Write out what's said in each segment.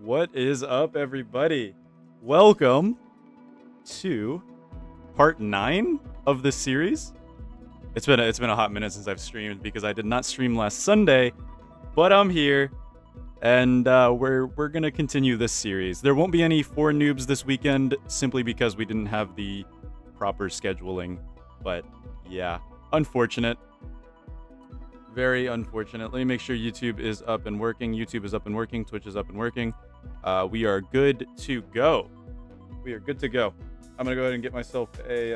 What is up, everybody? Welcome to part 9 of this series. It's been a hot minute since I've streamed because I did not stream last Sunday, but I'm here, and we're gonna continue this series. There won't be any 4 noobs this weekend simply because we didn't have the proper scheduling. But yeah, unfortunate. Very unfortunate. Let me make sure YouTube is up and working. YouTube is up and working. Twitch is up and working. We are good to go. We are good to go. I'm gonna go ahead and get myself a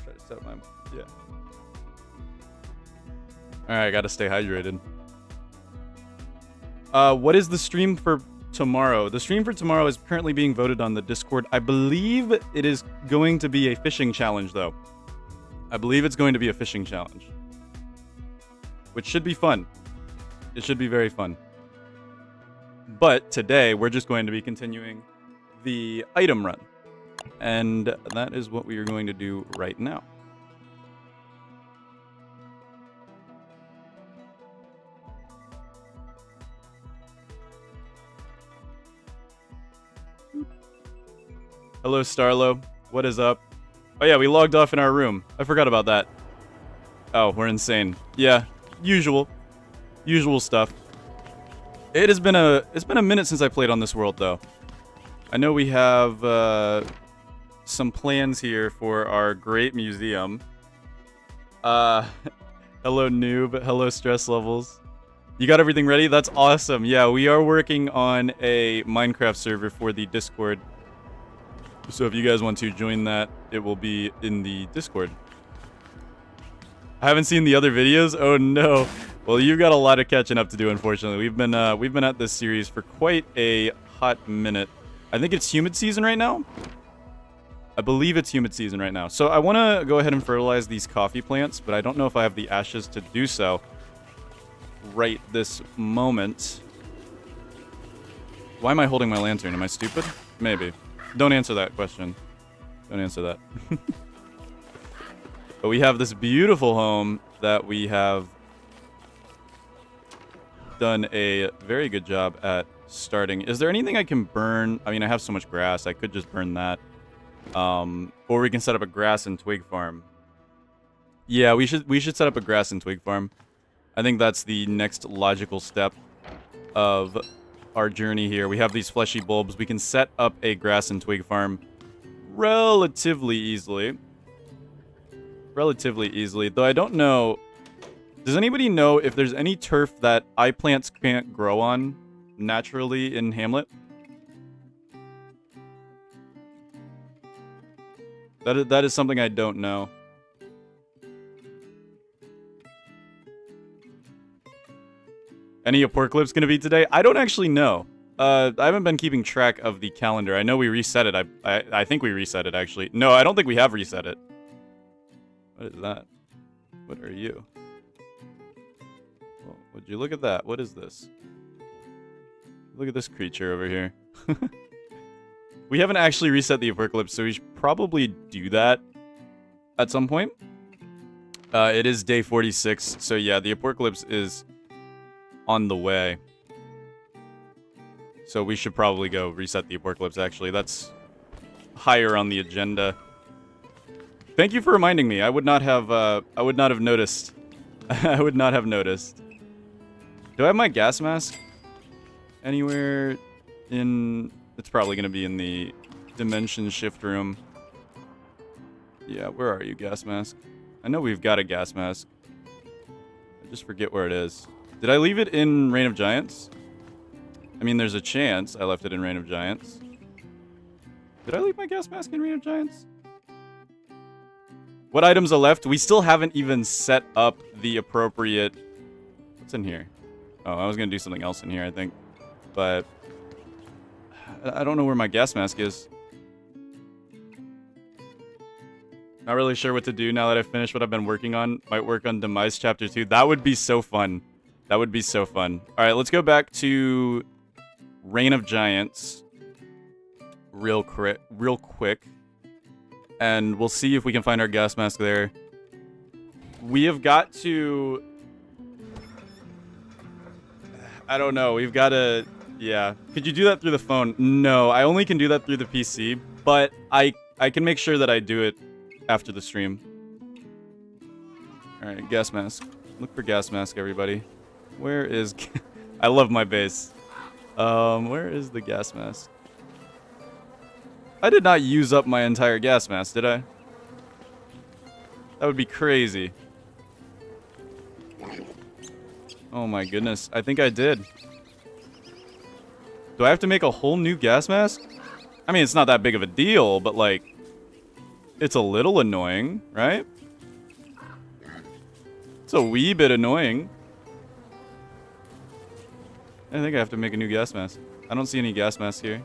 try to set my yeah. All right, gotta stay hydrated. What is the stream for tomorrow? The stream for tomorrow is currently being voted on the Discord. I believe it is going to be a fishing challenge, though. I believe it's going to be a fishing challenge, which should be fun. It should be very fun. But today, we're just going to be continuing the item run. And that is what we are going to do right now. Hello, Starlo. What is up? Oh yeah, we logged off in our room. I forgot about that. Oh, we're insane. Yeah, usual stuff. It's been a minute since I played on this world, though. I know we have some plans here for our great museum. Hello, noob. Hello, stress levels. You got everything ready? That's awesome. Yeah, we are working on a Minecraft server for the Discord. So if you guys want to join that, it will be in the Discord. I haven't seen the other videos. Oh no. Well, you've got a lot of catching up to do, unfortunately. We've been at this series for quite a hot minute. I think it's humid season right now. I believe it's humid season right now. So I want to go ahead and fertilize these coffee plants, but I don't know if I have the ashes to do so right this moment. Why am I holding my lantern? Am I stupid? Maybe. Don't answer that question. Don't answer that. But we have this beautiful home that we have done a very good job at starting. Is there anything I can burn? I mean, I have so much grass. I could just burn that. Or we can set up a grass and twig farm. Yeah, we should set up a grass and twig farm. I think that's the next logical step of our journey here. We have these fleshy bulbs. We can set up a grass and twig farm relatively easily. Though I don't know. Does anybody know if there's any turf that eye plants can't grow on naturally in Hamlet? That is something I don't know. Any apocalypse gonna be today? I don't actually know. I haven't been keeping track of the calendar. I know we reset it. I think we reset it, actually. No, I don't think we have reset it. What is that? What are you? Well, would you look at that? What is this? Look at this creature over here. We haven't actually reset the apocalypse, so we should probably do that at some point. It is day 46, so yeah, the apocalypse is on the way. So we should probably go reset the apocalypse, actually. That's higher on the agenda. Thank you for reminding me. I would not have noticed. I would not have noticed. Do I have my gas mask anywhere in... It's probably going to be in the dimension shift room. Yeah, where are you, gas mask? I know we've got a gas mask. I just forget where it is. Did I leave it in Reign of Giants? I mean, there's a chance I left it in Reign of Giants. Did I leave my gas mask in Reign of Giants? What items are left? We still haven't even set up the appropriate... What's in here? Oh, I was going to do something else in here, I think. But I don't know where my gas mask is. Not really sure what to do now that I've finished what I've been working on. Might work on Demise Chapter 2. That would be so fun. That would be so fun. Alright, let's go back to Reign of Giants. Real quick. And we'll see if we can find our gas mask there. We have got to I don't know. We've got to... Yeah. Could you do that through the phone? No, I only can do that through the PC, but I can make sure that I do it after the stream. All right, gas mask. Look for gas mask, everybody. Where is... I love my base. Where is the gas mask? I did not use up my entire gas mask, did I? That would be crazy. Oh my goodness. I think I did. Do I have to make a whole new gas mask? I mean, it's not that big of a deal, but like... It's a little annoying, right? It's a wee bit annoying. I think I have to make a new gas mask. I don't see any gas masks here.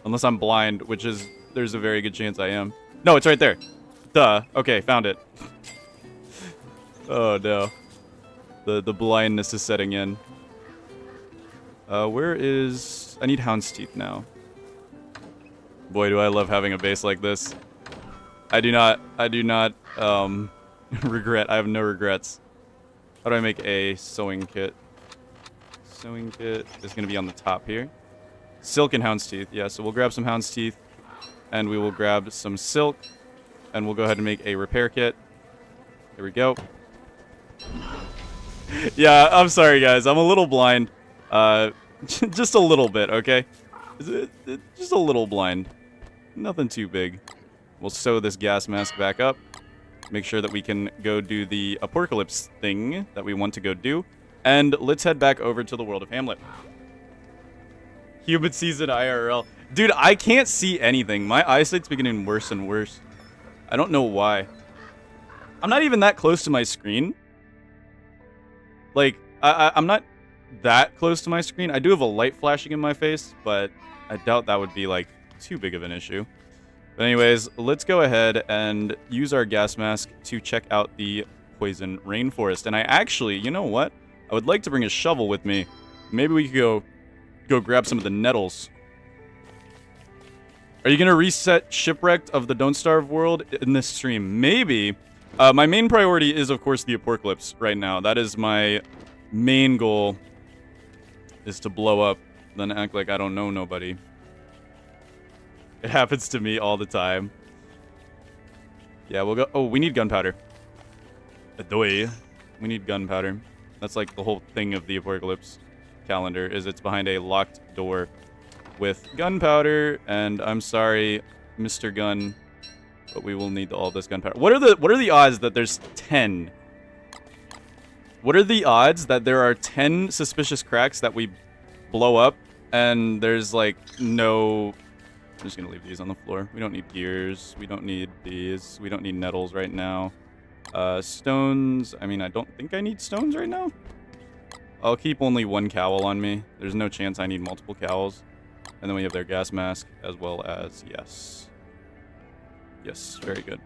Unless I'm blind, which is... There's a very good chance I am. No, it's right there. Duh. Okay, found it. Oh, no. The blindness is setting in. Where is... I need Hound's Teeth now. Boy, do I love having a base like this. I do not, regret. I have no regrets. How do I make a sewing kit? Sewing kit is going to be on the top here. Silk and Hound's Teeth. Yeah, so we'll grab some Hound's Teeth. And we will grab some silk. And we'll go ahead and make a repair kit. Here we go. Yeah, I'm sorry, guys. I'm a little blind. Just a little bit, okay? Just a little blind. Nothing too big. We'll sew this gas mask back up. Make sure that we can go do the apocalypse thing that we want to go do. And let's head back over to the world of Hamlet. Human season IRL. Dude, I can't see anything. My eyesight's getting worse and worse. I don't know why. I'm not even that close to my screen. Like, I'm not that close to my screen. I do have a light flashing in my face, but I doubt that would be, like, too big of an issue. But anyways, let's go ahead and use our gas mask to check out the poison rainforest. And I actually, you know what? I would like to bring a shovel with me. Maybe we could go grab some of the nettles. Are you going to reset Shipwrecked of the Don't Starve world in this stream? Maybe. My main priority is, of course, the apocalypse right now. That is my main goal, is to blow up, then act like I don't know nobody. It happens to me all the time. Yeah, we'll go... Oh, we need gunpowder. Adoy. We need gunpowder. That's like the whole thing of the apocalypse calendar, is it's behind a locked door with gunpowder, and I'm sorry, Mr. Gun, but we will need all this gunpowder. What are the odds that there's 10? What are the odds that there are 10 suspicious cracks that we blow up, and there's like no... I'm just gonna leave these on the floor. We don't need gears. We don't need these. We don't need nettles right now. Stones. I mean, I don't think I need stones right now. I'll keep only one cowl on me. There's no chance I need multiple cowls. And then we have their gas mask as well as... Yes. Yes, very good.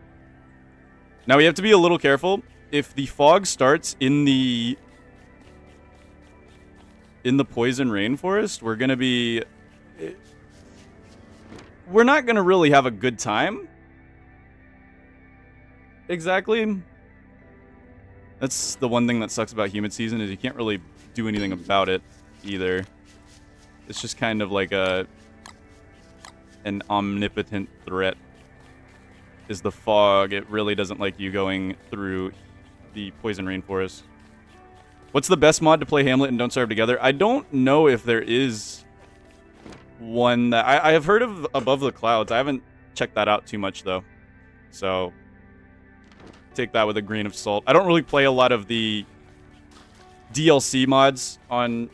Now we have to be a little careful. If the fog starts in the poison rainforest, we're gonna be... We're not gonna really have a good time. Exactly. That's the one thing that sucks about humid season, is you can't really do anything about it either. It's just kind of like an omnipotent threat. Is the fog. It really doesn't like you going through the poison rainforest. What's the best mod to play Hamlet and Don't Starve together? I don't know if there is one that... I have heard of Above the Clouds. I haven't checked that out too much, though. So, take that with a grain of salt. I don't really play a lot of the DLC mods on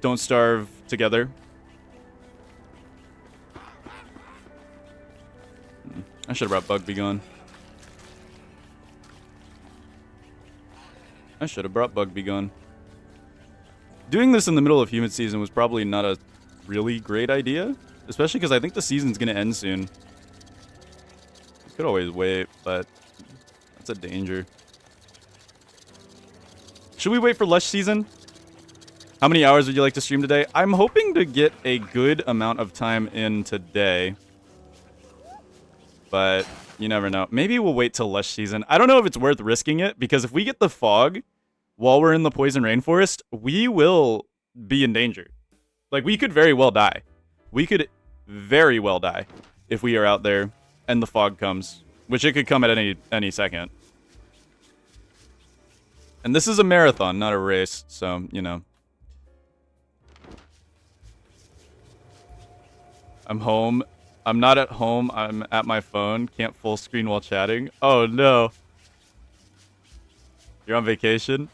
Don't Starve together. I should have brought Bug Be Gone. I should have brought Bug Be Gone. Doing this in the middle of humid season was probably not a really great idea. Especially because I think the season's going to end soon. You could always wait, but that's a danger. Should we wait for Lush season? How many hours would you like to stream today? I'm hoping to get a good amount of time in today. But you never know. Maybe we'll wait till Lush season. I don't know if it's worth risking it, because if we get the fog while we're in the poison rainforest, we will be in danger. Like, we could very well die. We could very well die if we are out there and the fog comes, which it could come at any second. And this is a marathon, not a race, so, you know. I'm home. I'm not at home. I'm at my phone. Can't full screen while chatting. Oh, no. You're on vacation?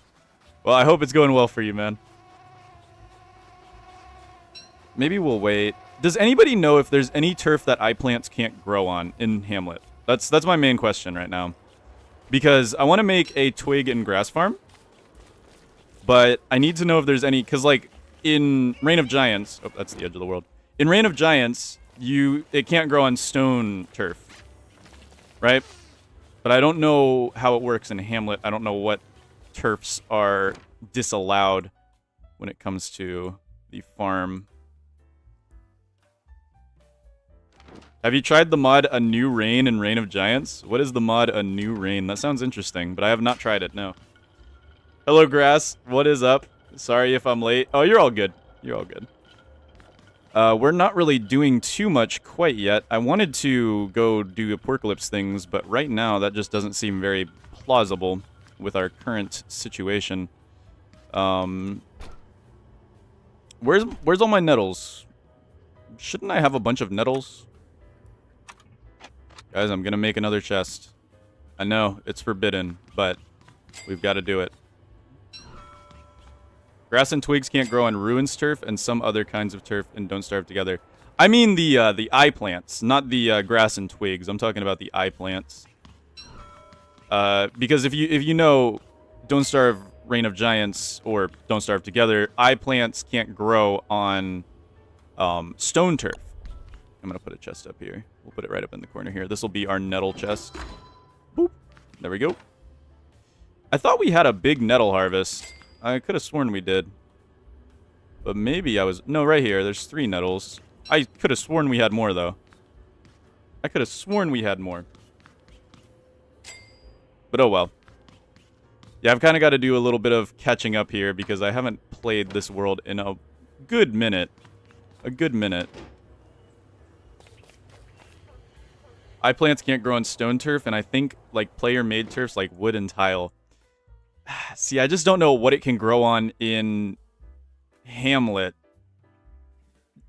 Well, I hope it's going well for you, man. Maybe we'll wait. Does anybody know if there's any turf that eye plants can't grow on in Hamlet? That's my main question right now. Because I want to make a twig and grass farm. But I need to know if there's any... Because, like, in Reign of Giants... Oh, that's the edge of the world. In Reign of Giants, it can't grow on stone turf. Right? But I don't know how it works in Hamlet. I don't know what turfs are disallowed when it comes to the farm. Have you tried the mod A New Reign in Reign of Giants? What is the mod A New Reign? That sounds interesting, but I have not tried it, no. Hello, Grass. What is up? Sorry if I'm late. Oh, you're all good. You're all good. We're not really doing too much quite yet. I wanted to go do apocalypse things, but right now that just doesn't seem very plausible with our current situation. Where's all my nettles? Shouldn't I have a bunch of nettles? Guys, I'm gonna make another chest. I know, it's forbidden, but we've got to do it. Grass and twigs can't grow on ruins turf and some other kinds of turf and don't starve together. I mean the eye plants, not the grass and twigs. I'm talking about the eye plants. Because if you know Don't Starve Reign of Giants or Don't Starve Together, eye plants can't grow on stone turf. I'm going to put a chest up here. We'll put it right up in the corner here. This will be our nettle chest. Boop. There we go. I thought we had a big nettle harvest. I could have sworn we did. But maybe I was... No, right here. There's 3 nettles. I could have sworn we had more, though. I could have sworn we had more. But oh well. Yeah, I've kind of got to do a little bit of catching up here because I haven't played this world in a good minute. A good minute. Eye plants can't grow on stone turf, and I think, like, player-made turfs, like wood and tile... See, I just don't know what it can grow on in Hamlet.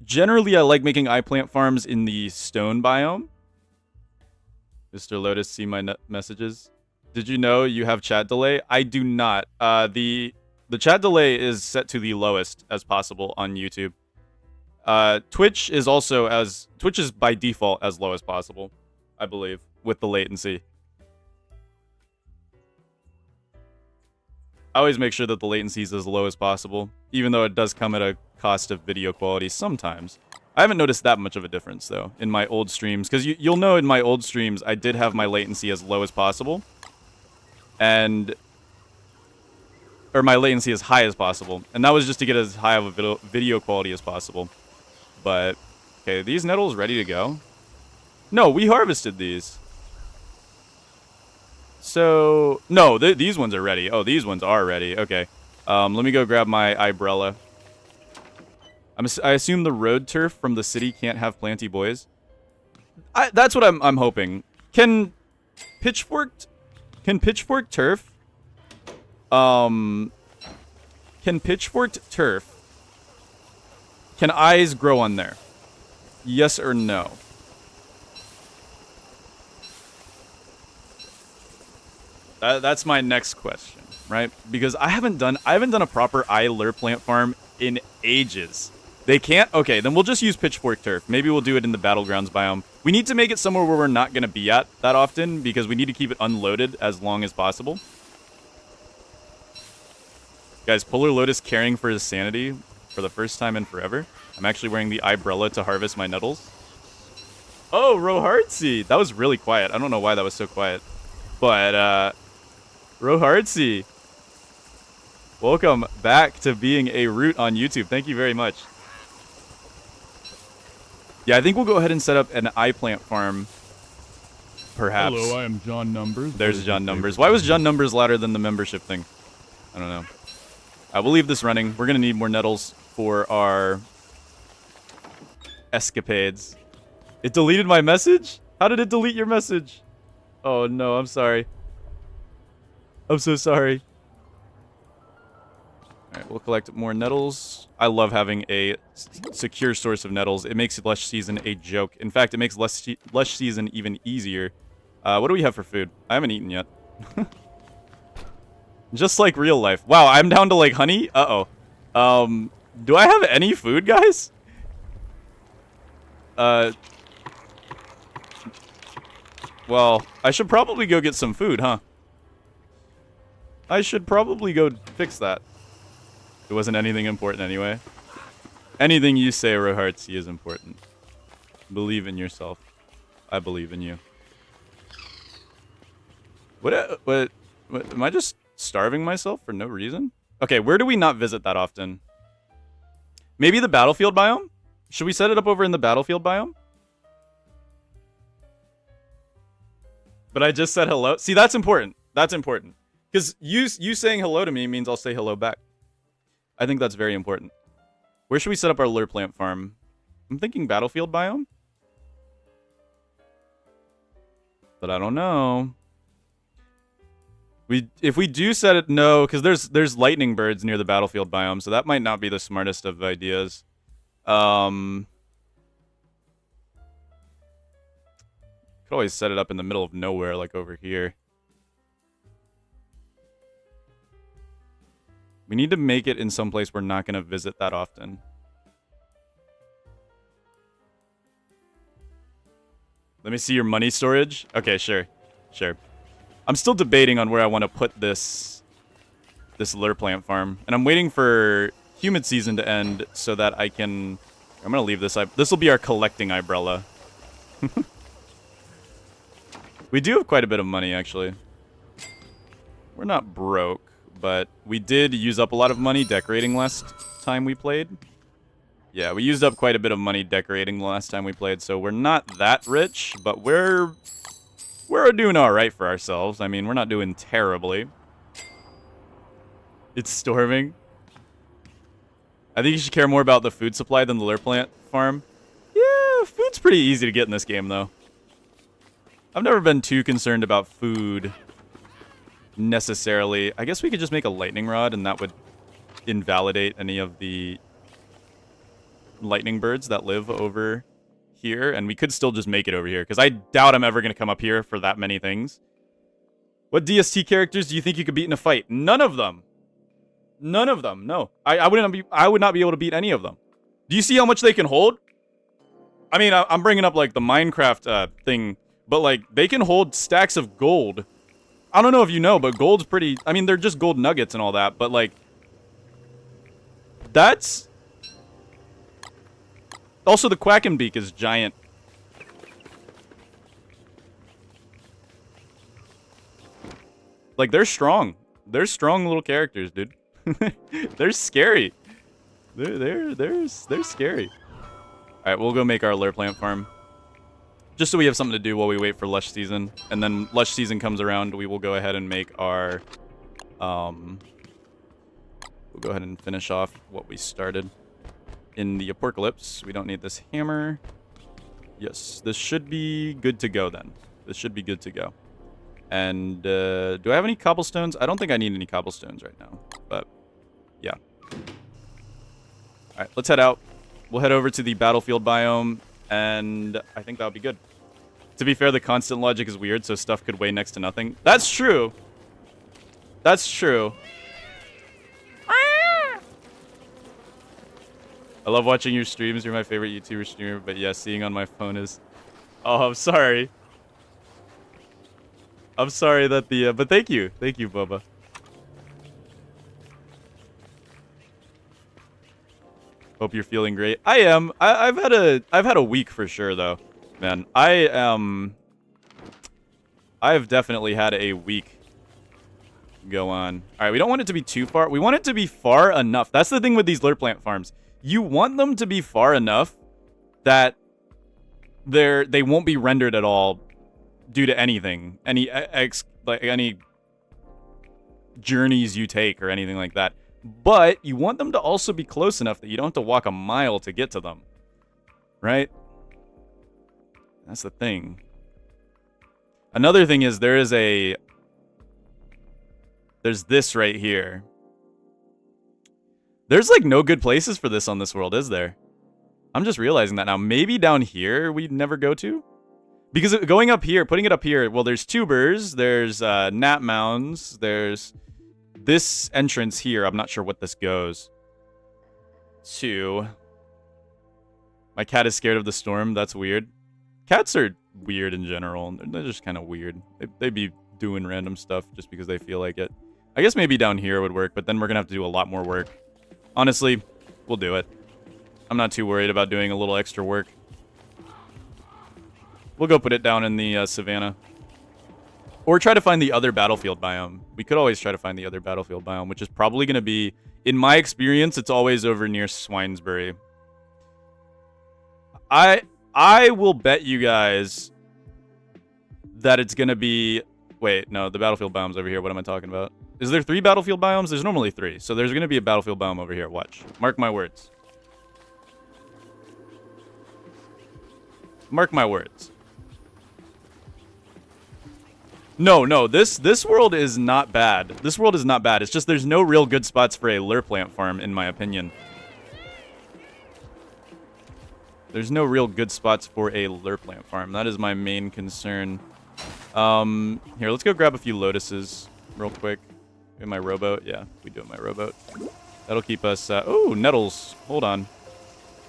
Generally, I like making eye plant farms in the stone biome. Mr. Lotus, see my messages. Did you know you have chat delay? I do not. The chat delay is set to the lowest as possible on YouTube. Twitch is by default as low as possible, I believe, with the latency. I always make sure that the latency is as low as possible, even though it does come at a cost of video quality sometimes. I haven't noticed that much of a difference, though, in my old streams, because you'll know in my old streams, I did have my latency as low as possible, or my latency as high as possible, and that was just to get as high of a video quality as possible. But, okay, these nettles ready to go? No, we harvested these. So, no, these ones are ready. Oh, these ones are ready. Okay. Let me go grab my umbrella. I assume the road turf from the city can't have planty boys. That's what I'm hoping. Can pitchforked turf? Can eyes grow on there? Yes or no? That's my next question, right? Because I haven't done a proper eye lure plant farm in ages. They can't? Okay, then we'll just use pitchfork turf. Maybe we'll do it in the battlegrounds biome. We need to make it somewhere where we're not going to be at that often because we need to keep it unloaded as long as possible. Guys, Polarlotus caring for his sanity for the first time in forever. I'm actually wearing the umbrella to harvest my nettles. Oh, Rohartsy! That was really quiet. I don't know why that was so quiet. But, Rohartsy, welcome back to being a root on YouTube. Thank you very much. Yeah, I think we'll go ahead and set up an eye plant farm, perhaps. Hello, I am John Numbers. There's John Numbers. Why was John Numbers louder than the membership thing? I don't know. We'll leave this running. We're going to need more nettles for our escapades. It deleted my message? How did it delete your message? Oh, no. I'm sorry. I'm so sorry. All right, we'll collect more nettles. I love having a secure source of nettles. It makes Lush Season a joke. In fact, it makes Lush Season even easier. What do we have for food? I haven't eaten yet. Just like real life. Wow, I'm down to like honey? Uh-oh. Do I have any food, guys? Well, I should probably go get some food, huh? I should probably go fix that. It wasn't anything important anyway. Anything you say, Rohartzy, is important. Believe in yourself. I believe in you. What, am I just starving myself for no reason? Okay, where do we not visit that often? Maybe the battlefield biome? Should we set it up over in the battlefield biome? But I just said hello. See, that's important. That's important. Because you saying hello to me means I'll say hello back. I think that's very important. Where should we set up our lure plant farm? I'm thinking battlefield biome. But I don't know. If we do set it, no, because there's lightning birds near the battlefield biome, so that might not be the smartest of ideas. Could always set it up in the middle of nowhere, like over here. We need to make it in some place we're not going to visit that often. Let me see your money storage. Okay, sure. Sure. I'm still debating on where I want to put this lure plant farm. And I'm waiting for humid season to end so that I can... I'm going to leave this. This will be our collecting umbrella. We do have quite a bit of money, actually. We're not broke. But we did use up a lot of money decorating last time we played. Yeah, we used up quite a bit of money decorating the last time we played, so we're not that rich, but we're doing all right for ourselves. I mean, we're not doing terribly. It's storming. I think you should care more about the food supply than the lure plant farm. Yeah, food's pretty easy to get in this game, though. I've never been too concerned about food necessarily. I guess we could just make a lightning rod and that would invalidate any of the lightning birds that live over here, and we could still just make it over here because I doubt I'm ever going to come up here for that many things. What DST characters do you think you could beat in a fight? None of them. None of them. No. I would not be able to beat any of them. Do you see how much they can hold? I mean, I'm bringing up like the Minecraft thing, but like they can hold stacks of gold. I don't know if you know, but gold's pretty... I mean, they're just gold nuggets and all that, but, like... That's... Also, the Quackenbeak is giant. Like, they're strong. They're strong little characters, dude. They're scary. They're scary. Alright, we'll go make our lure plant farm. Just so we have something to do while we wait for Lush Season. And then Lush Season comes around, we will go ahead and make our... we'll go ahead and finish off what we started in the Apocalypse. We don't need this hammer. Yes, this should be good to go then. This should be good to go. And, do I have any cobblestones? I don't think I need any cobblestones right now. But, yeah. Alright, let's head out. We'll head over to the battlefield biome. And I think that'll be good. To be fair, the constant logic is weird, so stuff could weigh next to nothing. That's true. That's true. I love watching your streams. You're my favorite YouTuber streamer. But yeah, seeing on my phone is... Oh, I'm sorry. I'm sorry that the... But thank you. Thank you, Bubba. Hope you're feeling great. I am. I've had a week for sure though, man. I've definitely had a week go on. All right, we don't want it to be too far. We want it to be far enough. That's the thing with these lure plant farms. You want them to be far enough that they won't be rendered at all due to anything, any journeys you take or anything like that. But you want them to also be close enough that you don't have to walk a mile to get to them. Right? That's the thing. Another thing is there's this right here. There's like no good places for this on this world, is there? I'm just realizing that now. Maybe down here we'd never go to? Because going up here, putting it up here, well, there's tubers, there's gnat mounds, there's this entrance here. I'm not sure what this goes to. My cat is scared of the storm. That's weird. Cats are weird in general. They're just kind of weird. They be doing random stuff just because they feel like it. I guess maybe down here would work, but then we're going to have to do a lot more work. Honestly, we'll do it. I'm not too worried about doing a little extra work. We'll go put it down in the savannah. Or try to find the other battlefield biome. We could always try to find the other battlefield biome, which is probably going to be, in my experience, it's always over near Swinesbury. I will bet you guys that it's going to be... Wait, no, the battlefield biome's over here. What am I talking about? Is there 3 battlefield biomes? There's normally 3. So there's going to be a battlefield biome over here. Watch. Mark my words. Mark my words. No, this world is not bad. This world is not bad. It's just there's no real good spots for a lure plant farm, in my opinion. There's no real good spots for a lure plant farm. That is my main concern. Here, let's go grab a few lotuses real quick. In my rowboat. Yeah, we do it in my rowboat. That'll keep us... oh, nettles. Hold on.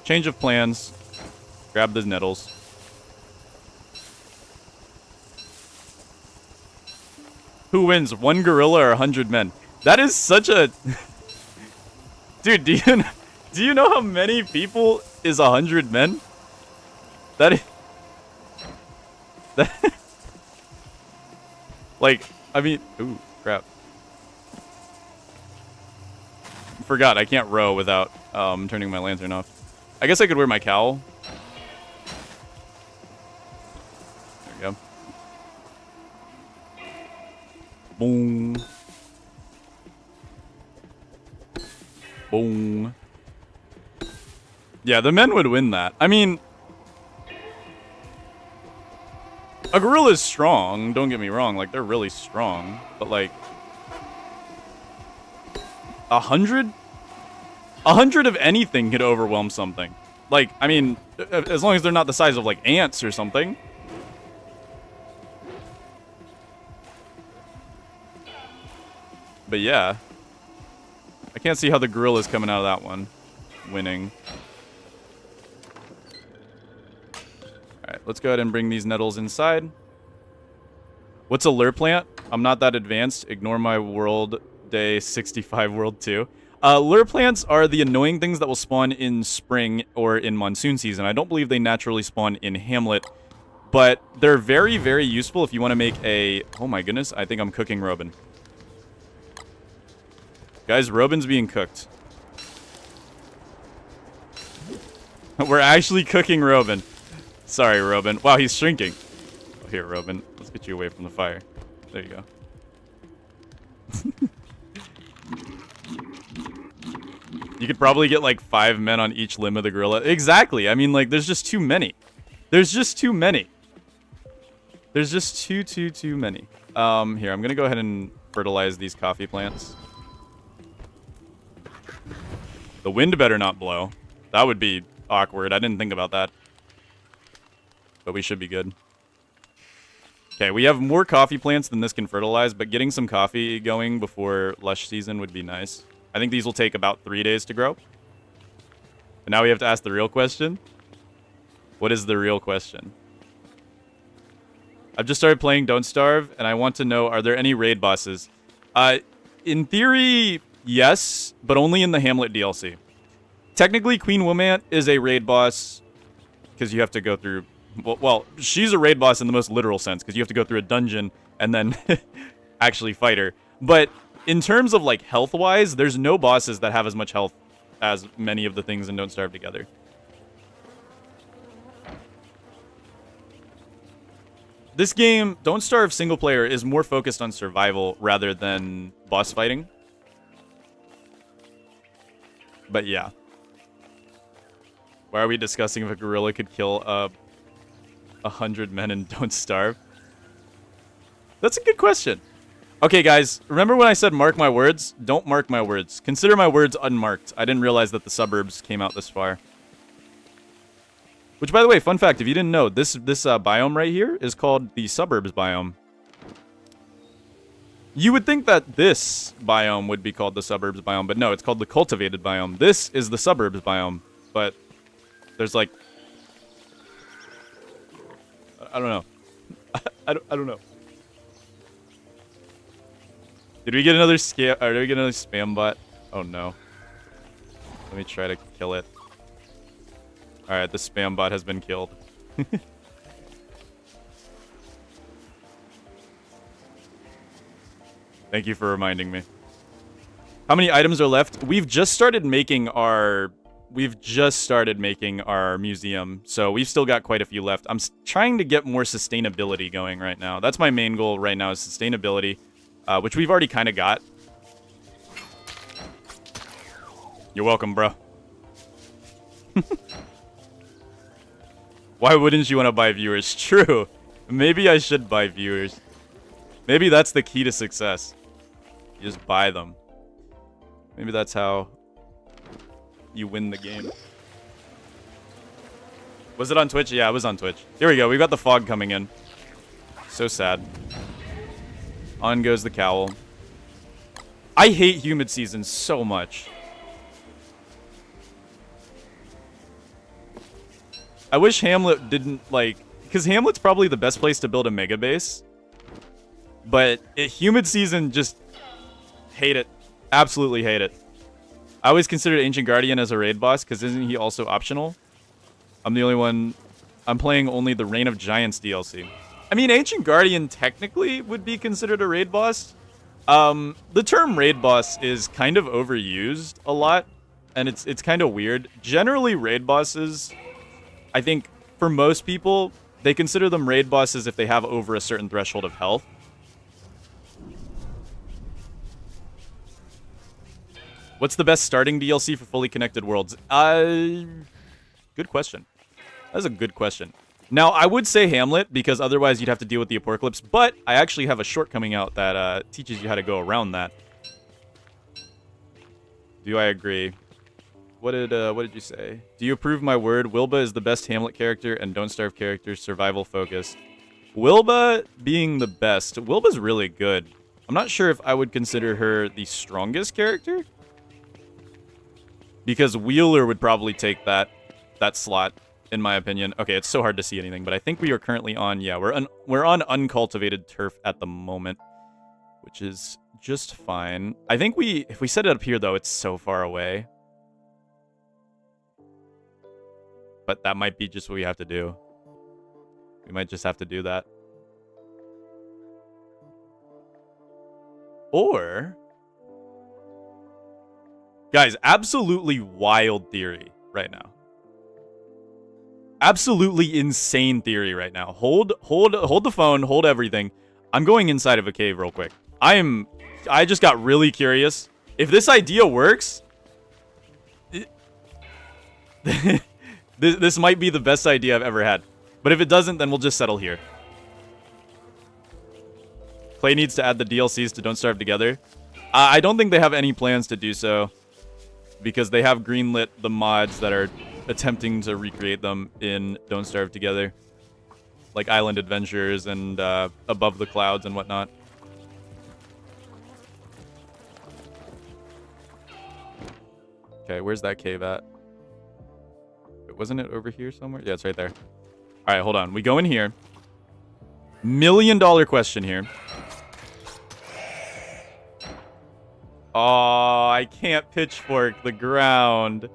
Change of plans. Grab the nettles. Who wins, 1 gorilla or 100 men? That is such a... Dude, do you know how many people is 100 men? That is... That... Like, I mean... Ooh, crap. Forgot, I can't row without turning my lantern off. I guess I could wear my cowl. There we go. Boom. Boom. Yeah, the men would win that. I mean... A gorilla's strong, don't get me wrong. Like, they're really strong. But, like... 100? 100 of anything could overwhelm something. Like, I mean, as long as they're not the size of, like, ants or something. But yeah. I can't see how the gorilla's coming out of that one. Winning. Alright, let's go ahead and bring these nettles inside. What's a lure plant? I'm not that advanced. Ignore my world day 65 world 2. Lure plants are the annoying things that will spawn in spring or in monsoon season. I don't believe they naturally spawn in Hamlet. But they're very, very useful if you want to make a... Oh my goodness, I think I'm cooking Robin. Guys, Robin's being cooked. We're actually cooking Robin. Sorry, Robin. Wow, he's shrinking. Oh, here, Robin. Let's get you away from the fire. There you go. You could probably get like 5 men on each limb of the gorilla. Exactly. I mean, like, there's just too many. There's just too many. There's just too many. Here, I'm gonna go ahead and fertilize these coffee plants. The wind better not blow. That would be awkward. I didn't think about that. But we should be good. Okay, we have more coffee plants than this can fertilize, but getting some coffee going before lush season would be nice. I think these will take about 3 days to grow. And now we have to ask the real question. What is the real question? I've just started playing Don't Starve, and I want to know, are there any raid bosses? In theory, yes, but only in the Hamlet DLC. Technically, Queen Womant is a raid boss, because you have to go through... Well, she's a raid boss in the most literal sense, because you have to go through a dungeon and then actually fight her. But in terms of, like, health-wise, there's no bosses that have as much health as many of the things in Don't Starve together. This game, Don't Starve single player, is more focused on survival rather than boss fighting. But yeah. Why are we discussing if a gorilla could kill 100 men in Don't Starve? That's a good question. Okay, guys, remember when I said mark my words? Don't mark my words. Consider my words unmarked. I didn't realize that the suburbs came out this far. Which, by the way, fun fact, if you didn't know, this biome right here is called the suburbs biome. You would think that this biome would be called the suburbs biome, but no, it's called the cultivated biome. This is the suburbs biome, but there's like... I don't know. I don't know. Did we get another scam? Or did we get another spam bot? Oh no. Let me try to kill it. Alright, the spam bot has been killed. Thank you for reminding me. How many items are left? We've just started making our museum, so we've still got quite a few left. I'm trying to get more sustainability going right now. That's my main goal right now, is sustainability, which we've already kind of got. You're welcome, bro. Why wouldn't you want to buy viewers? True. Maybe I should buy viewers. Maybe that's the key to success. You just buy them. Maybe that's how you win the game. Was it on Twitch? Yeah, it was on Twitch. Here we go. We've got the fog coming in. So sad. On goes the cowl. I hate humid season so much. I wish Hamlet didn't, like... Because Hamlet's probably the best place to build a mega base. But humid season, just... hate it. Absolutely hate it. I always considered Ancient Guardian as a raid boss, because isn't he also optional? I'm the only one... I'm playing only the Reign of Giants DLC. I mean, Ancient Guardian technically would be considered a raid boss. The term raid boss is kind of overused a lot, and it's kind of weird. Generally, raid bosses... I think for most people, they consider them raid bosses if they have over a certain threshold of health. What's the best starting DLC for fully connected worlds? Good question. That's a good question. Now, I would say Hamlet, because otherwise you'd have to deal with the apocalypse, but I actually have a short coming out that teaches you how to go around that. Do I agree? What did you say? Do you approve my word? Wilba is the best Hamlet character and Don't Starve character, survival focused. Wilba being the best. Wilba's really good. I'm not sure if I would consider her the strongest character, because Wheeler would probably take that slot, in my opinion. Okay, it's so hard to see anything, but I think we are currently on, yeah, we're on uncultivated turf at the moment, which is just fine. I think if we set it up here, though, it's so far away. But that might be just what we have to do. We might just have to do that. Or... Guys, absolutely wild theory right now. Absolutely insane theory right now. Hold the phone, hold everything. I'm going inside of a cave real quick. I just got really curious. If this idea works... This might be the best idea I've ever had. But if it doesn't, then we'll just settle here. Clay needs to add the DLCs to Don't Starve Together. I don't think they have any plans to do so, because they have greenlit the mods that are attempting to recreate them in Don't Starve Together. Like Island Adventures and Above the Clouds and whatnot. Okay, where's that cave at? Wasn't it over here somewhere? Yeah, it's right there. All right, hold on. We go in here. $1 million question here. Oh, I can't pitchfork the ground.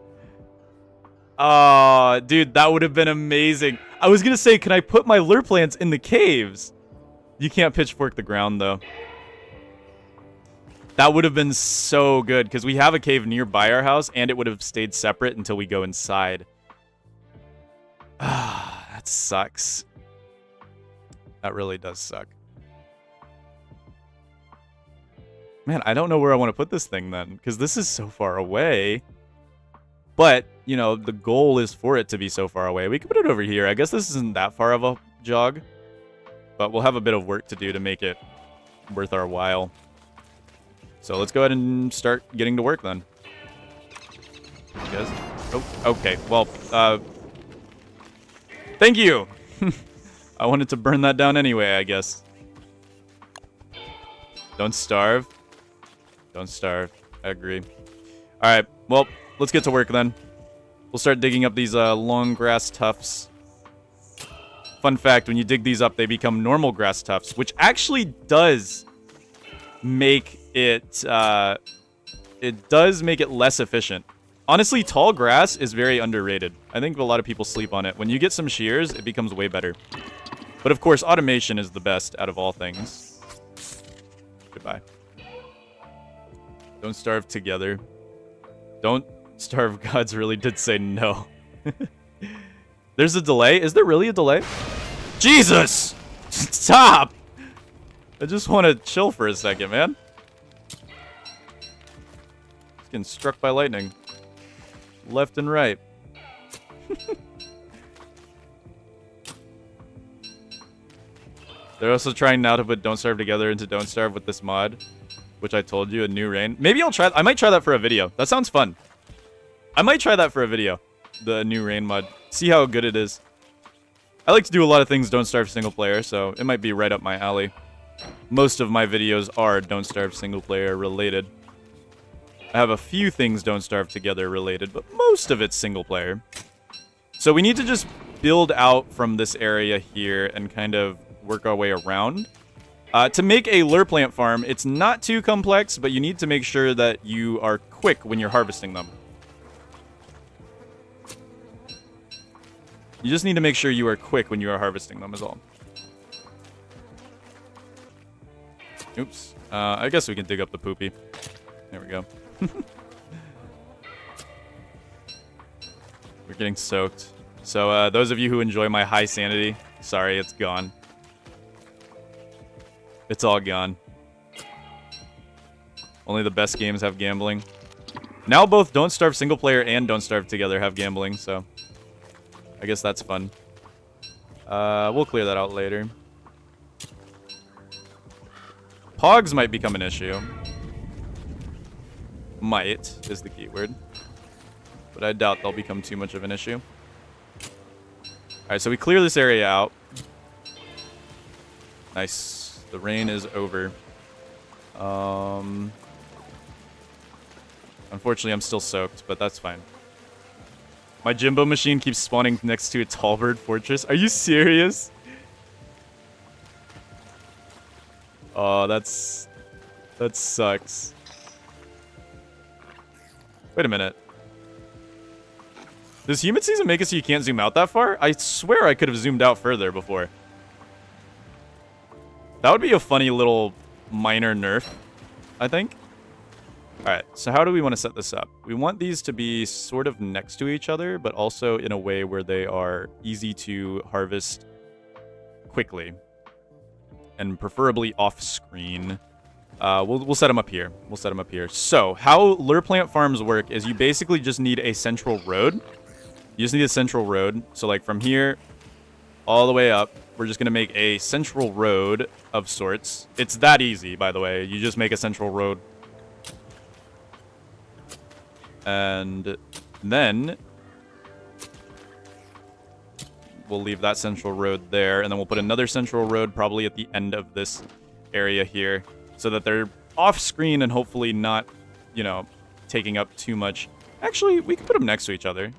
Oh, dude, that would have been amazing. I was going to say, can I put my lure plants in the caves? You can't pitchfork the ground, though. That would have been so good, because we have a cave nearby our house, and it would have stayed separate until we go inside. Ah, that sucks. That really does suck. Man, I don't know where I want to put this thing then, because this is so far away. But, you know, the goal is for it to be so far away. We could put it over here. I guess this isn't that far of a jog, but we'll have a bit of work to do to make it worth our while. So let's go ahead and start getting to work then. You guys? Oh, okay. Well, thank you. I wanted to burn that down anyway, I guess. Don't starve. Don't starve. I agree. All right. Well, let's get to work then. We'll start digging up these long grass tufts. Fun fact, when you dig these up, they become normal grass tufts, which actually does make it less efficient. Honestly, tall grass is very underrated. I think a lot of people sleep on it. When you get some shears, it becomes way better. But of course, automation is the best out of all things. Goodbye. Don't starve together. Don't starve gods really did say no. There's a delay? Is there really a delay? Jesus! Stop! I just want to chill for a second, man. It's getting struck by lightning. Left and right. They're also trying now to put Don't Starve together into Don't Starve with this mod, which I told you, a new rain. Maybe I'll try. I might try that for a video. That sounds fun. I might try that for a video. The new rain mod. See how good it is. I like to do a lot of things Don't Starve single player, so it might be right up my alley. Most of my videos are Don't Starve single player related. I have a few things Don't Starve together related, but most of it's single player. So we need to just build out from this area here and kind of work our way around. To make a lure plant farm, it's not too complex, but you need to make sure that you are quick when you're harvesting them. You just need to make sure you are quick when you are harvesting them is all. Oops. I guess we can dig up the poopy. There we go. We're getting soaked. So those of you who enjoy my high sanity, sorry, it's gone. It's all gone. Only the best games have gambling. Now both Don't Starve single player and Don't Starve together have gambling, so I guess that's fun. We'll clear that out later. Pogs might become an issue. Might is the keyword. But I doubt they'll become too much of an issue. Alright, so we clear this area out. Nice. The rain is over. Unfortunately, I'm still soaked, but that's fine. My Jimbo machine keeps spawning next to a Tallbird Fortress. Are you serious? Oh, that sucks. Wait a minute. Does Humid Season make it so you can't zoom out that far? I swear I could have zoomed out further before. That would be a funny little minor nerf, I think. Alright, so how do we want to set this up? We want these to be sort of next to each other, but also in a way where they are easy to harvest quickly. And preferably off-screen. We'll set them up here. We'll set them up here. So, how lure plant farms work is you basically just need a central road. You just need a central road. So, like, from here all the way up, we're just going to make a central road of sorts. It's that easy, by the way. You just make a central road. And then we'll leave that central road there. And then we'll put another central road probably at the end of this area here, so that they're off-screen and hopefully not, you know, taking up too much. Actually, we can put them next to each other.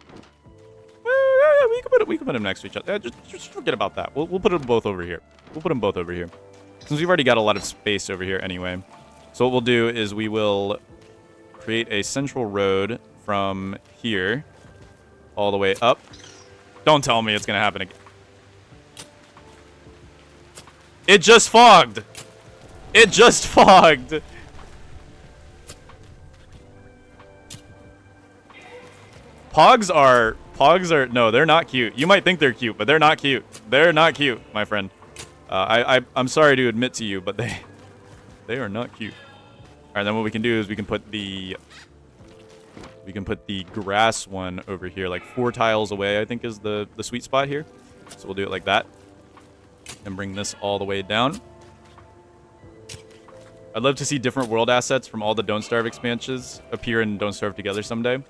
We can put them next to each other. Just forget about that. We'll put them both over here. We'll put them both over here, since we've already got a lot of space over here anyway. So what we'll do is we will create a central road from here all the way up. Don't tell me it's gonna happen again. It just fogged. It just fogged. Pogs are, no, they're not cute. You might think they're cute, but they're not cute. They're not cute, my friend. I'm sorry to admit to you, but they are not cute. All right, then what we can do is we can put the grass one over here, like 4 tiles away, I think is the sweet spot here. So we'll do it like that. And bring this all the way down. I'd love to see different world assets from all the Don't Starve expansions appear in Don't Starve Together someday.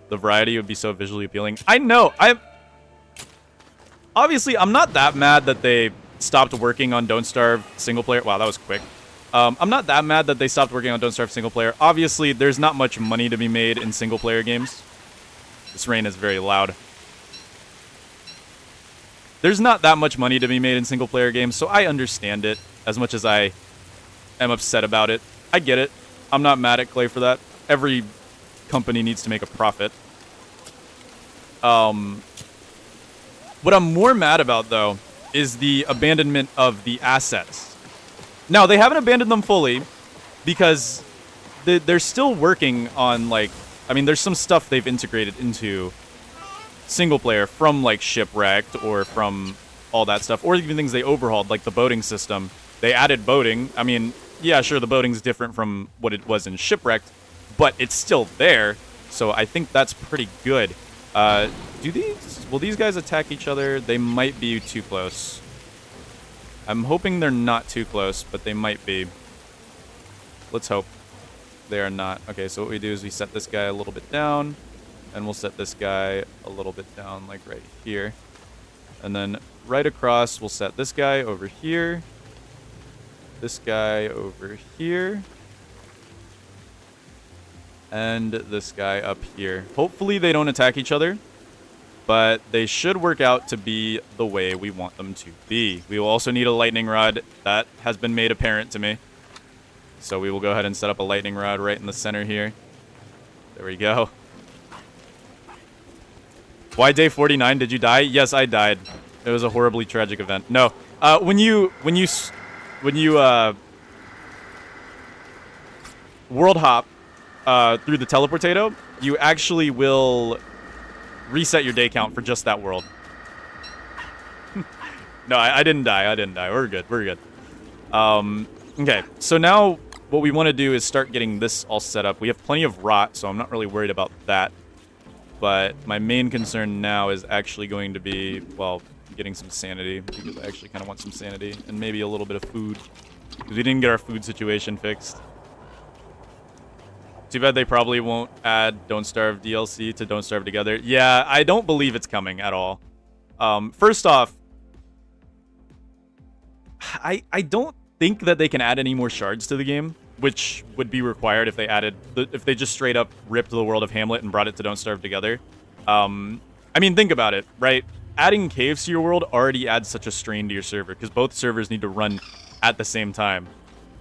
The variety would be so visually appealing. I know, obviously, I'm not that mad that they stopped working on Don't Starve single player. Wow, that was quick. I'm not that mad that they stopped working on Don't Starve single player. Obviously, there's not much money to be made in single player games. This rain is very loud. There's not that much money to be made in single player games, so I understand it as much as I am upset about it. I get it. I'm not mad at Clay for that. Every company needs to make a profit. What I'm more mad about, though, is the abandonment of the assets. Now, they haven't abandoned them fully because they're still working on, like, I mean, there's some stuff they've integrated into single player from, like, Shipwrecked or from all that stuff, or even things they overhauled, like the boating system. They added boating. I mean, yeah, sure, the boating's different from what it was in Shipwrecked, but it's still there, so I think that's pretty good. Will these guys attack each other? They might be too close. I'm hoping they're not too close, but they might be. Let's hope they are not. Okay, so what we do is we set this guy a little bit down, and we'll set this guy a little bit down, like right here. And then right across, we'll set this guy over here, this guy over here, and this guy up here. Hopefully they don't attack each other, but they should work out to be the way we want them to be. We will also need a lightning rod. That has been made apparent to me. So we will go ahead and set up a lightning rod right in the center here. There we go. Why day 49? Did you die? Yes, I died. It was a horribly tragic event. No. When you world hop through the teleportato, you actually will reset your day count for just that world. No, I didn't die. I didn't die. We're good. We're good. Okay, so now what we want to do is start getting this all set up. We have plenty of rot, so I'm not really worried about that. But my main concern now is actually going to be, well, getting some sanity, because I actually kind of want some sanity, and maybe a little bit of food, because we didn't get our food situation fixed. Too bad they probably won't add Don't Starve DLC to Don't Starve Together. Yeah, I don't believe it's coming at all. First off, I don't think that they can add any more shards to the game, which would be required if they just straight up ripped the world of Hamlet and brought it to Don't Starve Together. I mean, think about it, right? Adding caves to your world already adds such a strain to your server, because both servers need to run at the same time.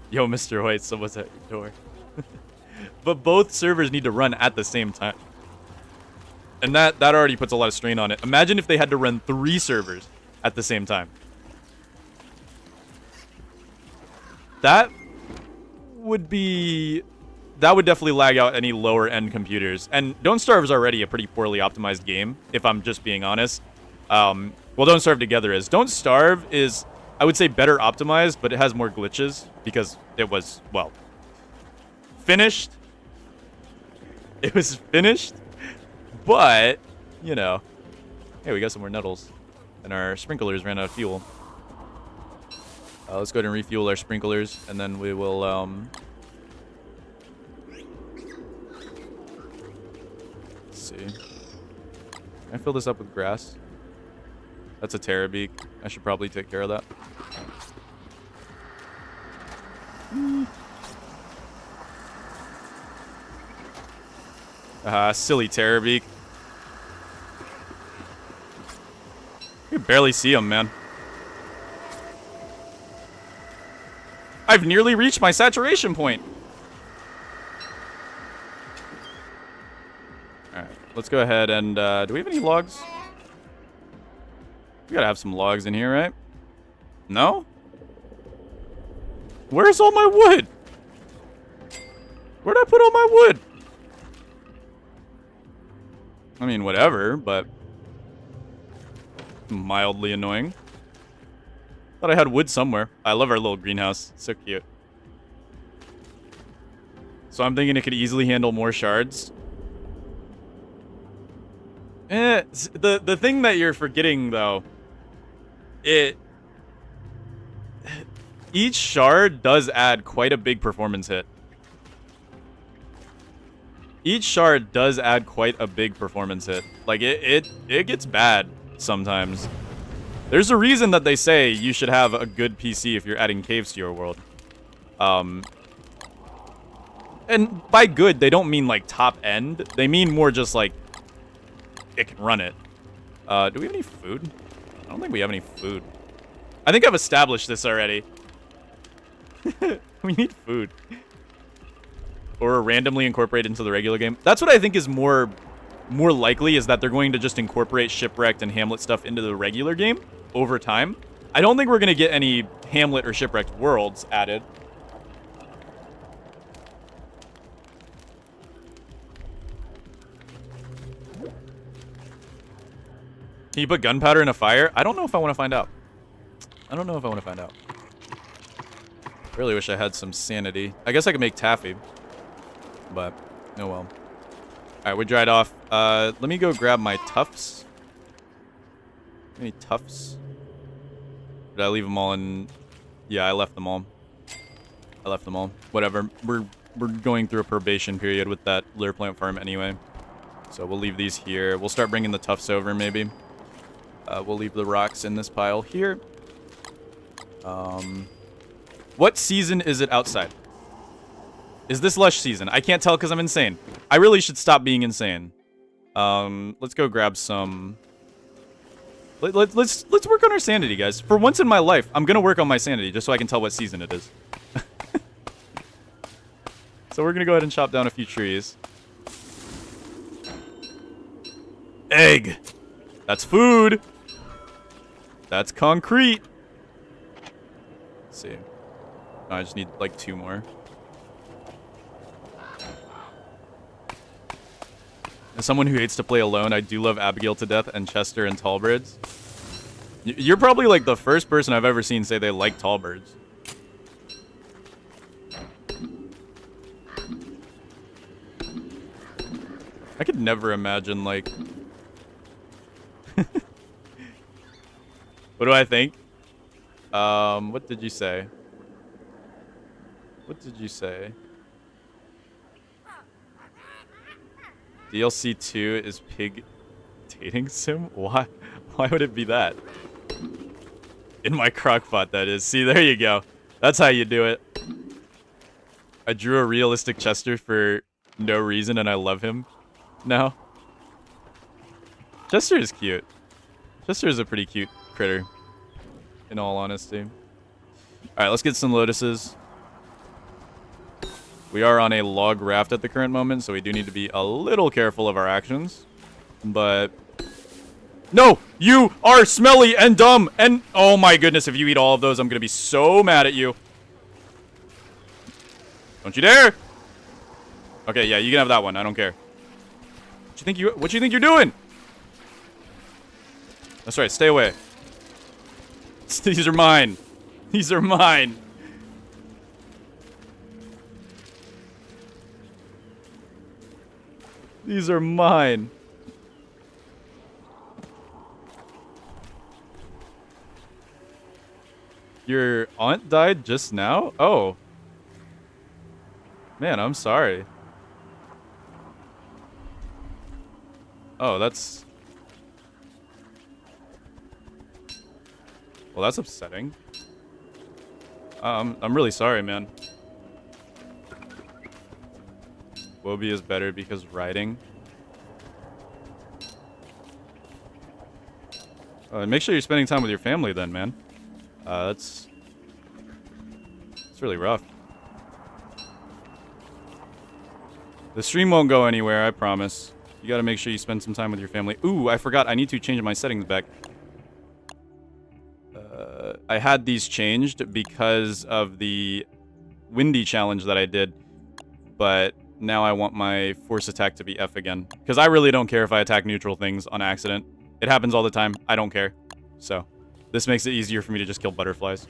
Yo, Mr. Hoyt, someone's at your door. But both servers need to run at the same time. And that already puts a lot of strain on it. Imagine if they had to run 3 servers at the same time. That would definitely lag out any lower end computers. And Don't Starve is already a pretty poorly optimized game, if I'm just being honest. Well, Don't Starve Together is. Don't Starve is, I would say, better optimized, but it has more glitches because it was, well, finished. It was finished, but, you know. Hey, we got some more nettles. And our sprinklers ran out of fuel. Let's go ahead and refuel our sprinklers, and then we will, let's see. Can I fill this up with grass? That's a Terrabeak. I should probably take care of that. Silly Terrabeak. You can barely see him, man. I've nearly reached my saturation point. Alright, let's go ahead and, do we have any logs? We gotta have some logs in here, right? No? Where's all my wood? Where'd I put all my wood? I mean, whatever, but mildly annoying. Thought I had wood somewhere. I love our little greenhouse. It's so cute. So I'm thinking it could easily handle more shards. The thing that you're forgetting, though, each shard does add quite a big performance hit. Each shard does add quite a big performance hit. Like, it gets bad sometimes. There's a reason that they say you should have a good PC if you're adding caves to your world. And by good, they don't mean, like, top end. They mean more just, like, it can run it. Do we have any food? I don't think we have any food. I think I've established this already. We need food. Or randomly incorporate into the regular game. That's what I think is more likely, is that they're going to just incorporate Shipwrecked and Hamlet stuff into the regular game over time. I don't think we're going to get any Hamlet or Shipwrecked worlds added. Can you put gunpowder in a fire? I don't know if I want to find out. I don't know if I want to find out. Really wish I had some sanity. I guess I could make taffy. But, oh well. Alright, we dried off. Let me go grab my tufts. Any tufts? Did I leave them all in? Yeah, I left them all. I left them all. Whatever. We're going through a probation period with that lure plant farm anyway. So we'll leave these here. We'll start bringing the tufts over, maybe. We'll leave the rocks in this pile here. What season is it outside? Is this lush season? I can't tell because I'm insane. I really should stop being insane. Let's go grab some. Let's work on our sanity, guys. For once in my life, I'm gonna work on my sanity just so I can tell what season it is. So we're gonna go ahead and chop down a few trees. Egg. That's food. That's concrete. Let's see. I just need like 2 more. As someone who hates to play alone, I do love Abigail to death and Chester and Tallbirds. You're probably like the first person I've ever seen say they like Tallbirds. I could never imagine, like... What do I think? What did you say? What did you say? DLC 2 is pig dating sim? Why? Why would it be that? In my crockpot, that is. See, there you go. That's how you do it. I drew a realistic Chester for no reason, and I love him now. Chester is cute. Chester is a pretty cute critter, in all honesty. Alright, let's get some lotuses. We are on a log raft at the current moment, so we do need to be a little careful of our actions. But... No! You are smelly and dumb! And, oh my goodness, if you eat all of those, I'm gonna be so mad at you. Don't you dare! Okay, yeah, you can have that one. I don't care. What you think you're doing? That's right, stay away. These are mine. These are mine. These are mine. Your aunt died just now? Oh. Man, I'm sorry. Oh, that's... Well, that's upsetting. I'm really sorry, man. Wobie is better because riding. Make sure you're spending time with your family then, man. It's really rough. The stream won't go anywhere, I promise. You gotta make sure you spend some time with your family. Ooh, I forgot. I need to change my settings back. I had these changed because of the windy challenge that I did. But now I want my force attack to be F again. Because I really don't care if I attack neutral things on accident. It happens all the time. I don't care. So, This makes it easier for me to just kill butterflies.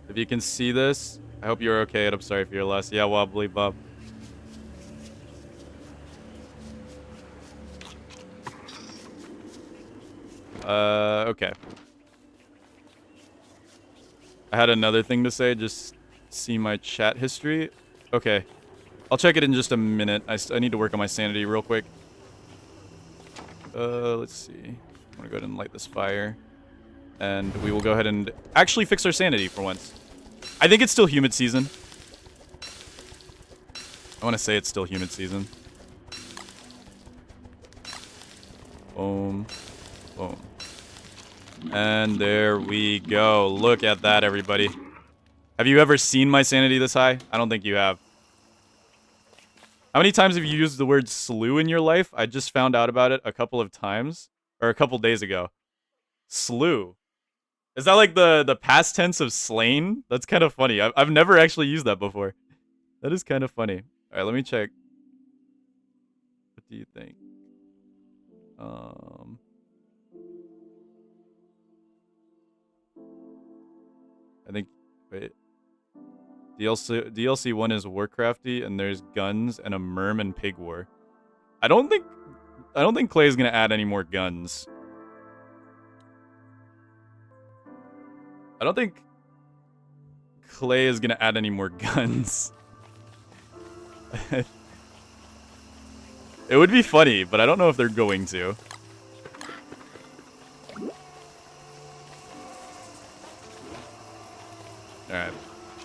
If you can see this, I hope you're okay, and I'm sorry for your loss. Yeah, wobbly bob. Okay. I had another thing to say, just see my chat history. Okay. I'll check it in just a minute. I need to work on my sanity real quick. Let's see. I'm gonna go ahead and light this fire. And we will go ahead and actually fix our sanity for once. I think it's still humid season. I want to say it's still humid season. Boom. Boom. And there we go. Look at that, everybody. Have you ever seen my sanity this high? I don't think you have. How many times have you used the word slew in your life? I just found out about it a couple of times. Or a couple days ago. Slew. Is that like the past tense of slain? That's kind of funny. I've never actually used that before. That is kind of funny. All right, let me check. What do you think? I think, wait. DLC 1 is Warcrafty, and there's guns and a merm and pig war. I don't think Clay is gonna add any more guns. I don't think Clay is gonna add any more guns. It would be funny, but I don't know if they're going to. Alright.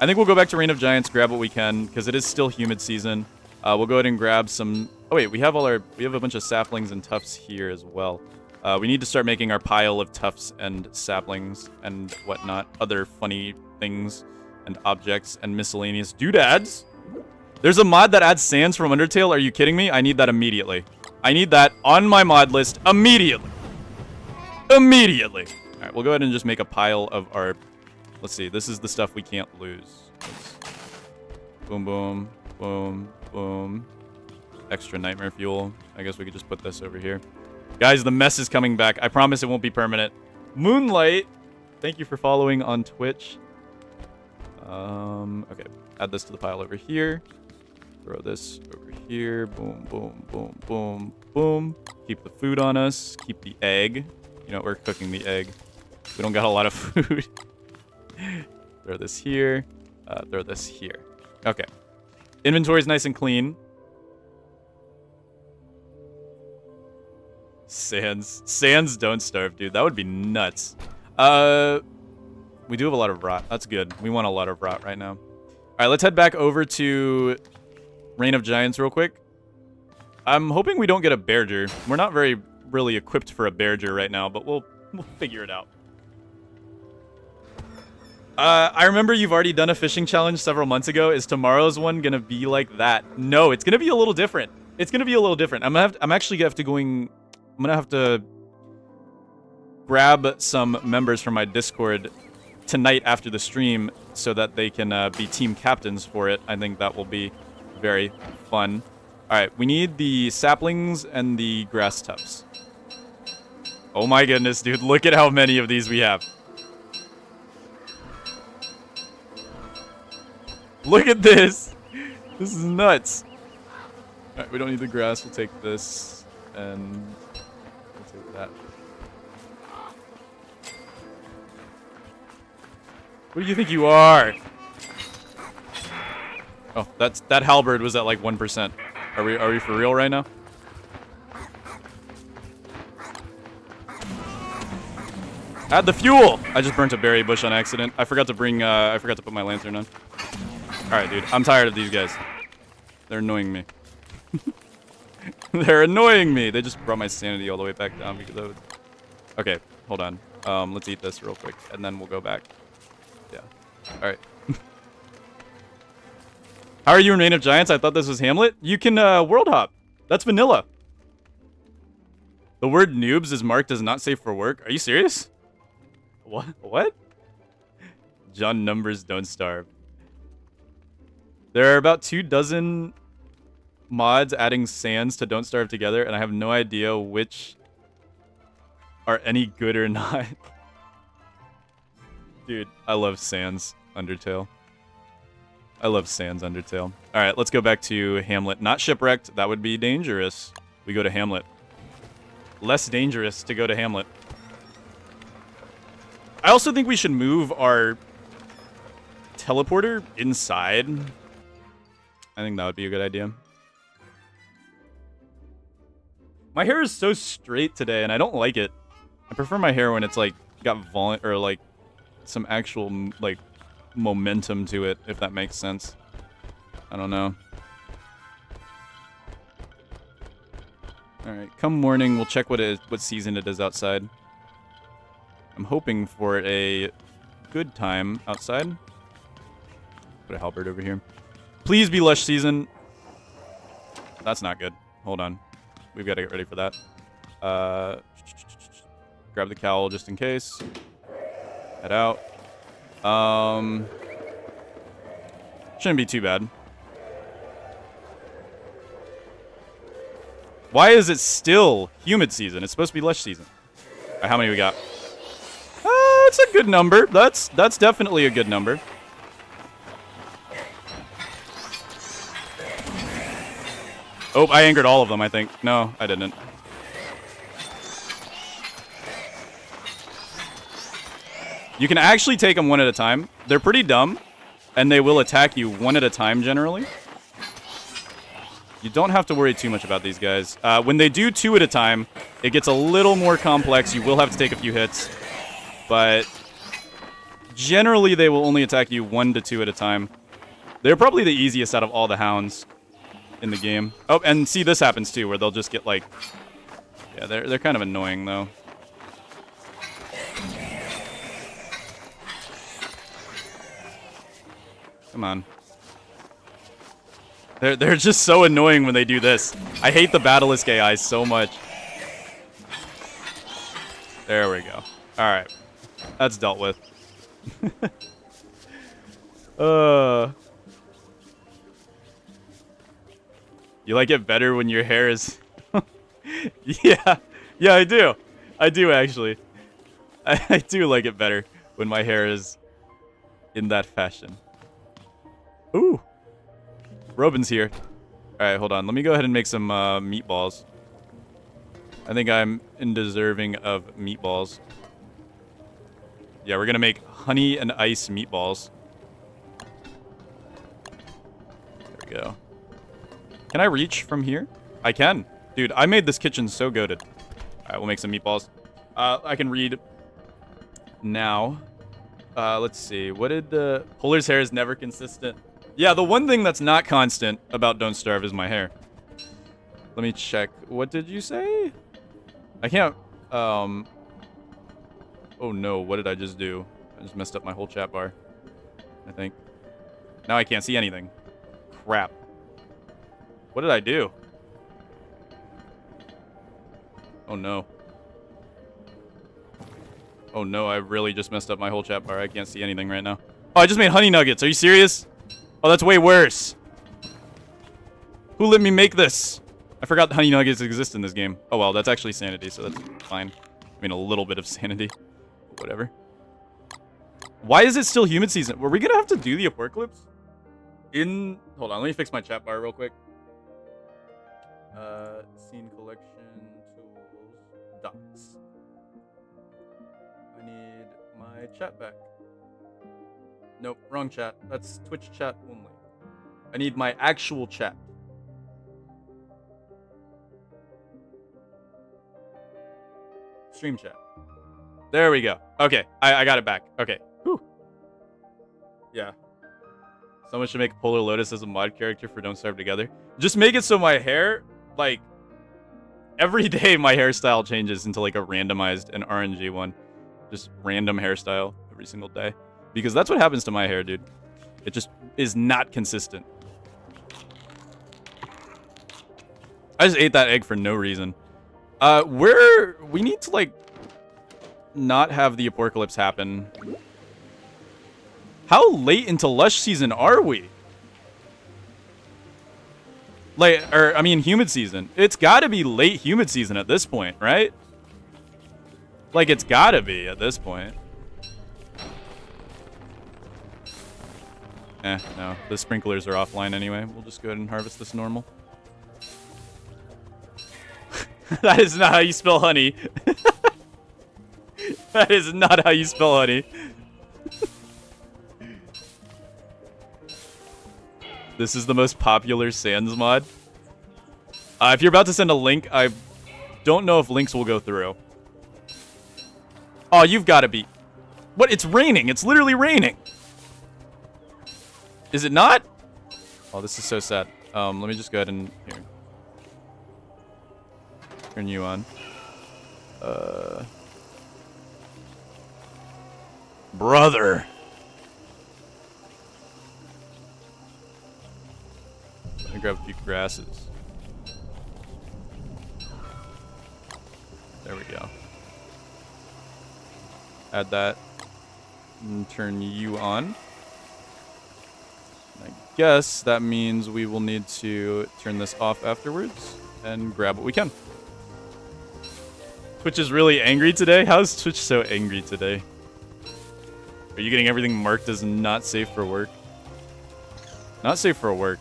I think we'll go back to Reign of Giants, grab what we can, because it is still humid season. We'll go ahead and grab some... Oh wait, we have a bunch of saplings and tufts here as well. We need to start making our pile of tufts and saplings and whatnot. Other funny things and objects and miscellaneous doodads. There's a mod that adds sands from Undertale. Are you kidding me? I need that immediately. I need that on my mod list immediately. Immediately. All right, we'll go ahead and just make a pile of our... Let's see. This is the stuff we can't lose. Boom, boom, boom, boom. Extra nightmare fuel. I guess we could just put this over here. Guys, the mess is coming back. I promise it won't be permanent. Moonlight, thank you for following on Twitch. Okay. Add this to the pile over here. Throw this over here. Boom, boom, boom, boom, boom. Keep the food on us. Keep the egg. You know, we're cooking the egg. We don't got a lot of food. Throw this here. Throw this here. Okay. Inventory's nice and clean. Sands don't starve, dude. That would be nuts. We do have a lot of rot. That's good. We want a lot of rot right now. All right, let's head back over to Reign of Giants real quick. I'm hoping we don't get a Bearger. We're not really equipped for a Bearger right now, but we'll figure it out. I remember you've already done a fishing challenge several months ago. Is tomorrow's one gonna be like that? No, it's gonna be a little different. It's gonna be a little different. I'm actually gonna have to grab some members from my Discord tonight after the stream so that they can be team captains for it. I think that will be very fun. All right, we need the saplings and the grass tufts. Oh my goodness, dude. Look at how many of these we have. Look at this. This is nuts. All right, we don't need the grass. We'll take this and we'll take that. What do you think you are? Oh, that halberd was at like 1%. Are we for real right now? Add the fuel! I just burnt a berry bush on accident. I forgot to put my lantern on. Alright, dude. I'm tired of these guys. They're annoying me. They're annoying me! They just brought my sanity all the way back down because I was... Okay, hold on. Let's eat this real quick, and then we'll go back. Yeah. Alright. How are you in Reign of Giants? I thought this was Hamlet. You can, world hop. That's vanilla. The word noobs is marked as not safe for work. Are you serious? What? John numbers don't starve. There are about 24 mods adding sands to Don't Starve Together, and I have no idea which are any good or not. Dude, I love Sans Undertale. I love Sans Undertale. Alright, let's go back to Hamlet. Not Shipwrecked. That would be dangerous. We go to Hamlet. Less dangerous to go to Hamlet. I also think we should move our teleporter inside. I think that would be a good idea. My hair is so straight today, and I don't like it. I prefer my hair when it's like got like some actual like momentum to it, if that makes sense. I don't know. All right, come morning, we'll check what season it is outside. I'm hoping for a good time outside. Put a halberd over here. Please be lush season. That's not good. Hold on. We've got to get ready for that. Grab the cowl just in case. Head out. Shouldn't be too bad. Why is it still humid season? It's supposed to be lush season. All right, how many we got? It's a good number. That's definitely a good number. Oh, I angered all of them, I think. No, I didn't. You can actually take them one at a time. They're pretty dumb, and they will attack you one at a time generally. You don't have to worry too much about these guys. When they do two at a time, it gets a little more complex. You will have to take a few hits. But generally, they will only attack you 1 to 2 at a time. They're probably the easiest out of all the hounds in the game. Oh, and see, this happens too, where they'll just get like... Yeah, they're kind of annoying, though. Come on. They're just so annoying when they do this. I hate the Basilisk AI so much. There we go. Alright. That's dealt with. You like it better when your hair is... Yeah. Yeah, I do. I do, actually. I do like it better when my hair is in that fashion. Ooh. Robin's here. Alright, hold on. Let me go ahead and make some meatballs. I think I'm deserving of meatballs. Yeah, we're gonna make honey and ice meatballs. There we go. Can I reach from here? I can. Dude, I made this kitchen so goated. Alright, we'll make some meatballs. I can read now. Let's see. What did Polar's hair is never consistent. Yeah, the one thing that's not constant about Don't Starve is my hair. Let me check. What did you say? I can't... Oh no, what did I just do? I just messed up my whole chat bar, I think. Now I can't see anything. Crap. What did I do? Oh no. Oh no, I really just messed up my whole chat bar. I can't see anything right now. Oh, I just made honey nuggets. Are you serious? Oh, that's way worse. Who let me make this? I forgot honey nuggets exist in this game. Oh well, that's actually sanity, so that's fine. I mean, a little bit of sanity. Whatever. Why is it still humid season? Were we gonna have to do the apocalypse? Hold on, let me fix my chat bar real quick. Scene collection tools dots. I need my chat back. Nope, wrong chat. That's Twitch chat only. I need my actual chat. Stream chat. There we go. Okay, I got it back. Okay. Whew. Yeah. Someone should make Polarlotus as a mod character for Don't Starve Together. Just make it so my hair, like, every day my hairstyle changes into like a randomized and RNG one. Just random hairstyle every single day. Because that's what happens to my hair, dude. It just is not consistent. I just ate that egg for no reason. We need to, like, not have the apocalypse happen. How late into lush season are we? Like, or, I mean, humid season. It's gotta be late humid season at this point, right? Like, it's gotta be at this point. No. The sprinklers are offline anyway. We'll just go ahead and harvest this normal. That is not how you spell honey. That is not how you spell honey. This is the most popular Sans mod. If you're about to send a link, I don't know if links will go through. Oh, you've got to be... What? It's raining. It's literally raining. Is it not? Oh, this is so sad. Let me just go ahead and... Here. Turn you on. Brother. Let me grab a few grasses. There we go. Add that. And turn you on. I guess that means we will need to turn this off afterwards and grab what we can. Twitch is really angry today? How is Twitch so angry today? Are you getting everything marked as not safe for work? Not safe for work.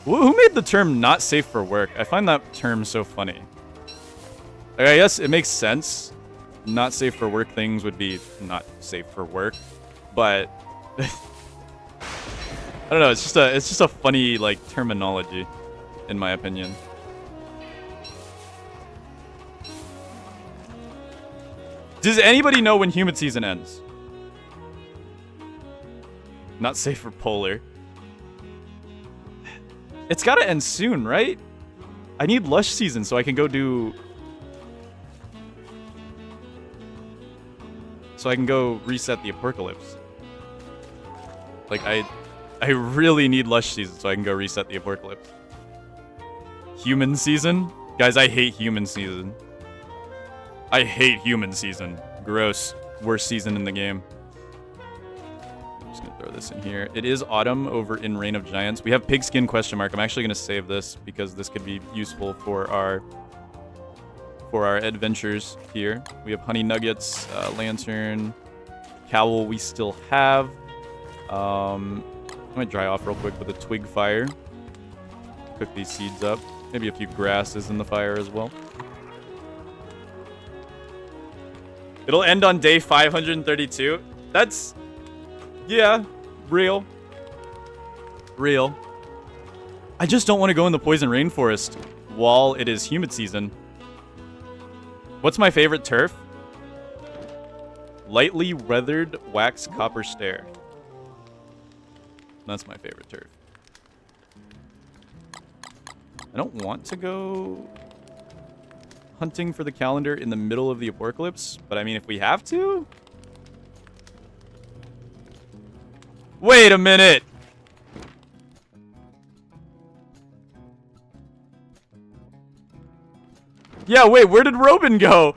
Who made the term not safe for work? I find that term so funny. Like, I guess it makes sense. Not safe for work things would be not safe for work. But I don't know, it's just a funny like terminology in my opinion. Does anybody know when humid season ends? Not safe for polar. It's gotta end soon, right? I need lush season so I can go do... So I can go reset the apocalypse. Like, I really need lush season so I can go reset the apocalypse. Human season? Guys, I hate human season. I hate human season. Gross. Worst season in the game. I'm just gonna throw this in here. It is autumn over in Reign of Giants. We have pigskin question mark. I'm actually gonna save this because this could be useful for our adventures here. We have honey nuggets, lantern, cowl we still have. I'm gonna dry off real quick with a twig fire. Cook these seeds up. Maybe a few grasses in the fire as well. It'll end on day 532. That's... Yeah. Real. Real. I just don't want to go in the poison rainforest while it is humid season. What's my favorite turf? Lightly weathered wax copper stare. That's my favorite turf. I don't want to go hunting for the calendar in the middle of the apocalypse, but I mean, if we have to? Wait a minute! Yeah, wait, where did Robin go?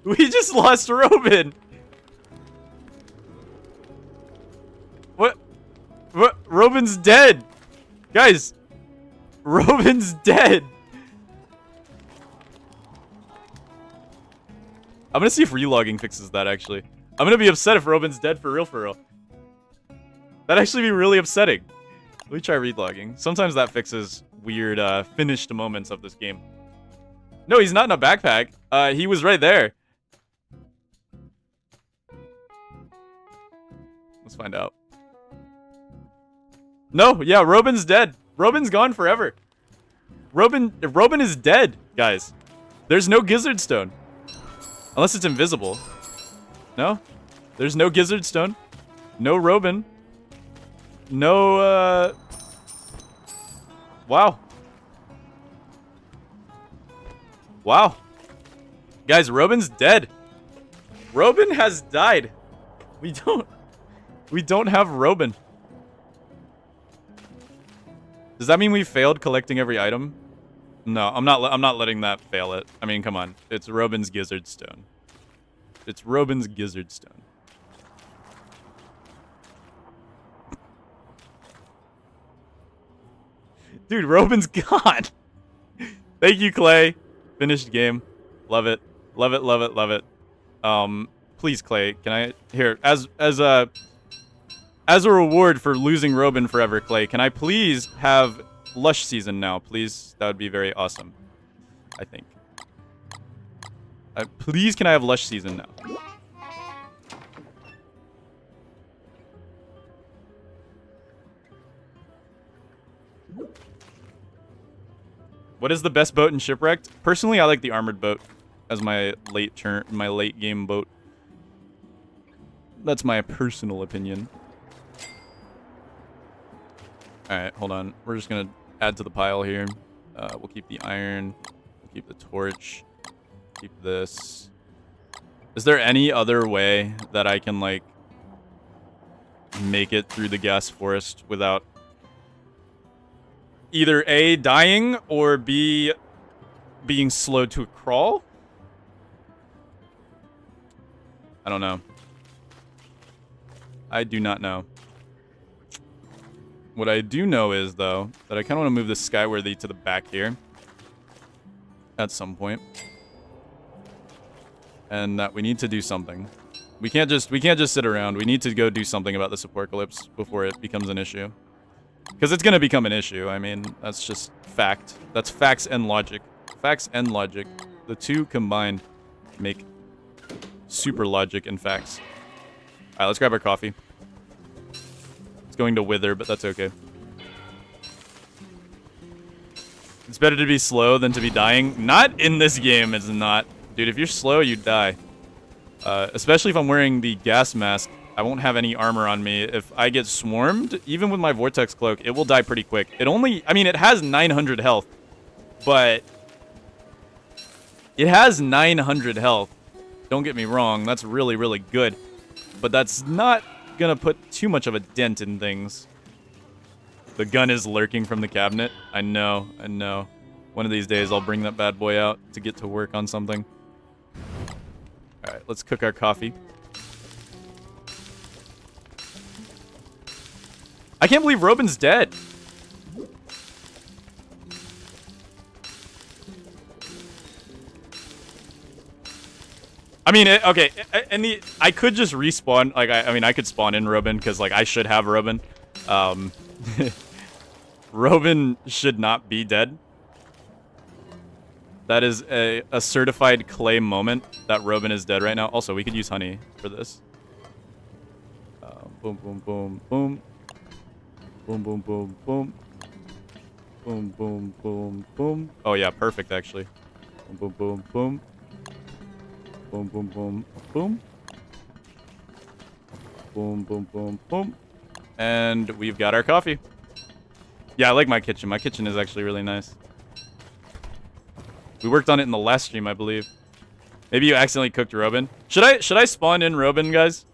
We just lost Robin! What? Robin's dead! Guys! Robin's dead! I'm gonna see if relogging fixes that, actually. I'm gonna be upset if Robin's dead for real, for real. That'd actually be really upsetting. Let me try relogging. Sometimes that fixes weird, finished moments of this game. No, he's not in a backpack. He was right there. Let's find out. No, yeah, Robin's dead. Robin's gone forever. Robin is dead, guys. There's no gizzard stone. Unless it's invisible. No? There's no gizzard stone. No Robin. No, Wow. Wow. Guys, Robin's dead. Robin has died. We don't have Robin. Does that mean we failed collecting every item? No, I'm not letting that fail it. I mean, come on. It's Robin's gizzard stone. It's Robin's gizzard stone. Dude, Robin's gone. Thank you, Clay. Finished game. Love it. Love it, love it, love it. Please, Clay, can I... Here, as a reward for losing Robin forever, Clay, can I please have Lush Season now, please? That would be very awesome, I think. Please, can I have Lush Season now? What is the best boat in Shipwrecked? Personally, I like the armored boat as my late game boat. That's my personal opinion. Alright, hold on. We're just gonna add to the pile here. We'll keep the iron. We'll keep the torch. Keep this. Is there any other way that I can, like, make it through the gas forest without either A, dying, or B, being slow to a crawl? I don't know. I do not know. What I do know is, though, that I kind of want to move this Skyworthy to the back here at some point. And that we need to do something. We can't just sit around. We need to go do something about this apocalypse before it becomes an issue. Because it's going to become an issue. I mean, that's just fact. That's facts and logic. Facts and logic. The two combined make super logic and facts. Alright, let's grab our coffee. It's going to wither, but that's okay. It's better to be slow than to be dying. Not in this game, it's not. Dude, if you're slow, you die. Especially if I'm wearing the gas mask. I won't have any armor on me. If I get swarmed, even with my Vortex Cloak, it will die pretty quick. It only... I mean, it has 900 health. But... it has 900 health. Don't get me wrong. That's really, really good. But that's not gonna put too much of a dent in things. The gun is lurking from the cabinet. I know, I know. One of these days, I'll bring that bad boy out to get to work on something. Alright, let's cook our coffee. I can't believe Robin's dead. I mean, okay, and I could just respawn. Like, I mean, I could spawn in Robin because, like, I should have Robin. Robin should not be dead. That is a certified Clay moment that Robin is dead right now. Also, we could use honey for this. Boom, boom, boom, boom. Boom, boom, boom, boom. Boom, boom, boom, boom. Oh, yeah, perfect, actually. Boom, boom, boom, boom. Boom, boom, boom, boom. Boom, boom, boom, boom. And we've got our coffee. Yeah, I like my kitchen. My kitchen is actually really nice. We worked on it in the last stream, I believe. Maybe you accidentally cooked Robin. Should I spawn in Robin, guys?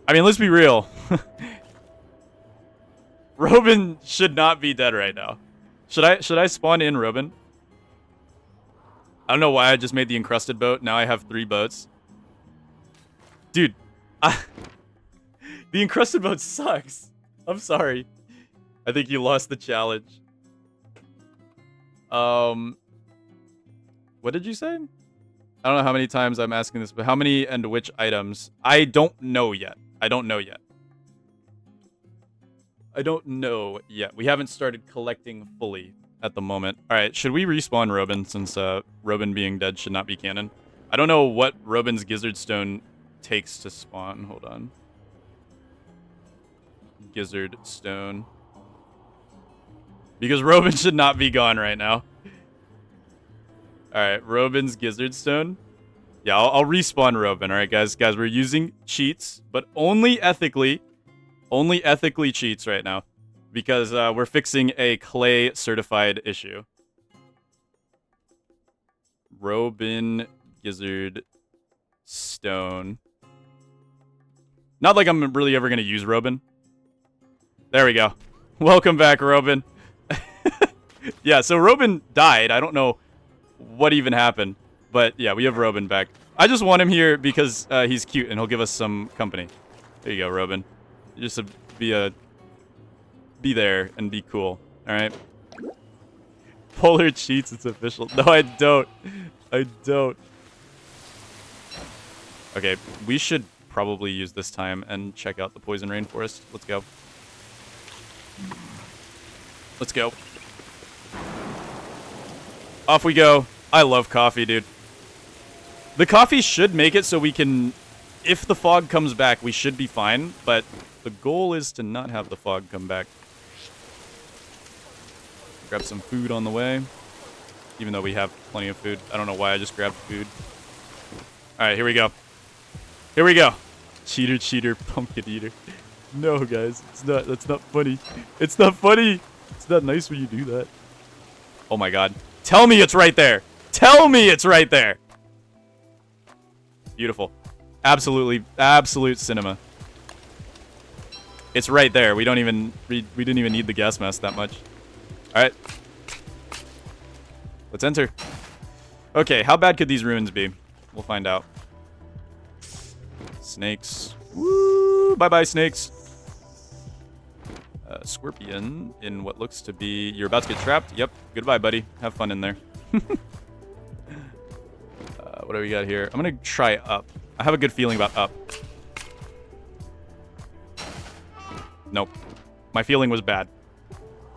I mean, let's be real. Robin should not be dead right now. Should I spawn in Robin? I don't know why I just made the encrusted boat. Now I have 3 boats. Dude, the encrusted boat sucks. I'm sorry. I think you lost the challenge. What did you say? I don't know how many times I'm asking this, but how many and which items? I don't know yet. I don't know yet. I don't know yet. We haven't started collecting fully at the moment. All right, should we respawn Robin since Robin being dead should not be canon? I don't know what Robin's Gizzard Stone takes to spawn. Hold on. Gizzard Stone. Because Robin should not be gone right now. Alright, Robin's Gizzard Stone. Yeah, I'll respawn Robin. Alright, guys. Guys, we're using cheats, but only ethically. Only ethically cheats right now. Because we're fixing a Clay certified issue. Robin Gizzard Stone. Not like I'm really ever going to use Robin. There we go. Welcome back, Robin. Yeah, so Robin died. I don't know what even happened. But yeah, we have Robin back. I just want him here because he's cute and he'll give us some company. There you go, Robin. Just to be there and be cool. Alright. Polar cheats, it's official. No, I don't. I don't. Okay, we should probably use this time and check out the poison rainforest. Let's go. Let's go. Off we go. I love coffee, dude. The coffee should make it so we can... If the fog comes back, we should be fine, but the goal is to not have the fog come back. Grab some food on the way, even though we have plenty of food. I don't know why I just grabbed food. All right, here we go. Here we go. Cheater, cheater, pumpkin eater. No, guys, it's not. That's not funny. It's not funny. It's not nice when you do that. Oh my God. Tell me it's right there. Tell me it's right there. Beautiful. Absolutely, absolute cinema. It's right there. We didn't even need the gas mask that much. All right. Let's enter. Okay, how bad could these ruins be? We'll find out. Snakes. Woo! Bye-bye, snakes. Scorpion in what looks to be... You're about to get trapped? Yep. Goodbye, buddy. Have fun in there. What do we got here? I'm going to try up. I have a good feeling about up. Nope. My feeling was bad.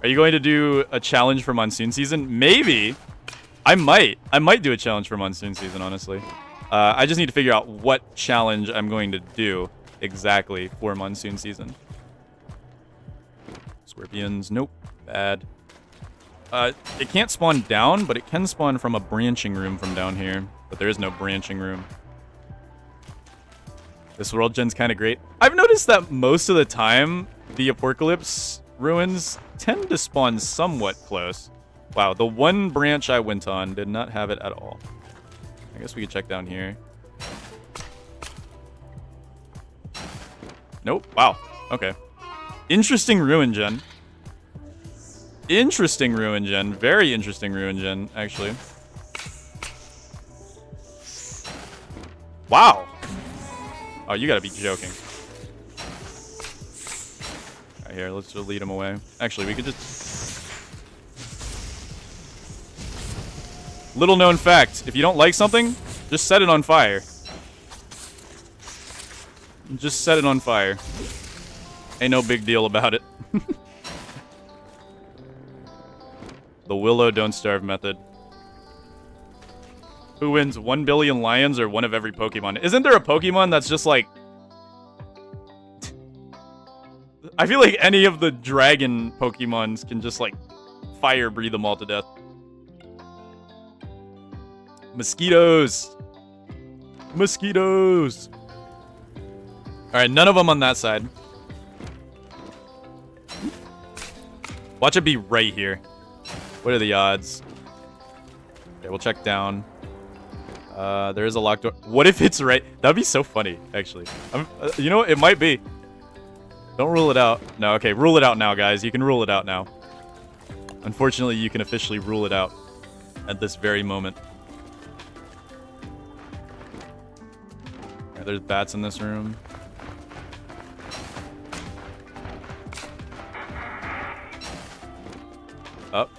Are you going to do a challenge for monsoon season? Maybe. I might. I might do a challenge for monsoon season, honestly. I just need to figure out what challenge I'm going to do exactly for monsoon season. Scorpions. Nope. Bad. It can't spawn down, but it can spawn from a branching room from down here. But there is no branching room. This world gen's kind of great. I've noticed that most of the time, the Apocalypse ruins tend to spawn somewhat close. Wow, the one branch I went on did not have it at all. I guess we could check down here. Nope. Wow. Okay. Interesting ruin gen. Interesting ruin gen. Very interesting ruin gen, actually. Wow. Oh, you gotta be joking. Alright, here, let's just lead him away. Actually, we could just... Little known fact, if you don't like something, just set it on fire. Just set it on fire. Ain't no big deal about it. The Willow Don't Starve method. Who wins, 1 billion lions or one of every Pokemon? Isn't there a Pokemon that's just like... I feel like any of the dragon Pokemons can just like fire breathe them all to death. Mosquitoes. Mosquitoes. Alright, none of them on that side. Watch it be right here. What are the odds? Okay, we'll check down. There is a locked door. What if it's right? That'd be so funny, actually. You know what? It might be. Don't rule it out. No, okay. Rule it out now, guys. You can rule it out now. Unfortunately, you can officially rule it out at this very moment. Yeah, there's bats in this room. Up.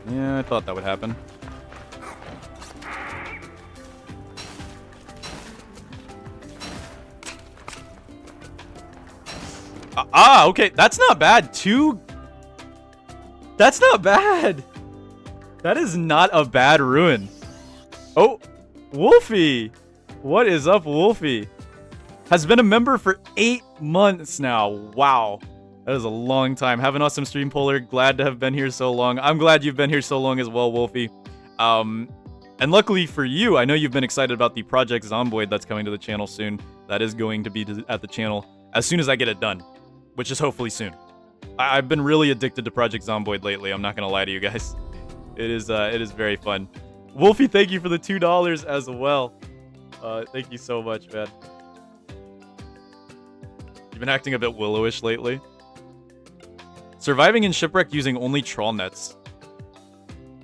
Yeah, I thought that would happen. Okay. That's not bad. That's not bad. That is not a bad ruin. Oh, Wolfie. What is up, Wolfie? Has been a member for 8 months now. Wow. That is a long time. Have an awesome stream, Polar. Glad to have been here so long. I'm glad you've been here so long as well, Wolfie. And luckily for you, I know you've been excited about the Project Zomboid that's coming to the channel soon. That is going to be at the channel as soon as I get it done, which is hopefully soon. I've been really addicted to Project Zomboid lately. I'm not going to lie to you guys. It is very fun. Wolfie, thank you for the $2 as well. Thank you so much, man. You've been acting a bit willowish lately. Surviving in shipwreck using only trawl nets.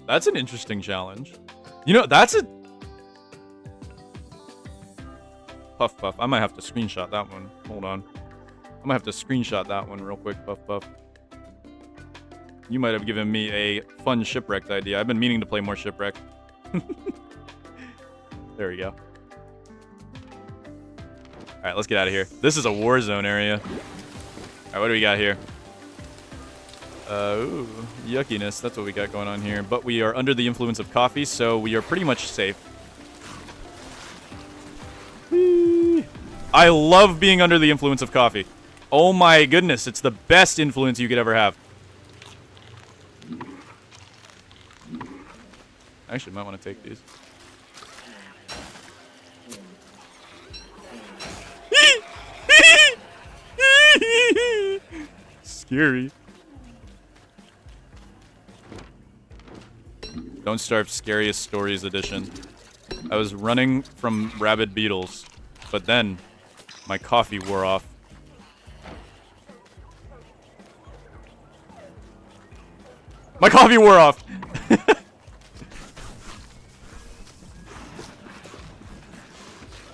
That's an interesting challenge. You know, that's a... Puff Puff. I might have to screenshot that one. Hold on. I might have to screenshot that one real quick, Puff Puff. You might have given me a fun Shipwrecked idea. I've been meaning to play more Shipwreck. There we go. Alright, let's get out of here. This is a war zone area. Alright, what do we got here? Ooh, yuckiness. That's what we got going on here. But we are under the influence of coffee, so we are pretty much safe. Whee! I love being under the influence of coffee. Oh my goodness, it's the best influence you could ever have. I actually might want to take these. Scary. Don't Starve Scariest Stories Edition. I was running from rabid beetles, but then my coffee wore off. My coffee wore off!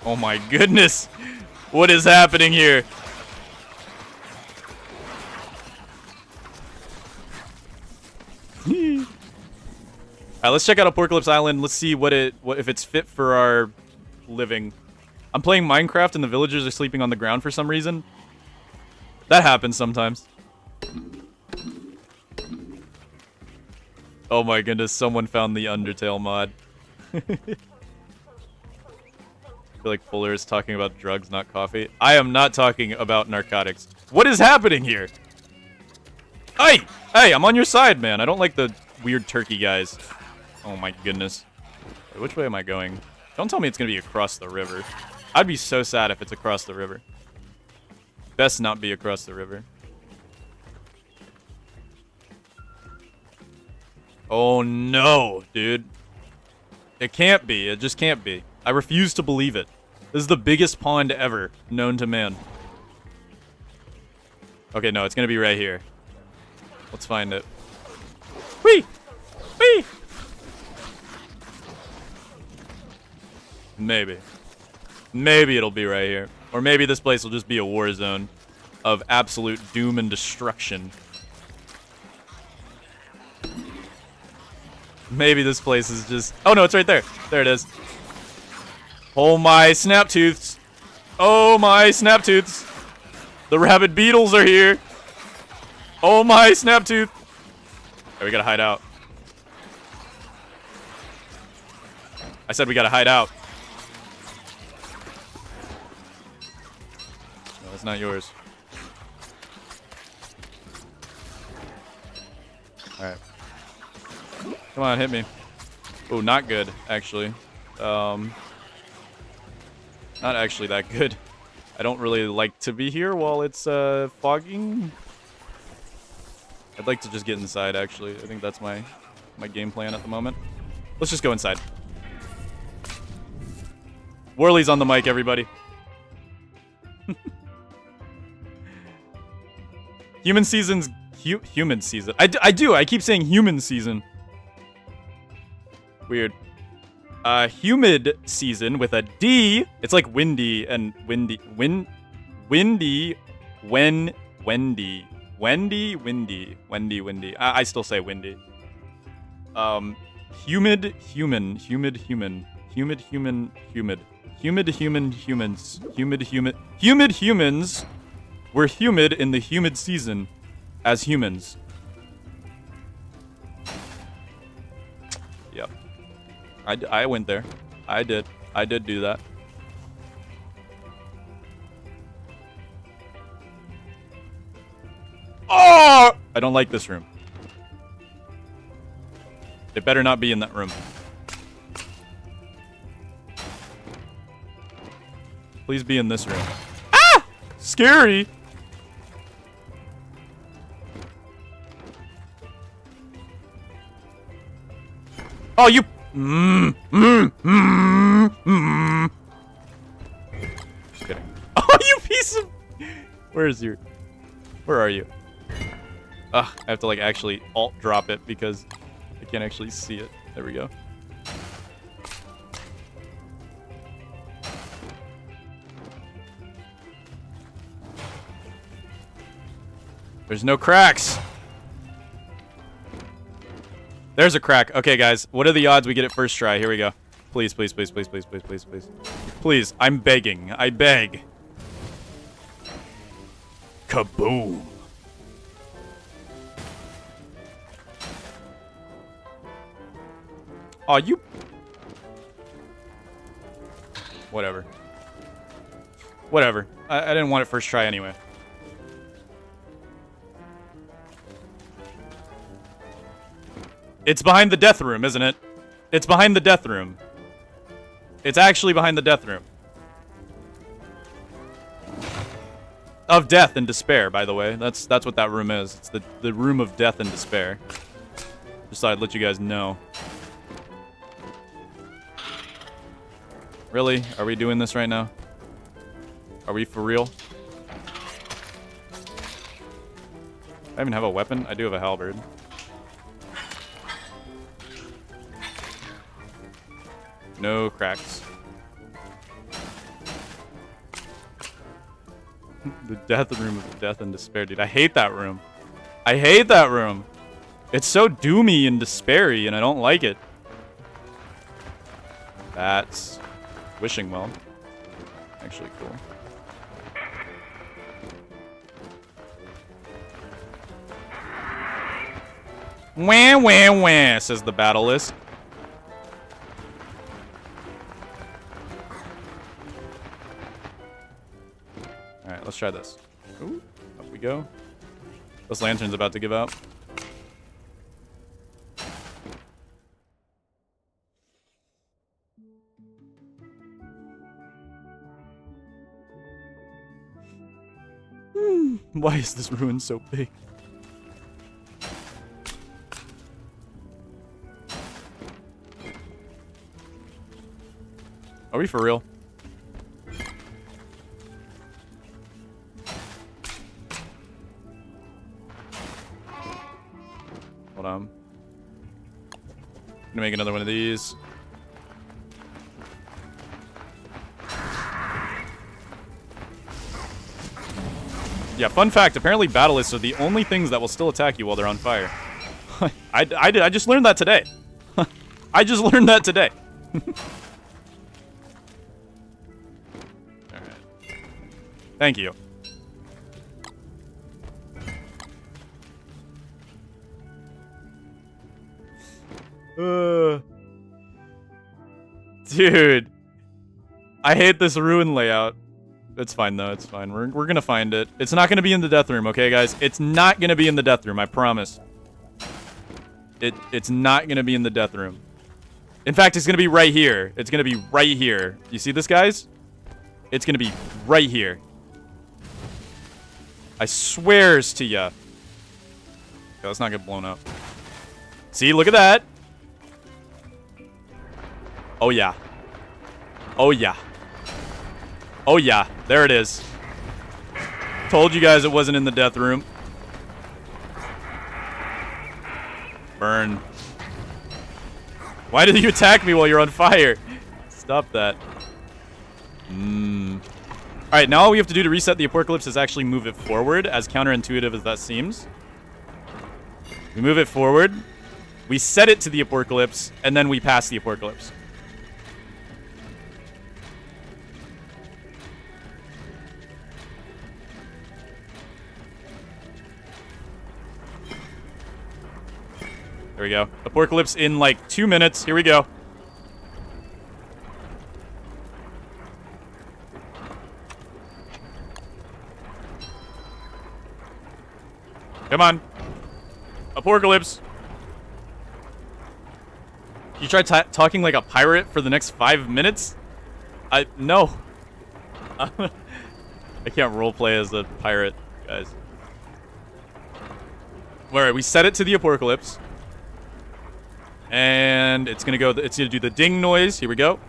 Oh my goodness! What is happening here? Alright, let's check out Apocalypse Island. Let's see if it's fit for our living. I'm playing Minecraft and the villagers are sleeping on the ground for some reason. That happens sometimes. Oh my goodness, someone found the Undertale mod. I feel like Fuller is talking about drugs, not coffee. I am not talking about narcotics. What is happening here? Hey! Hey, I'm on your side, man. I don't like the weird turkey guys. Oh my goodness. Wait, which way am I going? Don't tell me it's gonna be across the river. I'd be so sad if it's across the river. Best not be across the river. Oh no, dude. It can't be. It just can't be. I refuse to believe it. This is the biggest pond ever known to man. Okay, no, it's gonna be right here. Let's find it. Whee! Whee! Maybe. Maybe it'll be right here. Or maybe this place will just be a war zone of absolute doom and destruction. Maybe this place is just... Oh no, it's right there. There it is. Oh my snap tooths. Oh my snap tooths. The rabid beetles are here. Oh my snap tooth. Right, we gotta hide out. I said we gotta hide out. No, that's not yours. Alright. Come on, hit me. Oh, not good, actually. Not actually that good. I don't really like to be here while it's fogging. I'd like to just get inside, actually. I think that's my game plan at the moment. Let's just go inside. Worley's on the mic, everybody. Human season's... human season. I do. I keep saying human season. Weird. Humid season with a D. It's like windy and windy. Windy. Windy. I still say windy. Humid humans. Humid humans. We're humid in the humid season as humans. Yep. I went there. I did do that. Oh! I don't like this room. It better not be in that room. Please be in this room. Ah! Scary! Oh, you... Just kidding. Oh, you piece of... Where are you? Ugh, I have to, like, actually alt-drop it because I can't actually see it. There we go. There's no cracks. There's a crack. Okay, guys. What are the odds we get it first try? Here we go. Please, please, please, please, please, please, please, please. Please, I'm begging. I beg. Kaboom. Oh, you... Whatever. Whatever. I didn't want it first try anyway. It's behind the death room, isn't it? It's behind the death room. It's actually behind the death room. Of death and despair, by the way. That's what that room is. It's the room of death and despair. Just thought I'd let you guys know. Really? Are we doing this right now? Are we for real? I even have a weapon? I do have a halberd. No cracks. The death room of death and despair, dude. I hate that room. I hate that room. It's so doomy and despairy, and I don't like it. That's wishing well. Actually cool. Wah, wah, wah, says the battle list. Alright, let's try this. Ooh, up we go. This lantern's about to give out. Why is this ruin so big? Are we for real? Hold on. I'm gonna make another one of these. Yeah, fun fact, apparently Battleists are the only things that will still attack you while they're on fire. I just learned that today. I just learned that today. Alright. Thank you. Dude. I hate this ruin layout. It's fine, though. It's fine. We're gonna find it. It's not gonna be in the death room, okay, guys? It's not gonna be in the death room, I promise. It's not gonna be in the death room. In fact, it's gonna be right here. It's gonna be right here. You see this, guys? It's gonna be right here. I swears to ya. Okay, let's not get blown up. See, look at that. Oh, yeah. Oh, yeah. Oh, yeah. There it is. Told you guys it wasn't in the death room. Burn. Why did you attack me while you're on fire? Stop that. Alright, now all we have to do to reset the apocalypse is actually move it forward, as counterintuitive as that seems. We move it forward. We set it to the apocalypse, and then we pass the apocalypse. There we go. Apocalypse in like 2 minutes. Here we go. Come on. Apocalypse. You try talking like a pirate for the next 5 minutes? No. I can't roleplay as a pirate, guys. Alright, we set it to the apocalypse. And it's gonna go. It's gonna do the ding noise. Here we go.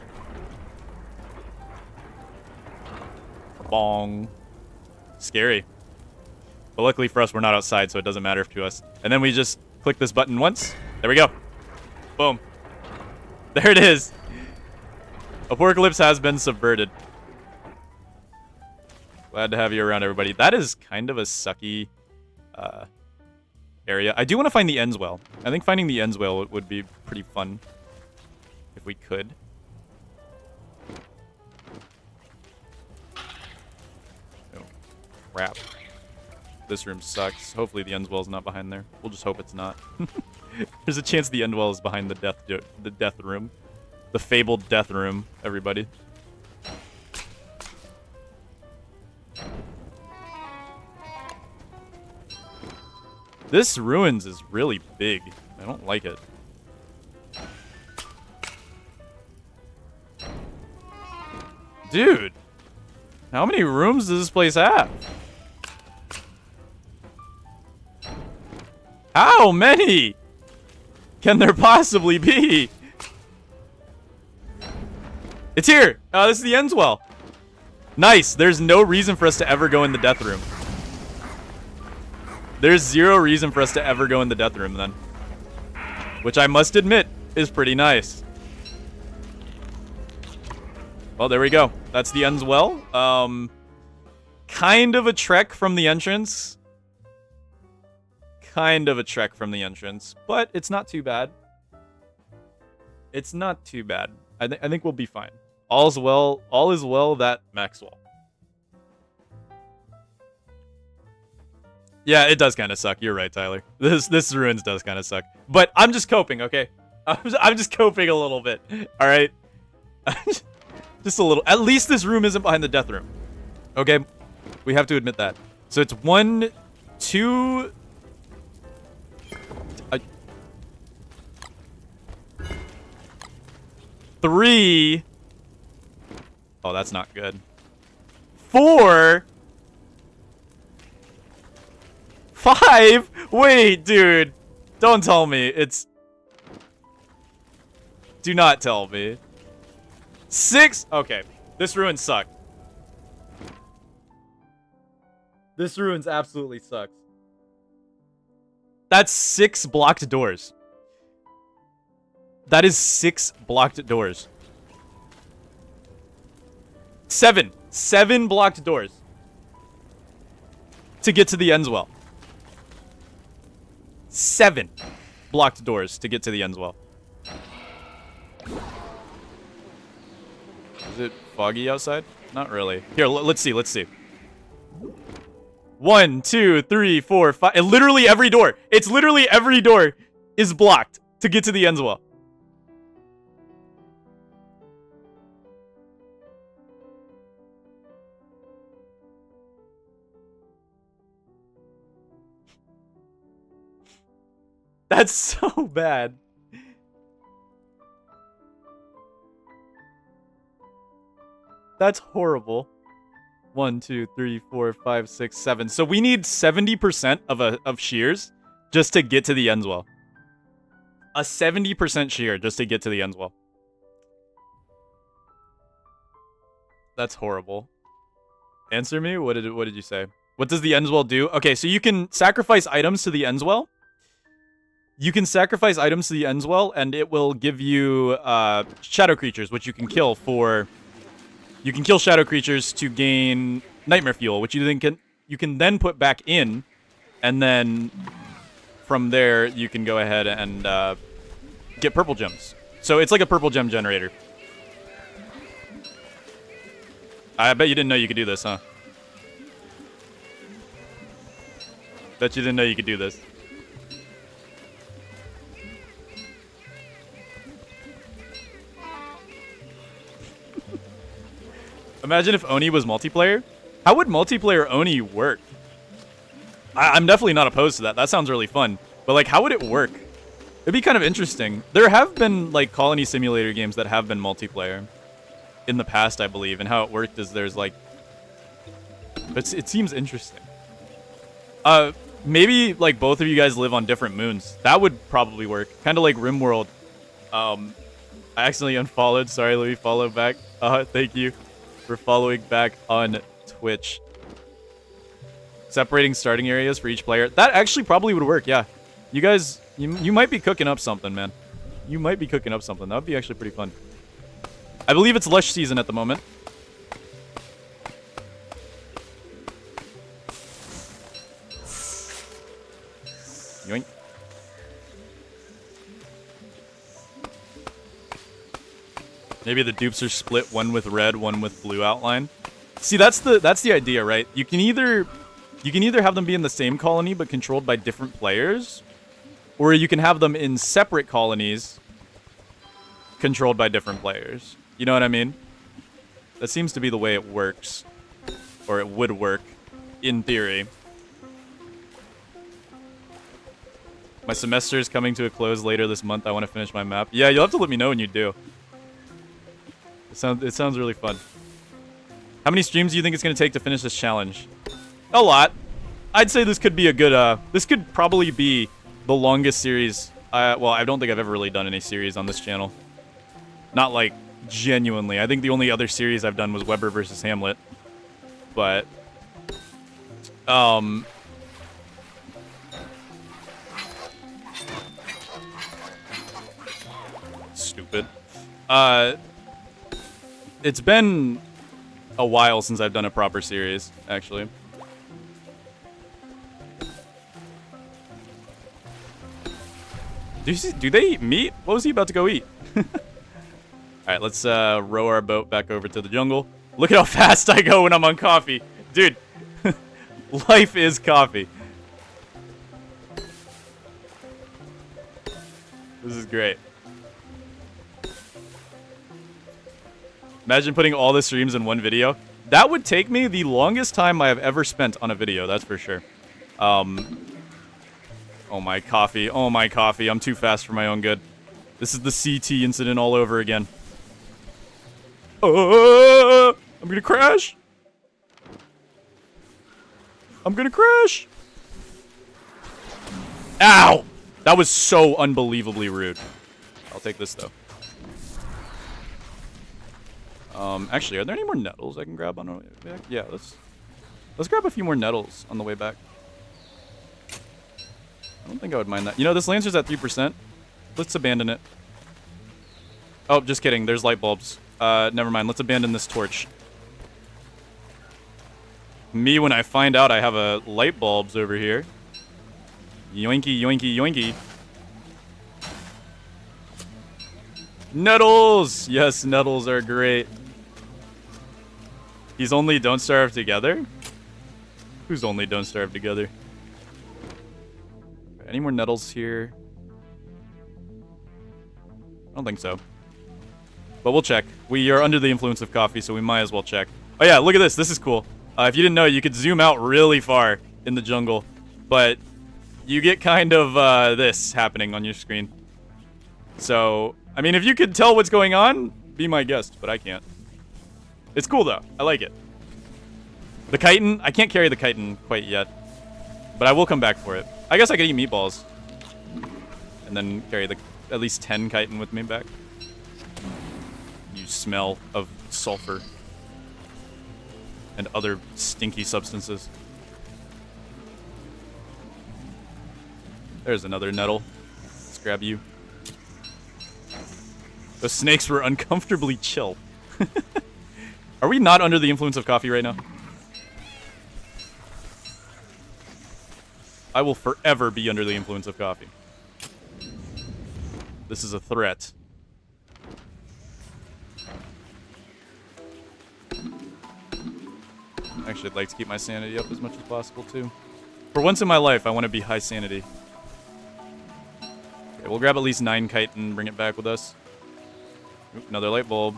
Bong. Scary. But luckily for us, we're not outside, so it doesn't matter to us. And then we just click this button once. There we go. Boom. There it is. Apocalypse has been subverted. Glad to have you around, everybody. That is kind of a sucky area. I do want to find the ends well. I think finding the ends well would be pretty fun if we could. Oh, crap. This room sucks. Hopefully the ends well's not behind there. We'll just hope it's not. There's a chance the end well is behind the death room. The fabled death room, everybody. This ruins is really big. I don't like it. Dude, how many rooms does this place have? How many can there possibly be? It's here. Oh, this is the ends well. Nice. There's no reason for us to ever go in the death room. There's zero reason for us to ever go in the death room then. Which I must admit is pretty nice. Well, there we go. That's the ends well. Kind of a trek from the entrance. Kind of a trek from the entrance. But it's not too bad. It's not too bad. I think we'll be fine. All is well that Maxwell. Yeah, it does kind of suck. You're right, Tyler. This ruins does kind of suck. But I'm just coping, okay? I'm just coping a little bit. All right? Just a little. At least this room isn't behind the death room. Okay? We have to admit that. So it's 1, 2... 3... Oh, that's not good. 4... 5? Wait, dude. Don't tell me. It's... Do not tell me. 6? Okay. This ruin sucks. This ruins absolutely sucks. That's 6 blocked doors. That is 6 blocked doors. 7. 7 blocked doors. To get to the ends well. 7 blocked doors to get to the ends well. Is it foggy outside? Not really. Here, let's see. Let's see. 1, 2, 3, 4, 5. And literally every door. It's literally every door is blocked to get to the ends well. That's so bad. That's horrible. 1, 2, 3, 4, 5, 6, 7. So we need 70% of shears just to get to the ends well. A 70% shear just to get to the ends well. That's horrible. Answer me? What did you say? What does the ends well do? Okay, so you can sacrifice items to the ends well. You can sacrifice items to the ends well, and it will give you shadow creatures, which you can kill for. You can kill shadow creatures to gain nightmare fuel, which you can then put back in, and then from there you can go ahead and get purple gems. So it's like a purple gem generator. I bet you didn't know you could do this, huh? Bet you didn't know you could do this. Imagine if Oni was multiplayer. How would multiplayer Oni work? I'm definitely not opposed to that. That sounds really fun. But, like, how would it work? It'd be kind of interesting. There have been, like, colony simulator games that have been multiplayer in the past, I believe. And how it worked is there's, like... It seems interesting. Maybe, like, both of you guys live on different moons. That would probably work. Kind of like RimWorld. I accidentally unfollowed. Sorry, let me follow back. Thank you for following back on Twitch. Separating starting areas for each player. That actually probably would work, yeah. You guys, you might be cooking up something, man. You might be cooking up something. That would be actually pretty fun. I believe it's Lush season at the moment. Yoink. Maybe the dupes are split, one with red, one with blue outline. See, that's the idea, right? You can either have them be in the same colony but controlled by different players, or you can have them in separate colonies controlled by different players. You know what I mean? That seems to be the way it works, or it would work in theory. My semester is coming to a close later this month. I want to finish my map. Yeah, you'll have to let me know when you do. It sounds really fun. How many streams do you think it's going to take to finish this challenge? A lot. I'd say this could be a good, this could probably be the longest series. Well, I don't think I've ever really done any series on this channel. Not like genuinely. I think the only other series I've done was Weber versus Hamlet. But, stupid. It's been a while since I've done a proper series, actually. Do they eat meat? What was he about to go eat? Alright, let's row our boat back over to the jungle. Look at how fast I go when I'm on coffee. Dude, life is coffee. This is great. Imagine putting all the streams in one video. That would take me the longest time I have ever spent on a video, that's for sure. Oh my coffee. Oh my coffee. I'm too fast for my own good. This is the CT incident all over again. I'm gonna crash. I'm gonna crash. Ow! That was so unbelievably rude. I'll take this though. Actually, are there any more nettles I can grab on the way back? Yeah, let's grab a few more nettles on the way back. I don't think I would mind that. You know, this Lancer's at 3%. Let's abandon it. Oh, just kidding. There's light bulbs. Never mind. Let's abandon this torch. Me when I find out I have a light bulbs over here. Yoinky, yoinky, yoinky. Nettles! Yes, nettles are great. He's only Don't Starve Together? Who's only Don't Starve Together? Any more nettles here? I don't think so. But we'll check. We are under the influence of coffee, so we might as well check. Oh yeah, look at this. This is cool. If you didn't know, you could zoom out really far in the jungle. But you get kind of this happening on your screen. So, I mean, if you could tell what's going on, be my guest, but I can't. It's cool, though. I like it. The chitin, I can't carry the chitin quite yet. But I will come back for it. I guess I could eat meatballs. And then carry the at least 10 chitin with me back. You smell of sulfur. And other stinky substances. There's another nettle. Let's grab you. The snakes were uncomfortably chill. Are we not under the influence of coffee right now? I will forever be under the influence of coffee. This is a threat. Actually, I'd like to keep my sanity up as much as possible, too. For once in my life, I want to be high sanity. Okay, we'll grab at least 9 chitin and bring it back with us. Oop, another light bulb.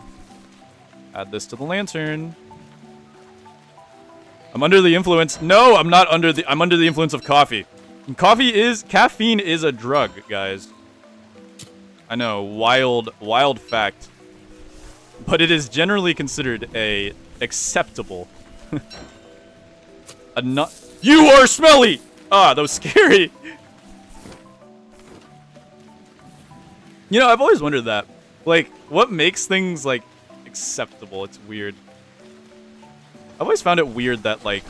Add this to the lantern. I'm under the influence. No, I'm not under the... I'm under the influence of coffee. And caffeine is a drug, guys. I know, wild fact. But it is generally considered a acceptable. A nut. You are smelly! Ah, that was scary. You know, I've always wondered that. Like, what makes things, like, acceptable? It's weird. I've always found it weird that, like,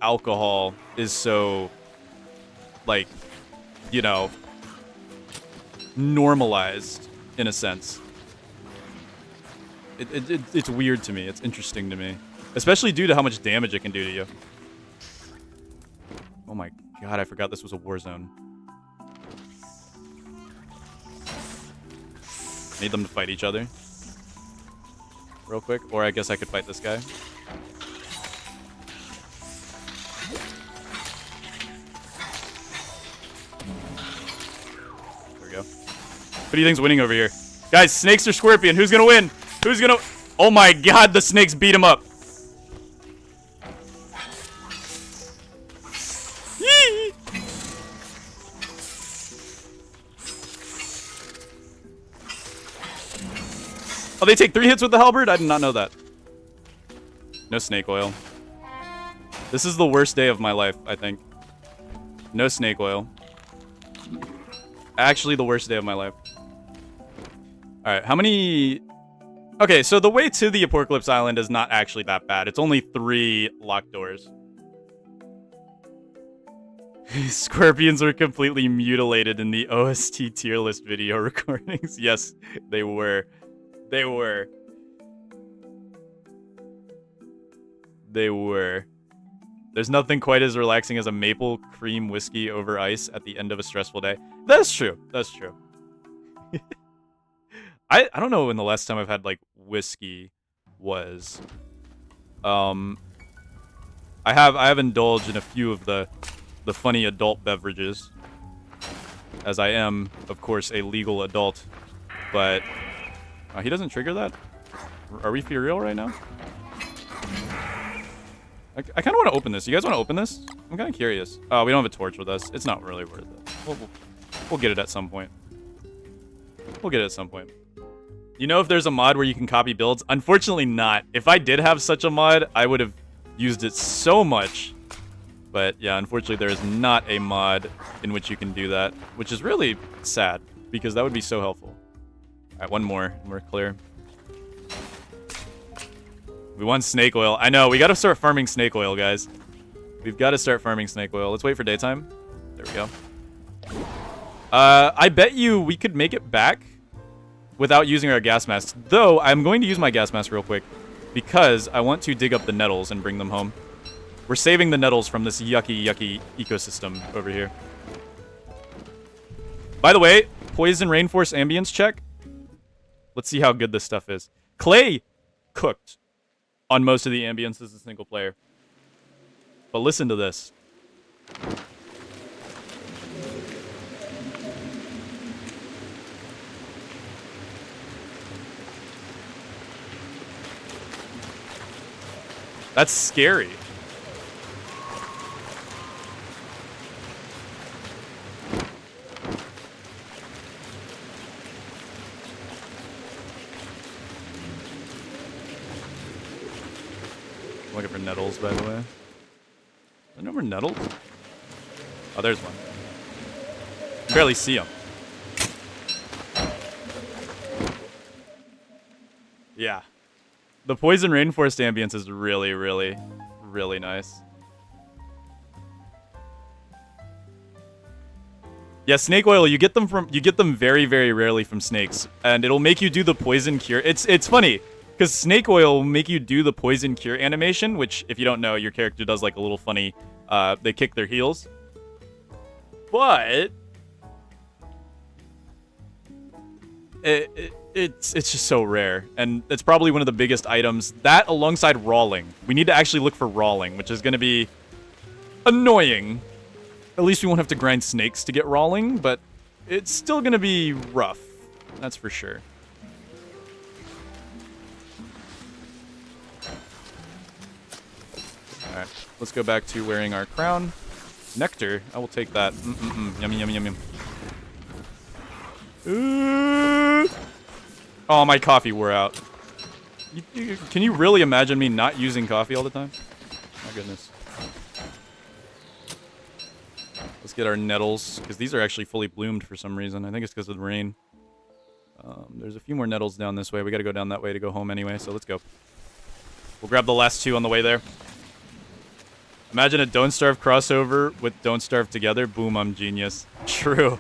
alcohol is so, like, you know, normalized, in a sense. It's weird to me. It's interesting to me. Especially due to how much damage it can do to you. Oh my god, I forgot this was a war zone. Need them to fight each other. Real quick. Or I guess I could fight this guy. There we go. Who do you think's winning over here? Guys, snakes or scorpion? Who's gonna win? Who's gonna... Oh my god, the snakes beat him up. Yee! Oh, they take 3 hits with the halberd? I did not know that. No snake oil. This is the worst day of my life, I think. No snake oil. Actually, the worst day of my life. Alright, how many... Okay, so the way to the Apocalypse Island is not actually that bad. It's only 3 locked doors. Scorpions were completely mutilated in the OST tier list video recordings. Yes, they were. They were. They were. There's nothing quite as relaxing as a maple cream whiskey over ice at the end of a stressful day. That's true. That's true. I don't know when the last time I've had, like, whiskey was. I have indulged in a few of the funny adult beverages, as I am, of course, a legal adult. But he doesn't trigger that? Are we for real right now? I kind of want to open this. You guys want to open this? I'm kind of curious. Oh, we don't have a torch with us. It's not really worth it. We'll get it at some point. We'll get it at some point. You know if there's a mod where you can copy builds? Unfortunately not. If I did have such a mod, I would have used it so much. But yeah, unfortunately there is not a mod in which you can do that, which is really sad because that would be so helpful. Alright, one more and we're clear. We want snake oil. I know, we gotta start farming snake oil, guys. We've got to start farming snake oil. Let's wait for daytime. There we go. I bet you we could make it back without using our gas masks. Though, I'm going to use my gas mask real quick because I want to dig up the nettles and bring them home. We're saving the nettles from this yucky, yucky ecosystem over here. By the way, poison rainforest ambience check. Let's see how good this stuff is. Clay cooked on most of the ambience as a single player. But listen to this. That's scary. I'm looking for nettles, by the way. Are there no more nettles? Oh, there's one. I can barely see them. Yeah. The poison rainforest ambience is really, really, really nice. Yeah, snake oil, you get them very, very rarely from snakes. And it'll make you do the poison cure. It's funny. Because snake oil will make you do the poison cure animation, which, if you don't know, your character does like a little funny, they kick their heels. But it's just so rare, and it's probably one of the biggest items. That alongside rawling. We need to actually look for rawling, which is going to be annoying. At least we won't have to grind snakes to get rawling, but it's still going to be rough. That's for sure. Alright, let's go back to wearing our crown. Nectar, I will take that. Yummy, yummy, yummy. Oh, my coffee wore out. Can you really imagine me not using coffee all the time? My goodness. Let's get our nettles, because these are actually fully bloomed for some reason. I think it's because of the rain. There's a few more nettles down this way. We got to go down that way to go home anyway, so let's go. We'll grab the last 2 on the way there. Imagine a Don't Starve crossover with Don't Starve together. Boom, I'm genius. True.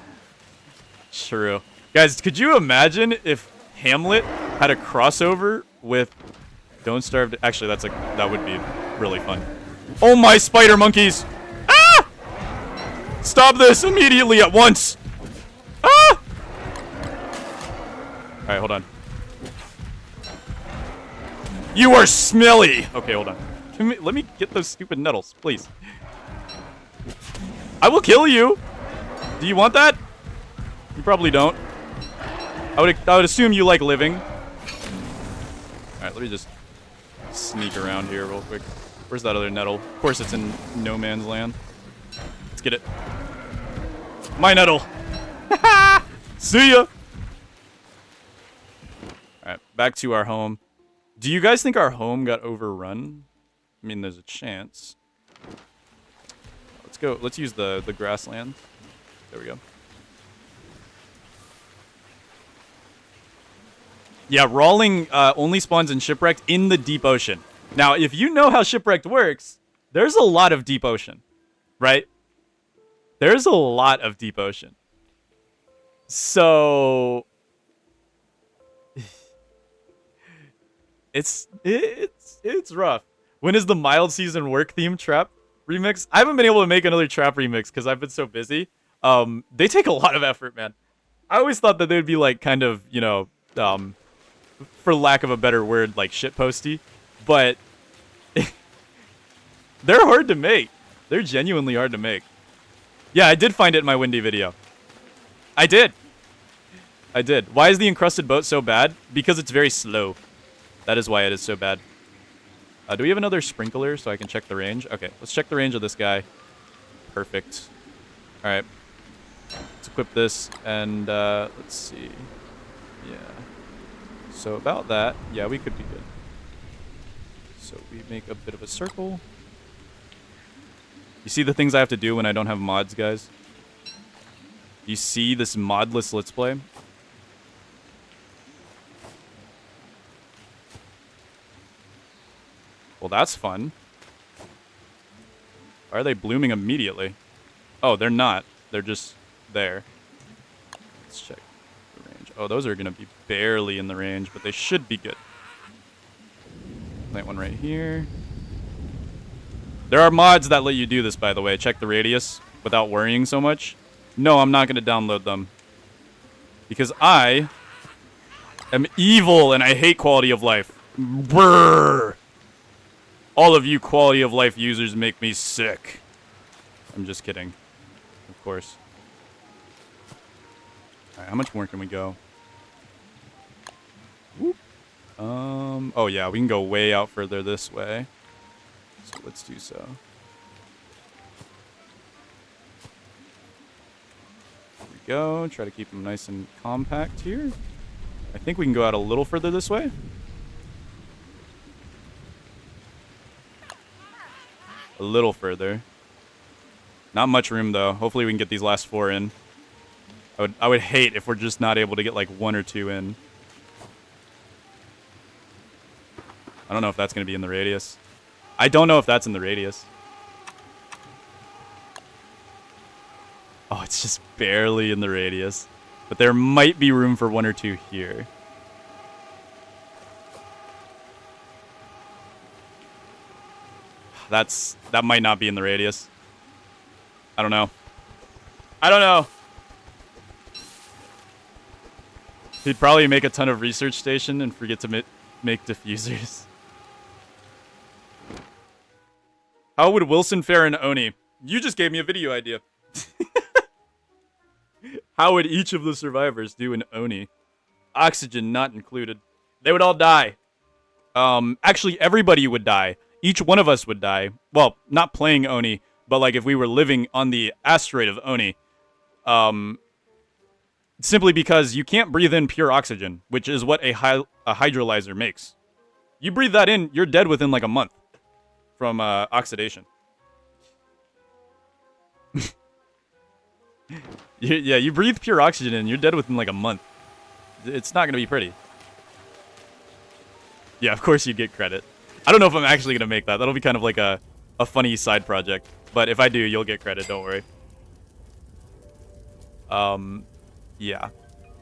True. Guys, could you imagine if Hamlet had a crossover with Don't Starve? Actually, that would be really fun. Oh my spider monkeys! Ah! Stop this immediately at once. Ah! All right, hold on. You are smelly. Okay, hold on. Let me get those stupid nettles, please. I will kill you. Do you want that? You probably don't. I would assume you like living. All right, let me just sneak around here real quick. Where's that other nettle? Of course, it's in no man's land. Let's get it. My nettle. See ya. All right, back to our home. Do you guys think our home got overrun? I mean, there's a chance. Let's go. Let's use the grassland. There we go. Yeah, Rawling only spawns in Shipwrecked in the deep ocean. Now, if you know how Shipwrecked works, there's a lot of deep ocean, right? There's a lot of deep ocean. So it's rough. When is the mild season work theme trap remix? I haven't been able to make another trap remix because I've been so busy. They take a lot of effort, man. I always thought that they'd be like kind of, you know, for lack of a better word, like shitposty, but they're hard to make. They're genuinely hard to make. Yeah, I did find it in my windy video. I did. Why is the encrusted boat so bad? Because it's very slow. That is why it is so bad. Do we have another sprinkler so I can check the range? Okay, let's check the range of this guy. Perfect. All right. Let's equip this and let's see. Yeah. So about that, yeah, we could be good. So we make a bit of a circle. You see the things I have to do when I don't have mods, guys? You see this modless Let's Play? Well, that's fun. Why are they blooming immediately? Oh, they're not. They're just there. Let's check the range. Oh, those are going to be barely in the range, but they should be good. Plant one right here. There are mods that let you do this, by the way. Check the radius without worrying so much. No, I'm not going to download them. Because I am evil and I hate quality of life. Brrr. All of you quality of life users make me sick. I'm just kidding. Of course. Alright, how much more can we go? Whoop. Oh yeah, we can go way out further this way. So let's do so. There we go. Try to keep them nice and compact here. I think we can go out a little further this way. A little further. Not much room though. Hopefully we can get these last 4 in. I would hate if we're just not able to get like 1 or 2 in. I don't know if that's going to be in the radius. I don't know if that's in the radius. Oh, it's just barely in the radius. But there might be room for 1 or 2 here. That might not be in the radius. I don't know. I don't know. He'd probably make a ton of research station and forget to make diffusers. How would Wilson fare in Oni? You just gave me a video idea. How would each of the survivors do in Oni? Oxygen not included. They would all die. Actually, everybody would die. Each one of us would die. Well, not playing Oni, but like if we were living on the asteroid of Oni. Simply because you can't breathe in pure oxygen, which is what a hydrolyzer makes. You breathe that in, you're dead within like a month from oxidation. Yeah, you breathe pure oxygen in, you're dead within like a month. It's not going to be pretty. Yeah, of course you'd get credit. I don't know if I'm actually going to make that. That'll be kind of like a funny side project. But if I do, you'll get credit, don't worry. Yeah.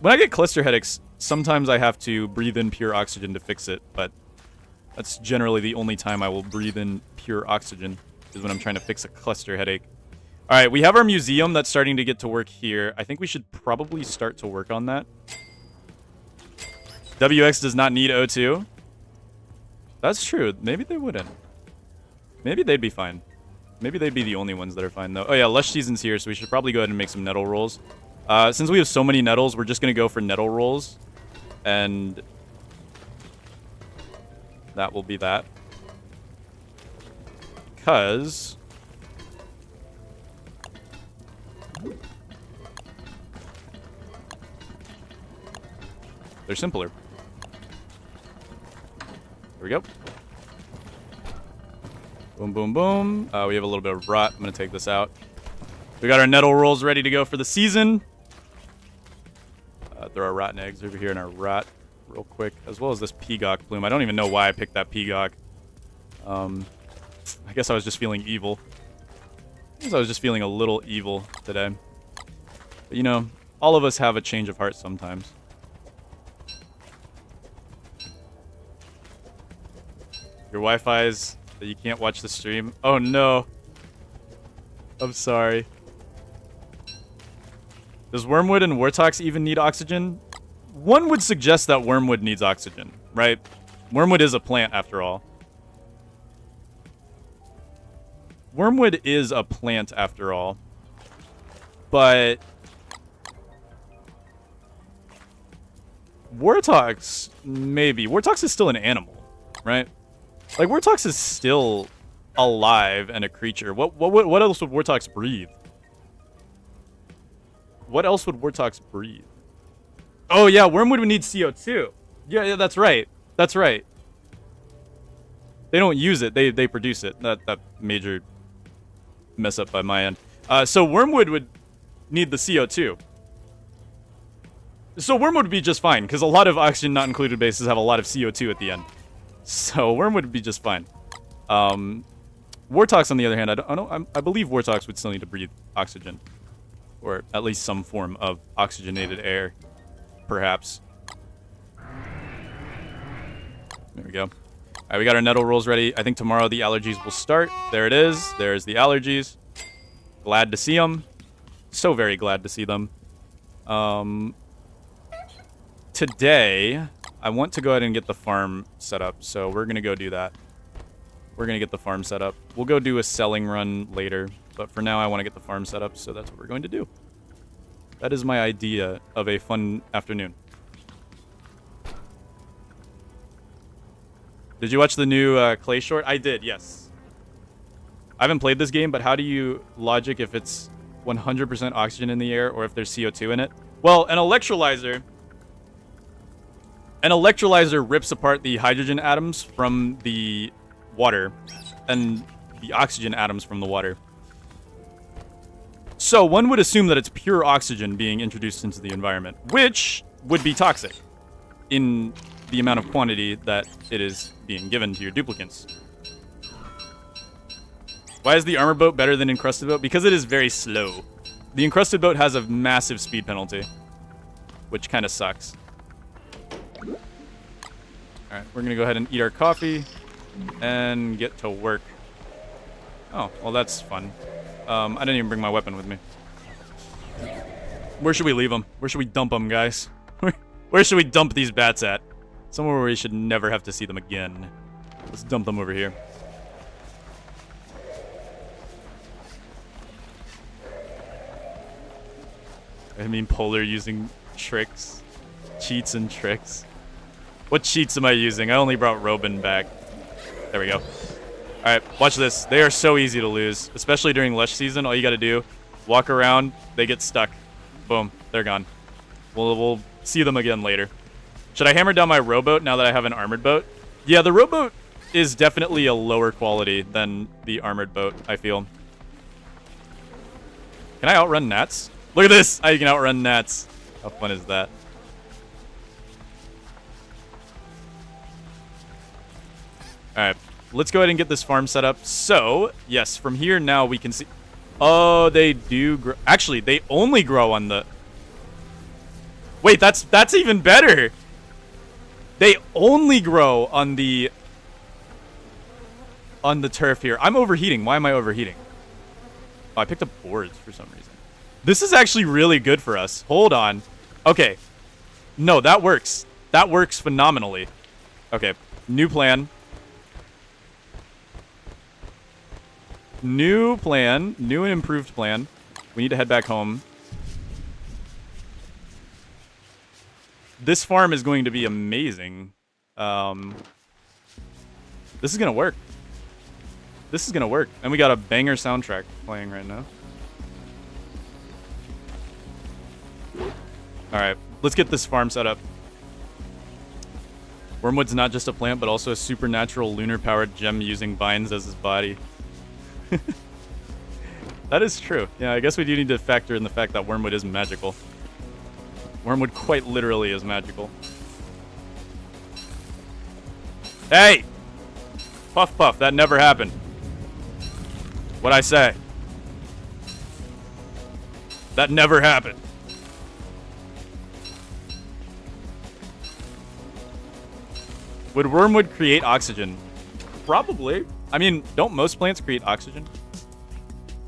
When I get cluster headaches, sometimes I have to breathe in pure oxygen to fix it, but that's generally the only time I will breathe in pure oxygen, is when I'm trying to fix a cluster headache. All right, we have our museum that's starting to get to work here. I think we should probably start to work on that. WX does not need O2. That's true. Maybe they wouldn't. Maybe they'd be fine. Maybe they'd be the only ones that are fine, though. Oh, yeah, Lush Season's here, so we should probably go ahead and make some nettle rolls. Since we have so many nettles, we're just going to go for nettle rolls. And that will be that. Because they're simpler. There we go. Boom, boom, boom. We have a little bit of rot. I'm going to take this out. We got our nettle rolls ready to go for the season. Throw our rotten eggs over here in our rot real quick, as well as this peacock plume. I don't even know why I picked that peacock. I guess I was just feeling evil. I guess I was just feeling a little evil today. But, you know, all of us have a change of heart sometimes. Your Wi-Fi's that you can't watch the stream. Oh, no. I'm sorry. Does Wormwood and Wartox even need oxygen? One would suggest that Wormwood needs oxygen, right? Wormwood is a plant, after all. Wormwood is a plant, after all. But Wartox, maybe. Wartox is still an animal, right? Like, Wartox is still alive and a creature. What else would Wartox breathe? What else would Wartox breathe? Oh, yeah, Wormwood would need CO2. Yeah, that's right. That's right. They don't use it. They produce it. That major mess up by my end. So Wormwood would need the CO2. So Wormwood would be just fine, because a lot of oxygen not included bases have a lot of CO2 at the end. So Wormwood would be just fine. Wartox, on the other hand, I believe Wartox would still need to breathe oxygen. Or at least some form of oxygenated air, perhaps. There we go. All right, we got our nettle rolls ready. I think tomorrow the allergies will start. There it is. There's the allergies. Glad to see them. So very glad to see them. Today, I want to go ahead and get the farm set up, so we're going to go do that. We're going to get the farm set up. We'll go do a selling run later, but for now I want to get the farm set up, so that's what we're going to do. That is my idea of a fun afternoon. Did you watch the new Clay short? I did, yes. I haven't played this game, but how do you logic if it's 100% oxygen in the air or if there's CO2 in it? Well, an electrolyzer rips apart the hydrogen atoms from the water and the oxygen atoms from the water. So one would assume that it's pure oxygen being introduced into the environment, which would be toxic in the amount of quantity that it is being given to your duplicants. Why is the armor boat better than encrusted boat? Because it is very slow. The encrusted boat has a massive speed penalty, which kind of sucks. Alright, we're going to go ahead and eat our coffee and get to work. Oh, well that's fun. I didn't even bring my weapon with me. Where should we leave them? Where should we dump them, guys? Where should we dump these bats at? Somewhere where we should never have to see them again. Let's dump them over here. I mean, Polar using tricks. Cheats and tricks. What cheats am I using? I only brought Robin back. There we go. Alright, watch this. They are so easy to lose, especially during Lush season. All you gotta do, walk around, they get stuck. Boom, they're gone. We'll see them again later. Should I hammer down my rowboat now that I have an armored boat? Yeah, the rowboat is definitely a lower quality than the armored boat, I feel. Can I outrun gnats? Look at this! I can outrun gnats. How fun is that? Alright, let's go ahead and get this farm set up. So, yes, from here now we can see... Oh, they do grow... Actually, they only grow on the... Wait, that's even better! They only grow on the turf here. I'm overheating. Why am I overheating? Oh, I picked up boards for some reason. This is actually really good for us. Hold on. Okay. No, that works. That works phenomenally. Okay. New plan. New plan. New and improved plan. We need to head back home. This farm is going to be amazing. This is going to work. This is going to work. And we got a banger soundtrack playing right now. Alright, let's get this farm set up. Wormwood's not just a plant, but also a supernatural lunar-powered gem using vines as his body. That is true. Yeah, I guess we do need to factor in the fact that Wormwood is magical. Wormwood quite literally is magical. Hey! Puff puff, that never happened. What'd I say? That never happened. Would Wormwood create oxygen? Probably. I mean, don't most plants create oxygen?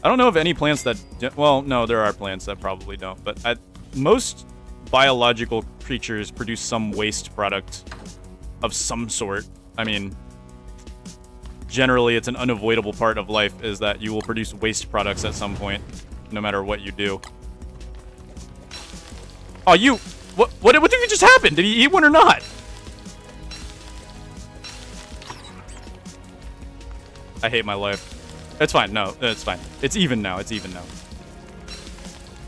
I don't know of any plants that... Well, no, there are plants that probably don't. But most biological creatures produce some waste product of some sort. I mean, generally, it's an unavoidable part of life is that you will produce waste products at some point, no matter what you do. Oh, you... What did just happen? Did he eat one or not? I hate my life. It's fine. No, it's fine. It's even now. It's even now.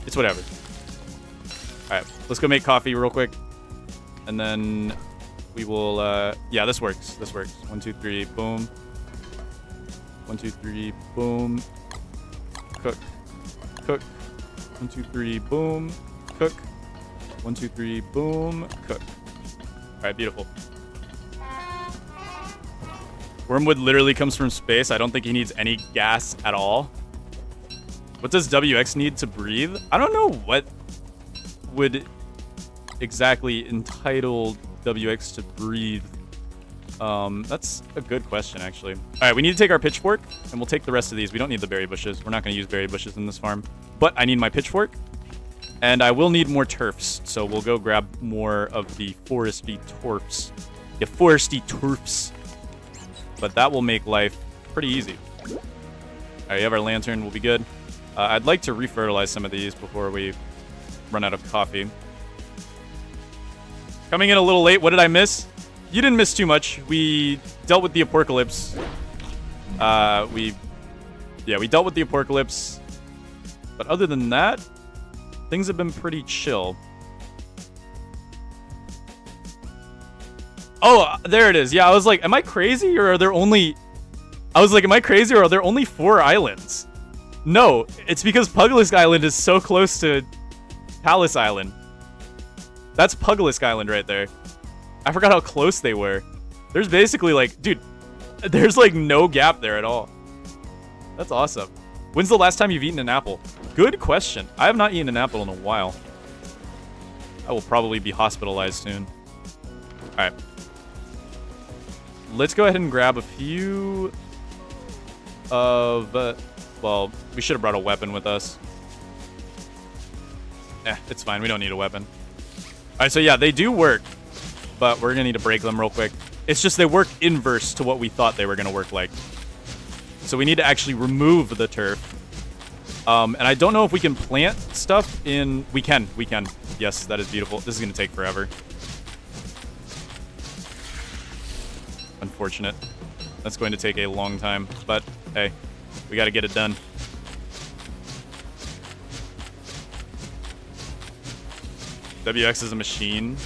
It's whatever. Alright, let's go make coffee real quick. And then we will, yeah, this works. This works. 1, 2, 3, boom. 1, 2, 3, boom. Cook. Cook. 1, 2, 3, boom. Cook. 1, 2, 3, boom. Cook. Alright, beautiful. Wormwood literally comes from space. I don't think he needs any gas at all. What does WX need to breathe? I don't know what would exactly entitle WX to breathe. That's a good question, actually. All right, we need to take our pitchfork, and we'll take the rest of these. We don't need the berry bushes. We're not going to use berry bushes in this farm. But I need my pitchfork, and I will need more turfs. So we'll go grab more of the foresty turfs. The foresty turfs. But that will make life pretty easy. All right, you have our lantern. We'll be good. I'd like to refertilize some of these before we run out of coffee. Coming in a little late. What did I miss? You didn't miss too much. We dealt with the apocalypse. We dealt with the apocalypse. But other than that, things have been pretty chill. Oh, there it is. Yeah, I was like, am I crazy or are there only... I was like, am I crazy or are there only 4 islands? No, it's because Puglisk Island is so close to Palace Island. That's Puglisk Island right there. I forgot how close they were. There's basically like... Dude, there's like no gap there at all. That's awesome. When's the last time you've eaten an apple? Good question. I have not eaten an apple in a while. I will probably be hospitalized soon. Alright. Let's go ahead and grab a few of... well, we should have brought a weapon with us. It's fine. We don't need a weapon. Alright, so yeah, they do work. But we're going to need to break them real quick. It's just they work inverse to what we thought they were going to work like. So we need to actually remove the turf. And I don't know if we can plant stuff in... We can. Yes, that is beautiful. This is going to take forever. Unfortunate. That's going to take a long time. But, hey, we got to get it done. WX is a machine.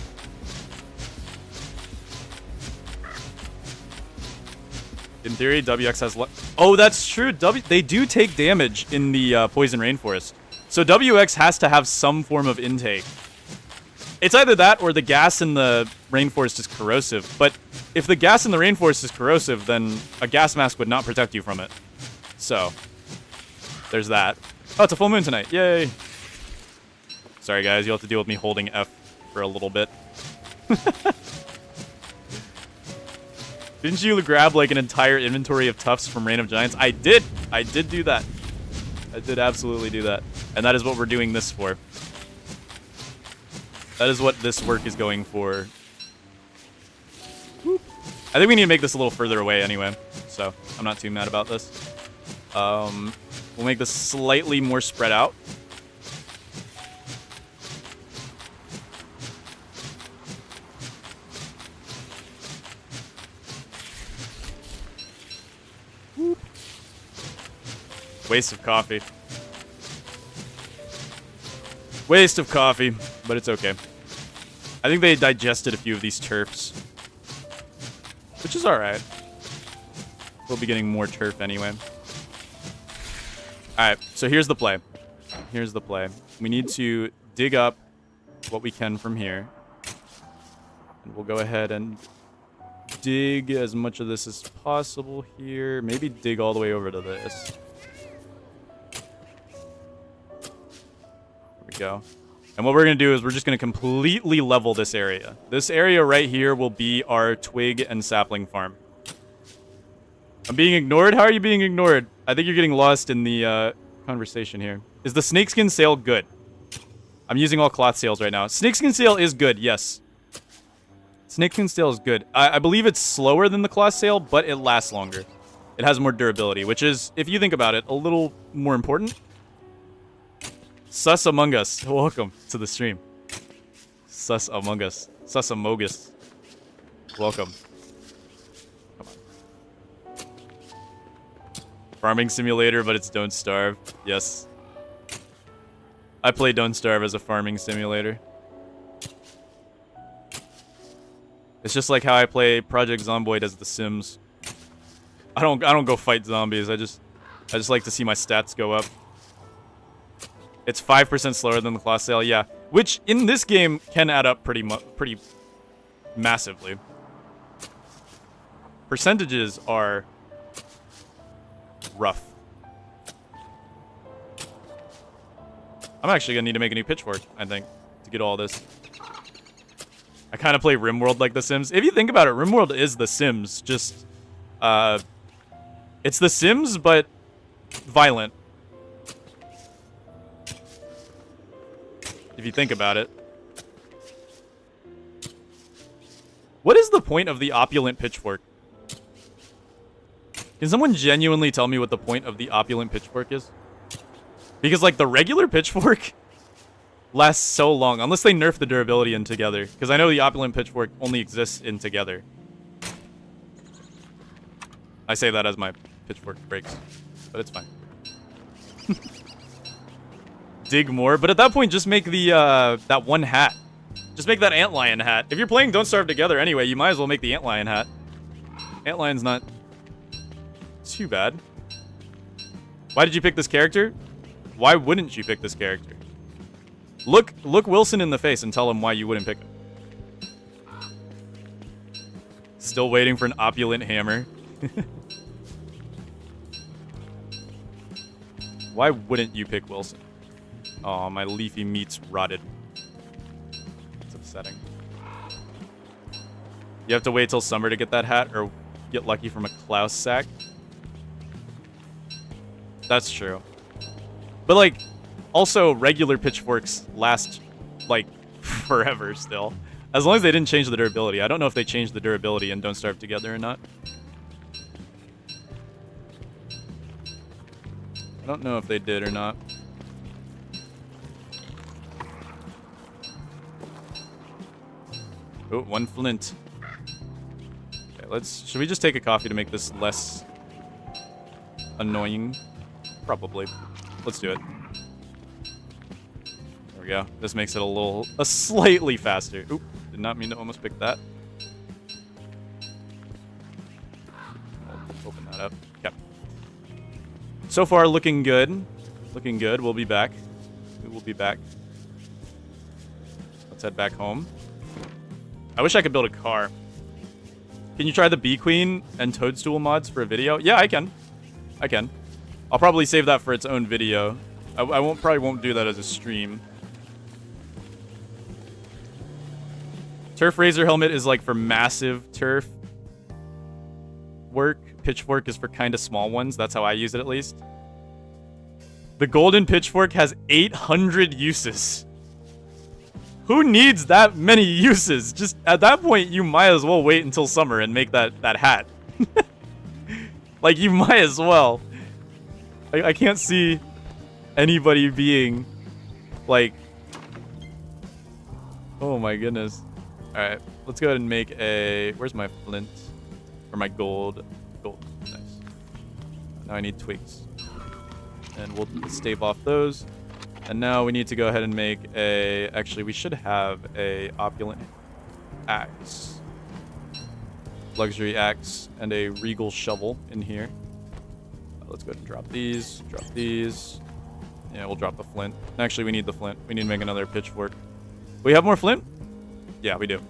In theory, WX has... Oh, that's true. They do take damage in the poison rainforest. So WX has to have some form of intake. It's either that or the gas in the rainforest is corrosive. But if the gas in the rainforest is corrosive, then a gas mask would not protect you from it. So, there's that. Oh, it's a full moon tonight. Yay. Sorry, guys. You'll have to deal with me holding F for a little bit. Didn't you grab, like, an entire inventory of tufts from Reign of Giants? I did. I did do that. I did absolutely do that. And that is what we're doing this for. That is what this work is going for. Whoop. I think we need to make this a little further away anyway. So, I'm not too mad about this. We'll make this slightly more spread out. Whoop. Waste of coffee. Waste of coffee, but it's okay. I think they digested a few of these turfs. Which is alright. We'll be getting more turf anyway. Alright, so here's the play. Here's the play. We need to dig up what we can from here. And we'll go ahead and dig as much of this as possible here. Maybe dig all the way over to this. There we go. And what we're going to do is we're just going to completely level this area. This area right here will be our twig and sapling farm. I'm being ignored? How are you being ignored? I think you're getting lost in the conversation here. Is the snakeskin sail good? I'm using all cloth sails right now. Snakeskin sail is good, yes. Snakeskin sail is good. I believe it's slower than the cloth sail, but it lasts longer. It has more durability, which is, if you think about it, a little more important. Sus Among Us, welcome to the stream. Sus Among Us. Sus Amogus. Welcome. Come on. Farming simulator, but it's Don't Starve. Yes. I play Don't Starve as a farming simulator. It's just like how I play Project Zomboid as The Sims. I don't go fight zombies. I just like to see my stats go up. It's 5% slower than the cloth sail, yeah. Which, in this game, can add up pretty massively. Percentages are rough. I'm actually going to need to make a new pitchfork, I think, to get all this. I kind of play RimWorld like The Sims. If you think about it, RimWorld is The Sims. Just, it's The Sims, but violent. If you think about it. What is the point of the opulent pitchfork? Can someone genuinely tell me what the point of the opulent pitchfork is? Because, like, the regular pitchfork lasts so long. Unless they nerf the durability in Together. Because I know the opulent pitchfork only exists in Together. I say that as my pitchfork breaks. But it's fine. Dig more, but at that point, just make the that one hat. Just make that antlion hat. If you're playing Don't Starve Together anyway, you might as well make the antlion hat. Antlion's not too bad. Why did you pick this character? Why wouldn't you pick this character? Look Wilson in the face and tell him why you wouldn't pick him. Still waiting for an opulent hammer. Why wouldn't you pick Wilson? Oh, my leafy meat's rotted. It's upsetting. You have to wait till summer to get that hat or get lucky from a Klaus sack. That's true. But, like, also regular pitchforks last, like, forever still. As long as they didn't change the durability. I don't know if they changed the durability in Don't Starve Together or not. I don't know if they did or not. Oh, one flint. Okay, should we just take a coffee to make this less annoying? Probably. Let's do it. There we go. This makes it slightly faster. Oop, did not mean to almost pick that. I'll open that up. Okay. So far, looking good. Looking good. We'll be back. We will be back. Let's head back home. I wish I could build a car. Can you try the Bee Queen and Toadstool mods for a video? Yeah, I can. I can. I'll probably save that for its own video. I probably won't do that as a stream. Turf Razor Helmet is like for massive turf work. Pitchfork is for kind of small ones. That's how I use it at least. The golden pitchfork has 800 uses. Who needs that many uses? Just at that point, you might as well wait until summer and make that hat. Like, you might as well. I can't see anybody being like, oh my goodness. All right, let's go ahead and make a, where's my flint? Or my gold? Gold, nice. Now I need twigs. And we'll stave off those. And now we need to go ahead and make a, actually we should have a opulent axe. Luxury axe and a regal shovel in here. Let's go ahead and drop these, Yeah, we'll drop the flint. Actually, we need the flint. We need to make another pitchfork. We have more flint? Yeah, we do.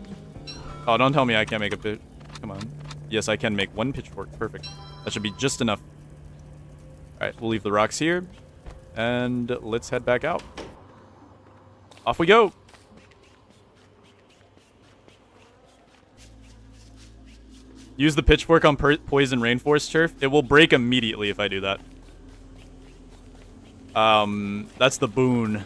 Oh, don't tell me I can't make a pitch. Come on. Yes, I can make one pitchfork. Perfect. That should be just enough. All right, we'll leave the rocks here. And let's head back out. Off we go. Use the pitchfork on poison rainforest turf. It will break immediately if I do that. That's the boon.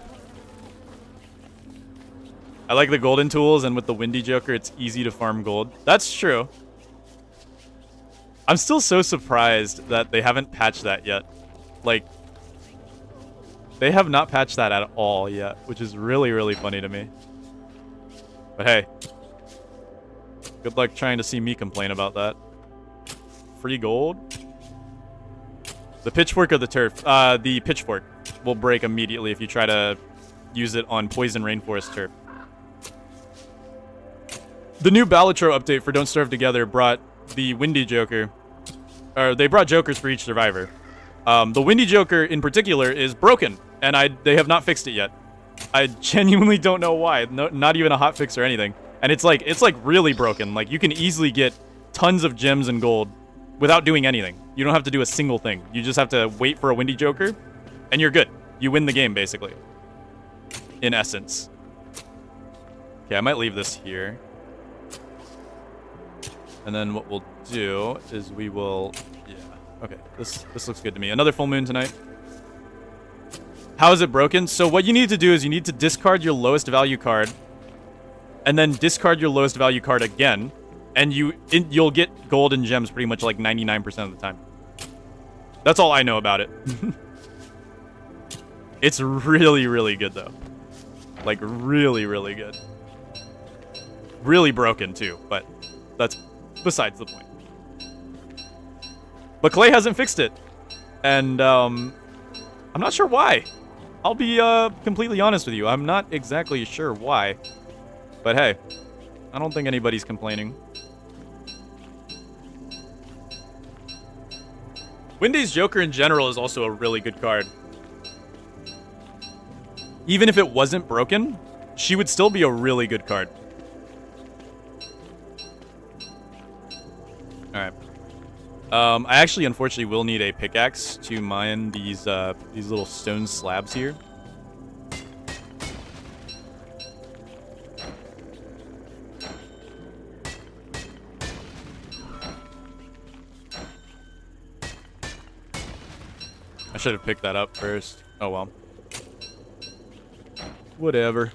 I like the golden tools, and with the windy joker, it's easy to farm gold. That's true. I'm still so surprised that they haven't patched that yet. Like, they have not patched that at all yet, which is really, really funny to me. But hey. Good luck trying to see me complain about that. Free gold? The pitchfork or the turf? The pitchfork will break immediately if you try to use it on poison rainforest turf. The new Balatro update for Don't Starve Together brought the Windy Joker. Or they brought jokers for each survivor. The Windy Joker in particular is broken, and they have not fixed it yet. I genuinely don't know why. No, not even a hot fix or anything. And it's like really broken. Like, you can easily get tons of gems and gold without doing anything. You don't have to do a single thing. You just have to wait for a Windy Joker, and you're good. You win the game, basically. In essence. Okay, I might leave this here. And then what we'll do is we will... Yeah, okay. This looks good to me. Another full moon tonight. How is it broken? So what you need to do is you need to discard your lowest value card, and then discard your lowest value card again, and you'll get gold and gems pretty much like 99% of the time. That's all I know about it. It's really, really good, though. Like, really, really good. Really broken, too, but that's besides the point. But Clay hasn't fixed it, and I'm not sure why. I'll be completely honest with you. I'm not exactly sure why. But hey, I don't think anybody's complaining. Windy's Joker in general is also a really good card. Even if it wasn't broken, she would still be a really good card. Alright. I actually, unfortunately, will need a pickaxe to mine these little stone slabs here. I should have picked that up first. Oh well. Whatever.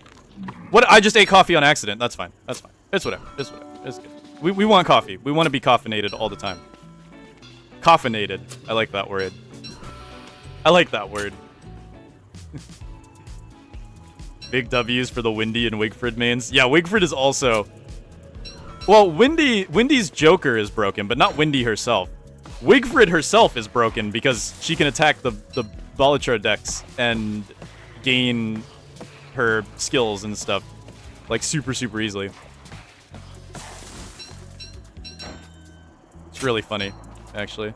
What? I just ate coffee on accident. That's fine. That's fine. It's whatever. It's whatever. It's good. We want coffee. We want to be caffeinated all the time. Caffeinated. I like that word. I like that word. Big W's for the Windy and Wigfrid mains. Yeah, Wigfrid is also... Well, Windy's Joker is broken, but not Windy herself. Wigfrid herself is broken because she can attack the Balatro decks and gain her skills and stuff like super, super easily. It's really funny, actually.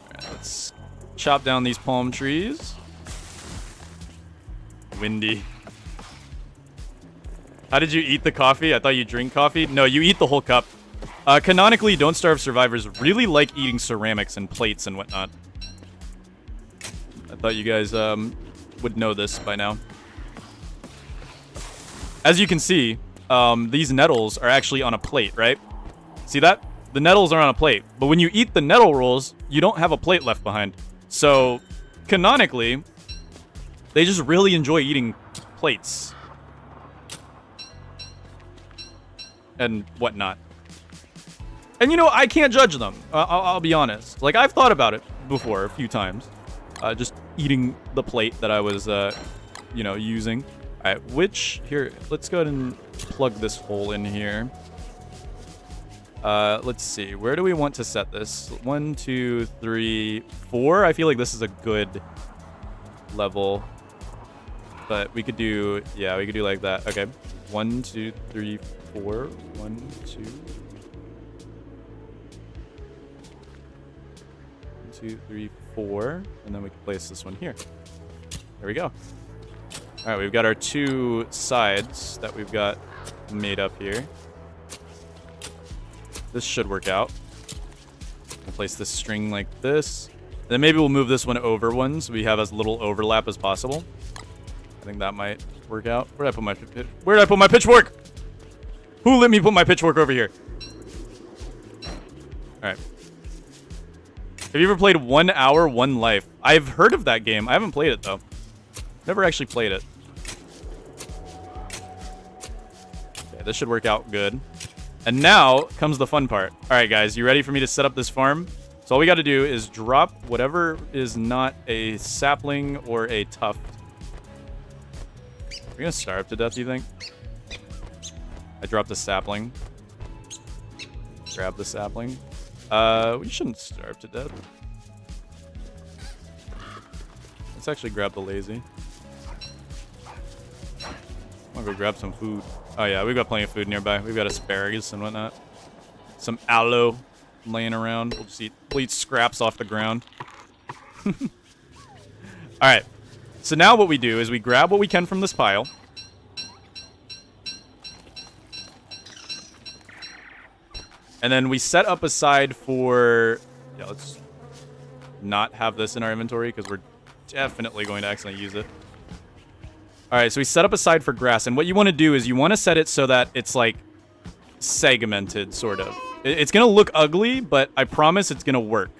Alright, let's chop down these palm trees. Windy. How did you eat the coffee? I thought you drink coffee. No, you eat the whole cup. Canonically, Don't Starve survivors really like eating ceramics and plates and whatnot. I thought you guys would know this by now. As you can see, these nettles are actually on a plate, right? See that? The nettles are on a plate. But when you eat the nettle rolls, you don't have a plate left behind. So canonically, they just really enjoy eating plates and whatnot. And, you know, I can't judge them. I'll be honest. Like, I've thought about it before a few times. Just eating the plate that I was, you know, using. All right, here, let's go ahead and plug this hole in here. Let's see. Where do we want to set this? 1, 2, 3, 4. I feel like this is a good level. But we could do, yeah, we could do like that. Okay. 1, 2, 3, 4. 1, 2. 2, 3, 4, and then we can place this one here. There we go. All right, we've got our 2 sides that we've got made up here. This should work out. We'll place this string like this. And then maybe we'll move this one over one so we have as little overlap as possible. I think that might work out. Where did I put my pitchfork? Who let me put my pitchfork over here? All right. Have you ever played 1 Hour, 1 Life? I've heard of that game. I haven't played it, though. Never actually played it. Okay, this should work out good. And now comes the fun part. All right, guys, you ready for me to set up this farm? So all we got to do is drop whatever is not a sapling or a tuft. Are we going to starve to death, do you think? I dropped a sapling. Grab the sapling. We shouldn't starve to death. Let's actually grab the lazy. I'm gonna go grab some food. Oh yeah, we've got plenty of food nearby. We've got asparagus and whatnot. Some aloe laying around. We'll eat scraps off the ground. Alright. So now what we do is we grab what we can from this pile. And then we set up aside for... Yeah, let's not have this in our inventory because we're definitely going to accidentally use it. Alright, so we set up aside for grass. And what you want to do is you want to set it so that it's like segmented, sort of. It's going to look ugly, but I promise it's going to work.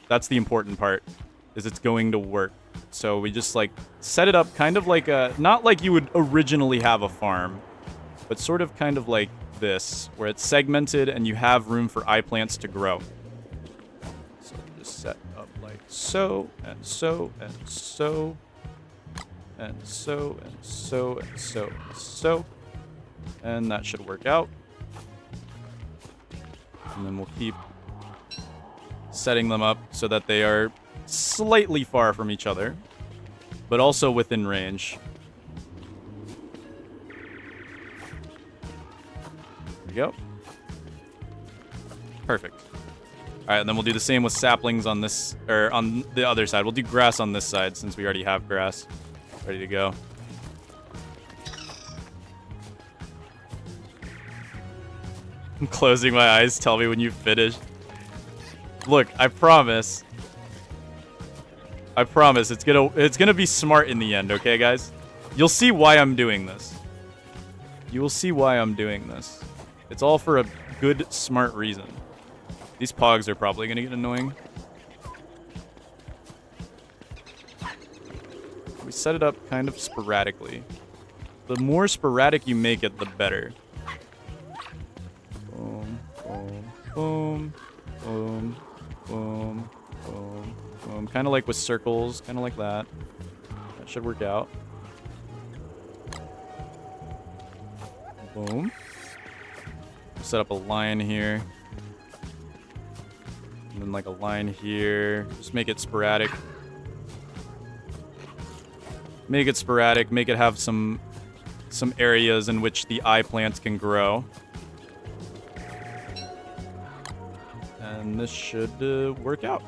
That's the important part, is it's going to work. So we just like set it up kind of like a... Not like you would originally have a farm, but sort of kind of like this, where it's segmented and you have room for eye plants to grow. So just set up like so, and so, and so, and so, and so, and so, and so. And that should work out. And then we'll keep setting them up so that they are slightly far from each other, but also within range. Go. Perfect. All right, and then we'll do the same with saplings on this, or on the other side. We'll do grass on this side since we already have grass ready to go. I'm closing my eyes. Tell me when you've finished. Look, I promise. I promise it's gonna be smart in the end, okay, guys? You'll see why I'm doing this. You will see why I'm doing this. It's all for a good, smart reason. These pogs are probably going to get annoying. We set it up kind of sporadically. The more sporadic you make it, the better. Boom, boom, boom, boom, boom, boom, boom. Kind of like with circles, kind of like that. That should work out. Boom. Set up a line here. And then like a line here. Just make it sporadic. Make it sporadic. Make it have some areas in which the eye plants can grow. And this should work out.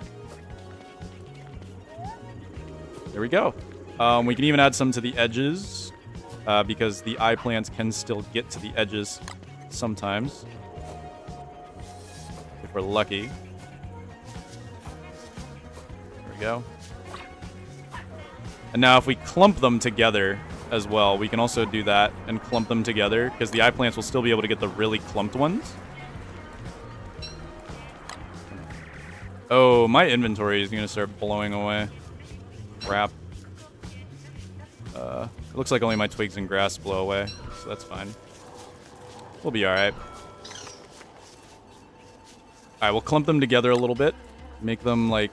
There we go. We can even add some to the edges. Because the eye plants can still get to the edges sometimes, if we're lucky. There we go. And now if we clump them together as well, we can also do that and clump them together, because the eye plants will still be able to get the really clumped ones. Oh, my inventory is going to start blowing away. Crap. It looks like only my twigs and grass blow away, so that's fine. We'll be alright. Alright, we'll clump them together a little bit. Make them, like...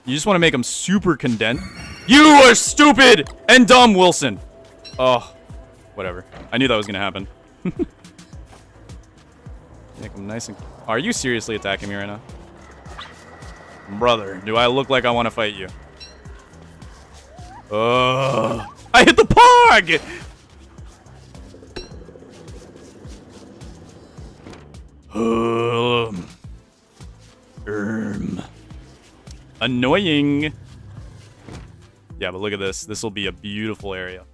You just want to make them super condensed. You are stupid and dumb, Wilson! Oh, whatever. I knew that was going to happen. Make them nice and... Are you seriously attacking me right now? Brother, do I look like I want to fight you? I hit the pog! Annoying. Yeah, but look at this. This will be a beautiful area.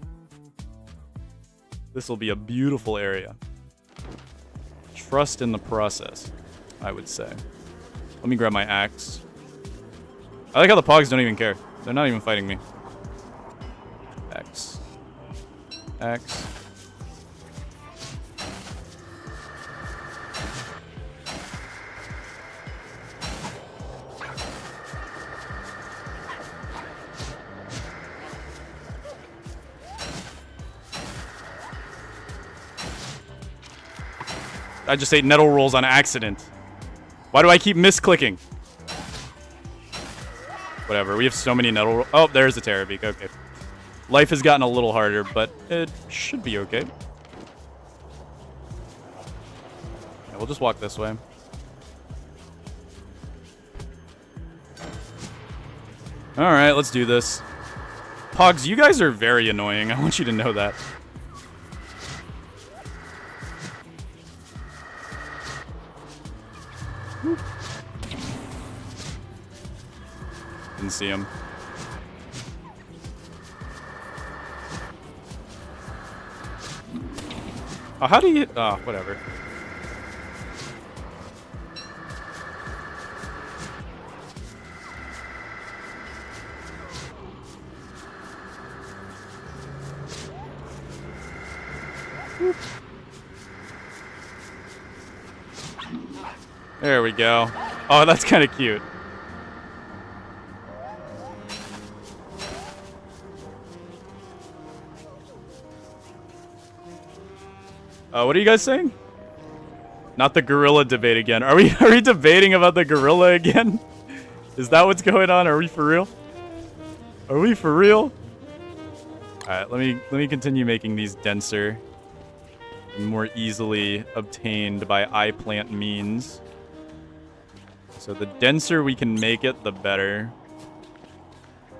This will be a beautiful area. Trust in the process, I would say. Let me grab my axe. I like how the pogs don't even care. They're not even fighting me. Axe. Axe. I just ate nettle rolls on accident. Why do I keep misclicking? Whatever, we have so many nettle rolls. Oh, there's the Terrorbeak, okay. Life has gotten a little harder, but it should be okay. Yeah, we'll just walk this way. Alright, let's do this. Pogs, you guys are very annoying. I want you to know that. Didn't see him. Oh, how do you... Oh, whatever. There we go. Oh, that's kind of cute. What are you guys saying? Not the gorilla debate again. Are we debating about the gorilla again? Is that what's going on? Are we for real? Are we for real? Alright, let me continue making these denser and more easily obtained by eye plant means. So the denser we can make it, the better.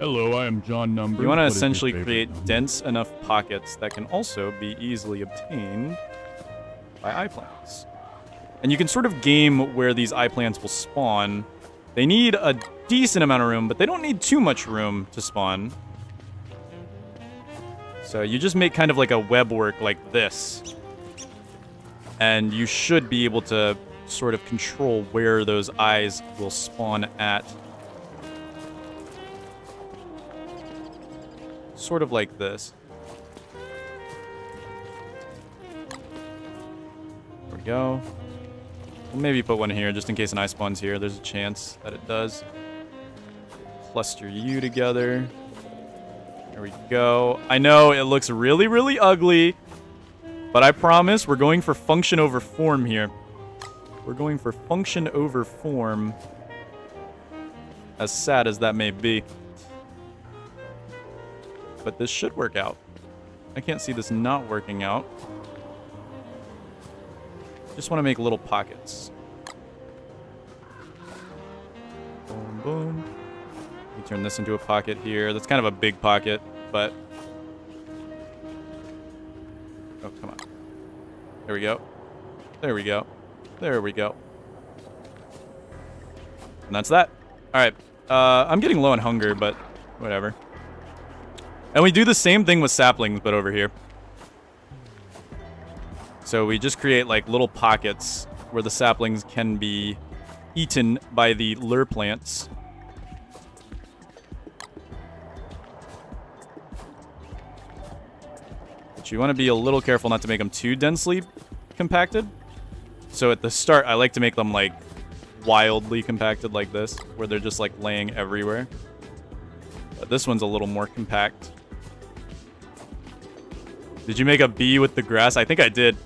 Hello, I am John Number. You want to essentially create dense enough pockets that can also be easily obtained by eye plants. And you can sort of game where these eye plants will spawn. They need a decent amount of room, but they don't need too much room to spawn. So you just make kind of like a web work like this. And you should be able to sort of control where those eyes will spawn at. Sort of like this. There we go. We'll maybe put one here just in case an eye spawns here. There's a chance that it does. Cluster you together. There we go. I know it looks really, really ugly, but I promise we're going for function over form here. We're going for function over form. As sad as that may be. But this should work out. I can't see this not working out. Just want to make little pockets. Boom, boom. We turn this into a pocket here. That's kind of a big pocket, but... Oh, come on. There we go. There we go. There we go. And that's that. Alright. I'm getting low on hunger, but whatever. And we do the same thing with saplings, but over here. So we just create like little pockets where the saplings can be eaten by the lure plants. But you want to be a little careful not to make them too densely compacted. So at the start, I like to make them like wildly compacted like this, where they're just like laying everywhere. But this one's a little more compact. Did you make a bee with the grass? I think I did.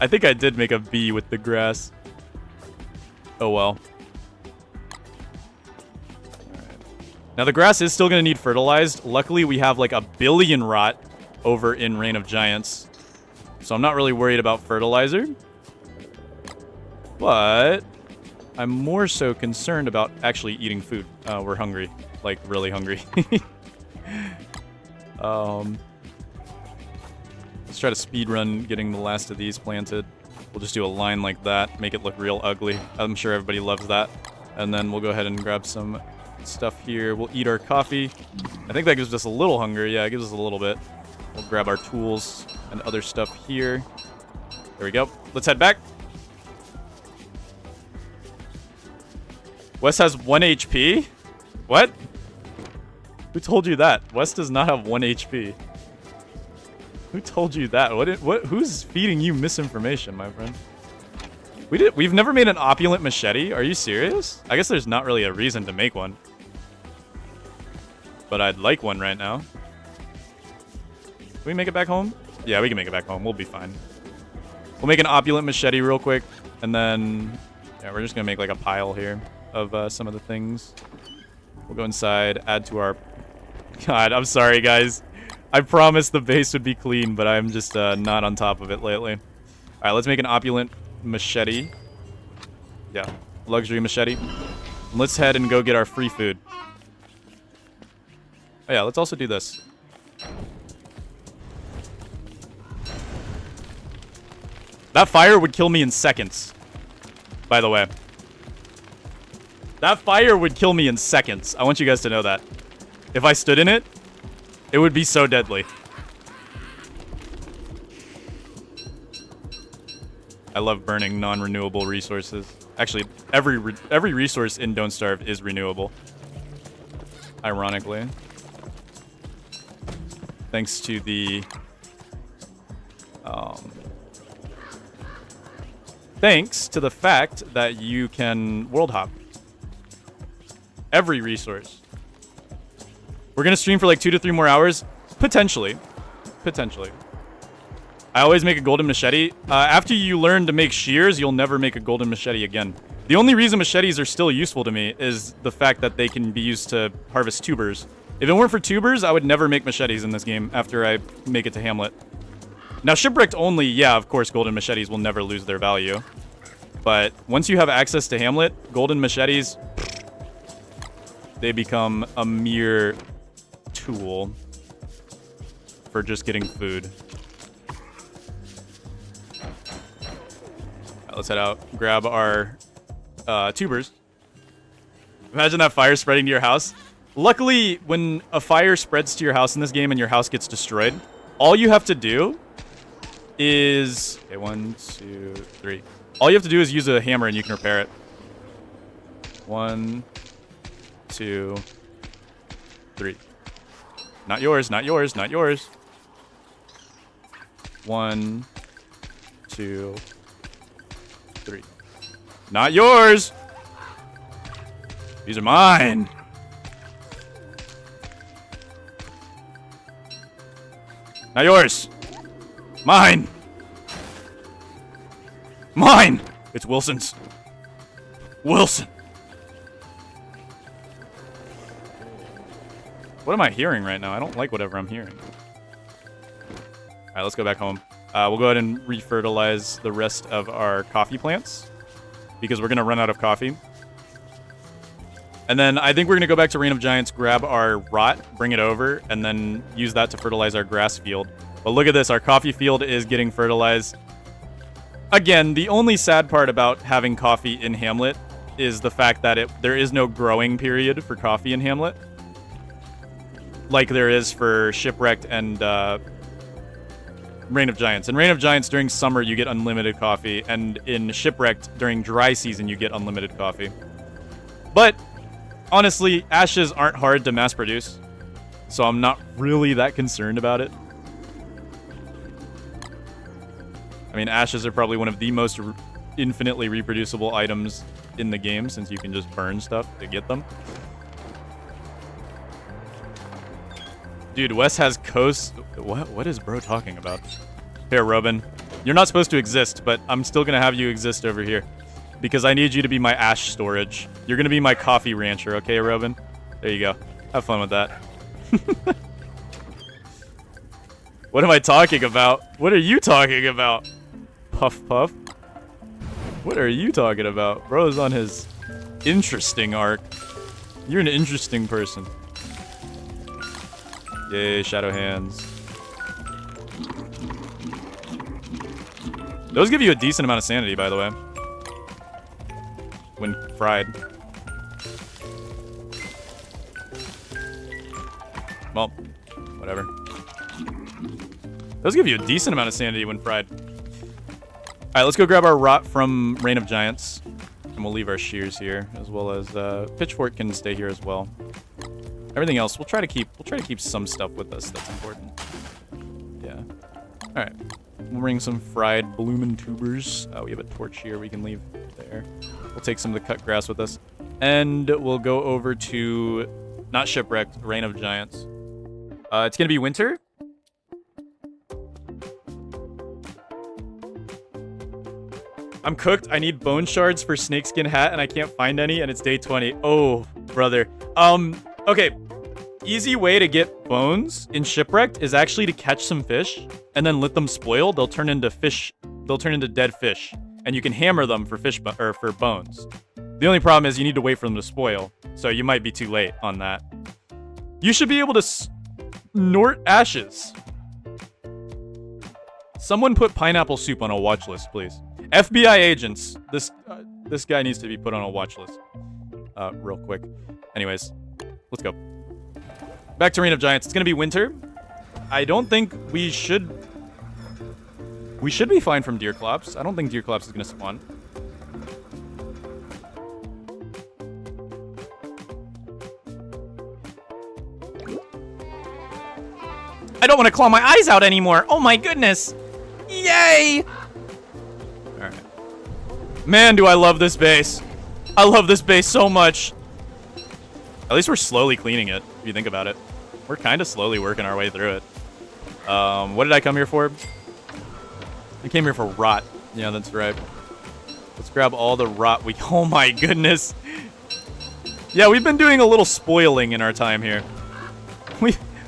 I think I did make a bee with the grass. Oh well. Alright. Now the grass is still going to need fertilized. Luckily we have like a billion rot over in Reign of Giants. So I'm not really worried about fertilizer. But I'm more so concerned about actually eating food. We're hungry. Like, really hungry. Let's try to speedrun getting the last of these planted. We'll just do a line like that, make it look real ugly. I'm sure everybody loves that. And then we'll go ahead and grab some stuff here. We'll eat our coffee. I think that gives us a little hunger. Yeah, it gives us a little bit. We'll grab our tools and other stuff here. There we go. Let's head back. Wes has 1 HP? What? Who told you that? Wes does not have 1 HP. Who told you that? Who's feeding you misinformation, my friend? We've never made an opulent machete? Are you serious? I guess there's not really a reason to make one. But I'd like one right now. Can we make it back home? Yeah, we can make it back home. We'll be fine. We'll make an opulent machete real quick. And then... yeah, we're just gonna make like a pile here of some of the things. We'll go inside, add to our... God, I'm sorry, guys. I promised the base would be clean, but I'm just not on top of it lately. All right, let's make an opulent machete. Yeah, luxury machete. And let's head and go get our free food. Oh yeah, let's also do this. That fire would kill me in seconds, by the way. That fire would kill me in seconds. I want you guys to know that. If I stood in it, it would be so deadly. I love burning non-renewable resources. Actually, every resource in Don't Starve is renewable. Ironically. Thanks to the... thanks to the fact that you can world hop. Every resource. We're gonna stream for like 2 to 3 more hours. Potentially. Potentially. I always make a golden machete. After you learn to make shears, you'll never make a golden machete again. The only reason machetes are still useful to me is the fact that they can be used to harvest tubers. If it weren't for tubers, I would never make machetes in this game after I make it to Hamlet. Now, shipwrecked only, yeah, of course, golden machetes will never lose their value. But once you have access to Hamlet, golden machetes, they become a mere tool for just getting food. Right, let's head out, grab our tubers. Imagine that fire spreading to your house. Luckily, when a fire spreads to your house in this game and your house gets destroyed, all you have to do is... okay, 1, 2, 3. All you have to do is use a hammer and you can repair it. 1, 2, 3. Not yours, not yours, not yours. 1, 2, 3. Not yours! These are mine! Not yours! Mine! Mine! It's Wilson's. Wilson! What am I hearing right now? I don't like whatever I'm hearing. Alright, let's go back home. We'll go ahead and refertilize the rest of our coffee plants, because we're going to run out of coffee. And then I think we're going to go back to Reign of Giants, grab our rot, bring it over, and then use that to fertilize our grass field. But look at this, our coffee field is getting fertilized. Again, the only sad part about having coffee in Hamlet is the fact that there is no growing period for coffee in Hamlet, like there is for Shipwrecked and Reign of Giants. In Reign of Giants, during summer, you get unlimited coffee, and in Shipwrecked, during dry season, you get unlimited coffee. But, honestly, ashes aren't hard to mass produce, so I'm not really that concerned about it. I mean, ashes are probably one of the most infinitely reproducible items in the game, since you can just burn stuff to get them. Dude, Wes has coast. What is bro talking about? Here, Robin. You're not supposed to exist, but I'm still gonna have you exist over here. Because I need you to be my ash storage. You're gonna be my coffee rancher, okay, Robin? There you go. Have fun with that. What am I talking about? What are you talking about? Puff Puff? What are you talking about? Bro's on his interesting arc. You're an interesting person. Yay, shadow hands. Those give you a decent amount of sanity, by the way. When fried. Well, whatever. Those give you a decent amount of sanity when fried. Alright, let's go grab our rot from Reign of Giants. And we'll leave our shears here, as well as pitchfork can stay here as well. Everything else, we'll try to keep some stuff with us that's important. Yeah. Alright. We'll bring some fried bloomin' tubers. We have a torch here we can leave there. We'll take some of the cut grass with us. And we'll go over to, not Shipwrecked, Reign of Giants. It's gonna be winter. I'm cooked. I need bone shards for snakeskin hat, and I can't find any, and it's day 20. Oh, brother. Okay. Easy way to get bones in Shipwrecked is actually to catch some fish and then let them spoil. They'll turn into fish. They'll turn into dead fish, and you can hammer them for for bones. The only problem is you need to wait for them to spoil, so you might be too late on that. You should be able to snort ashes. Someone put pineapple soup on a watch list, please. FBI agents. This guy needs to be put on a watch list. Real quick. Anyways, let's go. Back to Reign of Giants. It's gonna be winter. I don't think we should... We should be fine from Deerclops. I don't think Deerclops is gonna spawn. I don't want to claw my eyes out anymore. Oh my goodness. Yay! Alright. Man, do I love this base. I love this base so much. At least we're slowly cleaning it, if you think about it. We're kind of slowly working our way through it. What did I come here for? I came here for rot. Yeah, that's right. Let's grab all the rot we... Oh my goodness. Yeah, we've been doing a little spoiling in our time here.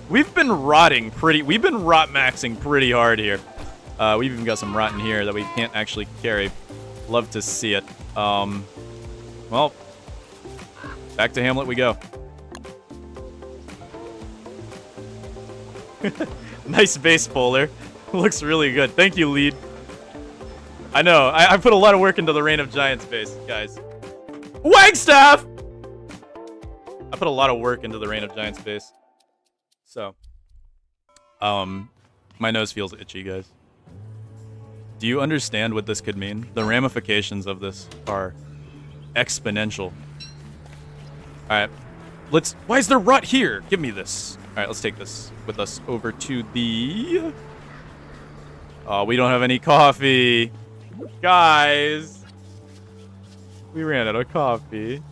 We've been rotting pretty... We've been rot maxing pretty hard here. We've even got some rot in here that we can't actually carry. Love to see it. Well, back to Hamlet we go. Nice base, Polar. Looks really good. Thank you, lead. I know. I put a lot of work into the Reign of Giants base, guys. Wagstaff! I put a lot of work into the Reign of Giants base. So, my nose feels itchy, guys. Do you understand what this could mean? The ramifications of this are exponential. Alright, why is there rot here? Give me this. Alright, let's take this with us over to the... Oh, we don't have any coffee. Guys. We ran out of coffee.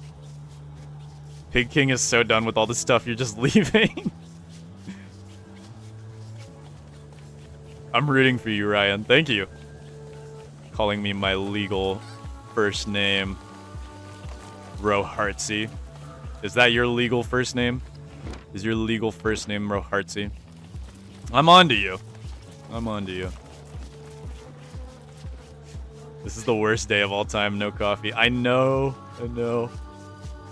Pig King is so done with all the stuff you're just leaving. I'm rooting for you, Ryan. Thank you. Calling me my legal first name. Rohartsy. Is that your legal first name? Is your legal first name Rohartsy? I'm on to you. I'm on to you. This is the worst day of all time. No coffee. I know. I know.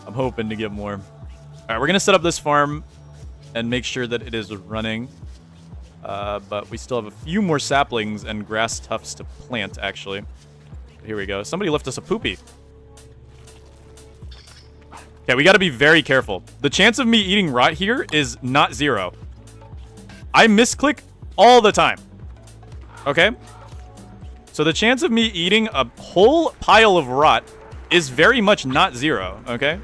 I'm hoping to get more. All right, we're going to set up this farm and make sure that it is running. But we still have a few more saplings and grass tufts to plant, actually. Here we go. Somebody left us a poopy. Okay, we got to be very careful. The chance of me eating rot here is not 0. I misclick all the time. Okay? So the chance of me eating a whole pile of rot is very much not 0, okay?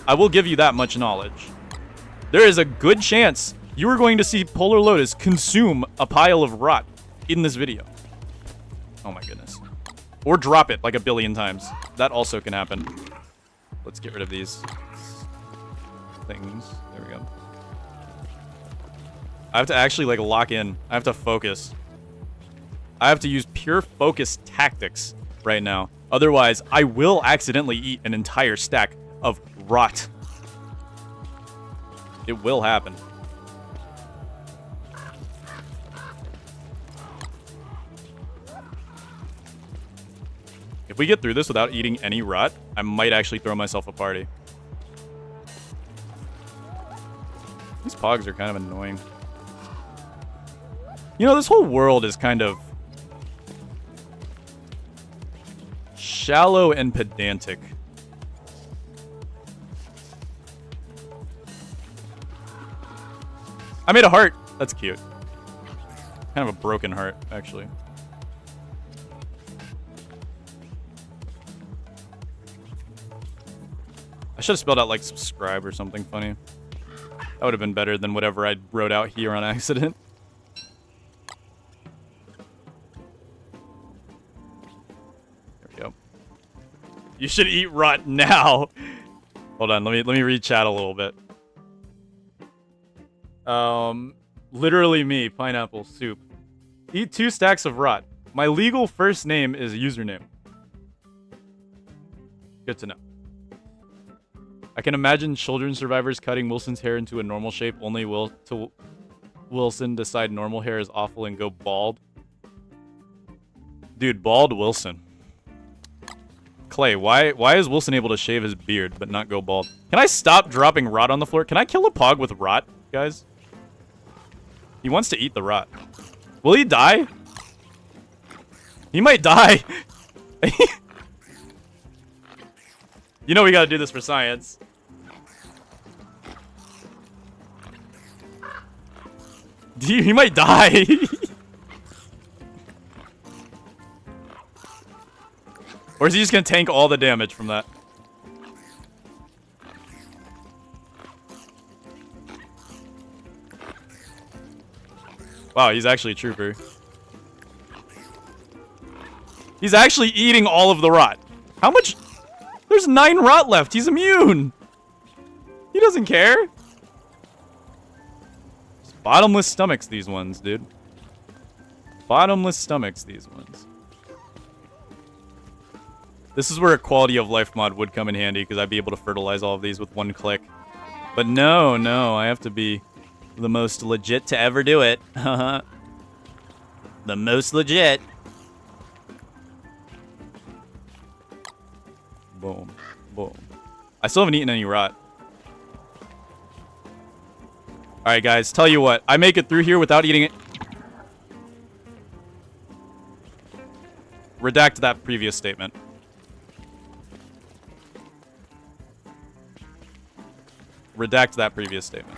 I will give you that much knowledge. There is a good chance you are going to see Polarlotus consume a pile of rot in this video. Oh my goodness. Or drop it like a billion times. That also can happen. Let's get rid of these things. There we go. I have to actually, like, lock in. I have to focus. I have to use pure focus tactics right now. Otherwise, I will accidentally eat an entire stack of rot. It will happen. If we get through this without eating any rot, I might actually throw myself a party. These pogs are kind of annoying. You know, this whole world is kind of shallow and pedantic. I made a heart. That's cute. Kind of a broken heart, actually. I should have spelled out, like, subscribe or something funny. That would have been better than whatever I wrote out here on accident. There we go. You should eat rot now. Hold on, let me read chat a little bit. Literally me, pineapple soup. Eat 2 stacks of rot. My legal first name is username. Good to know. I can imagine children survivors cutting Wilson's hair into a normal shape, only Wilson decide normal hair is awful and go bald. Dude, bald Wilson. Clay, why is Wilson able to shave his beard but not go bald? Can I stop dropping rot on the floor? Can I kill a pog with rot, guys? He wants to eat the rot. Will he die? He might die. You know we gotta do this for science. He might die. Or is he just gonna tank all the damage from that? Wow, he's actually a trooper. He's actually eating all of the rot. How much? There's 9 rot left. He's immune. He doesn't care. It's bottomless stomachs, these ones, dude. Bottomless stomachs, these ones. This is where a quality of life mod would come in handy, because I'd be able to fertilize all of these with 1 click. But no, I have to be the most legit to ever do it. The most legit. Boom. Boom. I still haven't eaten any rot. Alright, guys. Tell you what. I make it through here without eating it. Redact that previous statement. Redact that previous statement.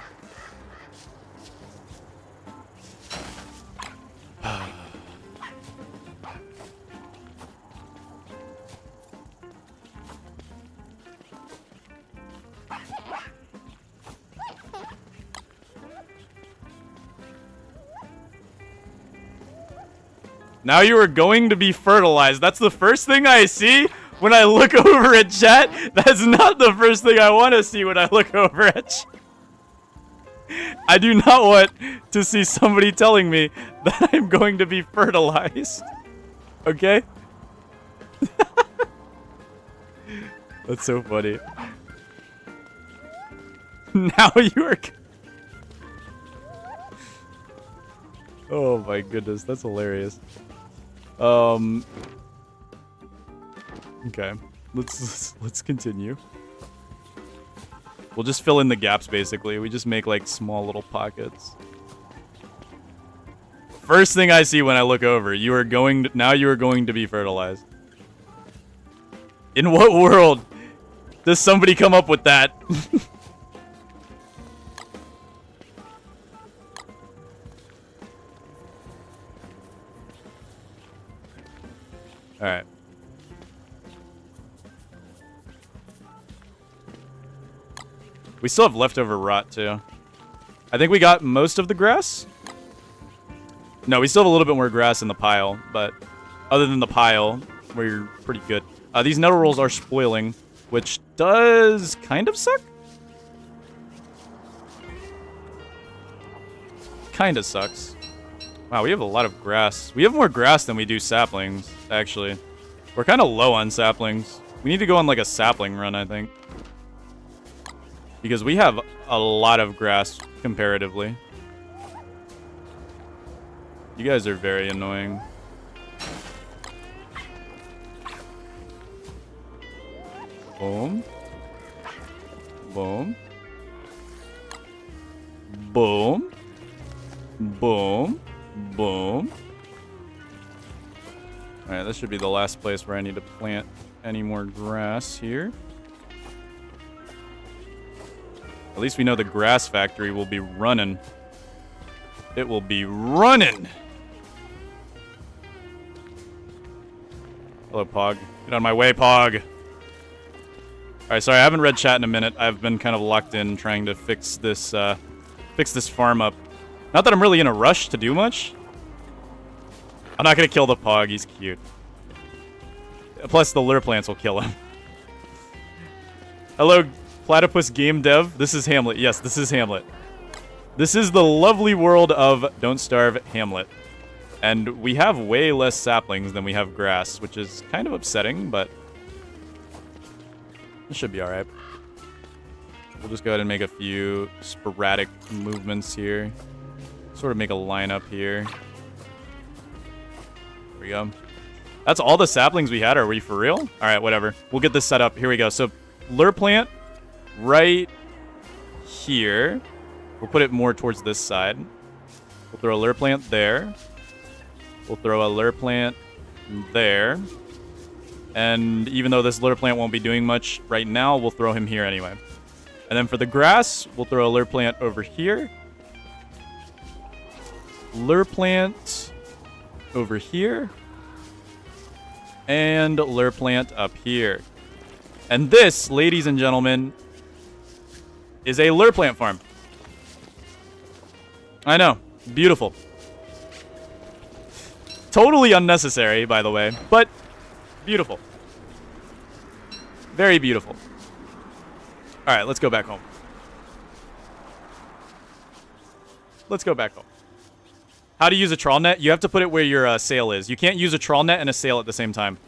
Now you are going to be fertilized. That's the first thing I see when I look over at chat. That's not the first thing I want to see when I look over at chat. I do not want to see somebody telling me that I'm going to be fertilized. Okay? That's so funny. Now you are... Oh my goodness, that's hilarious. Okay. Let's continue. We'll just fill in the gaps, basically. We just make, like, small little pockets. First thing I see when I look over, you are going to be fertilized. In what world does somebody come up with that? Alright. We still have leftover rot, too. I think we got most of the grass? No, we still have a little bit more grass in the pile, but other than the pile, we're pretty good. These nettle rolls are spoiling, which does kind of suck. kind of sucks. Wow, we have a lot of grass. We have more grass than we do saplings, actually. We're kind of low on saplings. We need to go on like a sapling run, I think. Because we have a lot of grass comparatively. You guys are very annoying. Boom. Boom. Boom. Boom. Boom. Alright, this should be the last place where I need to plant any more grass here. At least we know the grass factory will be running. It will be running! Hello, Pog. Get out of my way, Pog! Alright, sorry, I haven't read chat in a minute. I've been kind of locked in trying to fix this farm up. Not that I'm really in a rush to do much. I'm not gonna kill the Pog, he's cute. Plus, the lure plants will kill him. Hello, Platypus Game Dev. This is Hamlet. Yes, this is Hamlet. This is the lovely world of Don't Starve Hamlet. And we have way less saplings than we have grass, which is kind of upsetting, but it should be alright. We'll just go ahead and make a few sporadic movements here. Sort of make a line up here. There we go. That's all the saplings we had. Are we for real? Alright, whatever. We'll get this set up. Here we go. So, lure plant right here. We'll put it more towards this side. We'll throw a lure plant there. We'll throw a lure plant there. And even though this lure plant won't be doing much right now, we'll throw him here anyway. And then for the grass, we'll throw a lure plant over here. Lure plant over here. And lure plant up here. And this, ladies and gentlemen, is a lure plant farm. I know. Beautiful. Totally unnecessary, by the way, but beautiful. Very beautiful. Alright, let's go back home. Let's go back home. How to use a trawl net? You have to put it where your sail is. You can't use a trawl net and a sail at the same time.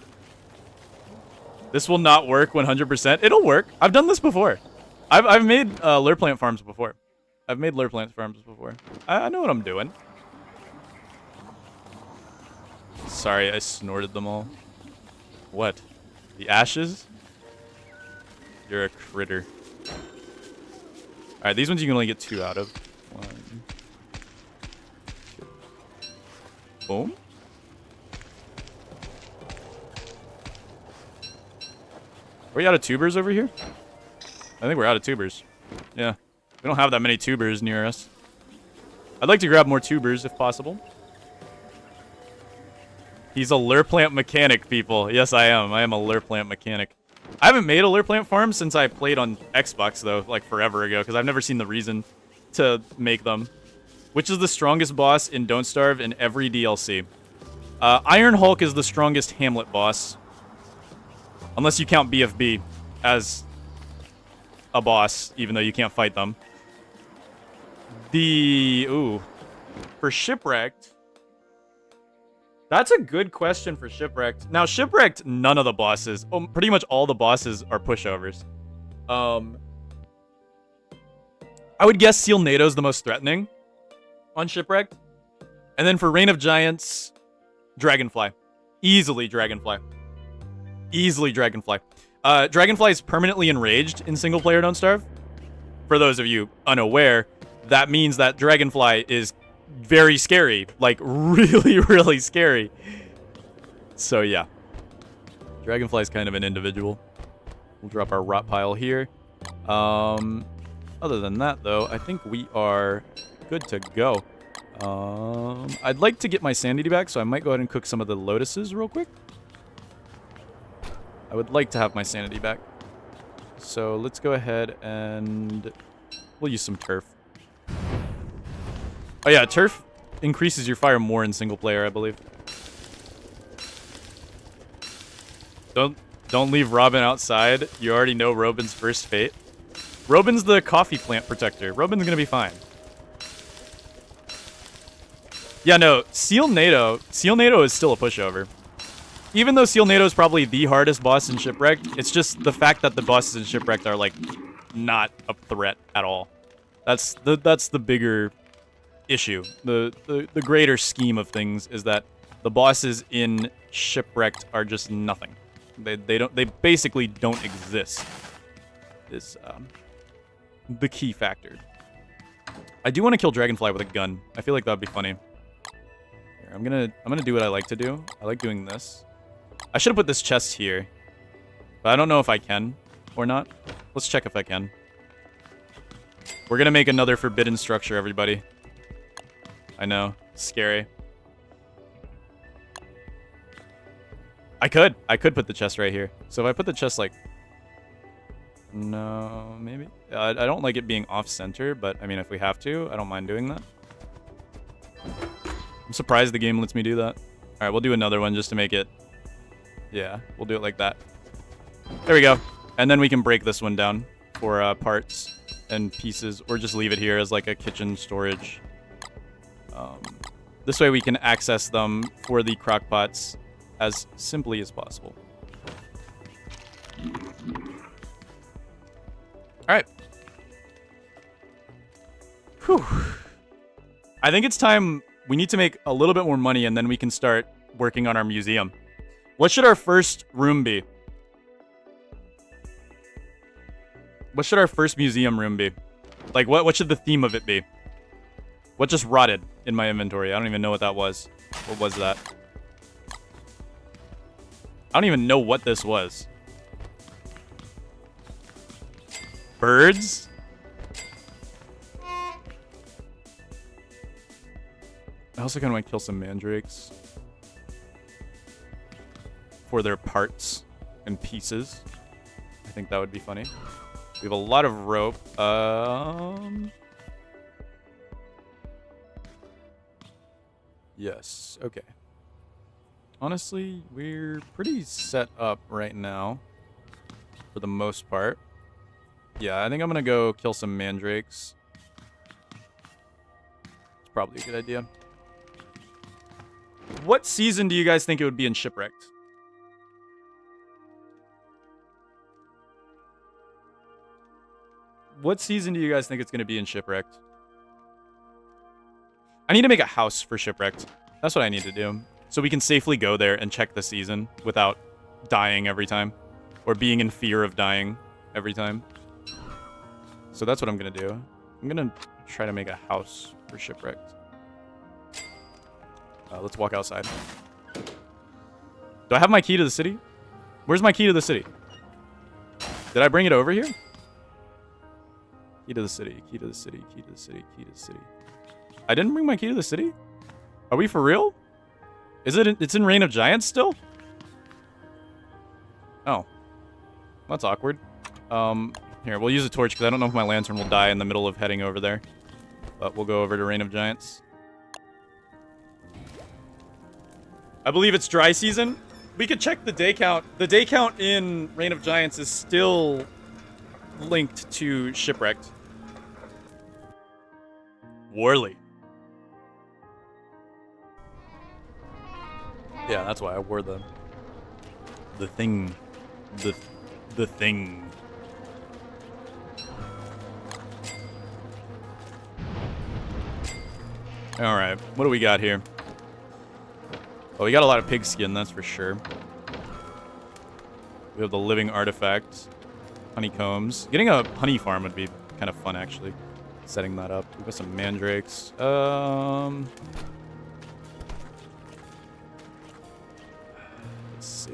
This will not work 100%. It'll work. I've done this before. I've made lure plant farms before. I've made lure plant farms before. I know what I'm doing. Sorry, I snorted them all. What? The ashes? You're a critter. Alright, these ones you can only get 2 out of. 1, 2. Boom. Are we out of tubers over here? I think we're out of tubers. Yeah. We don't have that many tubers near us. I'd like to grab more tubers if possible. He's a lure plant mechanic, people. Yes, I am. I am a lure plant mechanic. I haven't made a lure plant farm since I played on Xbox, though, like forever ago, because I've never seen the reason to make them. Which is the strongest boss in Don't Starve in every DLC? Iron Hulk is the strongest Hamlet boss. Unless you count BFB as a boss, even though you can't fight them. For Shipwrecked... That's a good question for Shipwrecked. Now, Shipwrecked, none of the bosses, pretty much all the bosses are pushovers. I would guess Seal Nado's the most threatening on Shipwrecked. And then for Reign of Giants, Dragonfly. Easily Dragonfly. Easily Dragonfly. Dragonfly is permanently enraged in single player Don't Starve. For those of you unaware, that means that Dragonfly is very scary. Like, really, really scary. So, yeah. Dragonfly's kind of an individual. We'll drop our rot pile here. Other than that, though, I think we are good to go. I'd like to get my sanity back, so I might go ahead and cook some of the lotuses real quick. I would like to have my sanity back. So let's go ahead and we'll use some turf. Oh yeah, turf increases your fire more in single player, I believe. Don't leave Robin outside. You already know Robin's first fate. Robin's the coffee plant protector. Robin's gonna be fine. Yeah, no, Seal NATO is still a pushover. Even though Seal NATO is probably the hardest boss in Shipwrecked, it's just the fact that the bosses in Shipwrecked are, like, not a threat at all. That's the bigger issue. The greater scheme of things is that the bosses in Shipwrecked are just nothing. They basically don't exist. Is the key factor. I do want to kill Dragonfly with a gun. I feel like that'd be funny. Here, I'm gonna do what I like to do. I like doing this. I should have put this chest here, but I don't know if I can or not. Let's check if I can. We're gonna make another forbidden structure, everybody. I know, scary. I could put the chest right here. So if I put the chest like, no, maybe. I don't like it being off center, but I mean, if we have to, I don't mind doing that. I'm surprised the game lets me do that. All right, we'll do another one just to make it. Yeah, we'll do it like that. There we go. And then we can break this one down for parts and pieces, or just leave it here as like a kitchen storage. This way we can access them for the crockpots as simply as possible. All right. Whew. I think it's time. We need to make a little bit more money, and then we can start working on our museum. What should our first room be? What should our first museum room be? Like, what should the theme of it be? What just rotted in my inventory? I don't even know what that was. What was that? I don't even know what this was. Birds? I also kind of want to kill some mandrakes for their parts and pieces. I think that would be funny. We have a lot of rope. Yes, okay. Honestly, we're pretty set up right now for the most part. Yeah, I think I'm gonna go kill some mandrakes. It's probably a good idea. What season do you guys think it would be in Shipwrecked? What season do you guys think it's going to be in Shipwrecked? I need to make a house for Shipwrecked. That's what I need to do. So we can safely go there and check the season without dying every time. Or being in fear of dying every time. So that's what I'm going to do. I'm going to try to make a house for Shipwrecked. Let's walk outside. Do I have my key to the city? Where's my key to the city? Did I bring it over here? Key to the city, key to the city, key to the city, key to the city. I didn't bring my key to the city? Are we for real? Is it? It's in Reign of Giants still? Oh. That's awkward. Here, we'll use a torch because I don't know if my lantern will die in the middle of heading over there. But we'll go over to Reign of Giants. I believe it's dry season. We could check the day count. The day count in Reign of Giants is still linked to Shipwrecked. Worley. Yeah, that's why I wore the thing. The thing. Alright, what do we got here? Oh, we got a lot of pigskin, that's for sure. We have the living artifacts. Honeycombs. Getting a honey farm would be kind of fun, actually. Setting that up. We've got some mandrakes. Let's see.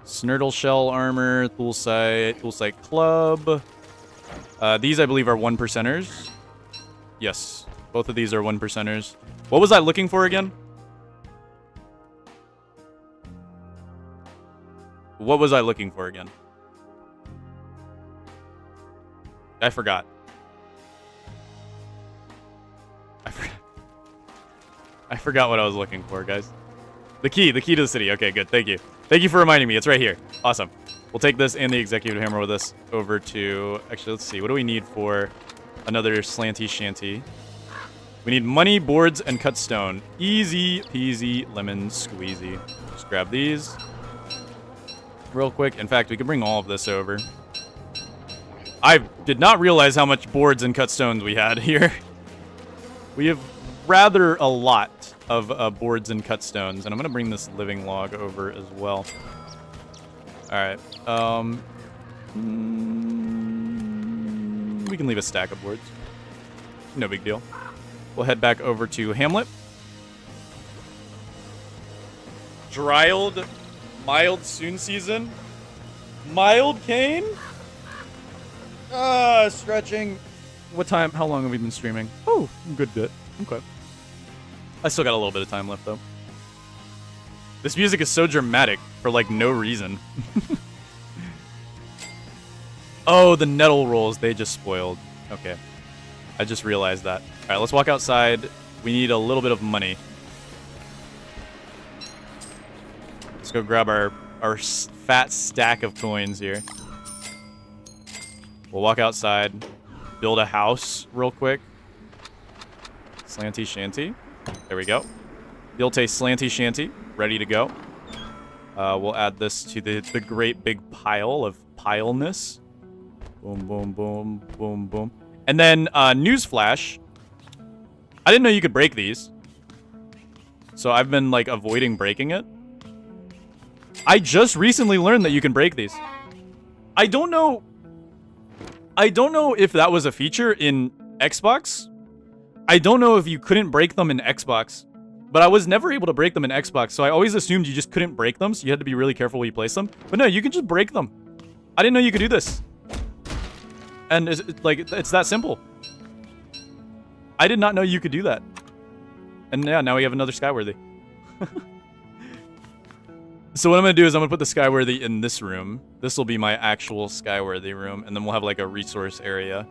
Snurtle shell armor, Thulsite club. These, I believe, are 1%ers. Yes, both of these are 1%ers. What was I looking for again? What was I looking for again? I forgot. I forgot what I was looking for, guys. The key to the city. Okay, good. Thank you. Thank you for reminding me. It's right here. Awesome. We'll take this and the executive hammer with us over to... Actually, let's see. What do we need for another slanty shanty? We need money, boards, and cut stone. Easy peasy lemon squeezy. Just grab these. Real quick. In fact, we can bring all of this over. I did not realize how much boards and cut stones we had here. We have rather a lot of boards and cut stones. And I'm going to bring this living log over as well. Alright. We can leave a stack of boards. No big deal. We'll head back over to Hamlet. Dryald, mild soon season. Mild cane? Stretching. What time? How long have we been streaming? Oh, a good bit. Okay. I still got a little bit of time left, though. This music is so dramatic for, like, no reason. Oh, the nettle rolls. They just spoiled. Okay. I just realized that. All right, let's walk outside. We need a little bit of money. Let's go grab our fat stack of coins here. We'll walk outside, build a house real quick. Slanty shanty. There we go. Built a slanty shanty, ready to go. We'll add this to the great big pile of pileness. Boom, boom, boom, boom, boom. And then, newsflash. I didn't know you could break these. So I've been, like, avoiding breaking it. I just recently learned that you can break these. I don't know if that was a feature in Xbox. I don't know if you couldn't break them in Xbox. But I was never able to break them in Xbox, so I always assumed you just couldn't break them, so you had to be really careful where you place them. But no, you can just break them. I didn't know you could do this. And it's that simple. I did not know you could do that. And yeah, now we have another Skyworthy. So what I'm going to do is I'm going to put the Skyworthy in this room. This will be my actual Skyworthy room. And then we'll have like a resource area.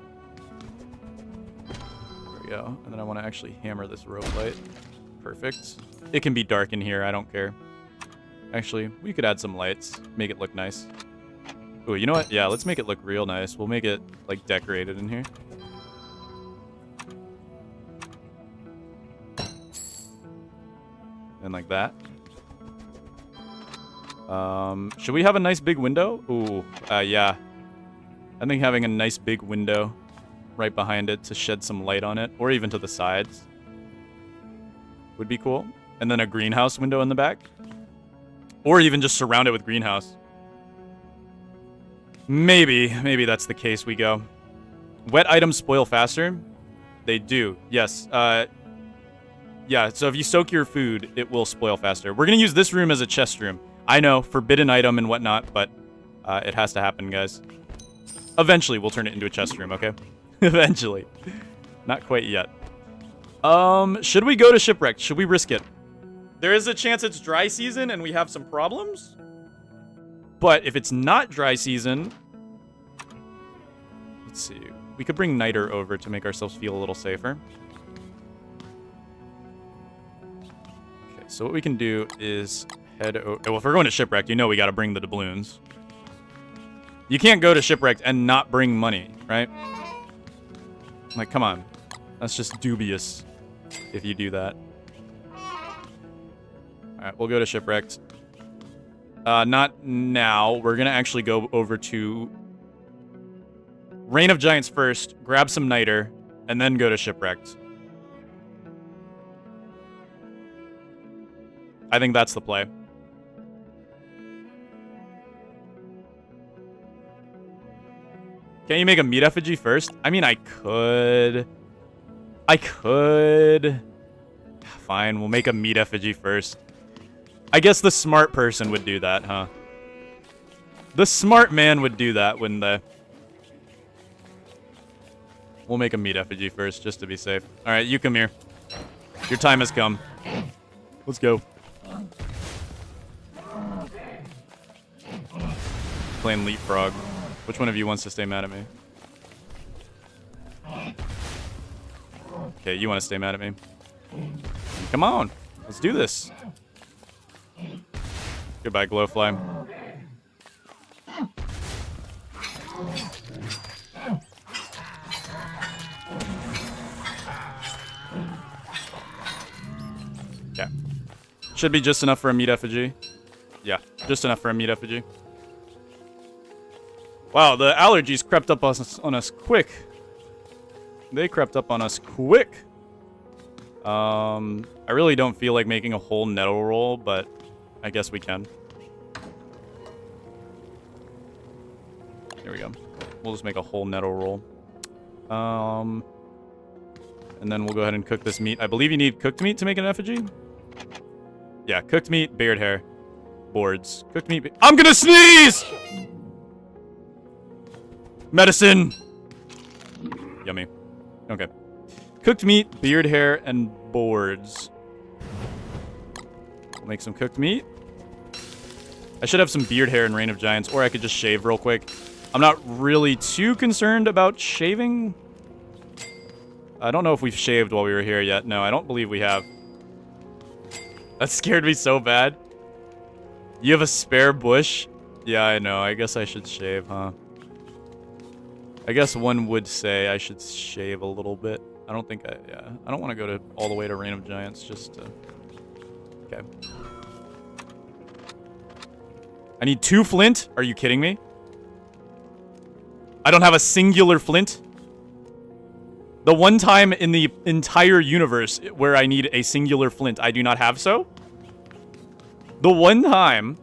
There we go. And then I want to actually hammer this rope light. Perfect. It can be dark in here. I don't care. Actually, we could add some lights. Make it look nice. Ooh, you know what? Yeah, let's make it look real nice. We'll make it, like, decorated in here. And like that. Should we have a nice big window? Ooh, yeah. I think having a nice big window right behind it to shed some light on it, or even to the sides, would be cool. And then a greenhouse window in the back. Or even just surround it with greenhouse. Maybe that's the case we go. Wet items spoil faster? They do, yes. Yeah, so if you soak your food, it will spoil faster. We're gonna use this room as a chest room. I know, forbidden item and whatnot, but it has to happen, guys. Eventually, we'll turn it into a chest room, okay? Eventually. Not quite yet. Should we go to Shipwrecked? Should we risk it? There is a chance it's dry season and we have some problems. But if it's not dry season... Let's see. We could bring Niter over to make ourselves feel a little safer. Okay, so what we can do is head over... Well, if we're going to Shipwrecked, you know we gotta bring the doubloons. You can't go to Shipwrecked and not bring money, right? Like, come on. That's just dubious if you do that. Alright, we'll go to Shipwrecked. Not now. We're gonna actually go over to Reign of Giants first, grab some Niter, and then go to Shipwrecked. I think that's the play. Can't you make a meat effigy first? I mean, I could. Fine, we'll make a meat effigy first. I guess the smart person would do that, huh? The smart man would do that, wouldn't they? We'll make a meat effigy first, just to be safe. Alright, you come here. Your time has come. Let's go. Playing leapfrog. Which one of you wants to stay mad at me? Okay, you want to stay mad at me. Come on. Let's do this. Goodbye, Glowfly. Should be just enough for a meat effigy. Yeah, just enough for a meat effigy. Wow, the allergies crept up on us quick. They crept up on us quick. I really don't feel like making a whole nettle roll, but I guess we can. There we go. We'll just make a whole nettle roll. And then we'll go ahead and cook this meat. I believe you need cooked meat to make an effigy? Yeah, cooked meat, beard hair, boards. Cooked meat. I'm gonna sneeze! Medicine! Yummy. Okay. Cooked meat, beard hair, and boards. We'll make some cooked meat. I should have some beard hair in Reign of Giants, or I could just shave real quick. I'm not really too concerned about shaving. I don't know if we've shaved while we were here yet. No, I don't believe we have. That scared me so bad. You have a spare bush? Yeah, I know. I guess I should shave, huh? I guess one would say I should shave a little bit. I don't think yeah. I don't want to go to all the way to Reign of Giants just to... Okay. I need 2 flint? Are you kidding me? I don't have a singular flint? The one time in the entire universe where I need a singular flint, I do not have so? The one time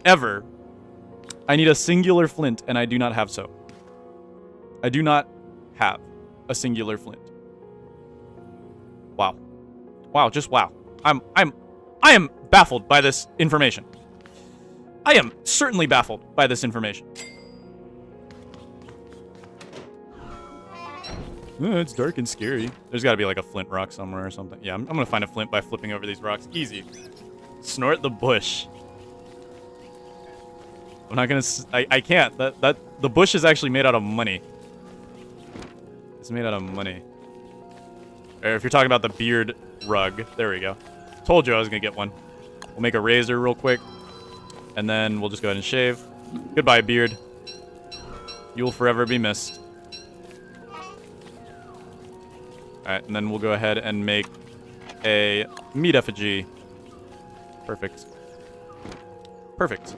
ever I need a singular flint and I do not have so. I do not have a singular flint. Wow. Wow, just wow. I am baffled by this information. I am certainly baffled by this information. It's dark and scary. There's got to be like a flint rock somewhere or something. Yeah, I'm going to find a flint by flipping over these rocks. Easy. Snort the bush. I'm not going to... I can't. The bush is actually made out of money. It's made out of money. Or if you're talking about the beard rug. There we go. Told you I was going to get one. We'll make a razor real quick. And then we'll just go ahead and shave. Goodbye, beard. You will forever be missed. Alright, and then we'll go ahead and make a meat effigy. Perfect. Perfect.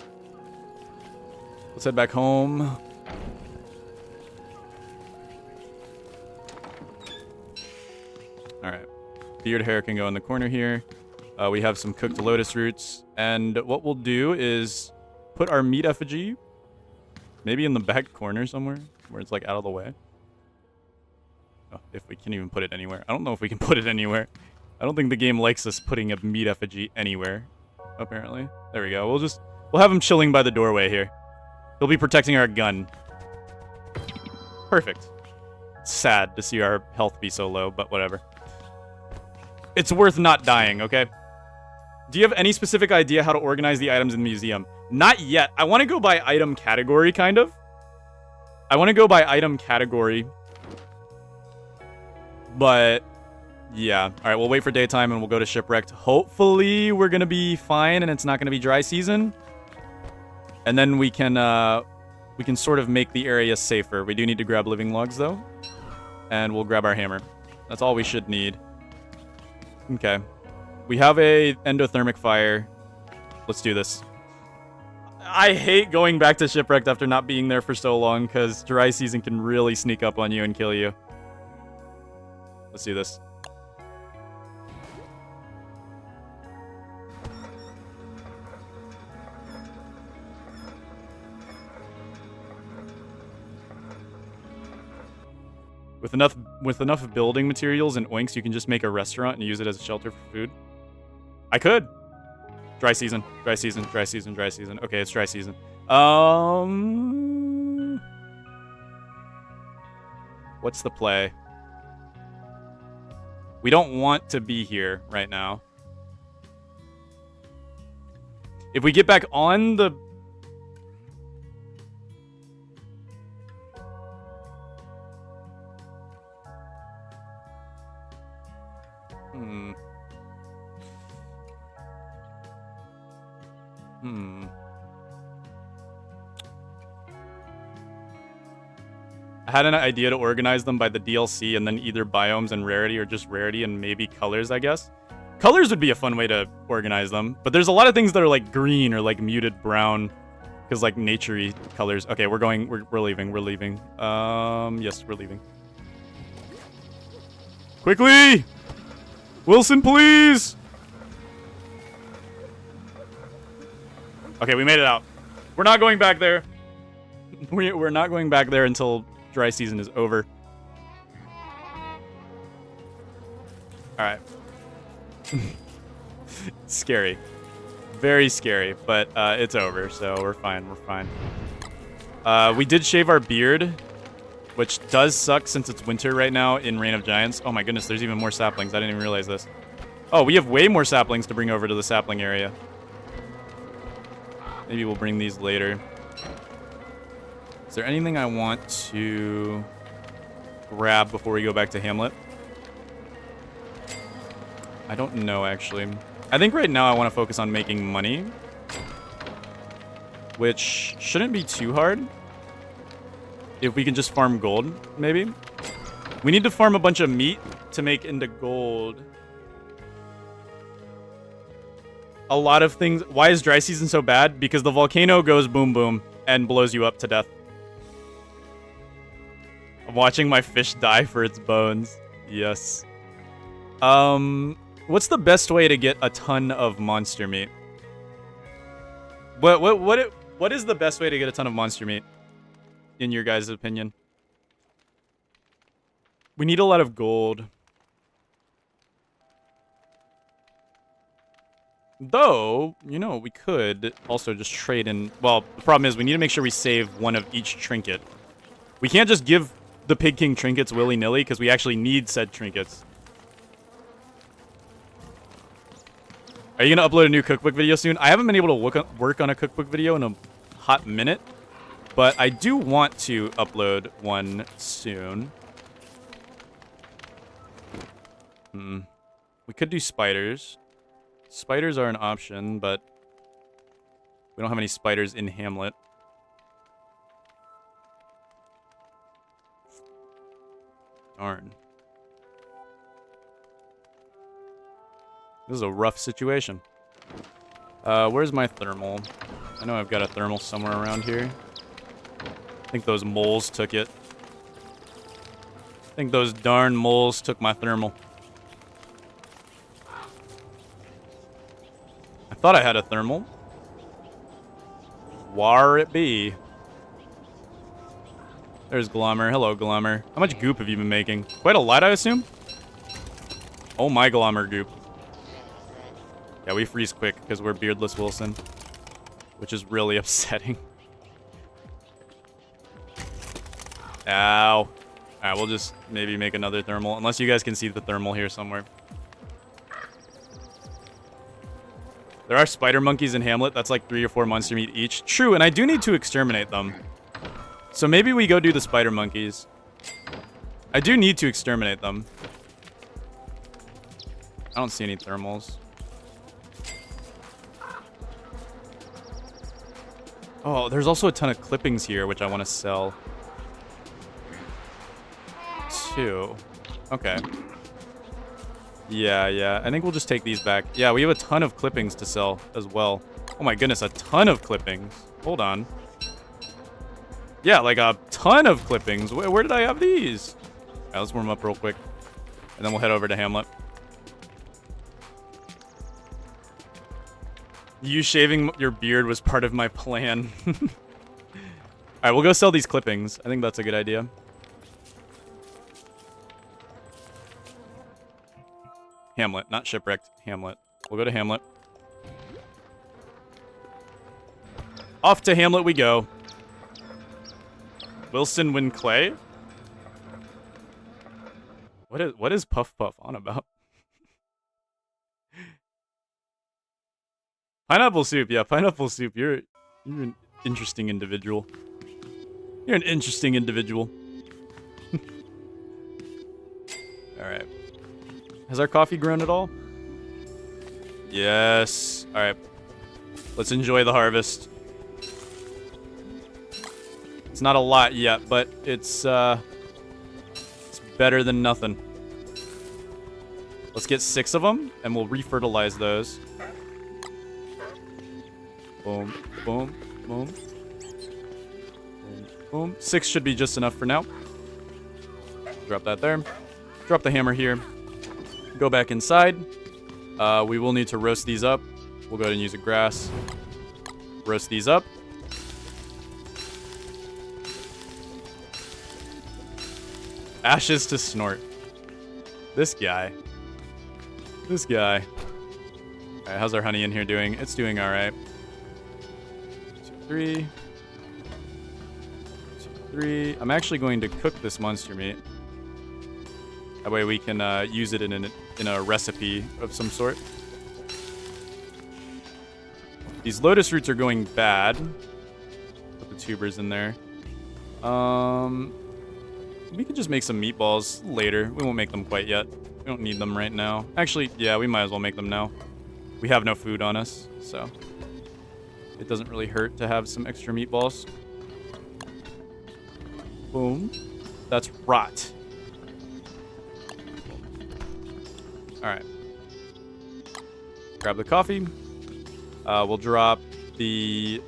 Let's head back home. Alright. Beard hair can go in the corner here. We have some cooked lotus roots. And what we'll do is put our meat effigy maybe in the back corner somewhere where it's like out of the way. Oh, if we can even put it anywhere. I don't know if we can put it anywhere. I don't think the game likes us putting a meat effigy anywhere, apparently. There we go. We'll have him chilling by the doorway here. He'll be protecting our gun. Perfect. It's sad to see our health be so low, but whatever. It's worth not dying, okay? Do you have any specific idea how to organize the items in the museum? Not yet. I want to go by item category, kind of. I want to go by item category. But, yeah. All right, we'll wait for daytime and we'll go to Shipwrecked. Hopefully, we're going to be fine and it's not going to be dry season. And then we can sort of make the area safer. We do need to grab living logs, though. And we'll grab our hammer. That's all we should need. Okay. We have a endothermic fire. Let's do this. I hate going back to Shipwrecked after not being there for so long, because dry season can really sneak up on you and kill you. Let's do this. With enough building materials and oinks, you can just make a restaurant and use it as a shelter for food. I could. Dry season. Dry season. Dry season. Dry season. Okay, it's dry season. What's the play? We don't want to be here right now. If we get back on the... I had an idea to organize them by the DLC and then either biomes and rarity or just rarity and maybe colors, I guess. Colors would be a fun way to organize them, but there's a lot of things that are like green or like muted brown, because like nature-y colors. Okay, we're leaving. We're leaving. Yes, we're leaving. Quickly, Wilson, please. Okay, we made it out. We're not going back there. We're not going back there until dry season is over. All right. Scary. Very scary, but it's over, so we're fine. We're fine. We did shave our beard, which does suck since it's winter right now in Reign of Giants. Oh my goodness, there's even more saplings. I didn't even realize this. Oh, we have way more saplings to bring over to the sapling area. Maybe we'll bring these later. Is there anything I want to grab before we go back to Hamlet? I don't know, actually. I think right now I want to focus on making money, which shouldn't be too hard. If we can just farm gold, maybe. We need to farm a bunch of meat to make into gold. A lot of things. Why is dry season so bad? Because the volcano goes boom boom and blows you up to death. I'm watching my fish die for its bones. Yes. What's the best way to get a ton of monster meat? What is the best way to get a ton of monster meat, in your guys' opinion? We need a lot of gold. Though, you know, we could also just trade in... Well, the problem is we need to make sure we save one of each trinket. We can't just give the Pig King trinkets willy-nilly, because we actually need said trinkets. Are you going to upload a new cookbook video soon? I haven't been able to work on a cookbook video in a hot minute, but I do want to upload one soon. We could do spiders. Spiders are an option, but we don't have any spiders in Hamlet. Darn. This is a rough situation. Where's my thermal? I know I've got a thermal somewhere around here. I think those moles took it. I think those darn moles took my thermal. I thought I had a thermal. Where it be? There's Glommer. Hello, Glommer. How much goop have you been making? Quite a lot, I assume? Oh my Glommer goop. Yeah, we freeze quick because we're Beardless Wilson, which is really upsetting. Ow. Alright, we'll just maybe make another thermal, unless you guys can see the thermal here somewhere. There are spider monkeys in Hamlet. That's like 3 or 4 monster meat each. True, and I do need to exterminate them. So maybe we go do the spider monkeys. I do need to exterminate them. I don't see any thermals. Oh, there's also a ton of clippings here, which I want to sell. 2. Okay. Yeah. I think we'll just take these back. Yeah, we have a ton of clippings to sell as well. Oh my goodness, a ton of clippings. Hold on. Yeah, like a ton of clippings. Where did I have these? All right, let's warm up real quick. And then we'll head over to Hamlet. You shaving your beard was part of my plan. Alright, we'll go sell these clippings. I think that's a good idea. Hamlet, not shipwrecked. Hamlet. We'll go to Hamlet. Off to Hamlet we go. Wilson win clay? What is Puff Puff on about? Pineapple soup, yeah, pineapple soup. You're an interesting individual. You're an interesting individual. Alright. Has our coffee grown at all? Yes. Alright. Let's enjoy the harvest. It's not a lot yet, but it's better than nothing. Let's get 6 of them, and we'll refertilize those. Boom, boom, boom. Boom, boom. 6 should be just enough for now. Drop that there. Drop the hammer here. Go back inside. We will need to roast these up. We'll go ahead and use a grass. Roast these up. Ashes to snort. This guy. This guy. Alright, how's our honey in here doing? It's doing alright. 2, 3. 2, 3. I'm actually going to cook this monster meat. That way we can use it in a recipe of some sort. These lotus roots are going bad. Put the tubers in there. We could just make some meatballs later. We won't make them quite yet. We don't need them right now. Actually, yeah, we might as well make them now. We have no food on us, so it doesn't really hurt to have some extra meatballs. Boom. That's rot. Alright. Grab the coffee. We'll drop the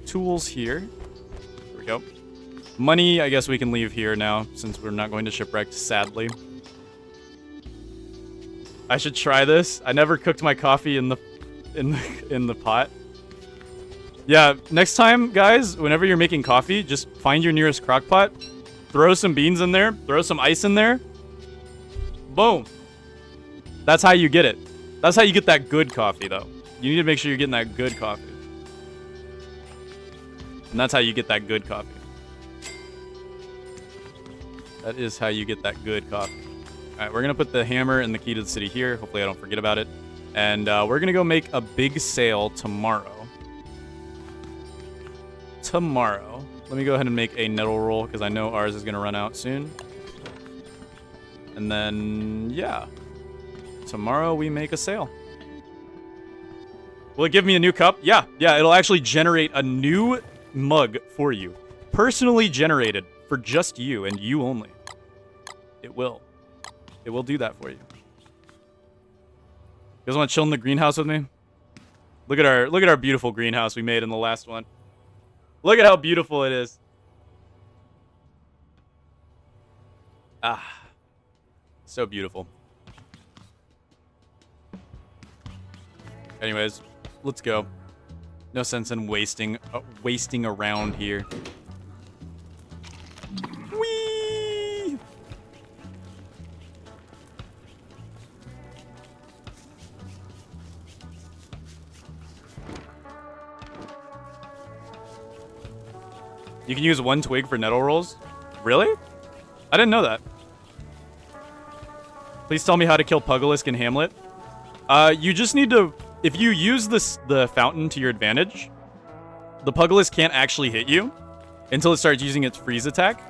tools here. There we go. Money, I guess we can leave here now, since we're not going to shipwreck, sadly. I should try this. I never cooked my coffee in the pot. Yeah, next time, guys, whenever you're making coffee, just find your nearest crock pot, throw some beans in there, throw some ice in there. Boom. That's how you get it. That's how you get that good coffee, though. You need to make sure you're getting that good coffee. And that's how you get that good coffee. That is how you get that good coffee. Alright, we're going to put the hammer and the key to the city here. Hopefully I don't forget about it. And we're going to go make a big sale tomorrow. Let me go ahead and make a nettle roll, because I know ours is going to run out soon. And then, yeah. Tomorrow we make a sale. Will it give me a new cup? Yeah, it'll actually generate a new mug for you. Personally generated for just you and you only. It will. It will do that for you. You guys want to chill in the greenhouse with me? Look at our beautiful greenhouse we made in the last one. Look at how beautiful it is. Ah. So beautiful. Anyways, let's go. No sense in wasting around here. Whee! You can use 1 twig for nettle rolls? Really? I didn't know that. Please tell me how to kill Pugalisk in Hamlet. You just need to... If you use the fountain to your advantage, the Pugalisk can't actually hit you until it starts using its freeze attack.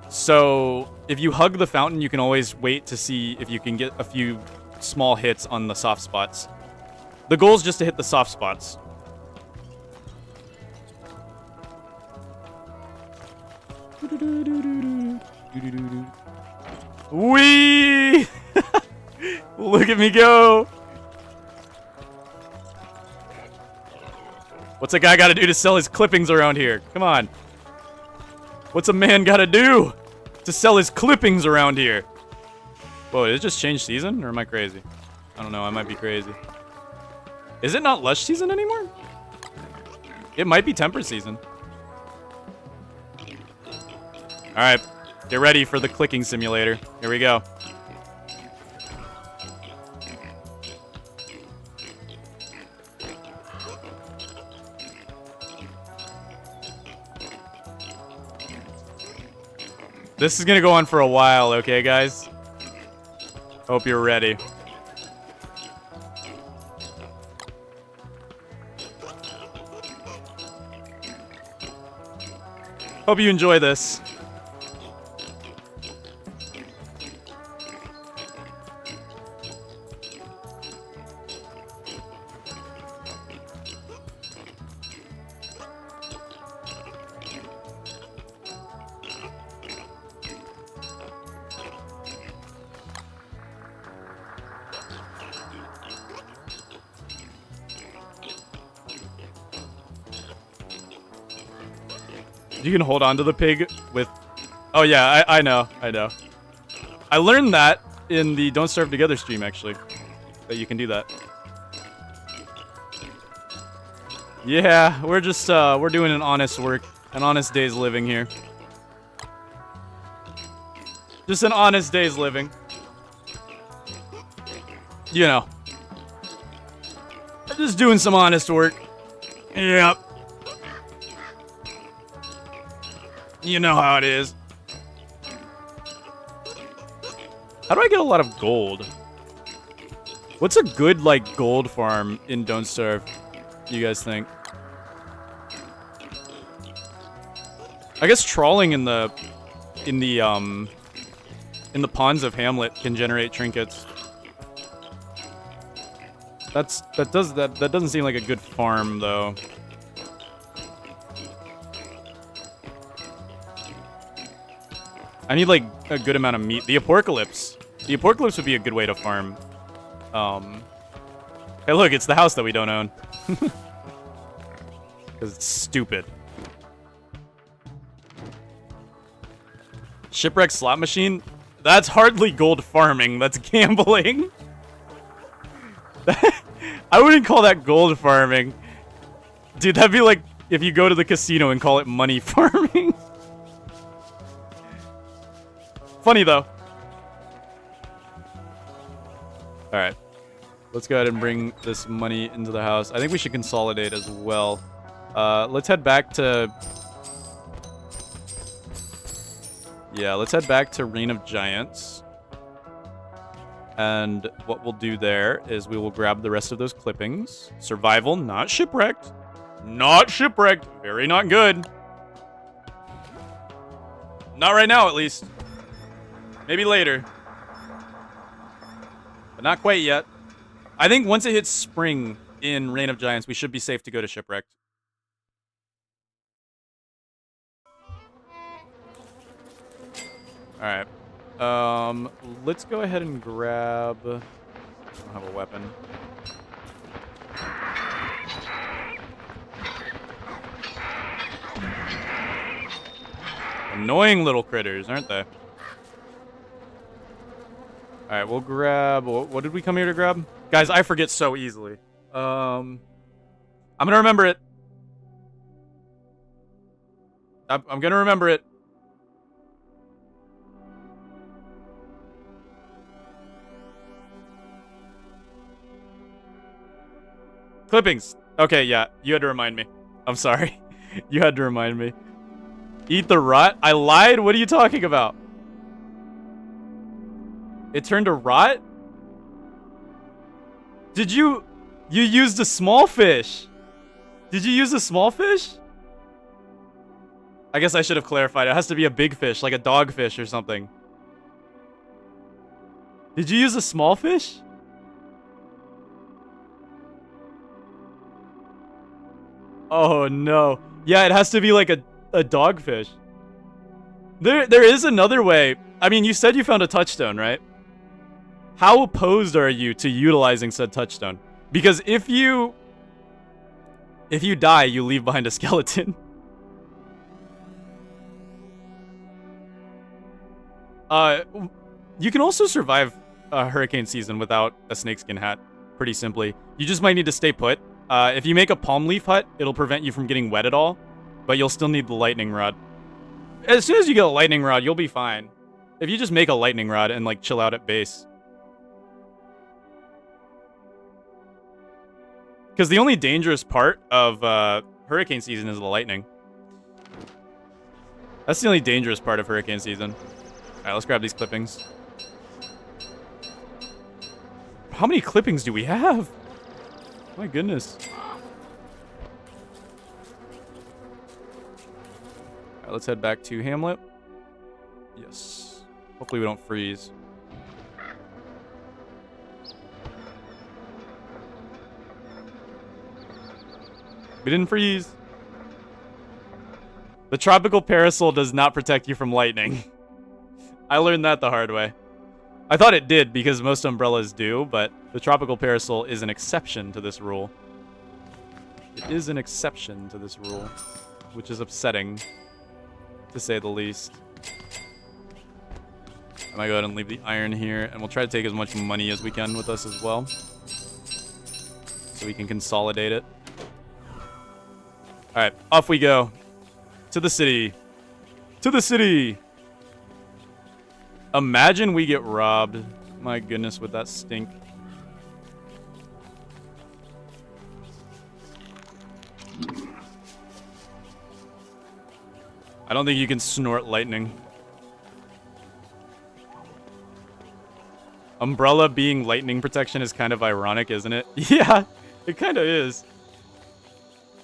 So if you hug the fountain, you can always wait to see if you can get a few small hits on the soft spots. The goal is just to hit the soft spots. Whee! Look at me go! What's a guy gotta do to sell his clippings around here? Come on. What's a man gotta do to sell his clippings around here? Whoa, did it just change season? Or am I crazy? I don't know, I might be crazy. Is it not lush season anymore? It might be temper season. Alright, get ready for the clicking simulator. Here we go. This is gonna go on for a while, okay, guys? Hope you're ready. Hope you enjoy this. You can hold on to the pig with... Oh, yeah, I know. I learned that in the Don't Starve Together stream, actually. That you can do that. Yeah, we're just, we're doing an honest day's living here. Just an honest day's living. You know. Just doing some honest work. Yep. You know how it is. How do I get a lot of gold? What's a good, like, gold farm in Don't Starve, you guys think? I guess trawling in the ponds of Hamlet can generate trinkets. That doesn't seem like a good farm though. I need like a good amount of meat. The apocalypse. The apocalypse would be a good way to farm. Hey look, it's the house that we don't own. Because it's stupid. Shipwreck slot machine? That's hardly gold farming, that's gambling. I wouldn't call that gold farming. Dude, that'd be like if you go to the casino and call it money farming. Funny though. Alright. Let's go ahead and bring this money into the house. I think we should consolidate as well. Let's head back to... Yeah, let's head back to Reign of Giants. And what we'll do there is we will grab the rest of those clippings. Survival, not shipwrecked. Not shipwrecked. Very not good. Not right now, at least. Maybe later. But not quite yet. I think once it hits spring in Reign of Giants, we should be safe to go to shipwrecked. Alright. Let's go ahead and grab... I don't have a weapon. Annoying little critters, aren't they? Alright, we'll grab... What did we come here to grab? Guys, I forget so easily. I'm gonna remember it. I'm gonna remember it. Clippings. Okay, yeah. You had to remind me. I'm sorry. You had to remind me. Eat the rot? I lied? What are you talking about? It turned to rot? Did you... You used a small fish. Did you use a small fish? I guess I should have clarified. It has to be a big fish, like a dogfish or something. Did you use a small fish? Oh no. Yeah, it has to be like a dogfish. There is another way. I mean, you said you found a touchstone, right? How opposed are you to utilizing said touchstone? Because if you die, you leave behind a skeleton. You can also survive hurricane season without a snakeskin hat, pretty simply. You just might need to stay put. If you make a palm leaf hut, it'll prevent you from getting wet at all, but you'll still need the lightning rod. As soon as you get a lightning rod, you'll be fine. If you just make a lightning rod and, like, chill out at base. Because the only dangerous part of hurricane season is the lightning. That's the only dangerous part of hurricane season. Alright, let's grab these clippings. How many clippings do we have? My goodness. Alright, let's head back to Hamlet. Yes. Hopefully we don't freeze. We didn't freeze. The tropical parasol does not protect you from lightning. I learned that the hard way. I thought it did because most umbrellas do, but the tropical parasol is an exception to this rule. It is an exception to this rule, which is upsetting. to say the least. I might go ahead and leave the iron here, and we'll try to take as much money as we can with us as well, so we can consolidate it. All right, off we go to the city. To the city. Imagine we get robbed. My goodness, would that stink? I don't think you can snort lightning. Umbrella being lightning protection is kind of ironic, isn't it? Yeah, it kind of is.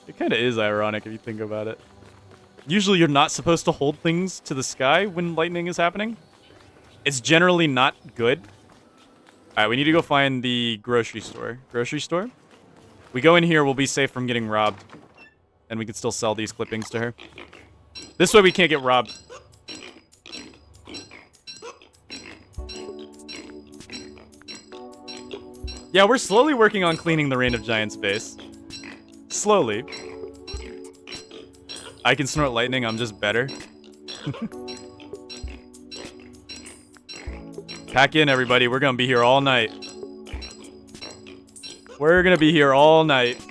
It kind of is ironic if you think about it. Usually you're not supposed to hold things to the sky when lightning is happening. It's generally not good. All right, we need to go find the grocery store. Grocery store? We go in here, we'll be safe from getting robbed. And we can still sell these clippings to her. This way we can't get robbed. Yeah, we're slowly working on cleaning the Reign of Giants base. Slowly. I can snort lightning, I'm just better. Pack in, everybody. We're gonna be here all night. We're gonna be here all night.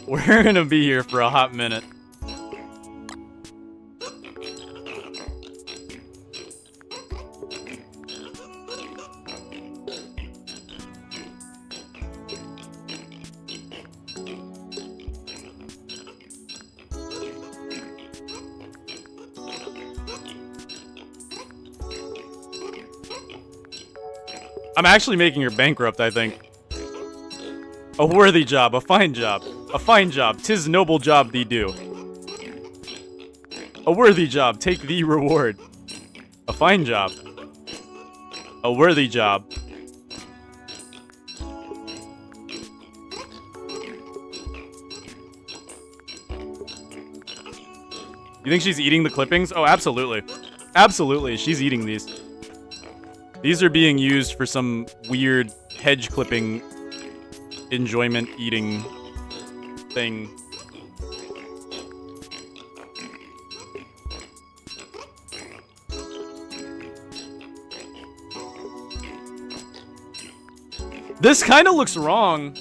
We're gonna be here for a hot minute. I'm actually making her bankrupt, I think. A worthy job, a fine job. A fine job, 'tis noble job thee do. A worthy job, take thee reward. A fine job. A worthy job. You think she's eating the clippings? Oh, absolutely. Absolutely, she's eating these. These are being used for some weird hedge clipping enjoyment eating thing. This kind of looks wrong.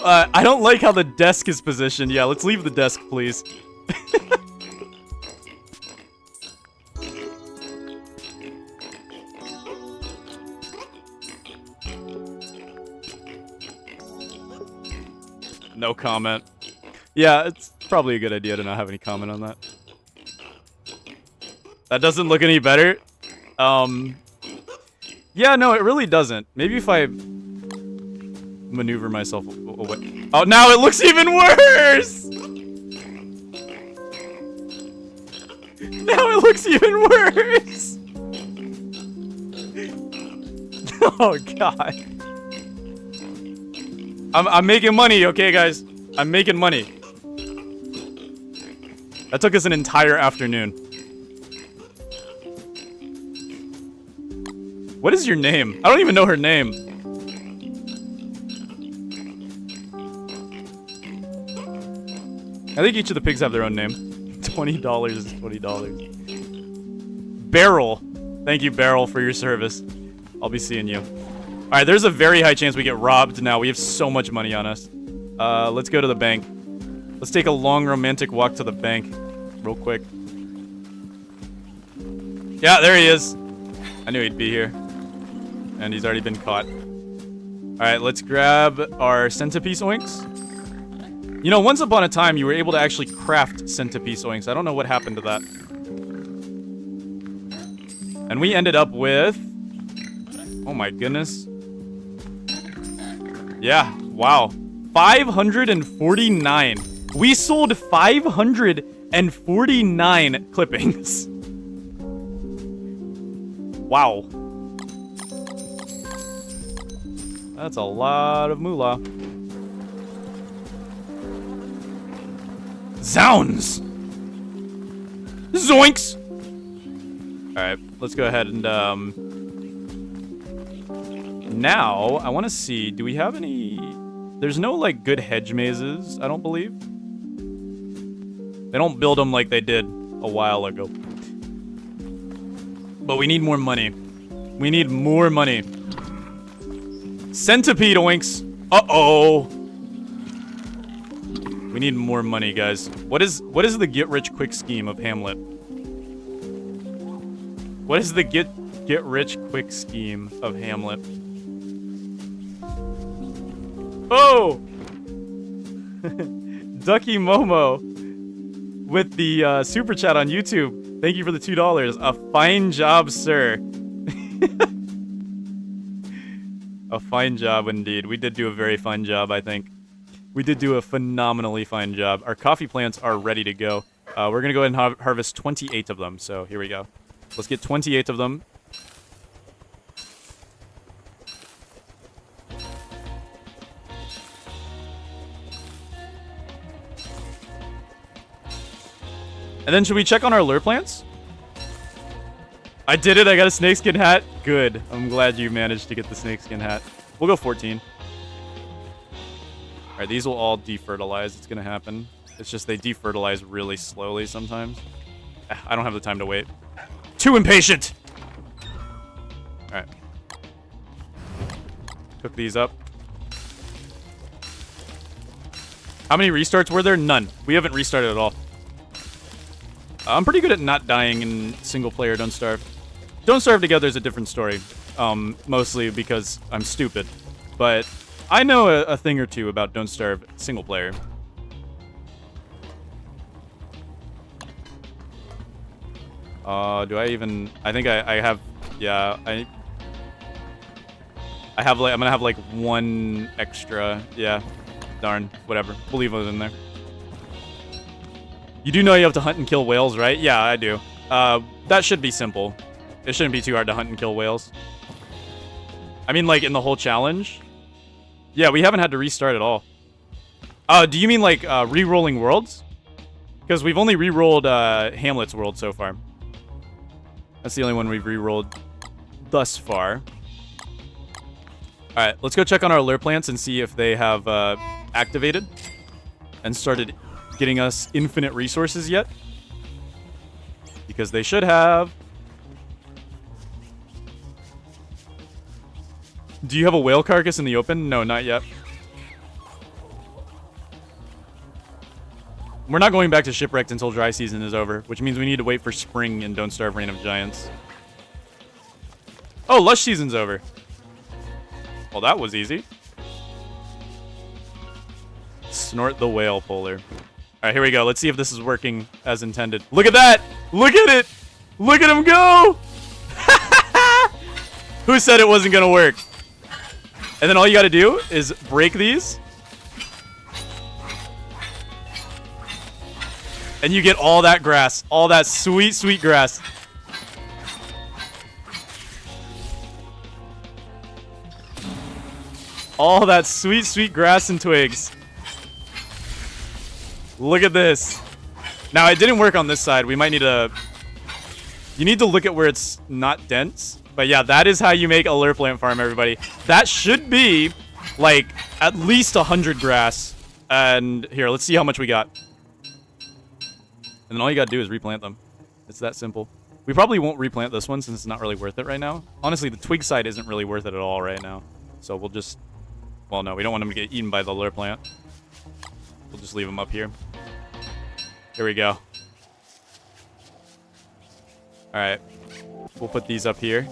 I don't like how the desk is positioned. Yeah, let's leave the desk, please. No comment. Yeah, it's probably a good idea to not have any comment on that. That doesn't look any better. Yeah, no, it really doesn't. Maybe if I maneuver myself away. Oh, now it looks even worse! Now it looks even worse! Oh, God. I'm making money, okay, guys? I'm making money. That took us an entire afternoon. What is your name? I don't even know her name. I think each of the pigs have their own name. $20 is $20. Barrel. Thank you, Barrel, for your service. I'll be seeing you. Alright, there's a very high chance we get robbed now. We have so much money on us. Let's go to the bank. Let's take a long romantic walk to the bank. Real quick. Yeah, there he is. I knew he'd be here. And he's already been caught. Alright, let's grab our centipede oinks. You know, once upon a time, you were able to actually craft centipede oinks. I don't know what happened to that. And we ended up with... Oh my goodness. Yeah, wow. 549. We sold 549 clippings. Wow. That's a lot of moolah. Zounds! Zoinks! Alright, let's go ahead and, now, I want to see, do we have any... There's no, like, good hedge mazes, I don't believe. They don't build them like they did a while ago. But we need more money. We need more money. Centipede oinks! Uh-oh! We need more money, guys. What is the get-rich-quick scheme of Hamlet? What is the get-rich-quick scheme of Hamlet? Oh! Ducky Momo with the super chat on YouTube. Thank you for the $2. A fine job, sir. A fine job indeed. We did do a very fine job, I think. We did do a phenomenally fine job. Our coffee plants are ready to go. We're going to go ahead and harvest 28 of them. So here we go. Let's get 28 of them. And then should we check on our lure plants? I did it. I got a snakeskin hat. Good. I'm glad you managed to get the snakeskin hat. We'll go 14. All right, these will all defertilize. It's going to happen. It's just they defertilize really slowly sometimes. I don't have the time to wait. Too impatient! All right. Cook these up. How many restarts were there? None. We haven't restarted at all. I'm pretty good at not dying in single player Don't Starve. Don't Starve together is a different story. Mostly because I'm stupid. But I know a thing or two about Don't Starve single player. Do I even... I think I have... Yeah, I have like... I'm gonna have like one extra. Yeah. Darn. Whatever. We'll leave it in there. You do know you have to hunt and kill whales, right? Yeah, I do. That should be simple. It shouldn't be too hard to hunt and kill whales. I mean, like, in the whole challenge? Yeah, we haven't had to restart at all. Do you mean, like, re-rolling worlds? Because we've only re-rolled Hamlet's world so far. That's the only one we've re-rolled thus far. Alright, let's go check on our lure plants and see if they have activated and started getting us infinite resources yet. Because they should have. Do you have a whale carcass in the open? No, not yet. We're not going back to Shipwrecked until dry season is over, which means we need to wait for spring in Don't Starve Reign of Giants. Oh, Lush season's over. Well, that was easy. Snort the whale, Polar. Alright, here we go. Let's see if this is working as intended. Look at that! Look at it! Look at him go! Who said it wasn't gonna work? And then all you gotta do is break these. And you get all that grass. All that sweet, sweet grass. All that sweet, sweet grass and twigs. Look at this. Now, it didn't work on this side. We might need to... You need to look at where it's not dense. But yeah, that is how you make a lure plant farm, everybody. That should be, like, at least 100 grass. And here, let's see how much we got. And then all you gotta do is replant them. It's that simple. We probably won't replant this one since it's not really worth it right now. Honestly, the twig side isn't really worth it at all right now. So we'll just... Well, no, we don't want them to get eaten by the lure plant. We'll just leave them up here. Here we go. Alright. We'll put these up here.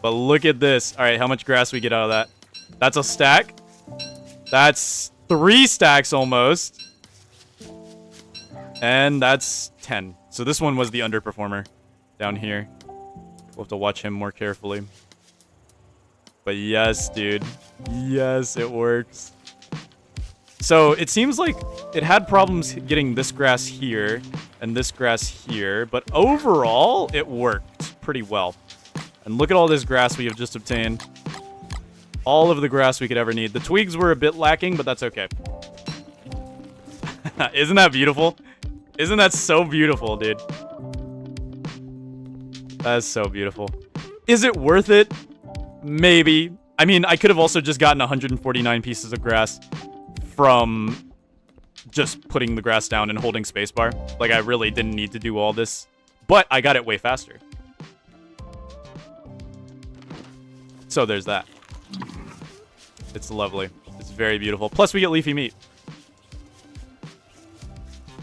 But look at this. Alright, how much grass we get out of that? That's a stack. That's 3 stacks almost. And that's 10. So this one was the underperformer down here. We'll have to watch him more carefully. But yes, dude. Yes, it works. So it seems like it had problems getting this grass here and this grass here, but overall it worked pretty well. And look at all this grass we have just obtained. All of the grass we could ever need. The twigs were a bit lacking, but that's okay. Isn't that beautiful? Isn't that so beautiful, dude? That is so beautiful. Is it worth it? Maybe. I mean, I could have also just gotten 149 pieces of grass from just putting the grass down and holding spacebar. Like, I really didn't need to do all this. But I got it way faster. So there's that. It's lovely. It's very beautiful. Plus, we get leafy meat.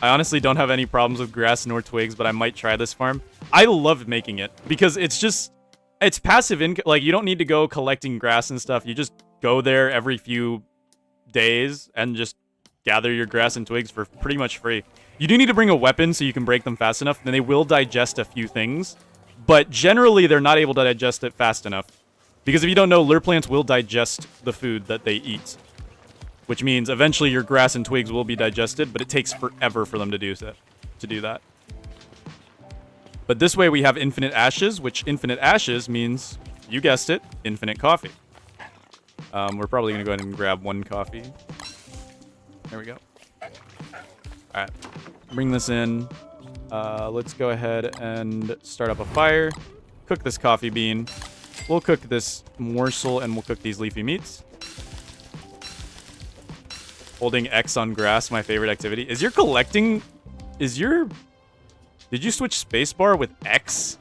I honestly don't have any problems with grass nor twigs, but I might try this farm. I love making it because it's just... It's passive income. Like, you don't need to go collecting grass and stuff. You just go there every few days and just gather your grass and twigs for pretty much free. You do need to bring a weapon so you can break them fast enough. Then they will digest a few things. But generally, they're not able to digest it fast enough. Because if you don't know, lure plants will digest the food that they eat. Which means eventually your grass and twigs will be digested, but it takes forever for them to do that. But this way we have infinite ashes, which infinite ashes means, you guessed it, infinite coffee. We're probably going to go ahead and grab one coffee. There we go. Alright. Bring this in. Let's go ahead and start up a fire. Cook this coffee bean. We'll cook this morsel and we'll cook these leafy meats. Holding X on grass, my favorite activity. Is your collecting... Did you switch spacebar with X?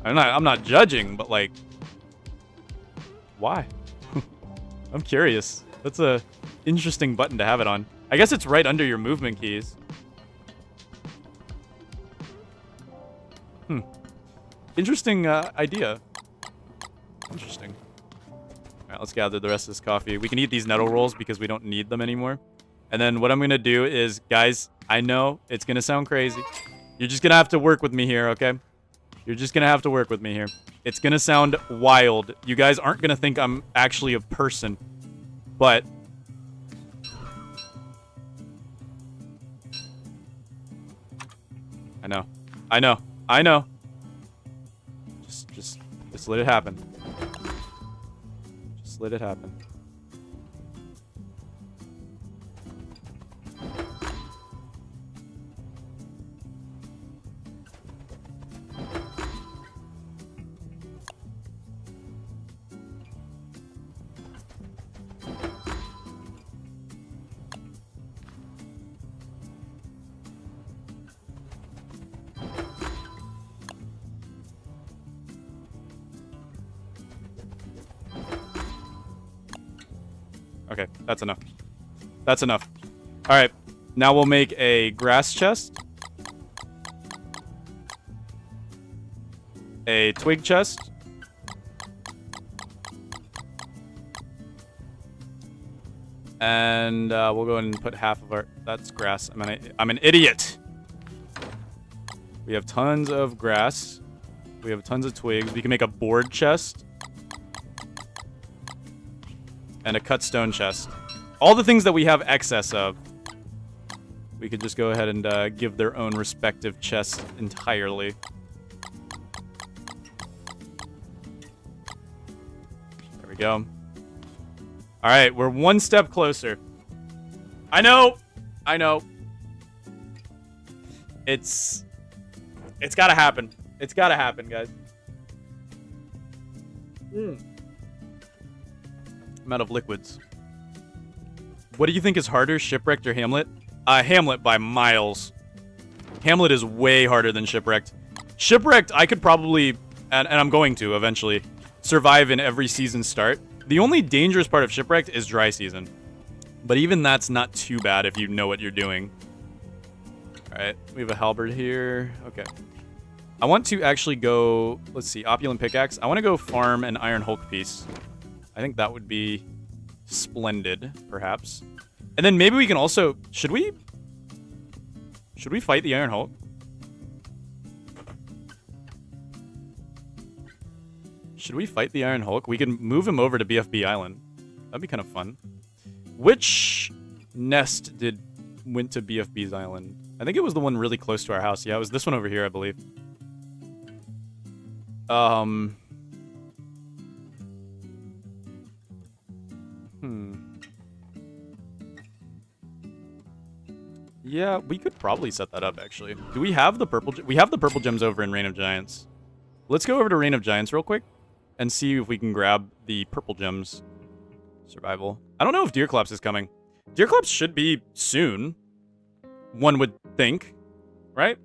I'm not judging, but like... Why? I'm curious. That's a interesting button to have it on. I guess it's right under your movement keys. Interesting idea. Interesting. Alright, let's gather the rest of this coffee. We can eat these nettle rolls because we don't need them anymore. And then what I'm going to do is, guys, I know it's going to sound crazy. You're just going to have to work with me here, okay? You're just going to have to work with me here. It's going to sound wild. You guys aren't going to think I'm actually a person. But... I know. I know. I know. Just let it happen. Just let it happen. Okay, that's enough. That's enough. Alright, now we'll make a grass chest. A twig chest. And we'll go ahead and put half of our... That's grass. I'm an idiot! We have tons of grass. We have tons of twigs. We can make a board chest. And a cut stone chest. All the things that we have excess of, we could just go ahead and give their own respective chests entirely. There we go. Alright, we're one step closer. I know! I know. It's gotta happen. It's gotta happen, guys. I'm out of liquids. What do you think is harder, Shipwrecked or Hamlet? Hamlet by miles. Hamlet is way harder than Shipwrecked. Shipwrecked, I could probably, and I'm going to eventually, survive in every season start. The only dangerous part of Shipwrecked is dry season. But even that's not too bad if you know what you're doing. Alright, we have a halberd here. Okay. I want to actually go, let's see, Opulent Pickaxe. I want to go farm an Iron Hulk piece. I think that would be splendid, perhaps. And then maybe we can also... Should we fight the Iron Hulk? Should we fight the Iron Hulk? We can move him over to BFB Island. That'd be kind of fun. Which nest went to BFB's Island? I think it was the one really close to our house. Yeah, it was this one over here, I believe. Yeah, we could probably set that up, actually. Do we have the purple... We have the purple gems over in Reign of Giants. Let's go over to Reign of Giants real quick and see if we can grab the purple gems. Survival. I don't know if Deerclops is coming. Deerclops should be soon. One would think. Right?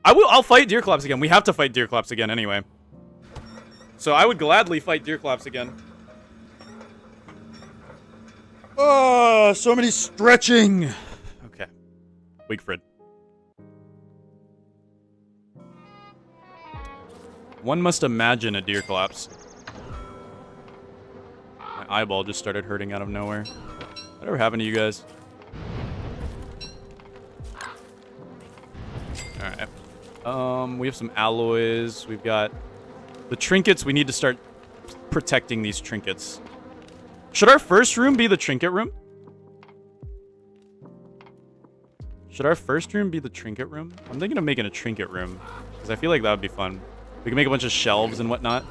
I'll fight Deerclops again. We have to fight Deerclops again anyway. So I would gladly fight Deerclops again. Oh, so many stretching. Okay. Wigfrid. One must imagine a Deerclops. My eyeball just started hurting out of nowhere. Whatever happened to you guys? Alright. We have some alloys. We've got the trinkets. We need to start protecting these trinkets. Should our first room be the trinket room? Should our first room be the trinket room? I'm thinking of making a trinket room, because I feel like that would be fun. We can make a bunch of shelves and whatnot.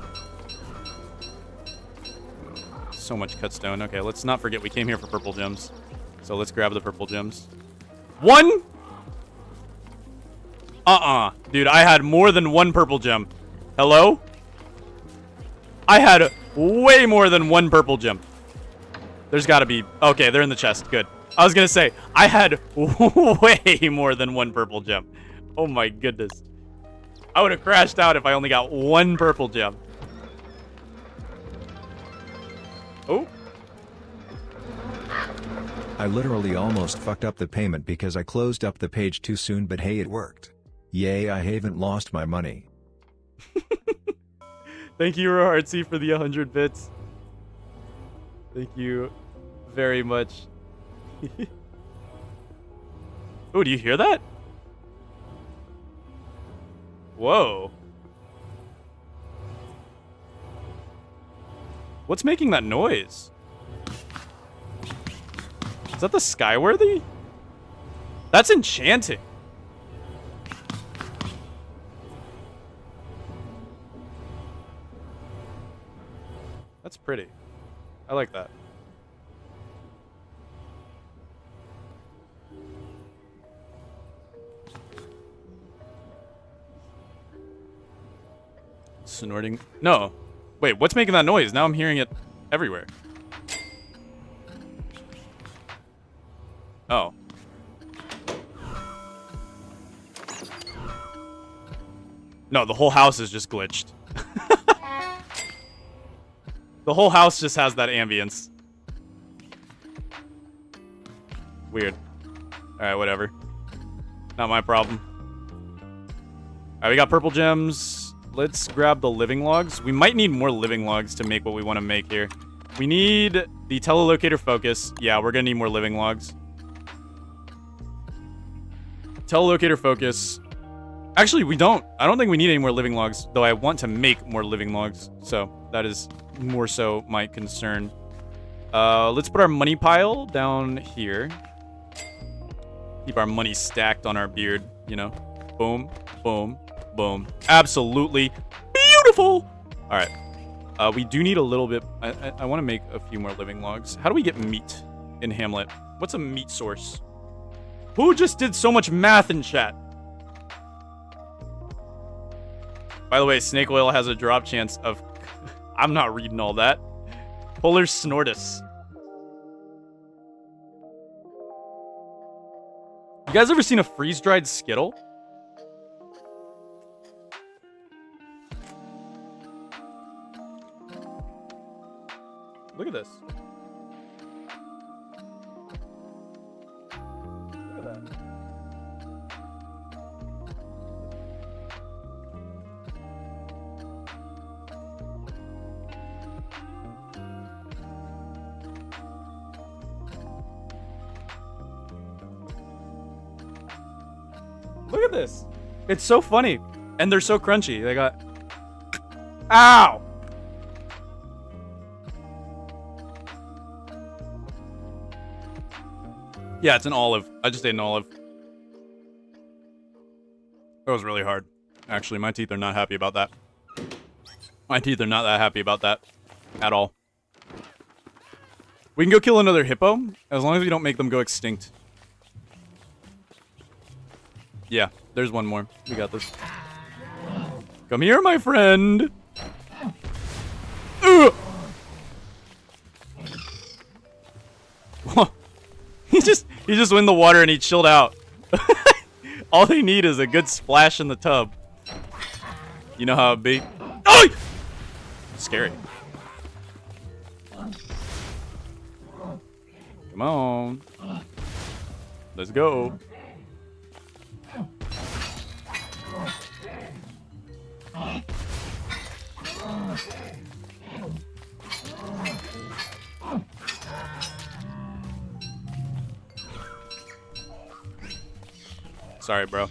So much cut stone. Okay, let's not forget we came here for purple gems. So let's grab the purple gems. One! Dude, I had more than one purple gem. Hello? I had way more than one purple gem. There's gotta be... Okay, they're in the chest. Good. I was gonna say, I had way more than one purple gem. Oh my goodness. I would have crashed out if I only got one purple gem. Oh. I literally almost fucked up the payment because I closed up the page too soon, but hey, it worked. Yay, I haven't lost my money. Thank you, Artsy, for the 100 bits. Thank you very much. Oh, do you hear that? Whoa. What's making that noise? Is that the Skyworthy? That's enchanting. That's pretty. I like that. Snorting. No. Wait, what's making that noise? Now I'm hearing it everywhere. Oh. No, the whole house is just glitched. The whole house just has that ambience. Weird. Alright, whatever. Not my problem. Alright, we got purple gems. Let's grab the living logs. We might need more living logs to make what we want to make here. We need the telelocator focus. Yeah, we're gonna need more living logs. Telelocator focus. Actually, we don't. I don't think we need any more living logs, though I want to make more living logs. So that is more so my concern. Let's put our money pile down here. Keep our money stacked on our beard, you know. Boom, boom, boom. Absolutely beautiful. All right. We do need a little bit. I want to make a few more living logs. How do we get meat in Hamlet? What's a meat source? Who just did so much math in chat? By the way, snake oil has a drop chance of... I'm not reading all that. Polar Snortus. You guys ever seen a freeze-dried Skittle? Look at this. Look at that. Look at this. It's so funny. And they're so crunchy. They got... Ow! Yeah, it's an olive. I just ate an olive. That was really hard. Actually, my teeth are not happy about that. My teeth are not that happy about that. At all. We can go kill another hippo, as long as we don't make them go extinct. Yeah, there's one more. We got this. Come here, my friend. Ugh! he just went in the water and he chilled out. All they need is a good splash in the tub. You know how it be. Oh! Scary. Come on. Let's go. Sorry, bro.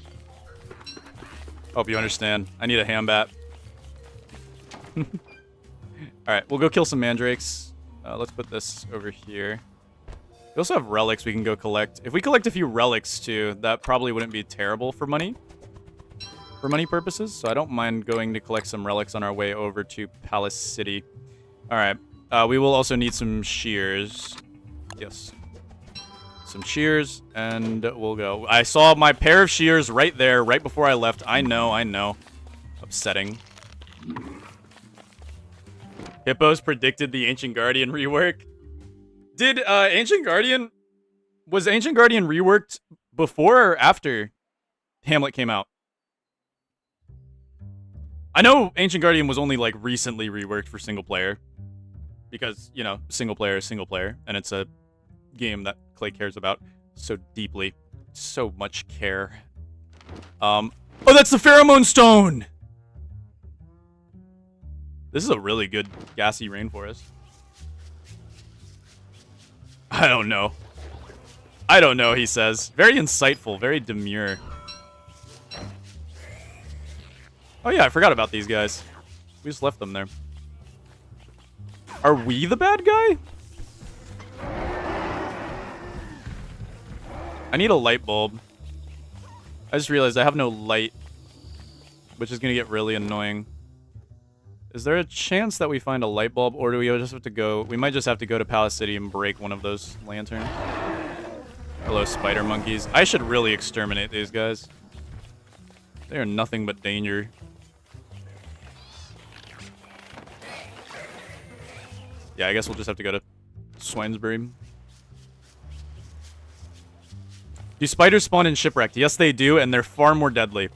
Hope you understand. I need a ham bat. Alright, we'll go kill some mandrakes. Let's put this over here. We also have relics we can go collect. If we collect a few relics, too, that probably wouldn't be terrible for money. For money purposes. So I don't mind going to collect some relics on our way over to Palace City. Alright. We will also need some shears. Yes. Some shears, and we'll go. I saw my pair of shears right there, right before I left. I know. Upsetting. Hippos predicted the Ancient Guardian rework. Did Ancient Guardian... Was Ancient Guardian reworked before or after Hamlet came out? I know Ancient Guardian was only, like, recently reworked for single player. Because, you know, single player is single player, and it's a game that Clay cares about so deeply. So much care. Oh, that's the pheromone stone! This is a really good gassy rainforest. I don't know. I don't know, he says. Very insightful, very demure. Oh yeah, I forgot about these guys. We just left them there. Are we the bad guy? I need a light bulb. I just realized I have no light, which is going to get really annoying. Is there a chance that we find a light bulb, or do we just have to go... We might just have to go to Palace City and break one of those lanterns. Hello, spider monkeys. I should really exterminate these guys. They are nothing but danger. Yeah, I guess we'll just have to go to Swinesbury. Do spiders spawn in Shipwrecked? Yes, they do, and they're far more deadly.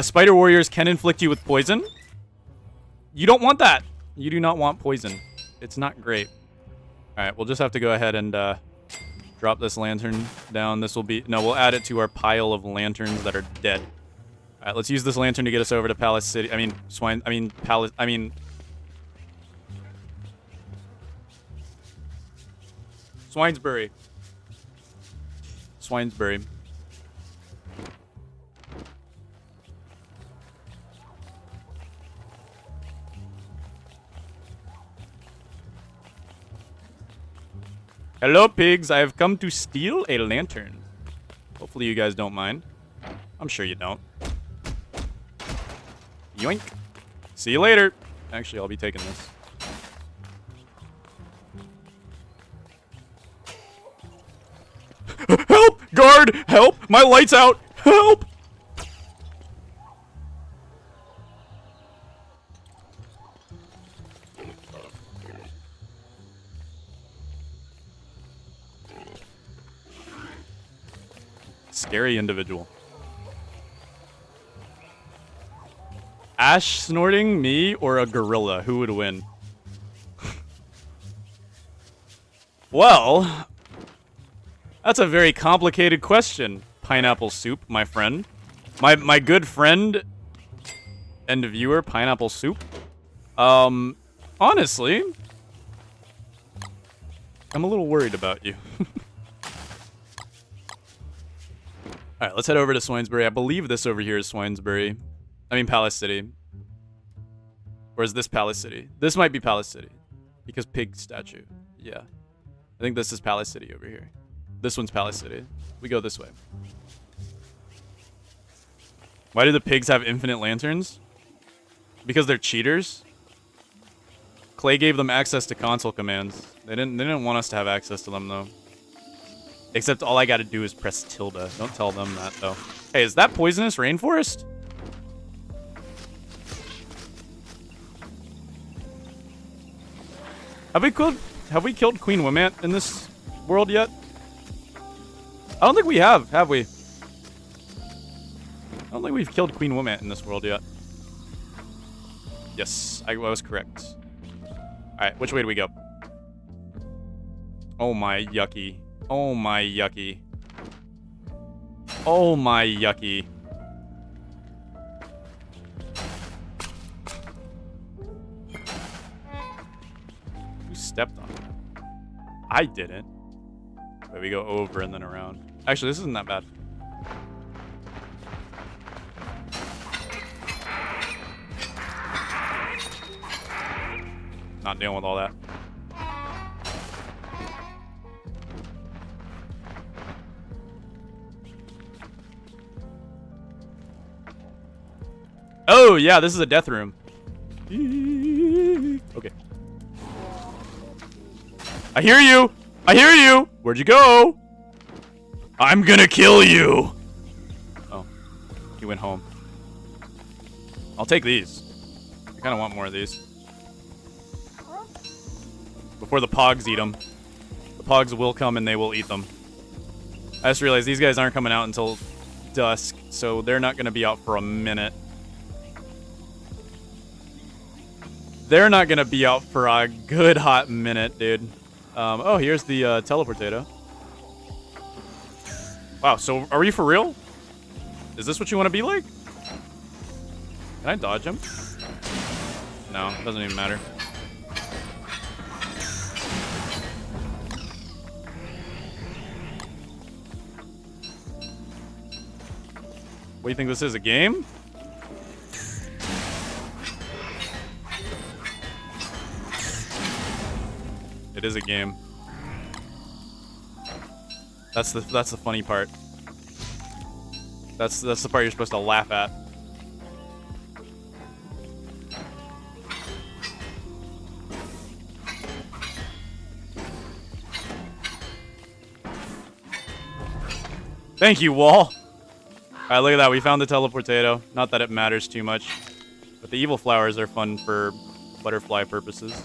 Spider warriors can inflict you with poison. You don't want that. You do not want poison. It's not great. Alright, we'll just have to go ahead and drop this lantern down. This will be... No, we'll add it to our pile of lanterns that are dead. Alright, let's use this lantern to get us over to Palace City. Swinesbury. Swinesbury. Hello, pigs. I have come to steal a lantern. Hopefully you guys don't mind. I'm sure you don't. Yoink. See you later. Actually, I'll be taking this. Help! Guard! Help! My light's out! Help! Scary individual. Ash snorting, me, or a gorilla? Who would win? Well... That's a very complicated question, Pineapple Soup, my friend. My good friend and viewer, Pineapple Soup. Honestly, I'm a little worried about you. Alright, let's head over to Swinesbury. I believe this over here is Swinesbury. I mean, Palace City. Or is this Palace City? This might be Palace City. Because pig statue. Yeah. I think this is Palace City over here. This one's Palace City. We go this way. Why do the pigs have infinite lanterns? Because they're cheaters? Clay gave them access to console commands. They didn't want us to have access to them, though. Except all I gotta do is press tilde. Don't tell them that, though. Hey, is that poisonous rainforest? Have we killed Queen Wimant in this world yet? I don't think we have we? I don't think we've killed Queen Wimant in this world yet. Yes, I was correct. Alright, which way do we go? Oh my yucky. Oh my yucky. Oh my yucky. Who stepped on it? I didn't. Wait, we go over and then around. Actually, this isn't that bad. Not dealing with all that. Oh, yeah, this is a death room. Okay. I hear you! I hear you! Where'd you go? I'm gonna kill you! Oh. He went home. I'll take these. I kinda want more of these. Before the pogs eat them. The pogs will come and they will eat them. I just realized these guys aren't coming out until dusk, so they're not gonna be out for a minute. They're not gonna be out for a good hot minute, dude. Oh, here's the teleportato. Wow, so are you for real? Is this what you want to be like? Can I dodge him? No, doesn't even matter. What do you think this is, a game? It is a game. That's the funny part. That's the part you're supposed to laugh at. Thank you, wall. Alright, look at that. We found the teleportato. Not that it matters too much. But the evil flowers are fun for butterfly purposes.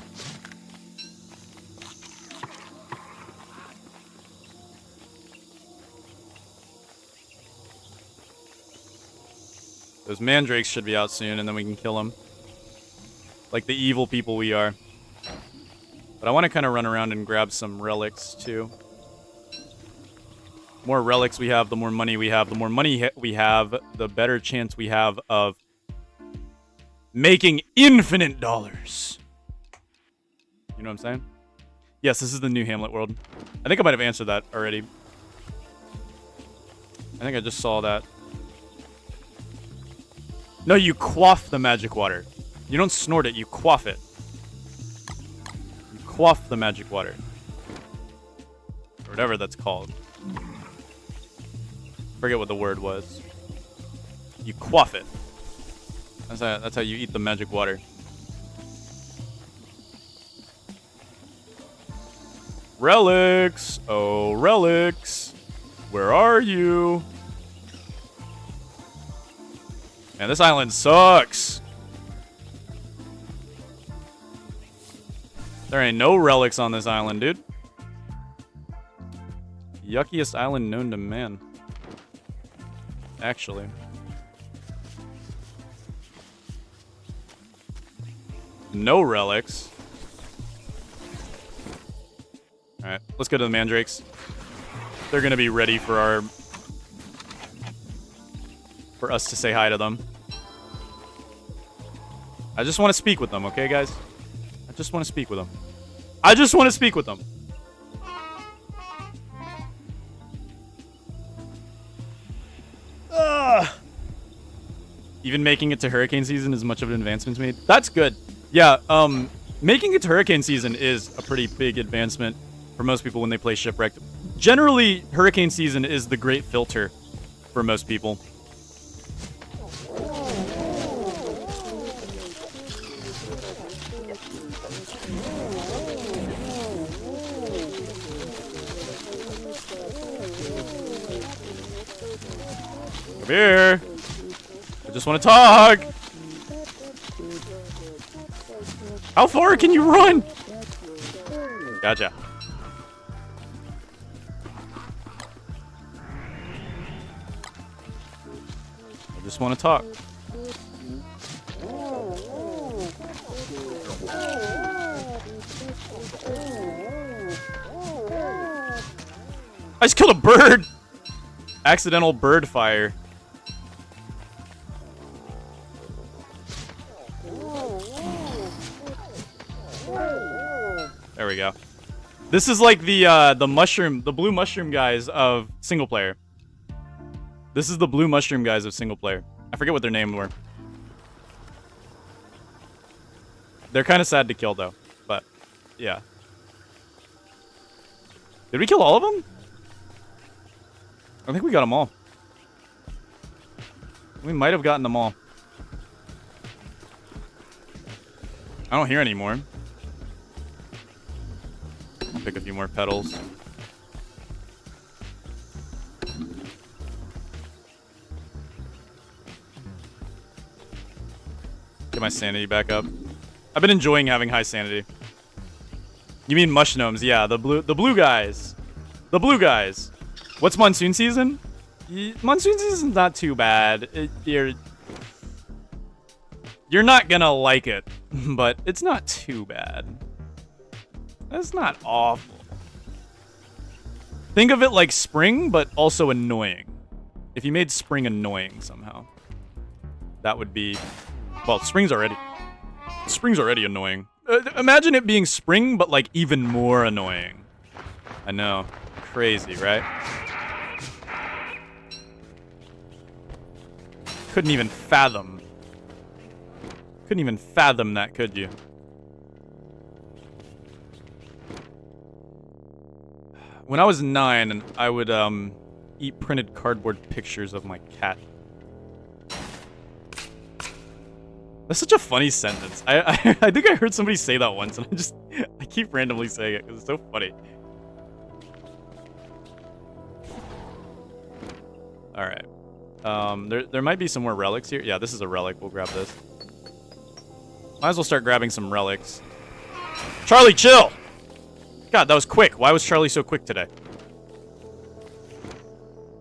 Those mandrakes should be out soon, and then we can kill them. Like the evil people we are. But I want to kind of run around and grab some relics, too. The more relics we have, the more money we have. The more money we have, the better chance we have of making infinite dollars. You know what I'm saying? Yes, this is the new Hamlet world. I think I might have answered that already. I think I just saw that. No, you quaff the magic water. You don't snort it, you quaff it. You quaff the magic water. Or whatever that's called. Forget what the word was. You quaff it. That's how you eat the magic water. Relics! Oh, relics! Where are you? Man, this island sucks. There ain't no relics on this island, dude. Yuckiest island known to man. Actually. No relics. Alright, let's go to the mandrakes. They're gonna be ready for us to say hi to them. I just want to speak with them, okay, guys? I just want to speak with them. I just want to speak with them. Even making it to hurricane season is much of an advancement made. That's good. Yeah, making it to hurricane season is a pretty big advancement for most people when they play Shipwrecked. Generally, hurricane season is the great filter for most people. Come here. I just want to talk. How far can you run? Gotcha. I just want to talk. I just killed a bird! Accidental bird fire. There we go. This is like the mushroom, the blue mushroom guys of single player. This is the blue mushroom guys of single player. I forget what their names were. They're kind of sad to kill though, but yeah. Did we kill all of them? I think we got them all. We might have gotten them all. I don't hear any more. I'll pick a few more petals. Get my sanity back up. I've been enjoying having high sanity. You mean mush gnomes? Yeah, the blue guys. The blue guys. What's monsoon season? Monsoon season's not too bad. You're not gonna like it, but it's not too bad. That's not awful. Think of it like spring, but also annoying. If you made spring annoying somehow, that would be... Well, spring's already annoying. Imagine it being spring, but like even more annoying. I know. Crazy, right? Couldn't even fathom. Couldn't even fathom that, could you? When I was 9, I would eat printed cardboard pictures of my cat. That's such a funny sentence. I think I heard somebody say that once, and I keep randomly saying it because it's so funny. All right. There might be some more relics here. Yeah, this is a relic. We'll grab this. Might as well start grabbing some relics. Charlie, chill! God, that was quick. Why was Charlie so quick today?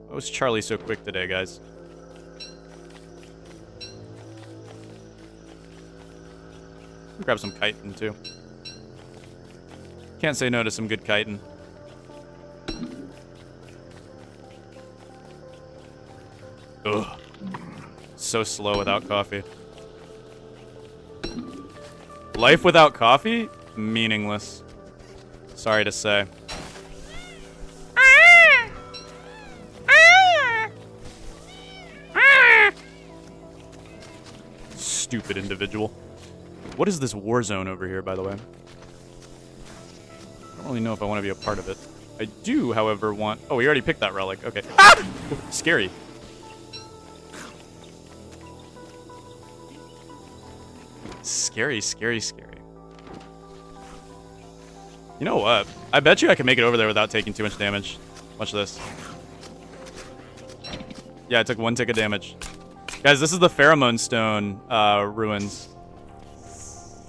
Why was Charlie so quick today, guys? Grab some chitin, too. Can't say no to some good chitin. Ugh. So slow without coffee. Life without coffee? Meaningless. Sorry to say. Stupid individual. What is this war zone over here, by the way? I don't really know if I want to be a part of it. I do, however, want... Oh, we already picked that relic. Okay. Ah! Scary. Scary, scary, scary. You know what? I bet you I can make it over there without taking too much damage. Watch this. Yeah, I took 1 tick of damage. Guys, this is the Pheromone Stone ruins.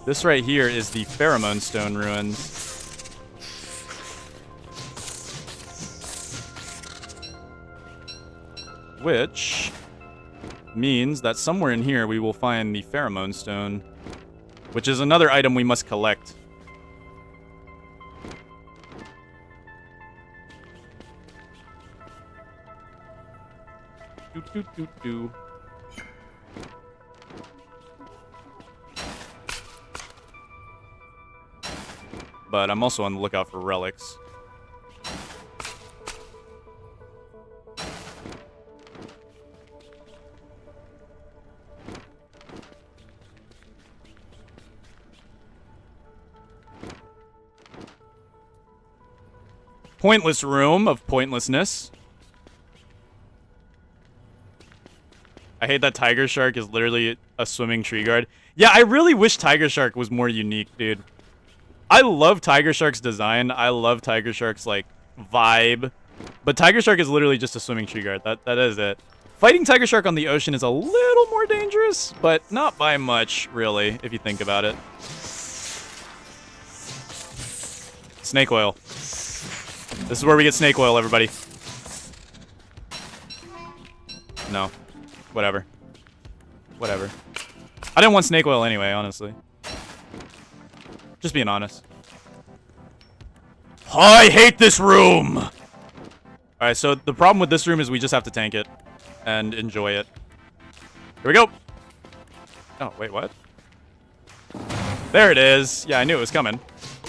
This right here is the Pheromone Stone ruins. Which means that somewhere in here we will find the Pheromone Stone, which is another item we must collect. Do, do, do, do. But I'm also on the lookout for relics. Pointless room of pointlessness. I hate that Tiger Shark is literally a swimming tree guard. Yeah, I really wish Tiger Shark was more unique, dude. I love Tiger Shark's design. I love Tiger Shark's, like, vibe. But Tiger Shark is literally just a swimming tree guard. That is it. Fighting Tiger Shark on the ocean is a little more dangerous, but not by much, really, if you think about it. Snake oil. This is where we get snake oil, everybody. No. Whatever. Whatever. I didn't want snake oil anyway, honestly. Just being honest. I hate this room! Alright, so the problem with this room is we just have to tank it. And enjoy it. Here we go! Oh, wait, what? There it is! Yeah, I knew it was coming.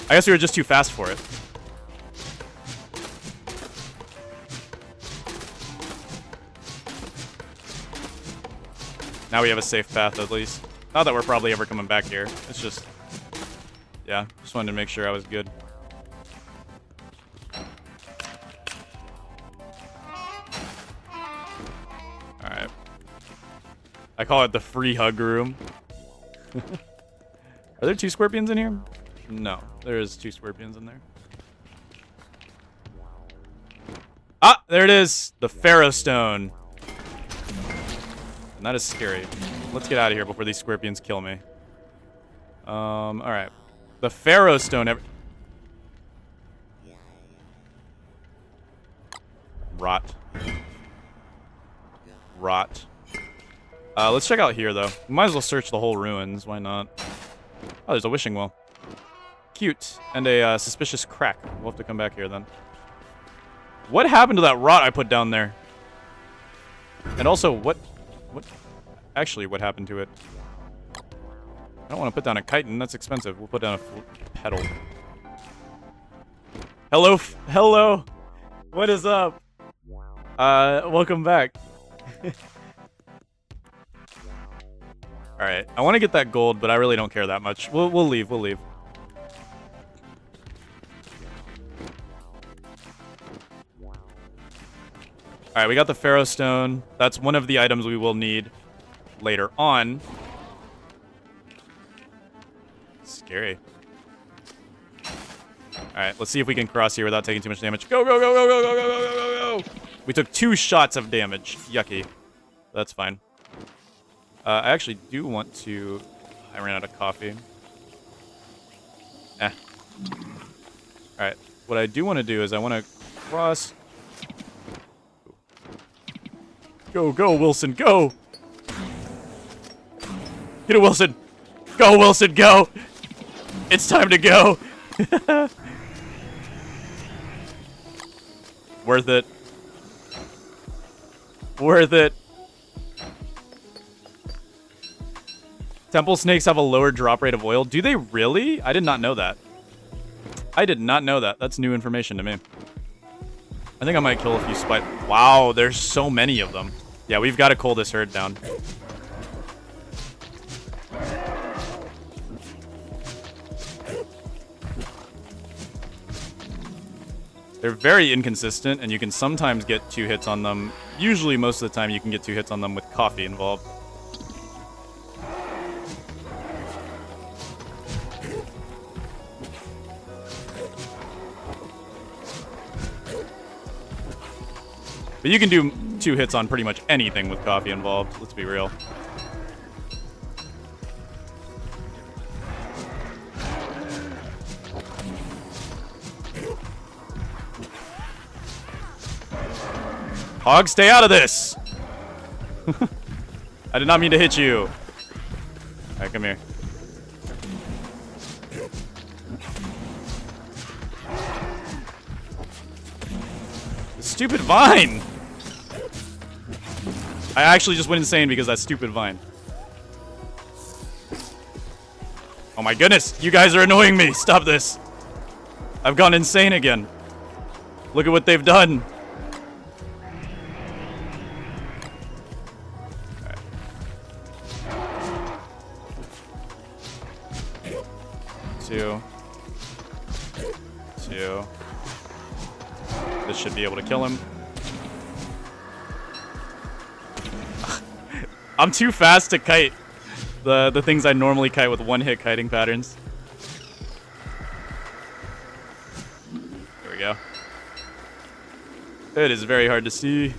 I guess we were just too fast for it. Now we have a safe path, at least. Not that we're probably ever coming back here. It's just... Yeah, just wanted to make sure I was good. Alright. I call it the free hug room. Are there 2 scorpions in here? No, there is 2 scorpions in there. Ah, there it is! The Pharaoh Stone. And that is scary. Let's get out of here before these scorpions kill me. Alright. The Pharaoh Stone... Rot. Rot. Let's check out here, though. We might as well search the whole ruins. Why not? Oh, there's a wishing well. Cute. And a suspicious crack. We'll have to come back here, then. What happened to that rot I put down there? And also, what... Actually, what happened to it? I don't want to put down a chitin. That's expensive. We'll put down a petal. Hello? Hello? What is up? Welcome back. Alright, I want to get that gold, but I really don't care that much. We'll leave, we'll leave. Alright, we got the Pharaoh Stone. That's one of the items we will need later on. Scary. Alright, let's see if we can cross here without taking too much damage. Go, go, go, go, go, go, go, go, go, go! We took 2 shots of damage. Yucky. That's fine. I actually do want to... I ran out of coffee. Alright, what I do want to do is I want to cross... Go, go, Wilson, go! Get it, Wilson! Go, Wilson, go! It's time to go! Worth it. Worth it. Temple snakes have a lower drop rate of oil. Do they really? I did not know that. I did not know that. That's new information to me. I think I might kill a few spiders. Wow, there's so many of them. Yeah, we've got to cull this herd down. They're very inconsistent, and you can sometimes get 2 hits on them. Usually, most of the time, you can get 2 hits on them with coffee involved. But you can do 2 hits on pretty much anything with coffee involved, let's be real. Hog, stay out of this! I did not mean to hit you. Alright, come here. Stupid vine! I actually just went insane because of that stupid vine. Oh my goodness, you guys are annoying me. Stop this. I've gone insane again. Look at what they've done. Two. This should be able to kill him. I'm too fast to kite the things I normally kite with 1-hit kiting patterns. There we go. It is very hard to see.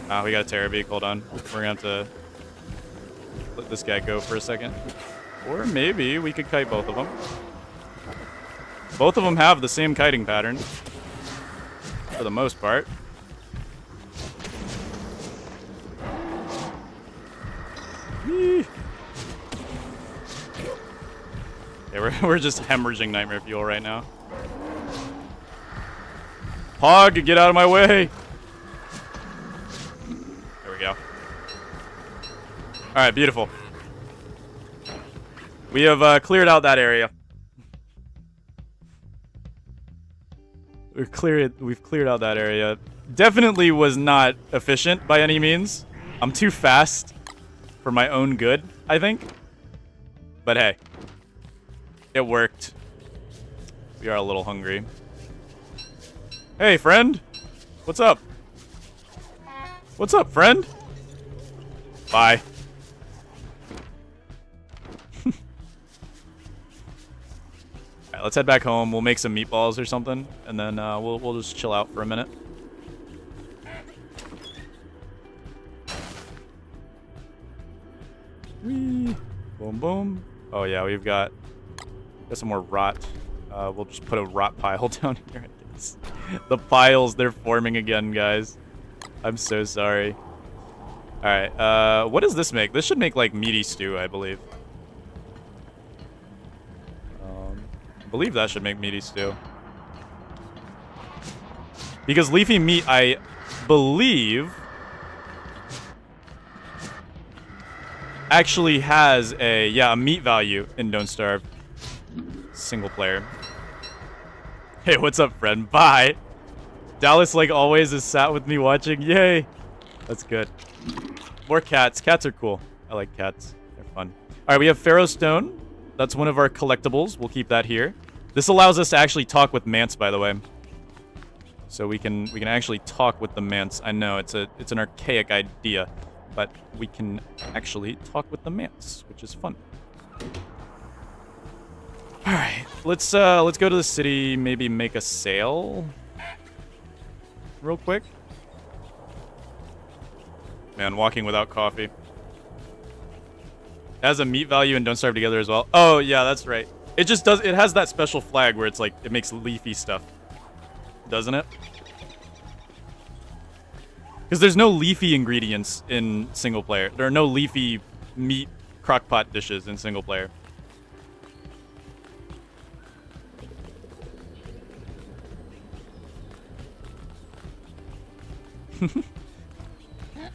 Ah, we got a Terror Beak. Hold on. We're gonna have to let this guy go for a second. Or maybe we could kite both of them. Both of them have the same kiting pattern. For the most part. Whee! Yeah, we're just hemorrhaging Nightmare Fuel right now. Hog, get out of my way! There we go. Alright, beautiful. We have cleared out that area. We've cleared out that area. Definitely was not efficient by any means. I'm too fast for my own good, I think. But hey, it worked. We are a little hungry. Hey, friend. What's up? What's up, friend? Bye. Alright, let's head back home. We'll make some meatballs or something, and then we'll just chill out for a minute. Whee! Boom, boom. Oh yeah, we've got some more rot. We'll just put a rot pile down here, I guess. The piles, they're forming again, guys. I'm so sorry. Alright, what does this make? This should make, like, meaty stew, I believe. I believe that should make meaty stew. Because leafy meat, I believe, actually has a meat value in Don't Starve. Single player. Hey, what's up, friend? Bye. Dallas, like always, is sat with me watching. Yay. That's good. More cats. Cats are cool. I like cats. They're fun. All right, we have Pharaoh Stone. That's one of our collectibles. We'll keep that here. This allows us to actually talk with Mance, by the way. So we can actually talk with the Mance. I know it's an archaic idea, but we can actually talk with the Mance, which is fun. All right, let's go to the city. Maybe make a sale, real quick. Man, walking without coffee. It has a meat value and Don't Starve together as well. Oh yeah, that's right. It just does. It has that special flag where it's like it makes leafy stuff, doesn't it? Because there's no leafy ingredients in single player. There are no leafy meat crockpot dishes in single player.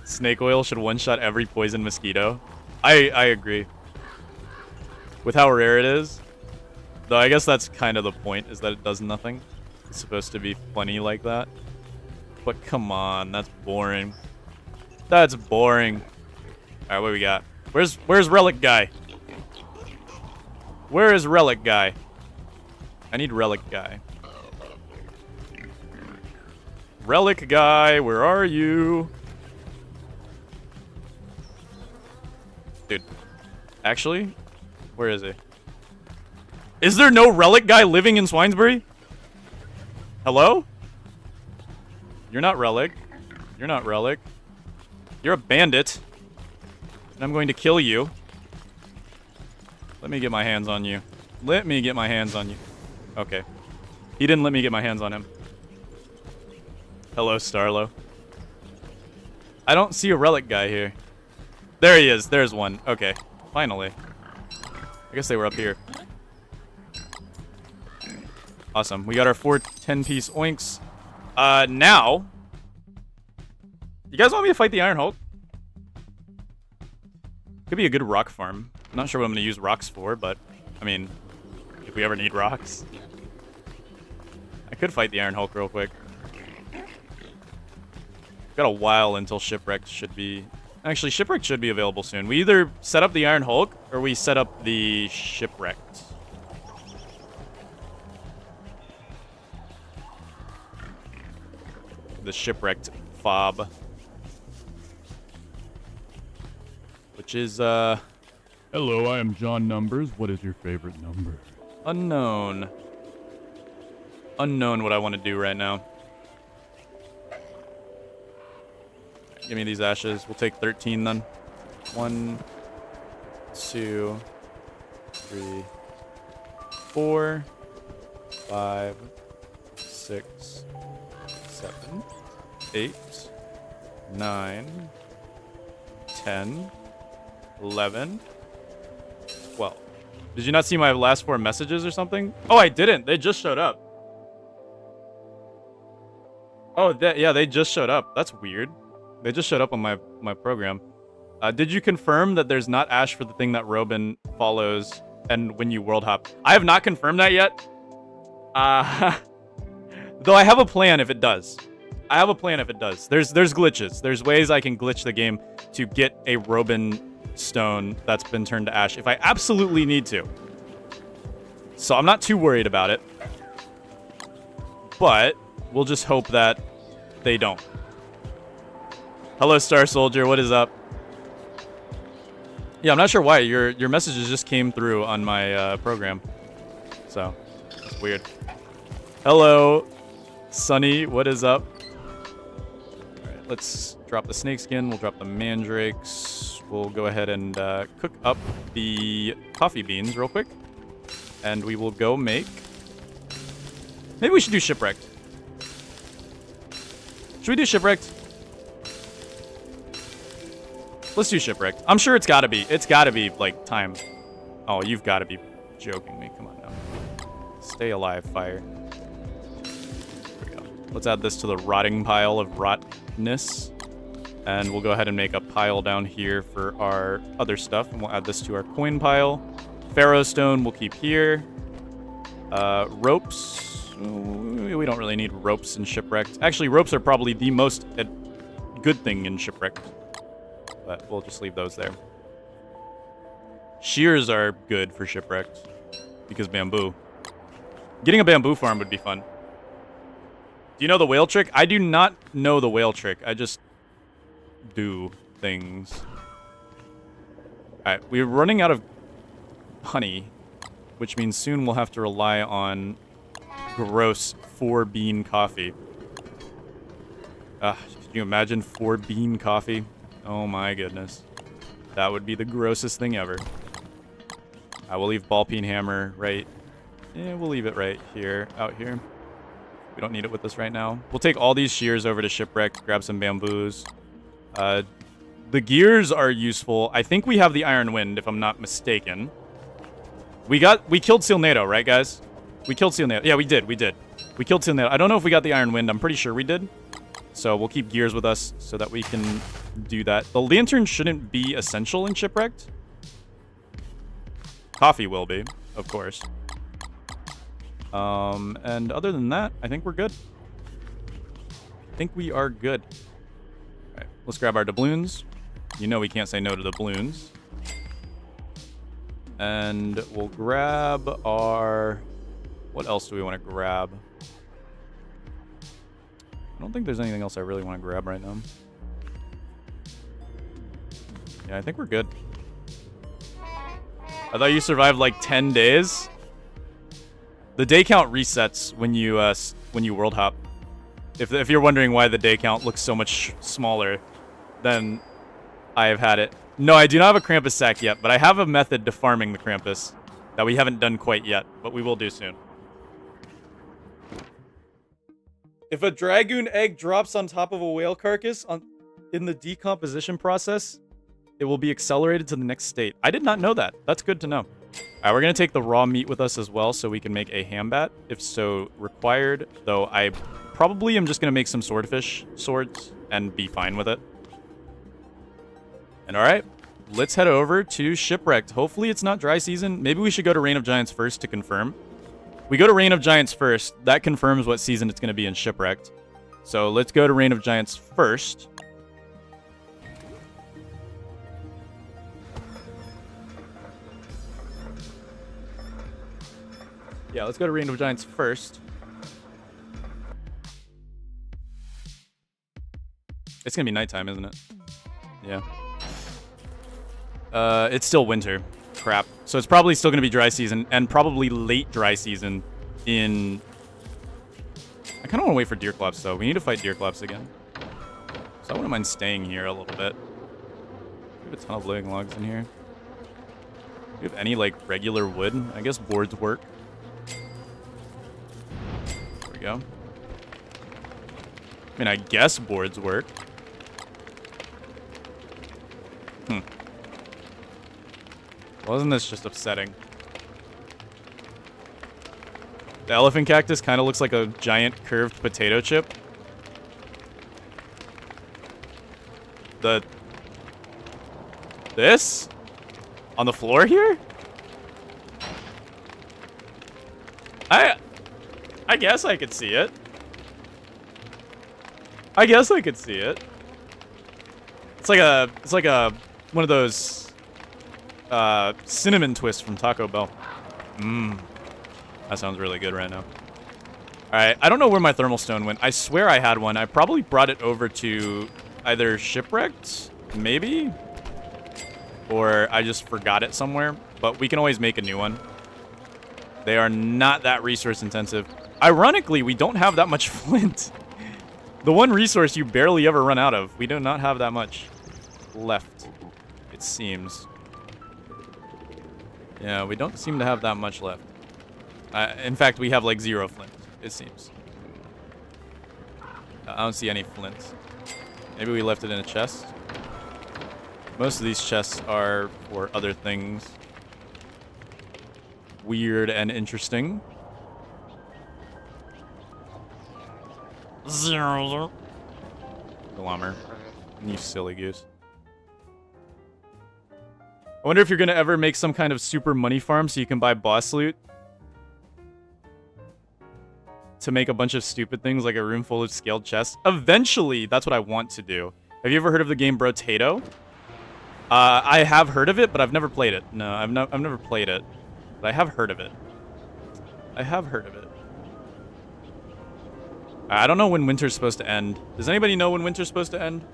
Snake oil should one-shot every poison mosquito. I agree. With how rare it is. Though I guess that's kind of the point, is that it does nothing. It's supposed to be funny like that. But come on, that's boring. That's boring. Alright, what do we got? Where's Relic Guy? Where is Relic Guy? I need Relic Guy. Relic Guy, where are you? Dude. Actually, where is he? Is there no Relic Guy living in Swinesbury? Hello? You're not Relic. You're not Relic. You're a bandit. And I'm going to kill you. Let me get my hands on you. Let me get my hands on you. Okay. He didn't let me get my hands on him. Hello, Starlo. I don't see a Relic Guy here. There he is. There's one. Okay. Finally. I guess they were up here. Awesome. We got our 4 10-piece oinks. Now... You guys want me to fight the Iron Hulk? Could be a good rock farm. I'm not sure what I'm going to use rocks for, but... I mean, if we ever need rocks. I could fight the Iron Hulk real quick. Got a while until Shipwreck should be... Actually, Shipwreck should be available soon. We either set up the Iron Hulk, or we set up the Shipwrecked. The Shipwrecked fob. Which is, Hello, I am John Numbers. What is your favorite number? unknown. unknown what I want to do right now. Give me these ashes. We'll take 13 then. 1, 2, 3, 4, 5, 6, 7, 8, 9, 10, 11, 12. Did you not see my last 4 messages or something? Oh, I didn't. They just showed up. Oh, yeah, they just showed up. That's weird. They just showed up on my program. Did you confirm that there's not Ash for the thing that Robin follows and when you world hop? I have not confirmed that yet. Though I have a plan if it does. I have a plan if it does. There's glitches. There's ways I can glitch the game to get a Robin stone that's been turned to Ash if I absolutely need to. So I'm not too worried about it. But we'll just hope that they don't. Hello, Star Soldier. What is up? Yeah, I'm not sure why. Your messages just came through on my program. So, it's weird. Hello, Sunny. What is up? Alright, let's drop the snakeskin. We'll drop the mandrakes. We'll go ahead and cook up the coffee beans real quick. And we will go make... Maybe we should do shipwrecked. Should we do shipwrecked? Let's do shipwrecked. I'm sure it's gotta be. It's gotta be, like, time. Oh, you've gotta be joking me. Come on now. Stay alive, fire. There we go. Let's add this to the rotting pile of rotness. And we'll go ahead and make a pile down here for our other stuff. And we'll add this to our coin pile. Pharaoh stone we'll keep here. Ropes. We don't really need ropes in shipwrecked. Actually, ropes are probably the most good thing in shipwrecked. But we'll just leave those there. Shears are good for shipwrecked because bamboo. Getting a bamboo farm would be fun. Do you know the whale trick? I do not know the whale trick. I just do things. Alright, we're running out of honey, which means soon we'll have to rely on gross 4-bean coffee. Can you imagine 4-bean coffee? Oh my goodness. That would be the grossest thing ever. I will leave ball peen hammer right... Yeah, we'll leave it right here, out here. We don't need it with us right now. We'll take all these shears over to shipwreck, grab some bamboos. The gears are useful. I think we have the iron wind, if I'm not mistaken. We killed Silnado, right, guys? We killed Silnado. Yeah, we did. We killed Silnado. I don't know if we got the iron wind. I'm pretty sure we did. So we'll keep gears with us so that we can do that. The lantern shouldn't be essential in shipwrecked. Coffee will be, of course. And other than that, I think we're good. I think we are good. All right, let's grab our doubloons. You know we can't say no to doubloons. And we'll grab our... What else do we want to grab? I don't think there's anything else I really want to grab right now. Yeah, I think we're good. I thought you survived like 10 days. The day count resets when you world hop. If you're wondering why the day count looks so much smaller than I have had it. No, I do not have a Krampus sack yet, but I have a method to farming the Krampus that we haven't done quite yet, but we will do soon. If a dragoon egg drops on top of a whale carcass in the decomposition process, it will be accelerated to the next state. I did not know that. That's good to know. All right, we're going to take the raw meat with us as well so we can make a hambat, if so required. Though I probably am just going to make some swordfish swords and be fine with it. And all right, let's head over to Shipwrecked. Hopefully it's not dry season. Maybe we should go to Reign of Giants first to confirm. We go to Reign of Giants first. That confirms what season it's going to be in Shipwrecked. So let's go to Reign of Giants first. Yeah, let's go to Reign of Giants first. It's going to be nighttime, isn't it? Yeah. It's still winter. Crap. So it's probably still going to be dry season, and probably late dry season in kind of want to wait for Deerclops, though. We need to fight Deerclops again. So I wouldn't mind staying here a little bit. We have a ton of living logs in here. Do we have any, like, regular wood? I guess boards work. There we go. I mean, I guess boards work. Wasn't this just upsetting? The elephant cactus kind of looks like a giant curved potato chip. This? On the floor here? I guess I could see it. I guess I could see it. It's like a one of those cinnamon twists from Taco Bell. Mmm. That sounds really good right now. Alright, I don't know where my thermal stone went. I swear I had one. I probably brought it over to either Shipwrecked, maybe? Or I just forgot it somewhere. But we can always make a new one. They are not that resource intensive. Ironically, we don't have that much flint. The one resource you barely ever run out of. We do not have that much left, it seems. Yeah, we don't seem to have that much left. In fact, we have like 0 flint, it seems. I don't see any flint. Maybe we left it in a chest. Most of these chests are for other things. Weird and interesting. 0. Glommer. You silly goose. I wonder if you're gonna ever make some kind of super money farm so you can buy boss loot. To make a bunch of stupid things like a room full of scaled chests. Eventually, that's what I want to do. Have you ever heard of the game Brotato? I have heard of it, but I've never played it. No, I've never played it. But I have heard of it. I have heard of it. I don't know when winter's supposed to end. Does anybody know when winter's supposed to end?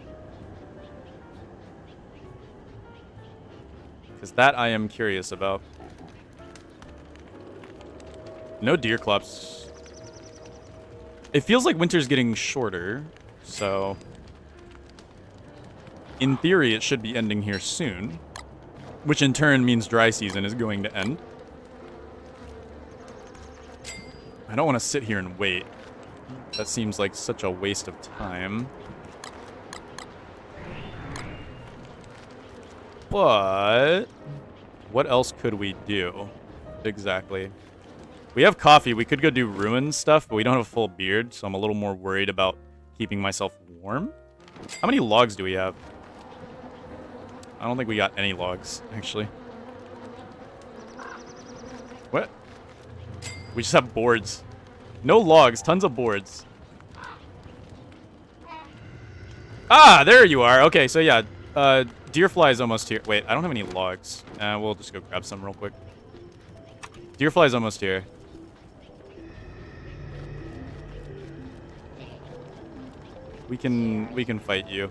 Because that I am curious about. No Deerclops. It feels like winter's getting shorter, so in theory it should be ending here soon, which in turn means dry season is going to end. I don't want to sit here and wait. That seems like such a waste of time. But what else could we do exactly? We have coffee. We could go do ruin stuff, but we don't have a full beard, so I'm a little more worried about keeping myself warm. How many logs do we have? I don't think we got any logs, actually. What? We just have boards. No logs, tons of boards. Ah, there you are. Okay, so yeah, Deerfly is almost here. Wait, I don't have any logs. We'll just go grab some real quick. Deerfly is almost here. We can fight you.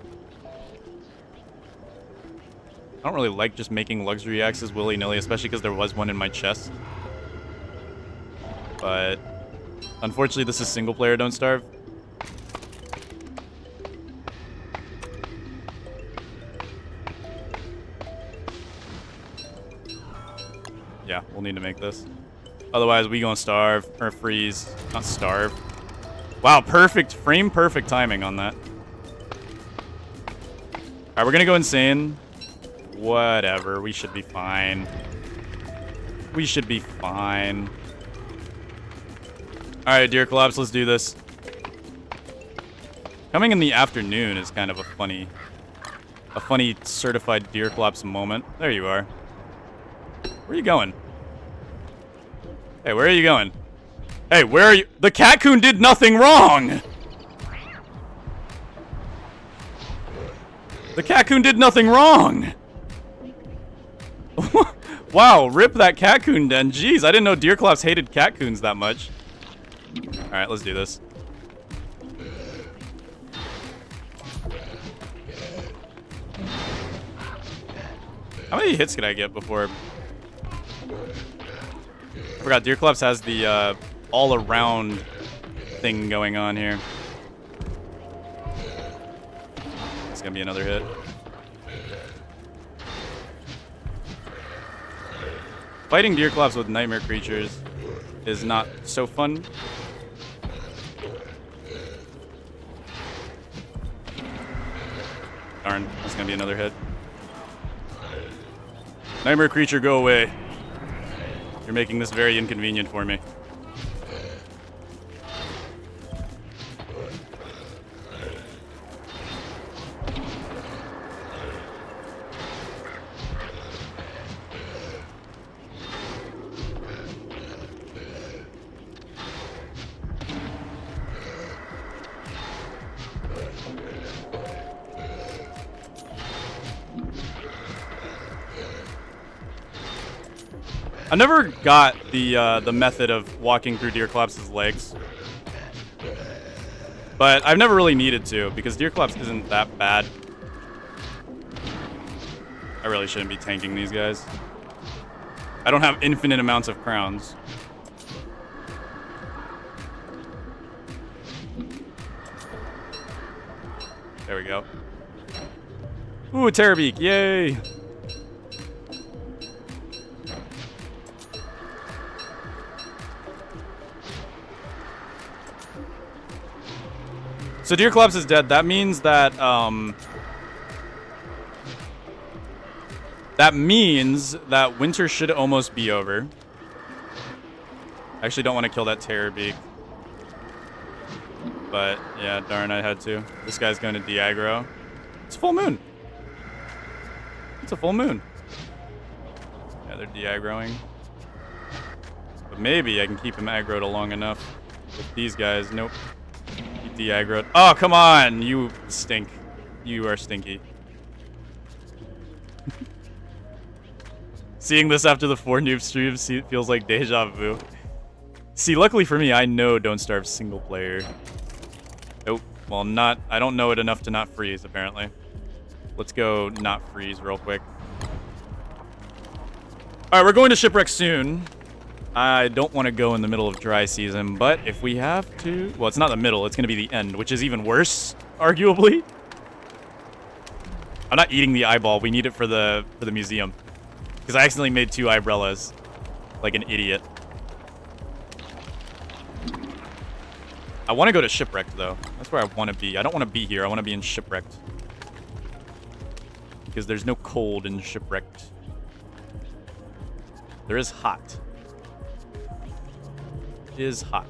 I don't really like just making luxury axes willy-nilly, especially because there was one in my chest. But unfortunately, this is single player, don't starve. Yeah, we'll need to make this. Otherwise, we gonna starve or freeze, not starve. Wow, perfect frame, perfect timing on that. All right, we're gonna go insane. Whatever, we should be fine. We should be fine. All right, Deerclops, let's do this. Coming in the afternoon is kind of a funny certified Deerclops moment. There you are. Where are you going? Hey, where are you going? Hey, where are you? The Catcoon did nothing wrong! The Catcoon did nothing wrong! Wow, rip that Catcoon den. Jeez, I didn't know Deerclops hated Catcoons that much. Alright, let's do this. How many hits can I get before? I forgot, Deerclops has the all-around thing going on here. It's gonna be another hit. Fighting Deerclops with nightmare creatures is not so fun. Darn, that's gonna be another hit. Nightmare creature, go away. You're making this very inconvenient for me. I never got the method of walking through Deerclops' legs, but I've never really needed to because Deerclops isn't that bad. I really shouldn't be tanking these guys. I don't have infinite amounts of crowns. There we go. Ooh, Terrorbeak, yay! So Deerclops is dead. That means that winter should almost be over. I actually don't want to kill that Terrorbeak. But yeah, darn, I had to. This guy's going to de-aggro. It's full moon. It's a full moon. Yeah, they're de-aggroing. But maybe I can keep him aggroed long enough with these guys. Nope. De-aggroed. Oh, come on! You stink. You are stinky. Seeing this after the 4 noob streams feels like deja vu. See, luckily for me, I know Don't Starve single player. Nope. Well, not... I don't know it enough to not freeze, apparently. Let's go not freeze real quick. Alright, we're going to Shipwreck soon. I don't want to go in the middle of dry season, but if we have to... Well, it's not the middle. It's going to be the end, which is even worse, arguably. I'm not eating the eyeball. We need it for the museum. Because I accidentally made 2 eyebrellas. Like an idiot. I want to go to Shipwrecked, though. That's where I want to be. I don't want to be here. I want to be in Shipwrecked. Because there's no cold in Shipwrecked. There is hot. Is hot.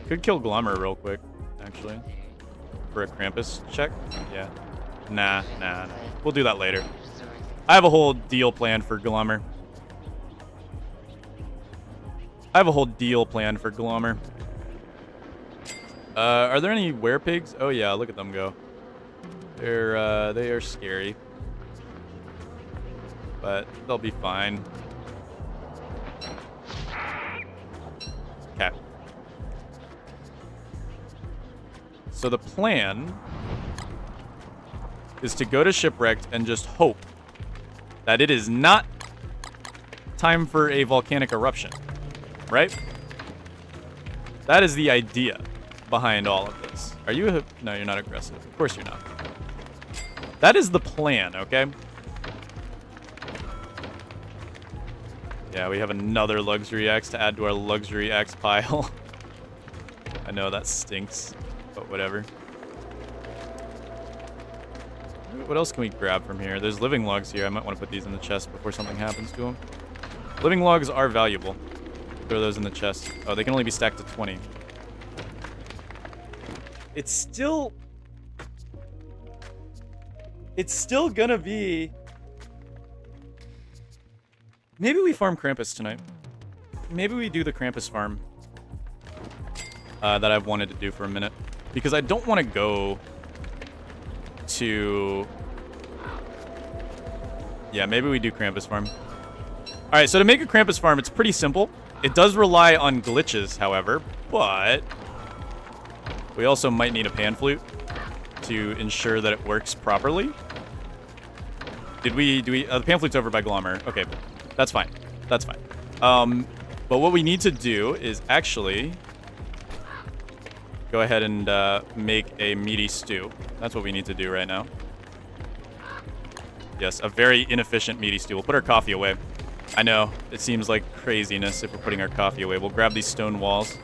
Could kill Glummer real quick, actually. For a Krampus check? Yeah. Nah. We'll do that later. I have a whole deal planned for Glummer. Are there any werepigs? Oh yeah, look at them go. They are scary. But they'll be fine. Okay. So the plan is to go to Shipwrecked and just hope that it is not time for a volcanic eruption. Right? That is the idea behind all of this. Are you no, you're not aggressive. Of course you're not. That is the plan, okay? Yeah, we have another Luxury X to add to our Luxury X pile. I know that stinks, but whatever. What else can we grab from here? There's living logs here. I might want to put these in the chest before something happens to them. Living logs are valuable. Throw those in the chest. Oh, they can only be stacked to 20. It's still gonna be... Maybe we farm Krampus tonight. Maybe we do the Krampus farm that I've wanted to do for a minute. Because I don't want to go to... Yeah, maybe we do Krampus farm. Alright, so to make a Krampus farm, it's pretty simple. It does rely on glitches, however, but we also might need a pan flute to ensure that it works properly. The pan flute's over by Glommer. Okay, that's fine. That's fine. But what we need to do is actually go ahead and make a meaty stew. That's what we need to do right now. Yes, a very inefficient meaty stew. We'll put our coffee away. I know, it seems like craziness if we're putting our coffee away. We'll grab these stone walls,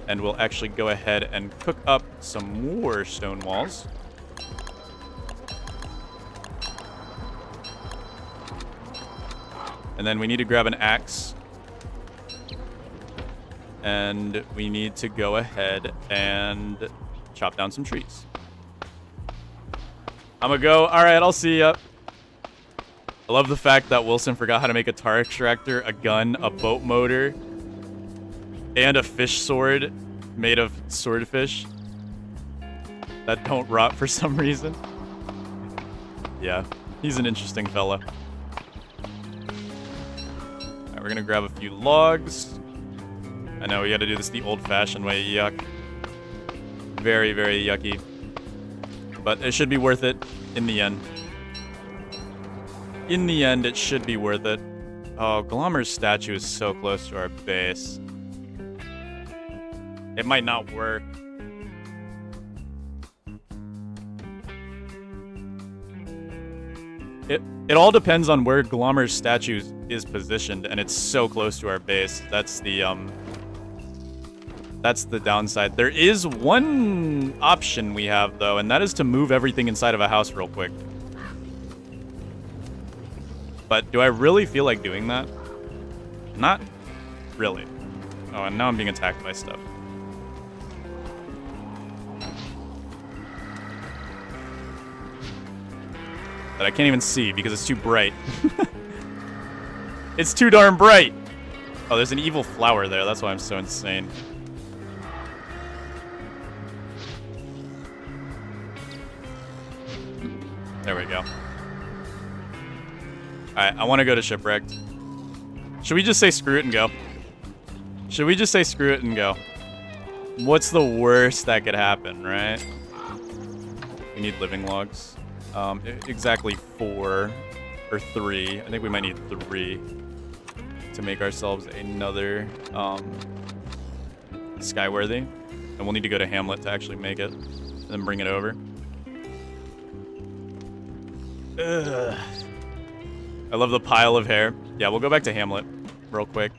and we'll actually go ahead and cook up some more stone walls. And then we need to grab an axe. And we need to go ahead and chop down some trees. I'm gonna go. All right, I'll see ya. I love the fact that Wilson forgot how to make a tar extractor, a gun, a boat motor, and a fish sword made of swordfish that don't rot for some reason. Yeah, he's an interesting fella. Alright, we're gonna grab a few logs. I know, we gotta do this the old-fashioned way. Yuck. Very, very yucky. But it should be worth it in the end. In the end, it should be worth it. Oh, Glommer's statue is so close to our base. It might not work. It all depends on where Glommer's statue is positioned, and it's so close to our base. That's the downside. There is one option we have, though, and that is to move everything inside of a house real quick. But do I really feel like doing that? Not really. Oh, and now I'm being attacked by stuff. That I can't even see because it's too bright. It's too darn bright! Oh, there's an evil flower there. That's why I'm so insane. There we go. Alright, I want to go to Shipwrecked. Should we just say screw it and go? Should we just say screw it and go? What's the worst that could happen, right? We need living logs. Exactly 4 or 3. I think we might need 3 to make ourselves another Skyworthy. And we'll need to go to Hamlet to actually make it. And then bring it over. Ugh. I love the pile of hair. Yeah, we'll go back to Hamlet real quick.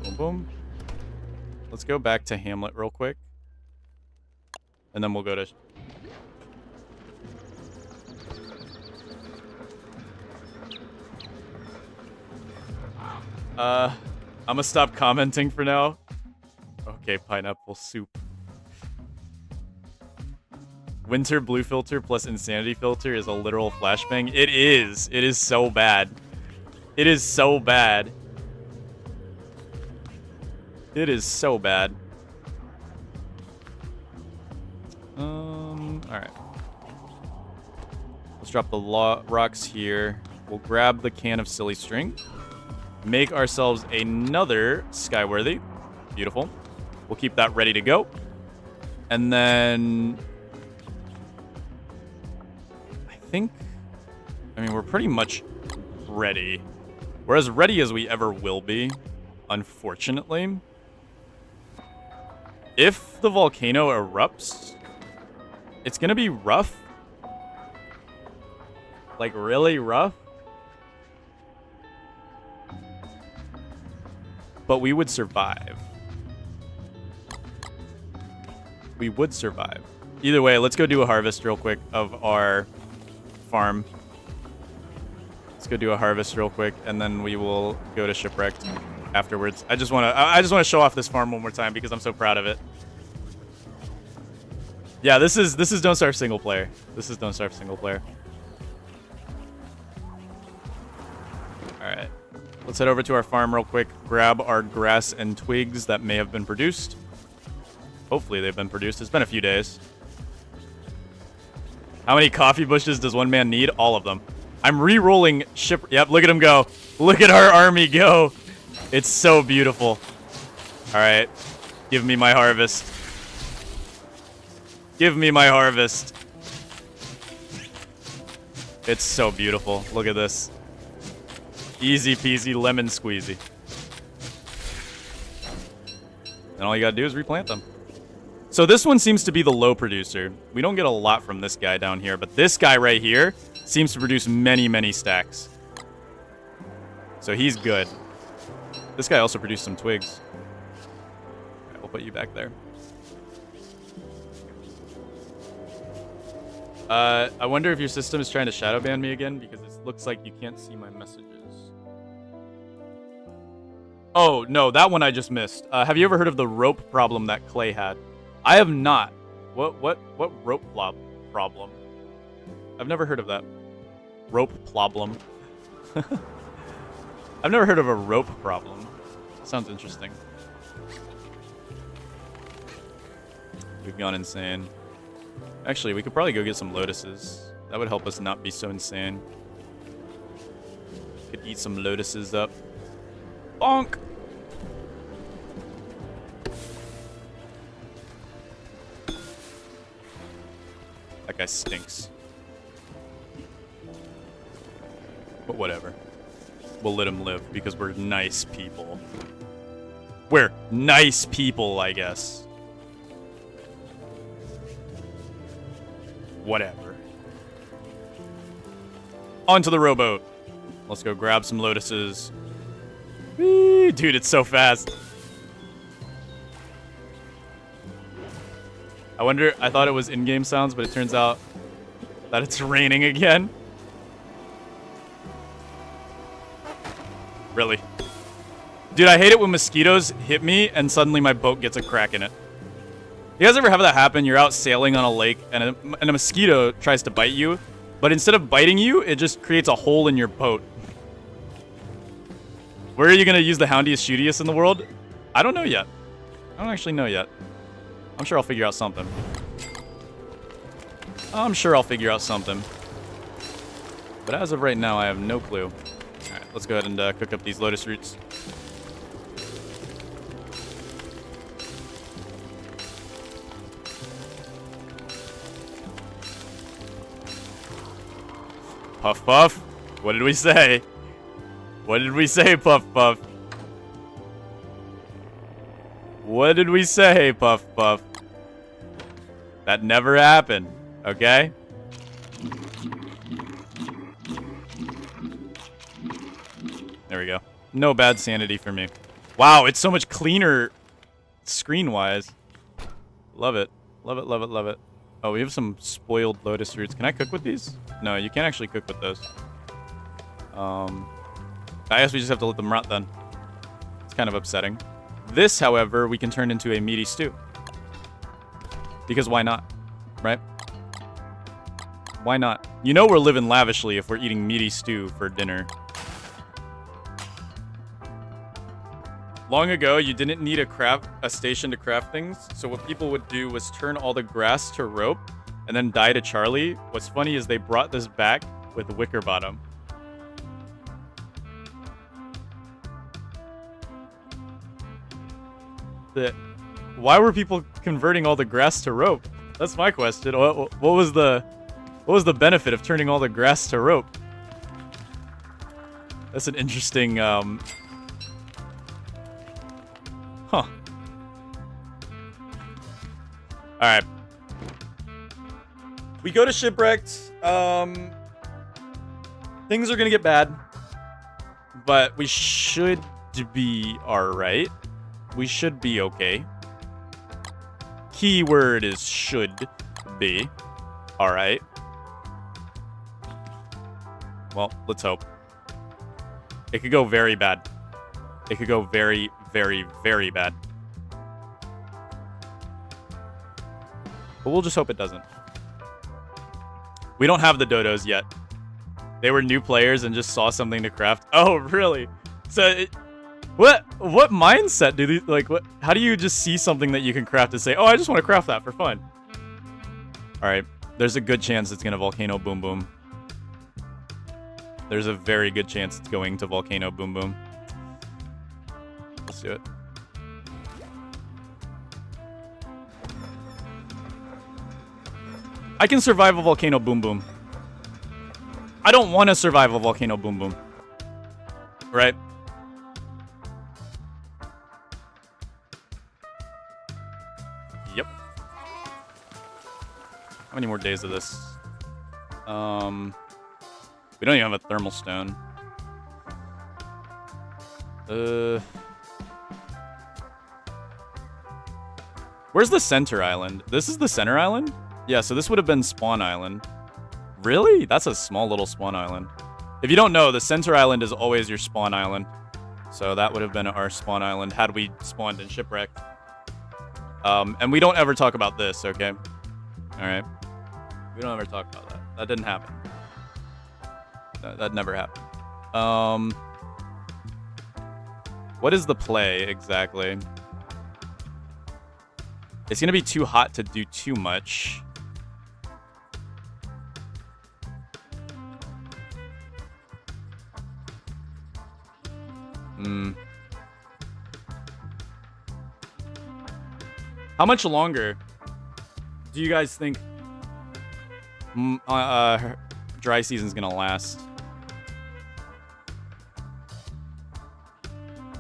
Boom, boom. Let's go back to Hamlet real quick. And then we'll go to... I'm gonna stop commenting for now. Okay, pineapple soup. Winter blue filter plus insanity filter is a literal flashbang. It is. It is so bad. It is so bad. It is so bad. Alright. Let's drop the rocks here. We'll grab the can of silly string. Make ourselves another Skyworthy. Beautiful. We'll keep that ready to go. And then... I mean, we're pretty much ready. We're as ready as we ever will be, unfortunately. If the volcano erupts, it's gonna be rough. Like, really rough. But we would survive. We would survive. Either way, let's go do a harvest real quick of our farm. Let's go do a harvest real quick, and then we will go to Shipwrecked afterwards. I just want to show off this farm one more time because I'm so proud of it. Yeah, this is Don't Starve single player. This is Don't Starve single player. All right, let's head over to our farm real quick. Grab our grass and twigs that may have been produced. Hopefully they've been produced. It's been a few days. How many coffee bushes does one man need? All of them. I'm re-rolling ship. Yep, look at him go. Look at our army go. It's so beautiful. All right. Give me my harvest. Give me my harvest. It's so beautiful. Look at this. Easy peasy lemon squeezy. And all you gotta do is replant them. So this one seems to be the low producer. We don't get a lot from this guy down here, but this guy right here seems to produce many, many stacks. So he's good. This guy also produced some twigs. Alright, we'll put you back there. I wonder if your system is trying to shadow ban me again, because it looks like you can't see my messages. Oh, no, that one I just missed. Have you ever heard of the rope problem that Clay had? I have not. What rope problem? I've never heard of that. Rope problem. I've never heard of a rope problem. Sounds interesting. We've gone insane. Actually, we could probably go get some lotuses. That would help us not be so insane. Could eat some lotuses up. Bonk! That guy stinks. But whatever. We'll let him live because we're nice people. We're nice people, I guess. Whatever. Onto the rowboat. Let's go grab some lotuses. Whee! Dude, it's so fast. I thought it was in-game sounds, but it turns out that it's raining again. Really? Dude, I hate it when mosquitoes hit me and suddenly my boat gets a crack in it. You guys ever have that happen? You're out sailing on a lake and a mosquito tries to bite you, but instead of biting you, it just creates a hole in your boat. Where are you going to use the houndiest, shootiest in the world? I don't know yet. I don't actually know yet. I'm sure I'll figure out something. I'm sure I'll figure out something. But as of right now, I have no clue. Alright, let's go ahead and cook up these lotus roots. Puff Puff? What did we say? What did we say, Puff Puff? What did we say, Puff Puff? That never happened, okay? There we go. No bad sanity for me. Wow, it's so much cleaner screen-wise. Love it. Love it, love it, love it. Oh, we have some spoiled lotus roots. Can I cook with these? No, you can't actually cook with those. I guess we just have to let them rot then. It's kind of upsetting. This, however, we can turn into a meaty stew. Because why not? Right? Why not? You know we're living lavishly if we're eating meaty stew for dinner. Long ago, you didn't need a station to craft things, so what people would do was turn all the grass to rope and then die to Charlie. What's funny is they brought this back with wicker bottom. Why were people converting all the grass to rope? That's my question. What was the benefit of turning all the grass to rope? That's an interesting Huh. Alright. We go to Shipwrecked. Things are gonna get bad. But we should be alright. We should be okay. Keyword is should be. Alright. Well, let's hope. It could go very bad. It could go very, very, very bad. But we'll just hope it doesn't. We don't have the dodos yet. They were new players and just saw something to craft. Oh, really? So, what mindset do these, like, what? How do you just see something that you can craft and say, oh, I just want to craft that for fun? All right, there's a good chance it's gonna volcano boom boom. There's a very good chance it's going to volcano boom boom. Let's do it. I can survive a volcano boom boom. I don't want to survive a volcano boom boom. Right? Yep. How many more days of this? We don't even have a thermal stone. Where's the center island? This is the center island? Yeah, so this would have been spawn island. Really? That's a small little spawn island. If you don't know, the center island is always your spawn island. So that would have been our spawn island had we spawned in shipwreck. And we don't ever talk about this, okay? Alright. We don't ever talk about that. That didn't happen. That never happened. What is the play, exactly? It's gonna be too hot to do too much. How much longer do you guys think dry season's gonna last?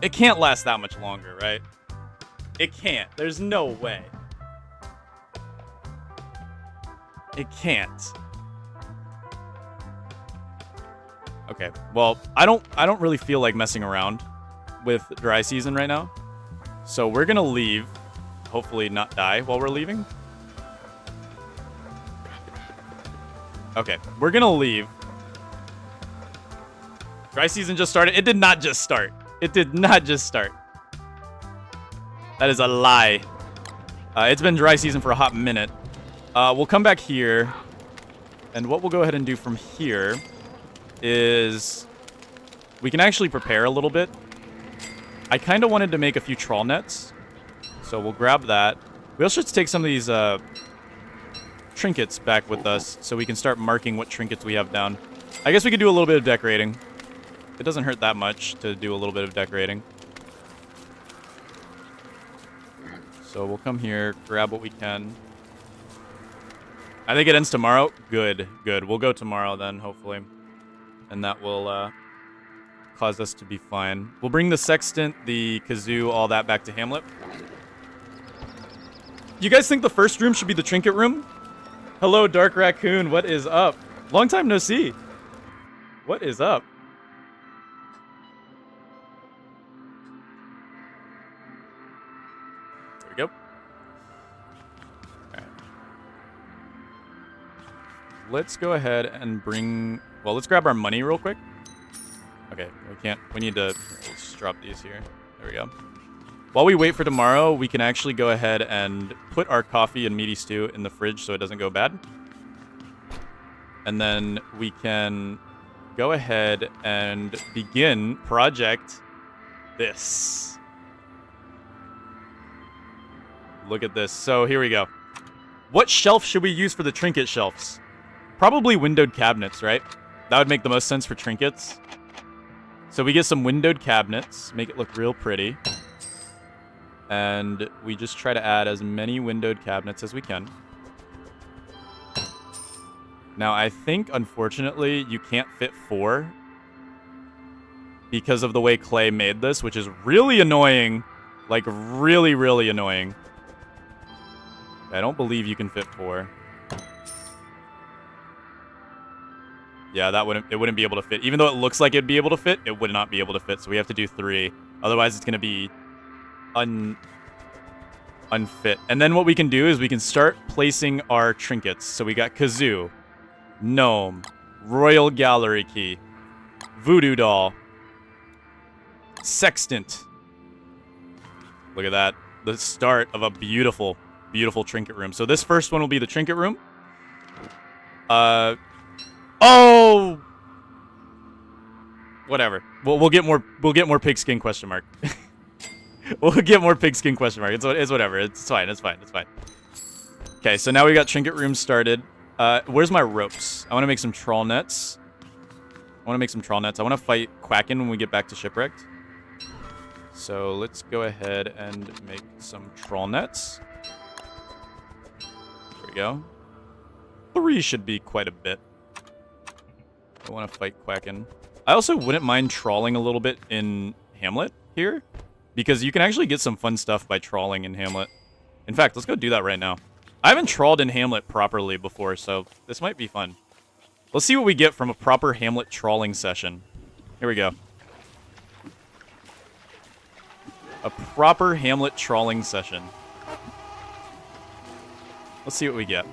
It can't last that much longer, right? It can't. There's no way. It can't. Okay. Well, I don't really feel like messing around with dry season right now. So we're gonna leave. Hopefully not die while we're leaving. Okay, we're gonna leave. Dry season just started. It did not just start. It did not just start. That is a lie. It's been dry season for a hot minute. We'll come back here. And what we'll go ahead and do from here is we can actually prepare a little bit. I kind of wanted to make a few trawl nets. So we'll grab that. We also should take some of these trinkets back with us so we can start marking what trinkets we have down. I guess we could do a little bit of decorating. It doesn't hurt that much to do a little bit of decorating. So we'll come here, grab what we can. I think it ends tomorrow. Good, good. We'll go tomorrow then, hopefully. And that will cause us to be fine. We'll bring the sextant, the kazoo, all that back to Hamlet. You guys think the first room should be the trinket room? Hello, Dark Raccoon. What is up? Long time no see. What is up? There we go. All right. Let's go ahead and bring... Well, let's grab our money real quick. Okay, we can't... We need to... Let's drop these here. There we go. While we wait for tomorrow, we can actually go ahead and put our coffee and meaty stew in the fridge so it doesn't go bad. And then we can go ahead and begin project this. Look at this. So here we go. What shelf should we use for the trinket shelves? Probably windowed cabinets, right? That would make the most sense for trinkets. So we get some windowed cabinets, make it look real pretty. And we just try to add as many windowed cabinets as we can. Now, I think, unfortunately, you can't fit 4 because of the way Clay made this, which is really annoying. Like, really, really annoying. I don't believe you can fit 4. Yeah, it wouldn't be able to fit. Even though it looks like it'd be able to fit, it would not be able to fit. So we have to do 3. Otherwise, it's going to be unfit. And then what we can do is we can start placing our trinkets. So we got Kazoo, Gnome, Royal Gallery Key, Voodoo Doll, Sextant. Look at that. The start of a beautiful, beautiful trinket room. So this first one will be the trinket room. Oh! Whatever. We'll get more pigskin question mark. We'll get more pigskin question mark. It's whatever. It's fine. It's fine. It's fine. Okay, so now we got trinket room started. Where's my ropes? I want to make some trawl nets. I want to fight Quacken when we get back to Shipwrecked. So let's go ahead and make some trawl nets. There we go. 3 should be quite a bit. I want to fight Quacken. I also wouldn't mind trawling a little bit in Hamlet here, because you can actually get some fun stuff by trawling in Hamlet. In fact, let's go do that right now. I haven't trawled in Hamlet properly before, so this might be fun. Let's see what we get from a proper Hamlet trawling session. Here we go. A proper Hamlet trawling session. Let's see what we get.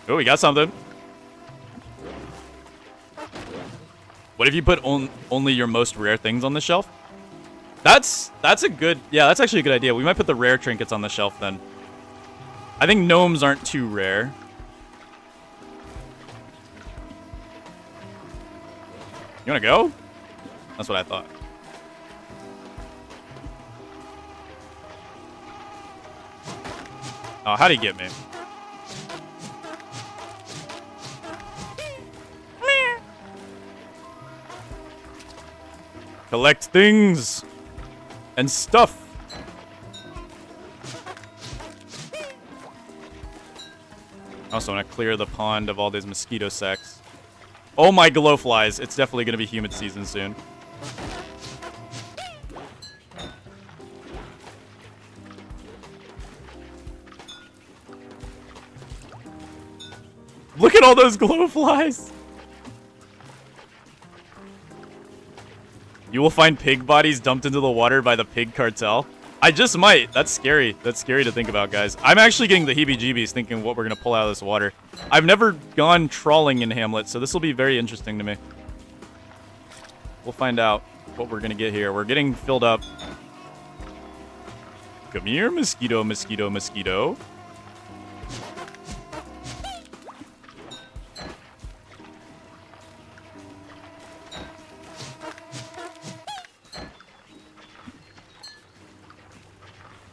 Oh, we got something. What if you put only your most rare things on the shelf? That's a good... Yeah, that's actually a good idea. We might put the rare trinkets on the shelf then. I think gnomes aren't too rare. You wanna go? That's what I thought. Oh, how'd he get me? Collect things and stuff. Also want to clear the pond of all these mosquito sacks. Oh my glowflies. It's definitely going to be humid season soon. Look at all those glowflies. You will find pig bodies dumped into the water by the pig cartel. I just might. That's scary. That's scary to think about, guys. I'm actually getting the heebie-jeebies thinking what we're going to pull out of this water. I've never gone trawling in Hamlet, so this will be very interesting to me. We'll find out what we're going to get here. We're getting filled up. Come here, mosquito, mosquito, mosquito.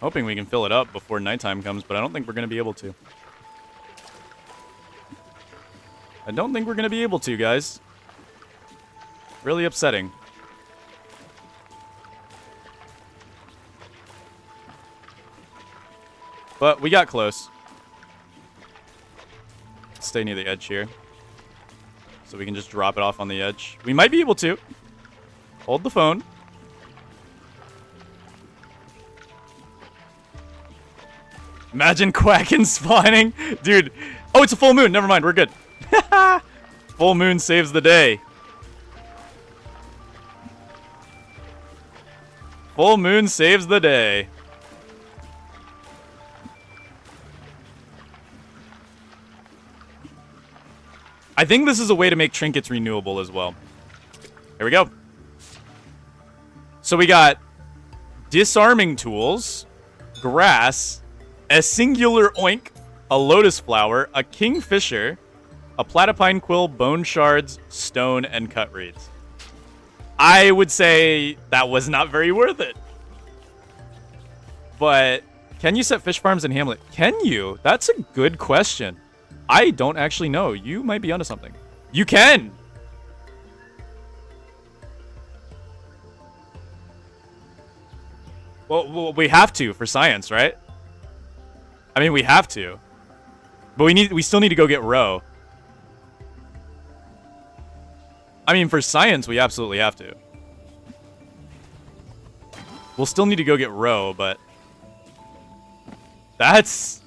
Hoping we can fill it up before nighttime comes, but I don't think we're going to be able to. I don't think we're going to be able to, guys. Really upsetting. But we got close. Stay near the edge here. So we can just drop it off on the edge. We might be able to. Hold the phone. Imagine Quacken spawning. Dude. Oh, it's a full moon. Never mind. We're good. Full moon saves the day. Full moon saves the day. I think this is a way to make trinkets renewable as well. Here we go. So we got disarming tools, grass, a singular oink, a lotus flower, a kingfisher, a platypine quill, bone shards, stone, and cut reeds. I would say that was not very worth it. But can you set fish farms in Hamlet? Can you? That's a good question. I don't actually know. You might be onto something. You can! Well, we have to for science, right? I mean, we have to. But we still need to go get roe. I mean, for science, we absolutely have to. We'll still need to go get roe, but... That's...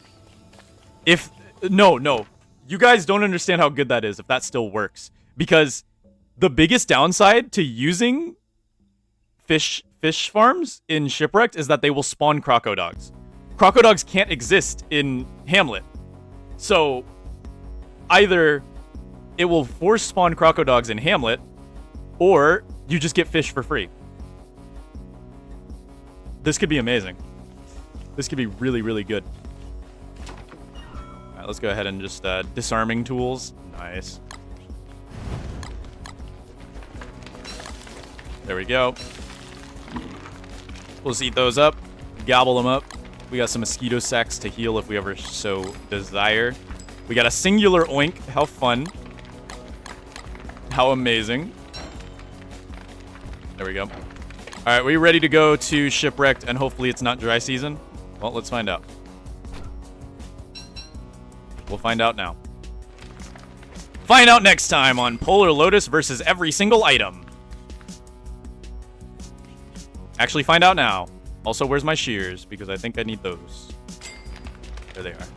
If... No. You guys don't understand how good that is if that still works. Because the biggest downside to using fish farms in Shipwrecked is that they will spawn crocodogs. Crocodogs can't exist in Hamlet. So, either it will force spawn crocodogs in Hamlet, or you just get fish for free. This could be amazing. This could be really, really good. Alright, let's go ahead and just disarming tools. Nice. There we go. We'll just eat those up. Gobble them up. We got some mosquito sacks to heal if we ever so desire. We got a singular oink. How fun. How amazing. There we go. Alright, we ready to go to Shipwrecked and hopefully it's not dry season? Well, let's find out. We'll find out now. Find out next time on Polarlotus versus every single item. Actually, find out now. Also, where's my shears? Because I think I need those. There they are.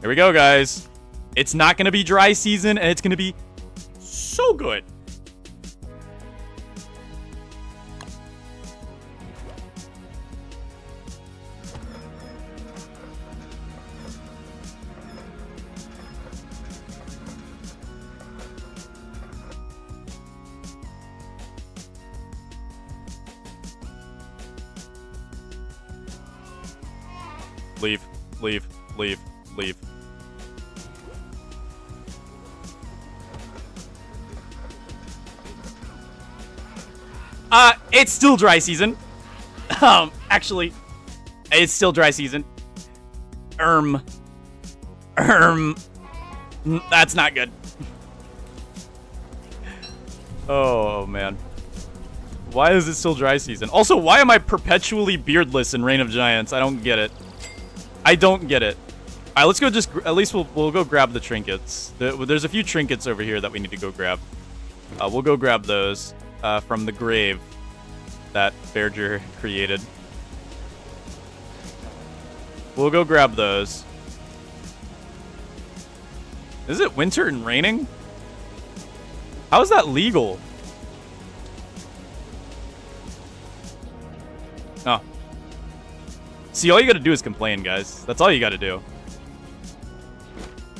Here we go, guys. It's not going to be dry season, and it's going to be so good. Leave, leave, leave, leave. It's still dry season. Actually, it's still dry season. That's not good. Oh, man. Why is it still dry season? Also, why am I perpetually beardless in Reign of Giants? I don't get it. I don't get it. All right, let's go just... At least we'll go grab the trinkets. There's a few trinkets over here that we need to go grab. We'll go grab those from the grave that Berger created. We'll go grab those. Is it winter and raining? How is that legal? Oh. See, all you gotta do is complain, guys. That's all you gotta do.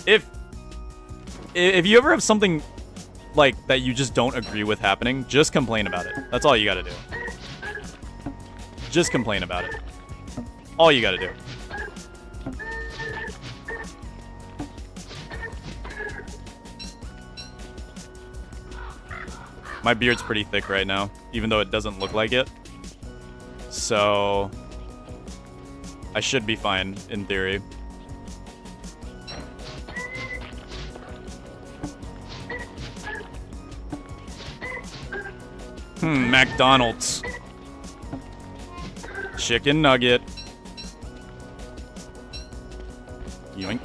If you ever have something like that you just don't agree with happening, just complain about it. That's all you gotta do. Just complain about it. All you gotta do. My beard's pretty thick right now, even though it doesn't look like it. So I should be fine, in theory. McDonald's. Chicken nugget. Yoink.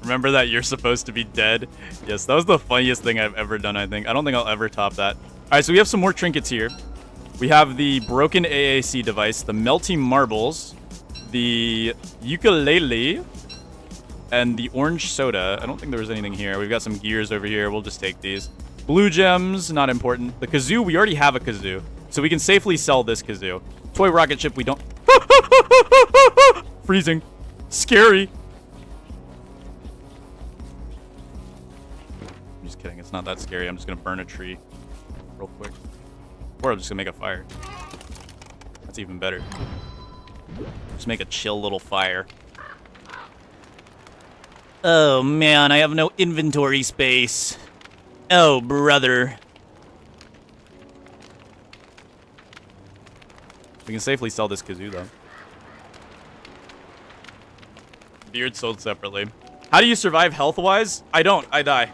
Remember that you're supposed to be dead? Yes, that was the funniest thing I've ever done, I think. I don't think I'll ever top that. Alright, so we have some more trinkets here. We have the broken AAC device, the melty marbles, the ukulele, and the orange soda. I don't think there was anything here. We've got some gears over here. We'll just take these. Blue gems, not important. The kazoo, we already have a kazoo, so we can safely sell this kazoo. Toy rocket ship, we don't... Freezing. Scary. I'm just kidding. It's not that scary. I'm just going to burn a tree real quick. Or I'm just going to make a fire. That's even better. Just make a chill little fire. Oh, man. I have no inventory space. Oh, brother. We can safely sell this kazoo, though. Beard sold separately. How do you survive health-wise? I don't. I die.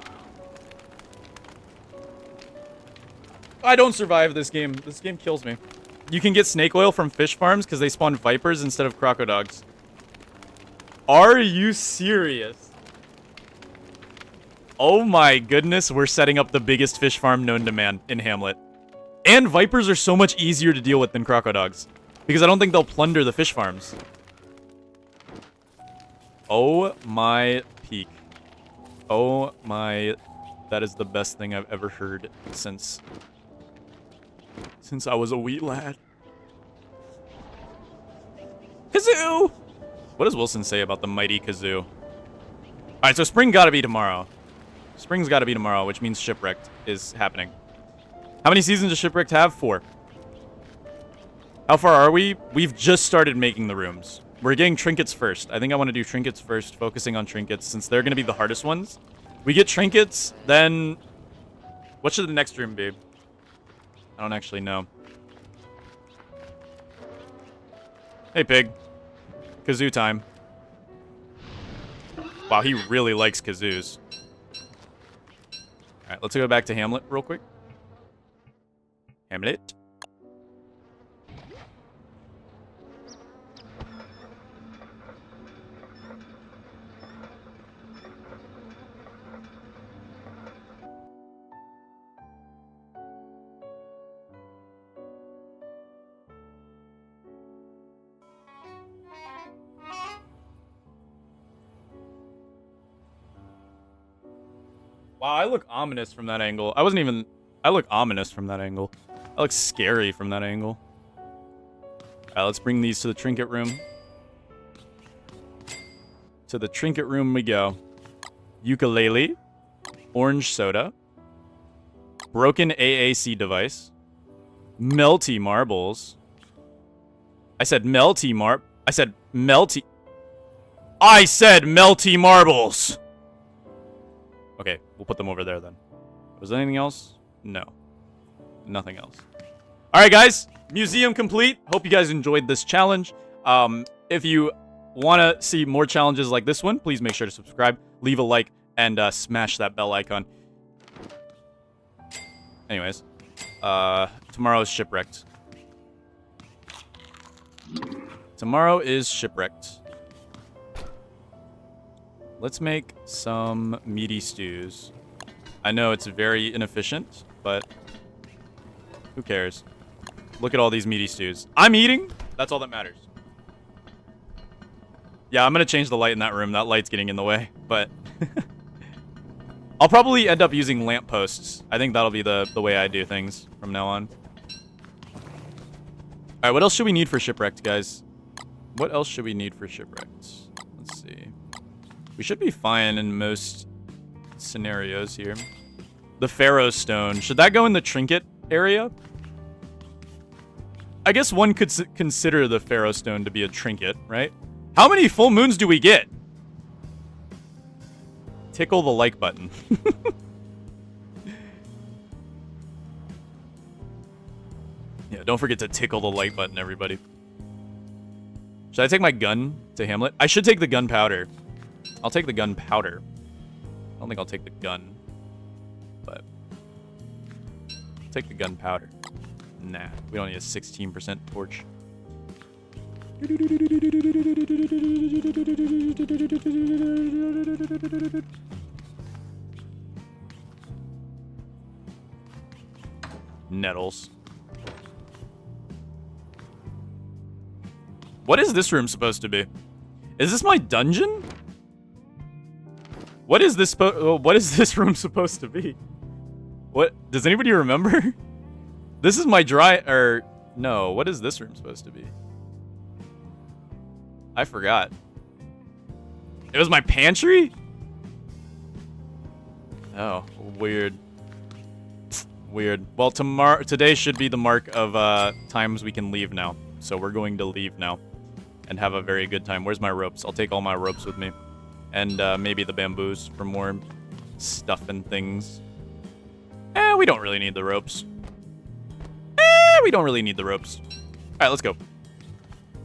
I don't survive this game. This game kills me. You can get snake oil from fish farms because they spawn vipers instead of crocodogs. Are you serious? Oh my goodness, we're setting up the biggest fish farm known to man in Hamlet. And vipers are so much easier to deal with than crocodogs, because I don't think they'll plunder the fish farms. Oh my peak. Oh my... That is the best thing I've ever heard since I was a wee lad. Kazoo! What does Wilson say about the mighty kazoo? Alright, so spring gotta be tomorrow. Spring's gotta be tomorrow, which means Shipwrecked is happening. How many seasons does Shipwrecked have? 4. How far are we? We've just started making the rooms. We're getting trinkets first. I think I want to do trinkets first, focusing on trinkets, since they're gonna be the hardest ones. We get trinkets, then... What should the next room be? I don't actually know. Hey, pig. Kazoo time. Wow, he really likes kazoos. Alright, let's go back to Hamlet real quick. Hamlet. Wow, I look ominous from that angle. I look ominous from that angle. I look scary from that angle. Alright, let's bring these to the trinket room. To the trinket room we go. Ukulele. Orange soda. Broken AAC device. Melty marbles. I said melty I said melty marbles! Okay, we'll put them over there then. Was there anything else? No. Nothing else. Alright guys, museum complete. Hope you guys enjoyed this challenge. If you want to see more challenges like this one, please make sure to subscribe, leave a like, and smash that bell icon. Anyways, tomorrow is shipwrecked. Tomorrow is shipwrecked. Let's make some meaty stews. I know it's very inefficient, but who cares? Look at all these meaty stews. I'm eating. That's all that matters. Yeah, I'm going to change the light in that room. That light's getting in the way, but I'll probably end up using lampposts. I think that'll be the way I do things from now on. All right, what else should we need for shipwrecked, guys? What else should we need for shipwrecked? Let's see. We should be fine in most scenarios here. The Pharaoh Stone. Should that go in the trinket area? I guess one could consider the Pharaoh Stone to be a trinket, right? How many full moons do we get? Tickle the like button. Yeah, don't forget to tickle the like button, everybody. Should I take my gun to Hamlet? I should take the gunpowder. I'll take the gunpowder. I don't think I'll take the gun, but I'll take the gunpowder. Nah, we don't need a 16% torch. Nettles. What is this room supposed to be? Is this my dungeon? What is this room supposed to be? What? Does anybody remember? This is my no, what is this room supposed to be? I forgot. It was my pantry? Oh, weird. Weird. Well, today should be the mark of times we can leave now. So we're going to leave now and have a very good time. Where's my ropes? I'll take all my ropes with me. And maybe the bamboos for more stuff and things. We don't really need the ropes. We don't really need the ropes. All right, let's go.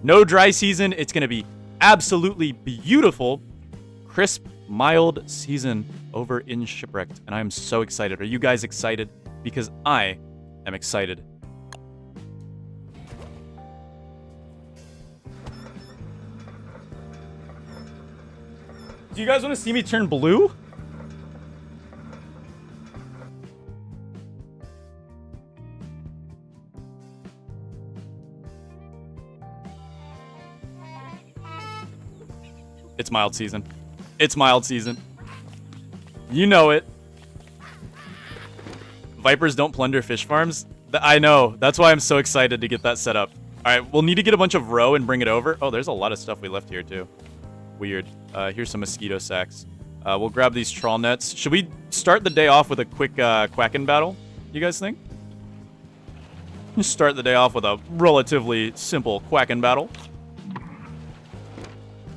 No dry season. It's going to be absolutely beautiful. Crisp, mild season over in Shipwrecked. And I'm so excited. Are you guys excited? Because I am excited. Do you guys want to see me turn blue? It's mild season. It's mild season. You know it. Vipers don't plunder fish farms. I know. That's why I'm so excited to get that set up. All right, we'll need to get a bunch of roe and bring it over. Oh, there's a lot of stuff we left here too. Weird. Here's some mosquito sacks. We'll grab these trawl nets. Should we start the day off with a quick quacking battle? You guys think? Just start the day off with a relatively simple quacking battle.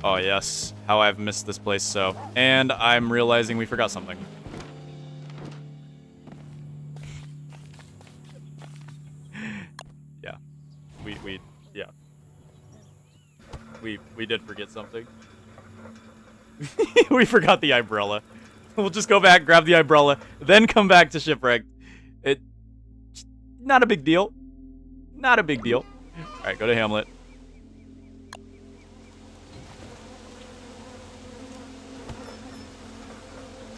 Oh, yes. How I've missed this place so. And I'm realizing we forgot something. Yeah. Yeah. We did forget something. We forgot the umbrella. We'll just go back, grab the umbrella, then come back to Shipwrecked. Not a big deal. Not a big deal. All right, go to Hamlet.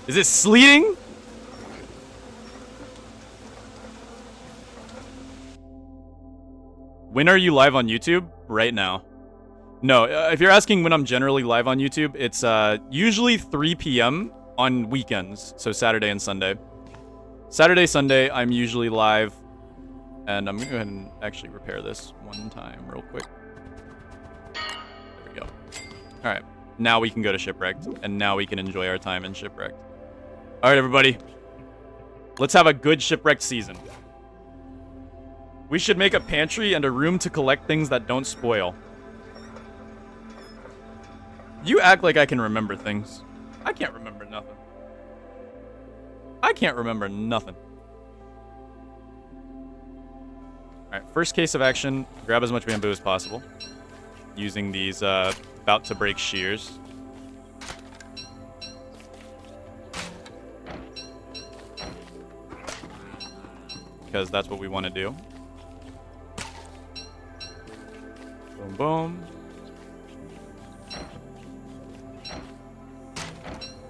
Is it sleeting? When are you live on YouTube? Right now. No, if you're asking when I'm generally live on YouTube, it's usually 3 p.m. on weekends, so Saturday and Sunday. Saturday, Sunday, I'm usually live, and I'm gonna go ahead and actually repair this one time real quick. There we go. All right, now we can go to Shipwrecked, and now we can enjoy our time in Shipwrecked. All right, everybody, let's have a good Shipwrecked season. We should make a pantry and a room to collect things that don't spoil. You act like I can remember things. I can't remember nothing. I can't remember nothing. Alright, first case of action, grab as much bamboo as possible. Using these about to break shears. Because that's what we want to do. Boom, boom.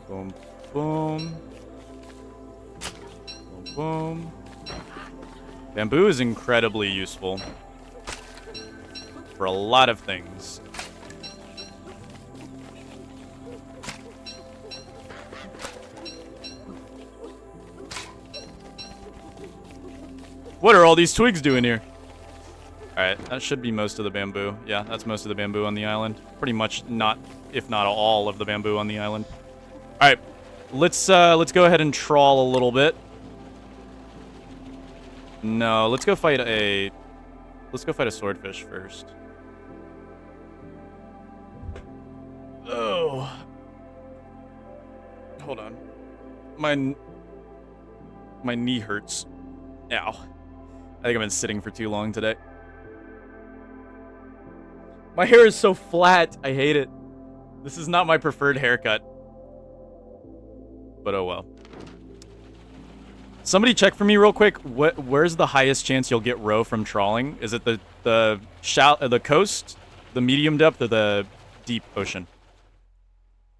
Boom, boom. Boom, boom. Bamboo is incredibly useful for a lot of things. What are all these twigs doing here? Alright, that should be most of the bamboo. Yeah, that's most of the bamboo on the island. Pretty much not, if not all of the bamboo on the island. Alright, let's go ahead and trawl a little bit. No, let's go fight a swordfish first. Oh. Hold on. My knee hurts. Ow. I think I've been sitting for too long today. My hair is so flat. I hate it. This is not my preferred haircut. But oh well. Somebody check for me real quick. Where's the highest chance you'll get roe from trawling? Is it the coast, the medium depth, or the deep ocean?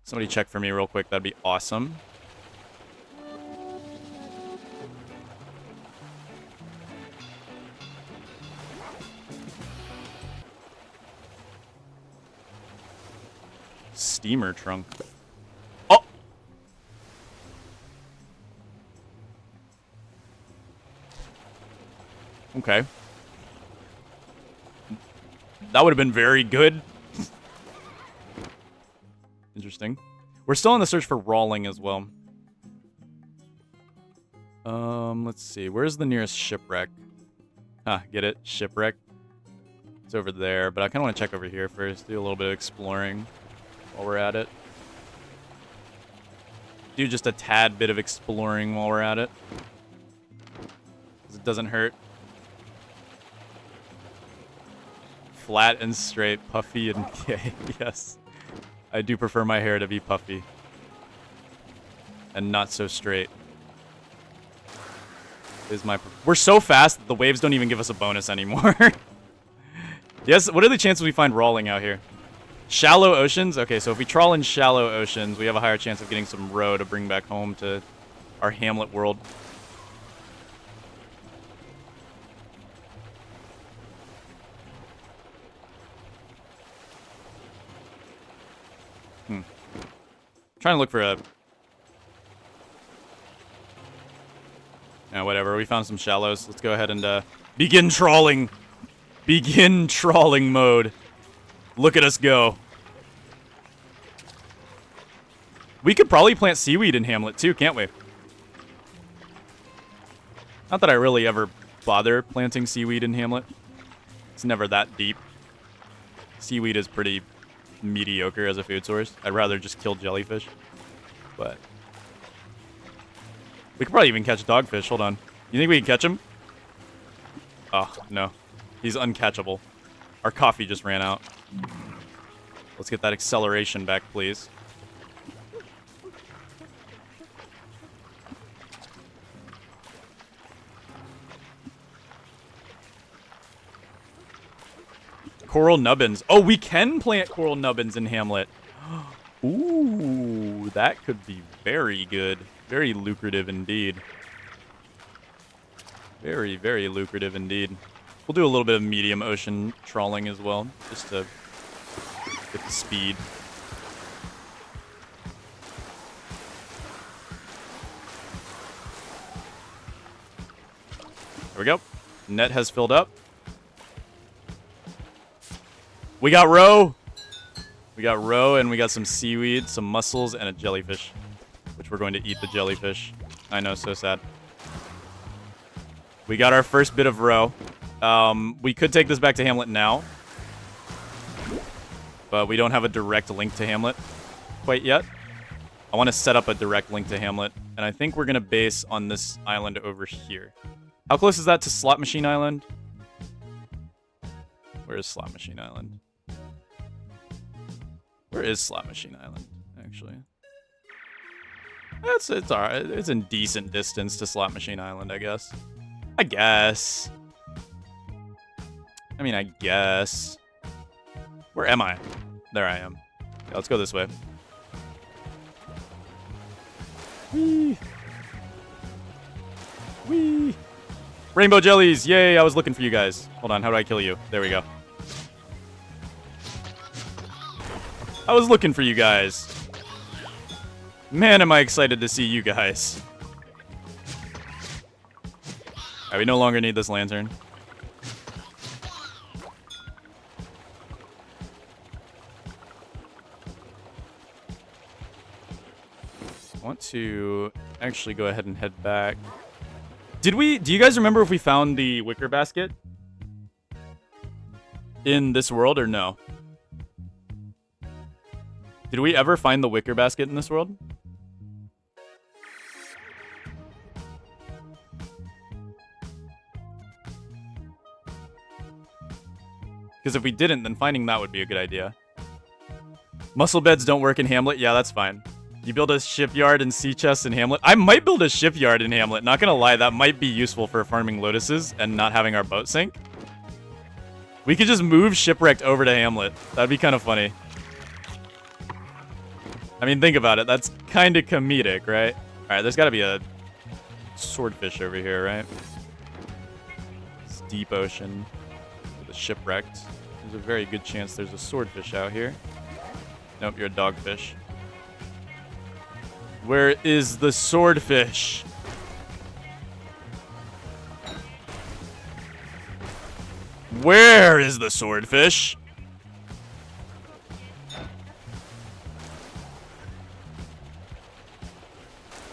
Somebody check for me real quick. That'd be awesome. Steamer trunk. Oh! Okay. That would have been very good. Interesting. We're still on the search for Rawling as well. Let's see. Where's the nearest shipwreck? Ah, get it? Shipwreck. It's over there, but I kind of want to check over here first. Do a little bit of exploring while we're at it. Do just a tad bit of exploring while we're at it. 'Cause it doesn't hurt. Flat and straight, puffy and gay. Yes. I do prefer my hair to be puffy. And not so straight. We're so fast that the waves don't even give us a bonus anymore. Yes, what are the chances we find Rawling out here? Shallow oceans? Okay, so if we trawl in shallow oceans, we have a higher chance of getting some roe to bring back home to our Hamlet world. Trying to look for a... Yeah, whatever. We found some shallows. Let's go ahead and begin trawling. Begin trawling mode. Look at us go. We could probably plant seaweed in Hamlet too, can't we? Not that I really ever bother planting seaweed in Hamlet. It's never that deep. Seaweed is pretty mediocre as a food source. I'd rather just kill jellyfish. But we could probably even catch dogfish. Hold on. You think we can catch him? Oh, no. He's uncatchable. Our coffee just ran out. Let's get that acceleration back, please. Coral nubbins. Oh, we can plant coral nubbins in Hamlet. Ooh, that could be very good. Very lucrative indeed. Very, very lucrative indeed. We'll do a little bit of medium ocean trawling as well, just to get the speed. There we go. Net has filled up. We got roe. We got roe, and we got some seaweed, some mussels, and a jellyfish. Which we're going to eat the jellyfish. I know, so sad. We got our first bit of roe. We could take this back to Hamlet now. But we don't have a direct link to Hamlet quite yet. I want to set up a direct link to Hamlet. And I think we're going to base on this island over here. How close is that to Slot Machine Island? Where is Slot Machine Island? Where is Slot Machine Island, actually? It's alright. It's in decent distance to Slot Machine Island, I guess. I guess. Where am I? There I am. Yeah, let's go this way. Whee! Whee! Rainbow jellies! Yay, I was looking for you guys. Hold on, how do I kill you? There we go. I was looking for you guys. Man, am I excited to see you guys. Alright, we no longer need this lantern. I want to actually go ahead and head back. Do you guys remember if we found the wicker basket in this world or no? Did we ever find the wicker basket in this world? Because if we didn't, then finding that would be a good idea. Muscle beds don't work in Hamlet? Yeah, that's fine. You build a shipyard and sea chests in Hamlet? I might build a shipyard in Hamlet. Not gonna lie, that might be useful for farming lotuses and not having our boat sink. We could just move Shipwrecked over to Hamlet. That'd be kind of funny. I mean, think about it. That's kind of comedic, right? Alright, there's gotta be a swordfish over here, right? It's deep ocean with a shipwrecked. There's a very good chance there's a swordfish out here. Nope, you're a dogfish. Where is the swordfish? Where is the swordfish?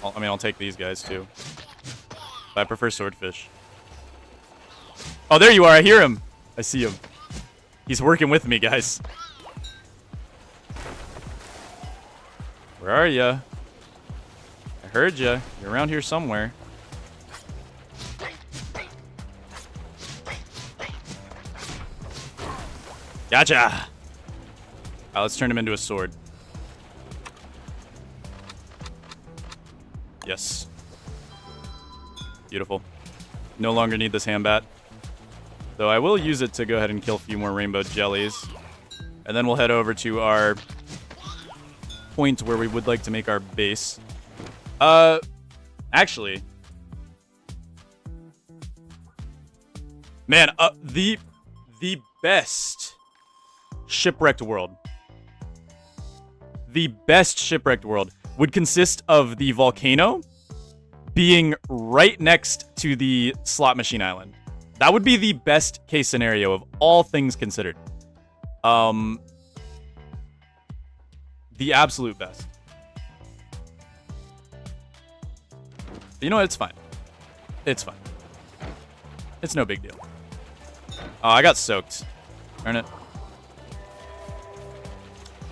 I'll take these guys too. But I prefer swordfish. Oh, there you are. I hear him. I see him. He's working with me, guys. Where are ya? I heard ya. You're around here somewhere. Gotcha! Alright, let's turn him into a sword. Yes. Beautiful. No longer need this handbat. Though I will use it to go ahead and kill a few more rainbow jellies. And then we'll head over to our point where we would like to make our base. Actually. Man, the best shipwrecked world. The best shipwrecked world would consist of the volcano being right next to the slot machine island. That would be the best case scenario of all things considered. The absolute best. You know what? It's fine. It's fine. It's no big deal. Oh, I got soaked. Darn it.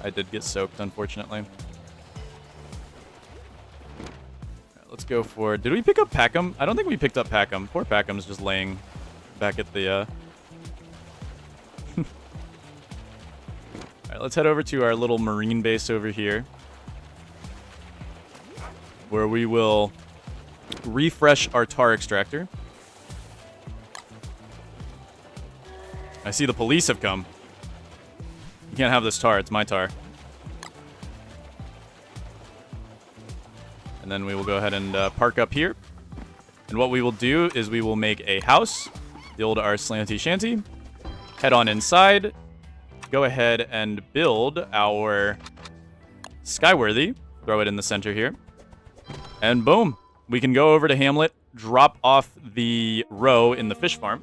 I did get soaked, unfortunately. Right, let's go for... Did we pick up Packham? I don't think we picked up Packham. Poor Packham's just laying back at the... Alright, let's head over to our little marine base over here. Where we will refresh our tar extractor. I see the police have come. You can't have this tar, it's my tar. And then we will go ahead and park up here. And what we will do is we will make a house, build our slanty shanty, head on inside, go ahead and build our Skyworthy, throw it in the center here, and boom, we can go over to Hamlet drop off the row in the fish farm.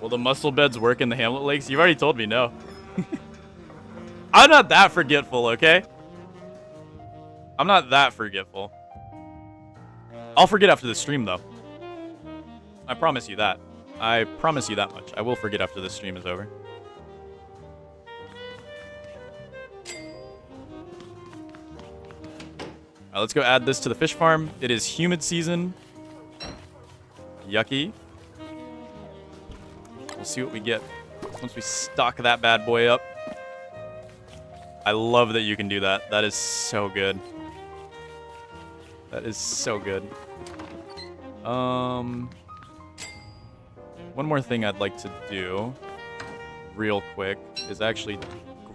Will the mussel beds work in the Hamlet Lakes? You've already told me no. I'm not that forgetful, okay? I'm not that forgetful. I'll forget after the stream, though. I promise you that. I promise you that much. I will forget after this stream is over. Alright, let's go add this to the fish farm. It is humid season. Yucky. We'll see what we get once we stock that bad boy up. I love that you can do that. That is so good. That is so good. One more thing I'd like to do real quick is actually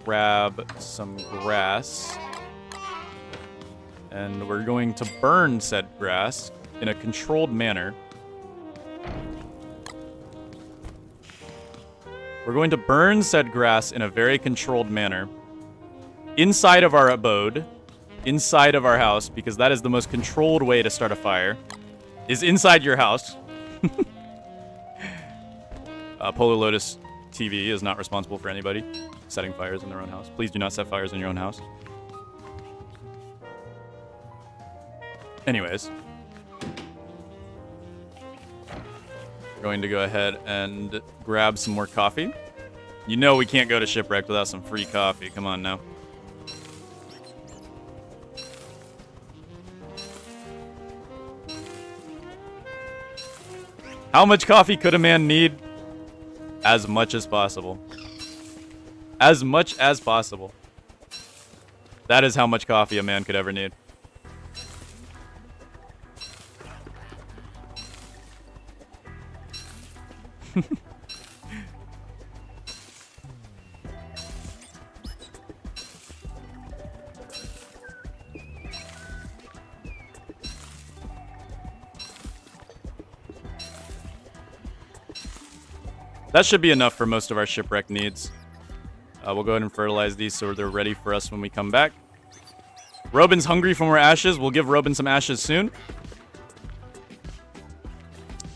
grab some grass. And we're going to burn said grass in a controlled manner. We're going to burn said grass in a very controlled manner inside of our abode, inside of our house, because that is the most controlled way to start a fire, is inside your house. Polarlotus TV is not responsible for anybody setting fires in their own house. Please do not set fires in your own house. Anyways, we're going to go ahead and grab some more coffee. You know we can't go to Shipwrecked without some free coffee. Come on now. How much coffee could a man need? As much as possible. As much as possible. That is how much coffee a man could ever need. That should be enough for most of our shipwreck needs. We'll go ahead and fertilize these so they're ready for us when we come back. Robin's hungry for more ashes. We'll give Robin some ashes soon.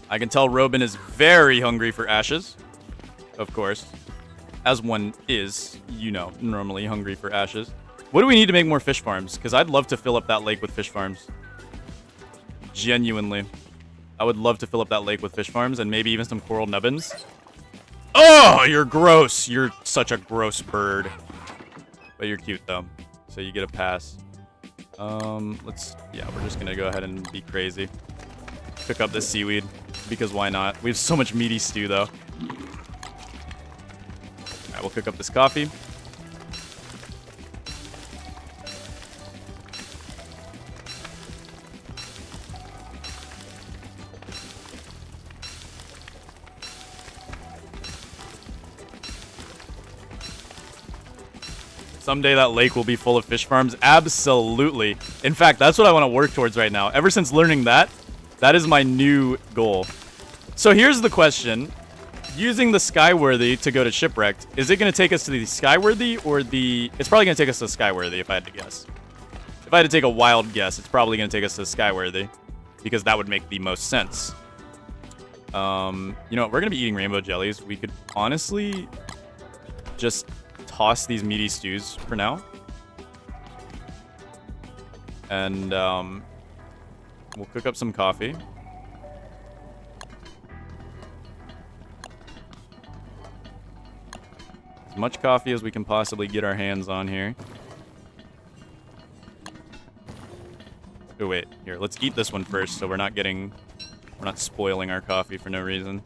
I can tell Robin is very hungry for ashes. Of course. As one is, you know, normally hungry for ashes. What do we need to make more fish farms? Because I'd love to fill up that lake with fish farms. Genuinely. I would love to fill up that lake with fish farms and maybe even some coral nubbins. Oh, you're gross. You're such a gross bird. But you're cute, though. So you get a pass. Yeah, we're just going to go ahead and be crazy. Pick up this seaweed. Because why not? We have so much meaty stew, though. Alright, we'll cook up this coffee. Someday that lake will be full of fish farms. Absolutely. In fact, that's what I want to work towards right now. Ever since learning that, that is my new goal. So here's the question. Using the Skyworthy to go to Shipwrecked, is it going to take us to the Skyworthy or the... It's probably going to take us to Skyworthy if I had to guess. If I had to take a wild guess, it's probably going to take us to Skyworthy. Because that would make the most sense. You know what? We're going to be eating rainbow jellies. We could honestly just toss these meaty stews for now. And we'll cook up some coffee. As much coffee as we can possibly get our hands on here. Oh wait, here, let's eat this one first so we're not spoiling our coffee for no reason.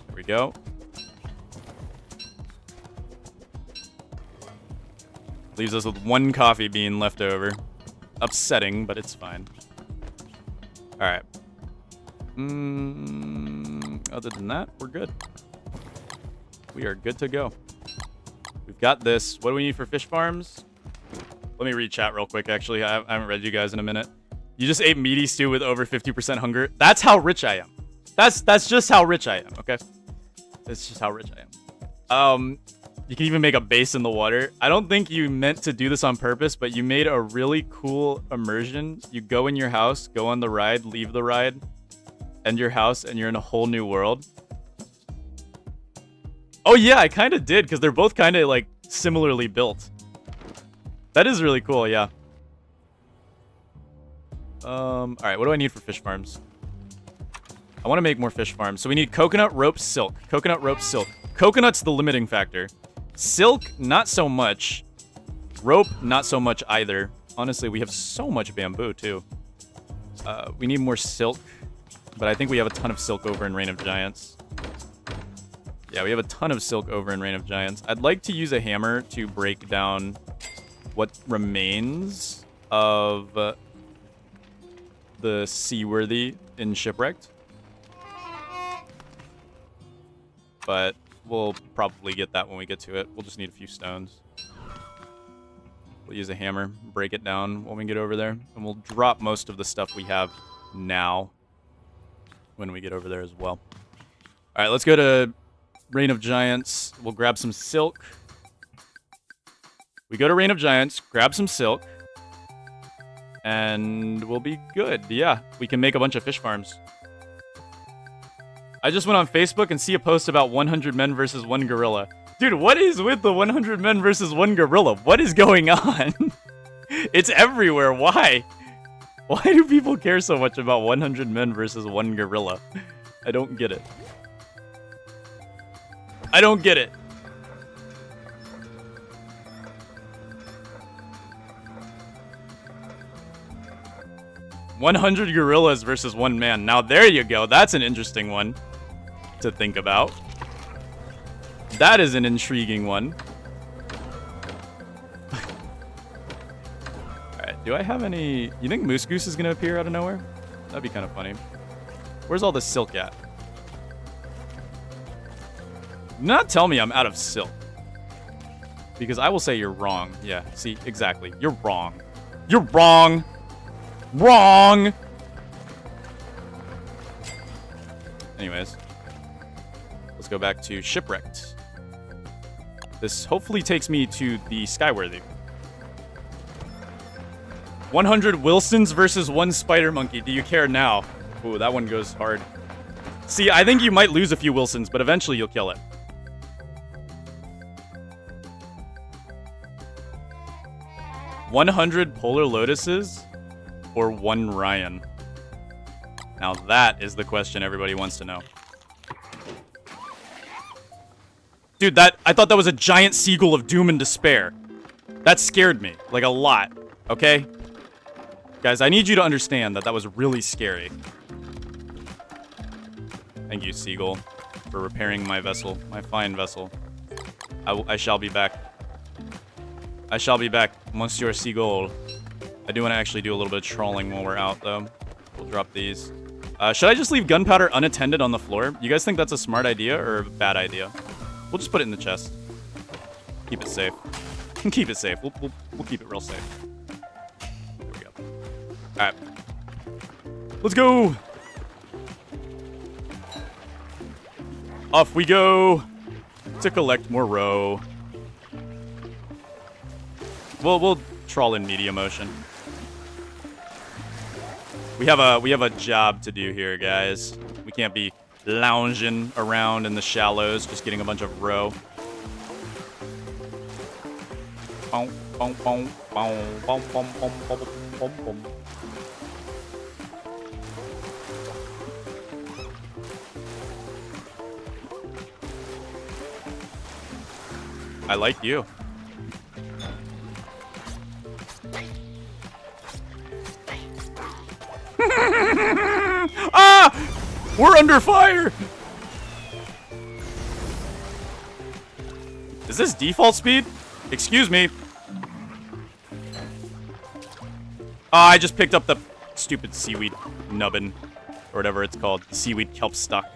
There we go. Leaves us with one coffee bean left over. Upsetting, but it's fine. Alright. Other than that, we're good. We are good to go. We've got this. What do we need for fish farms? Let me read chat real quick, actually. I haven't read you guys in a minute. You just ate meaty stew with over 50% hunger. That's how rich I am. That's just how rich I am, okay? That's just how rich I am. You can even make a base in the water. I don't think you meant to do this on purpose, but you made a really cool immersion. You go in your house, go on the ride, leave the ride, end your house, and you're in a whole new world. Oh yeah, I kind of did, because they're both kind of like similarly built. That is really cool, yeah. Alright, what do I need for fish farms? I want to make more fish farms. So we need coconut, rope, silk. Coconut, rope, silk. Coconut's the limiting factor. Silk, not so much. Rope, not so much either. Honestly, we have so much bamboo, too. We need more silk. But I think we have a ton of silk over in Reign of Giants. Yeah, we have a ton of silk over in Reign of Giants. I'd like to use a hammer to break down what remains of the Seaworthy in Shipwrecked. But we'll probably get that when we get to it. We'll just need a few stones. We'll use a hammer, break it down when we get over there. And we'll drop most of the stuff we have now when we get over there as well. Alright, let's go to Reign of Giants. We'll grab some silk. We go to Reign of Giants, grab some silk. And we'll be good. Yeah, we can make a bunch of fish farms. I just went on Facebook and see a post about 100 men versus 1 gorilla. Dude, what is with the 100 men versus 1 gorilla? What is going on? It's everywhere. Why? Why do people care so much about 100 men versus 1 gorilla? I don't get it. I don't get it. "100 gorillas versus 1 man." Now there you go. That's an interesting one to think about. That is an intriguing one. Alright, do I have any... You think Moose Goose is going to appear out of nowhere? That'd be kind of funny. Where's all the silk at? Do not tell me I'm out of silk. Because I will say you're wrong. Yeah, see, exactly. You're wrong. You're wrong! Wrong! Anyways. Let's go back to Shipwrecked. This hopefully takes me to the Skyworthy. 100 Wilsons versus 1 Spider Monkey. Do you care now? Ooh, that one goes hard. See, I think you might lose a few Wilsons, but eventually you'll kill it. "100 Polarlotuses or 1 Ryan?" Now that is the question everybody wants to know. Dude, I thought that was a giant seagull of doom and despair. That scared me, like a lot, okay? Guys, I need you to understand that that was really scary. Thank you, seagull, for repairing my vessel, my fine vessel. I shall be back. I shall be back, Monsieur Seagull. I do want to actually do a little bit of trolling while we're out, though. We'll drop these. Should I just leave gunpowder unattended on the floor? You guys think that's a smart idea or a bad idea? We'll just put it in the chest. Keep it safe. Keep it safe. We'll keep it real safe. There we go. Alright. Let's go! Off we go to collect more roe. We'll trawl in medium motion. We have a job to do here, guys. We can't be lounging around in the shallows, just getting a bunch of roe. I like you. Ah! We're under fire! Is this default speed? Excuse me. Ah, I just picked up the stupid seaweed nubbin. Or whatever it's called. Seaweed kelp stock.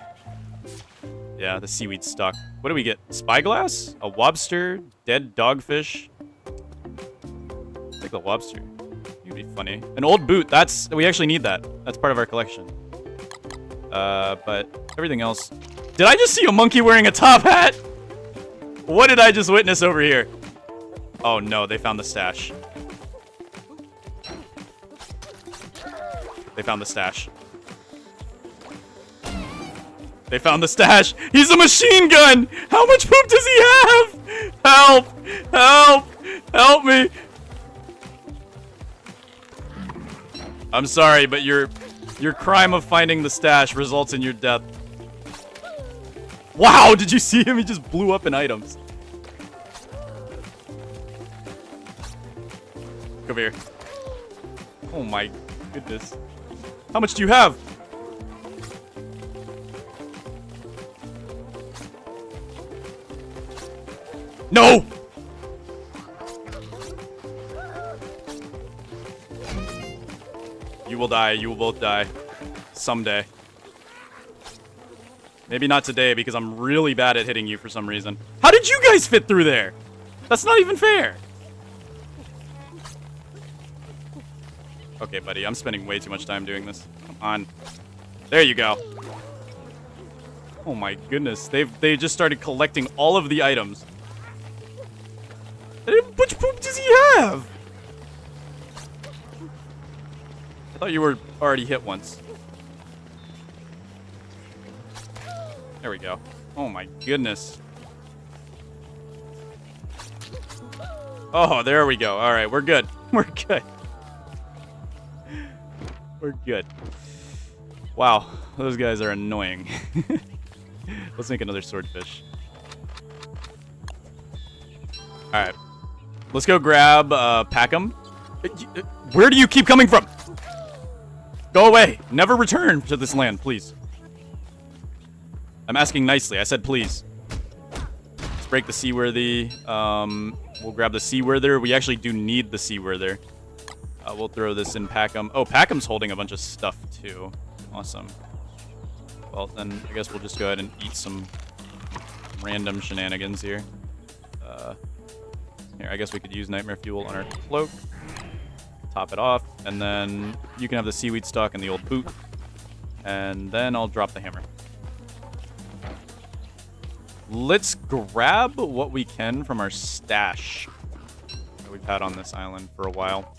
Yeah, the seaweed stock. What do we get? Spyglass? A lobster? Dead dogfish? Like the lobster. You'd be funny. An old boot. We actually need that. That's part of our collection. But everything else. Did I just see a monkey wearing a top hat? What did I just witness over here? Oh no, they found the stash. They found the stash. They found the stash. He's a machine gun. How much poop does he have? Help! Help! Help me! I'm sorry, but your crime of finding the stash results in your death. Wow, did you see him? He just blew up in items. Come here. Oh my goodness. How much do you have? No! You will die. You will both die. Someday. Maybe not today because I'm really bad at hitting you for some reason. How did you guys fit through there? That's not even fair. Okay, buddy. I'm spending way too much time doing this. Come on. There you go. Oh my goodness. They just started collecting all of the items. How much poop does he have? I thought you were already hit once. There we go. Oh my goodness. Oh, there we go. All right, we're good. We're good. We're good. Wow, those guys are annoying. Let's make another swordfish. All right. Let's go grab Packham. Where do you keep coming from? Go away. Never return to this land, please. I'm asking nicely. I said please. Let's break the Seaworthy. We'll grab the Seaworther. We actually do need the Seaworther. We'll throw this in Packham. Oh, Packham's holding a bunch of stuff, too. Awesome. Well, then I guess we'll just go ahead and eat some random shenanigans here. Here, I guess we could use Nightmare Fuel on our cloak. Top it off, and then you can have the seaweed stock and the old boot. And then I'll drop the hammer. Let's grab what we can from our stash that we've had on this island for a while.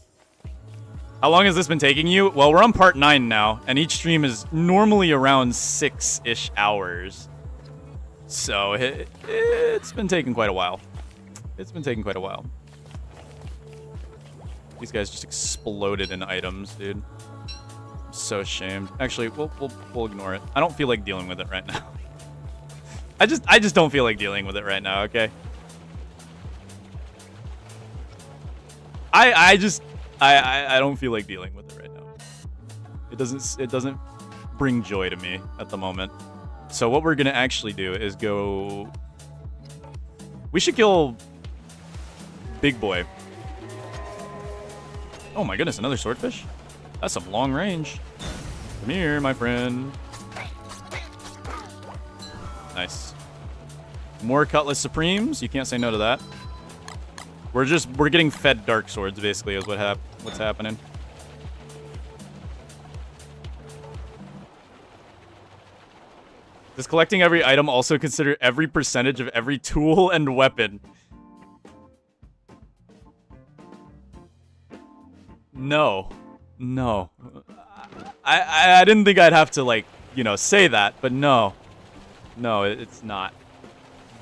How long has this been taking you? Well, we're on part 9 now, and each stream is normally around 6-ish hours. So it's been taking quite a while. It's been taking quite a while. These guys just exploded in items, dude. I'm so ashamed. Actually, we'll ignore it. I don't feel like dealing with it right now. I just don't feel like dealing with it right now, okay? I don't feel like dealing with it right now. It doesn't bring joy to me at the moment. So what we're gonna actually do is go. We should kill Big Boy. Oh my goodness, another swordfish? That's some long range. Come here, my friend. Nice. More Cutlass Supremes. You can't say no to that. We're getting fed dark swords, basically, is what's happening. Does collecting every item also consider every percentage of every tool and weapon? No. No. I didn't think I'd have to, like, you know, say that, but no. No, it's not.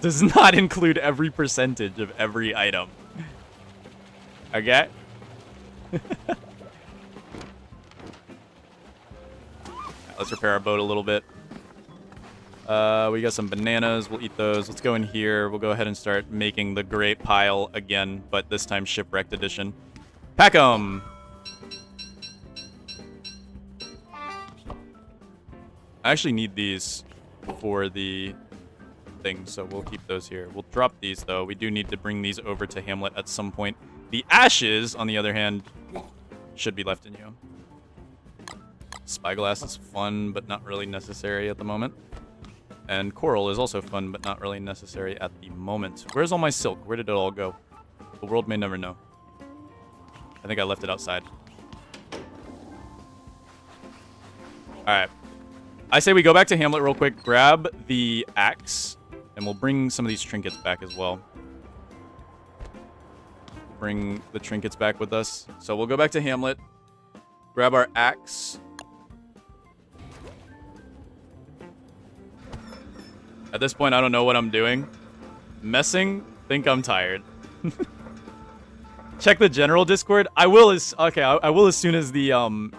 Does not include every percentage of every item. Okay? Let's repair our boat a little bit. We got some bananas. We'll eat those. Let's go in here. We'll go ahead and start making the great pile again, but this time shipwrecked edition. Pack 'em! I actually need these for the thing, so we'll keep those here. We'll drop these, though. We do need to bring these over to Hamlet at some point. The ashes, on the other hand, should be left in you. Spyglass is fun, but not really necessary at the moment. And coral is also fun, but not really necessary at the moment. Where's all my silk? Where did it all go? The world may never know. I think I left it outside. Alright. I say we go back to Hamlet real quick, grab the axe, And we'll bring some of these trinkets back as well. Bring the trinkets back with us. So we'll go back to Hamlet. Grab our axe. At this point, I don't know what I'm doing. Messing. Think I'm tired. Check the general Discord. I will as I will as soon as the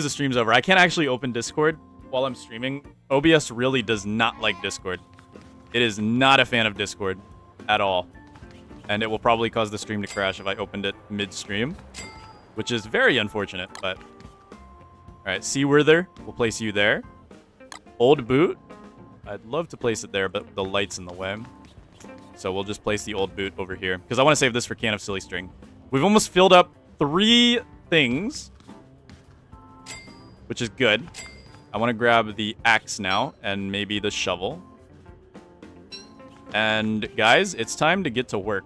stream's over. I can't actually open Discord while I'm streaming. OBS really does not like Discord. It is not a fan of Discord at all. And it will probably cause the stream to crash if I opened it mid-stream, which is very unfortunate, but... Alright, Seaworther, we'll place you there. Old Boot, I'd love to place it there, but the light's in the way. So we'll just place the Old Boot over here, because I want to save this for Can of Silly String. We've almost filled up 3 things, which is good. I want to grab the axe now, and maybe the shovel. And guys, it's time to get to work.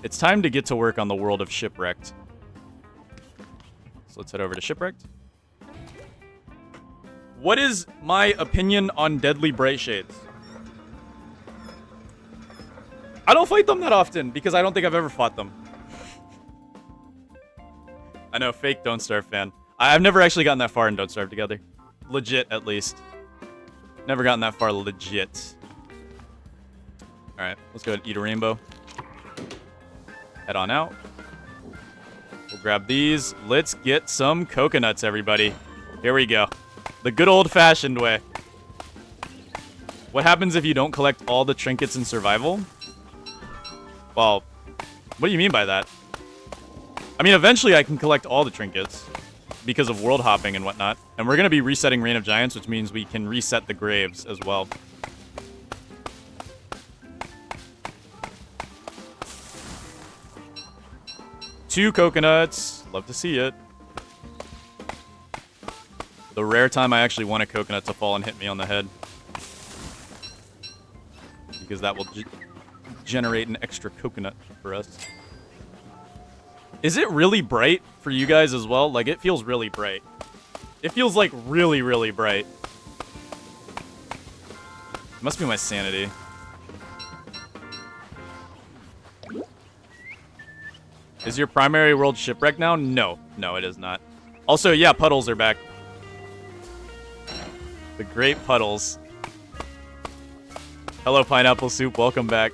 It's time to get to work on the world of Shipwrecked. So let's head over to Shipwrecked. What is my opinion on Deadly Bright Shades? I don't fight them that often because I don't think I've ever fought them. I know, fake Don't Starve fan. I've never actually gotten that far in Don't Starve Together. Legit, at least. Never gotten that far legit. Alright, let's go ahead and eat a rainbow. Head on out. We'll grab these. Let's get some coconuts, everybody. Here we go. The good old-fashioned way. What happens if you don't collect all the trinkets in survival? Well, what do you mean by that? I mean, eventually I can collect all the trinkets because of world hopping and whatnot. And we're going to be resetting Reign of Giants, which means we can reset the graves as well. Two coconuts. Love to see it. The rare time I actually want a coconut to fall and hit me on the head. Because that will generate an extra coconut for us. Is it really bright for you guys as well? Like, it feels really bright. It feels like really, really bright. It must be my sanity. Is your primary world shipwrecked now? No. No, it is not. Also, yeah, puddles are back. The great puddles. Hello, Pineapple Soup. Welcome back.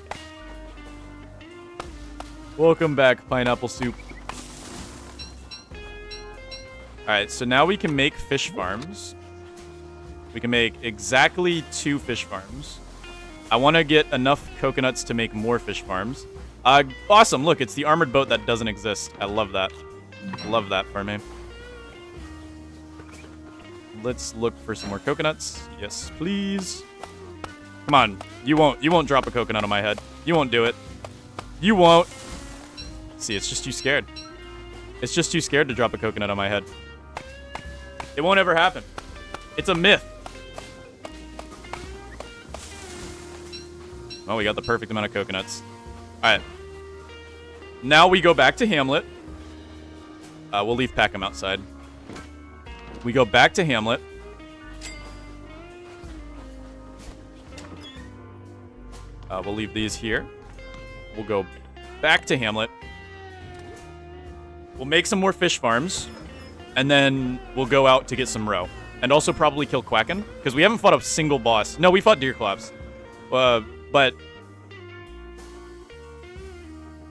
Welcome back, Pineapple Soup. Alright, so now we can make fish farms. We can make exactly 2 fish farms. I want to get enough coconuts to make more fish farms. Awesome. Look, it's the armored boat that doesn't exist. I love that. Love that for me. Let's look for some more coconuts. Yes, please. Come on. You won't drop a coconut on my head. You won't do it. You won't. See, it's just too scared. It's just too scared to drop a coconut on my head. It won't ever happen. It's a myth. Oh, we got the perfect amount of coconuts. Alright. Now we go back to Hamlet. We'll leave Packham outside. We go back to Hamlet. We'll leave these here. We'll go back to Hamlet. We'll make some more fish farms. And then we'll go out to get some roe. And also probably kill Quacken. Because we haven't fought a single boss. No, we fought Deerclops. But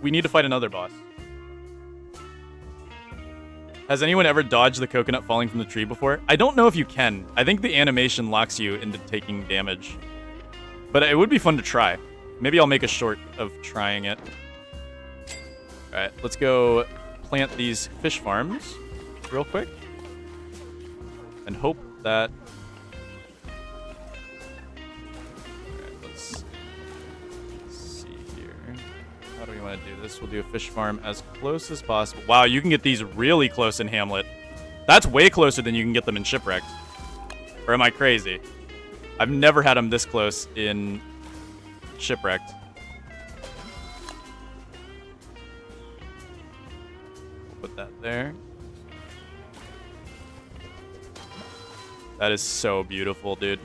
we need to fight another boss. Has anyone ever dodged the coconut falling from the tree before? I don't know if you can. I think the animation locks you into taking damage. But it would be fun to try. Maybe I'll make a short of trying it. Alright, let's go plant these fish farms real quick. And hope that... Alright, let's see here. How do we want to do this? We'll do a fish farm as close as possible. Wow, you can get these really close in Hamlet. That's way closer than you can get them in Shipwrecked. Or am I crazy? I've never had them this close in Shipwrecked. Put that there. That is so beautiful, dude.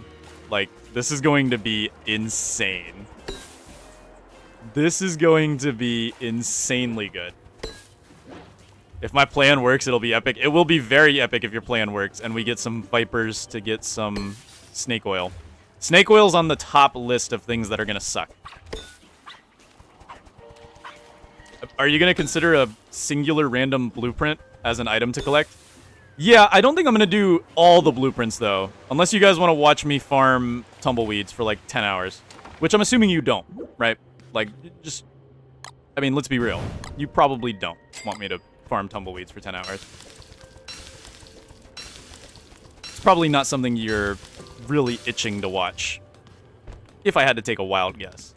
Like, this is going to be insane. This is going to be insanely good. If my plan works, it'll be epic. It will be very epic if your plan works, and we get some Vipers to get some snake oil. Snake oil's on the top list of things that are gonna suck. Are you gonna consider a singular random blueprint as an item to collect? Yeah, I don't think I'm gonna do all the blueprints, though. Unless you guys want to watch me farm tumbleweeds for, like, 10 hours. Which I'm assuming you don't, right? Like, just... I mean, let's be real. You probably don't want me to farm tumbleweeds for 10 hours. It's probably not something you're really itching to watch. If I had to take a wild guess.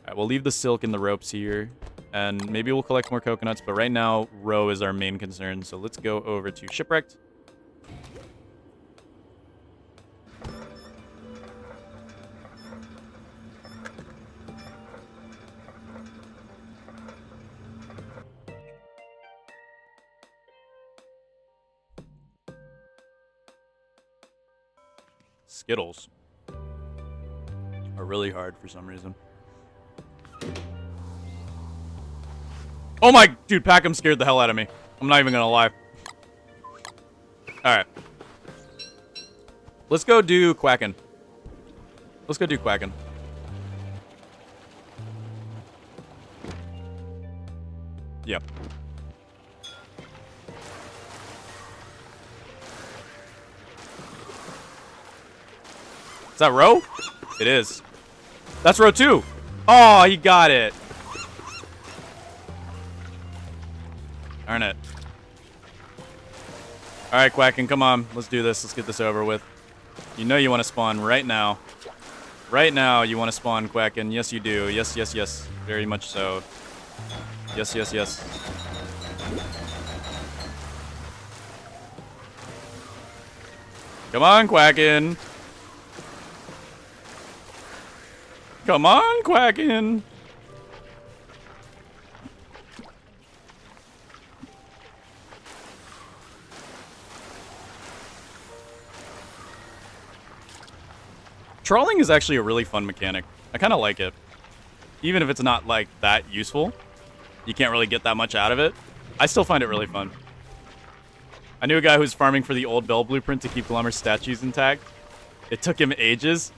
Alright, we'll leave the silk and the ropes here. And maybe we'll collect more coconuts, but right now, row is our main concern. So let's go over to Shipwrecked. Skittles are really hard for some reason. Oh my, dude, Packham scared the hell out of me. I'm not even gonna lie. Alright. Let's go do Quackin'. Let's go do Quackin'. Yep. Is that row? It is. That's row 2. Oh, he got it. Darn it. Alright, Quackin', come on. Let's do this. Let's get this over with. You know you want to spawn right now. Right now you want to spawn, Quackin'. Yes, you do. Yes, yes, yes. Very much so. Yes, yes, yes. Come on, Quackin'. Come on, Quackin'. Trawling is actually a really fun mechanic. I kind of like it. Even if it's not, like, that useful. You can't really get that much out of it. I still find it really fun. I knew a guy who was farming for the old Bell blueprint to keep Glummer's statues intact. It took him ages.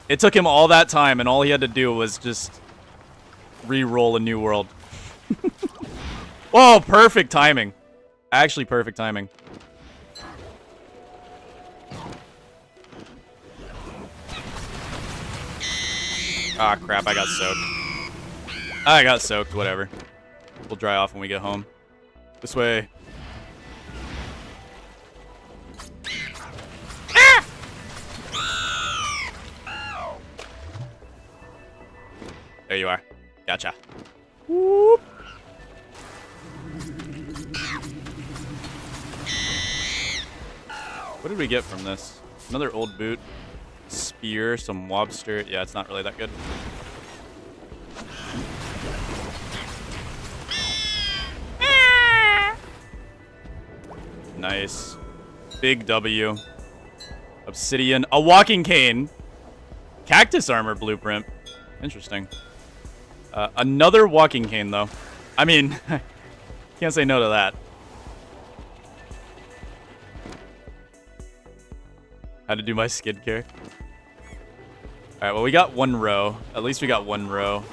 It took him all that time, and all he had to do was just re-roll a new world. Oh, perfect timing. Actually, perfect timing. Ah, crap, I got soaked. I got soaked, whatever. We'll dry off when we get home. This way. Ah! There you are. Gotcha. Whoop. What did we get from this? Another old boot. Spear, some lobster. Yeah, it's not really that good. Nice. Big W. Obsidian. A walking cane. Cactus armor blueprint. Interesting. Another walking cane, though. I mean, can't say no to that. How to do my skincare. Alright, well, we got one row. At least we got one row.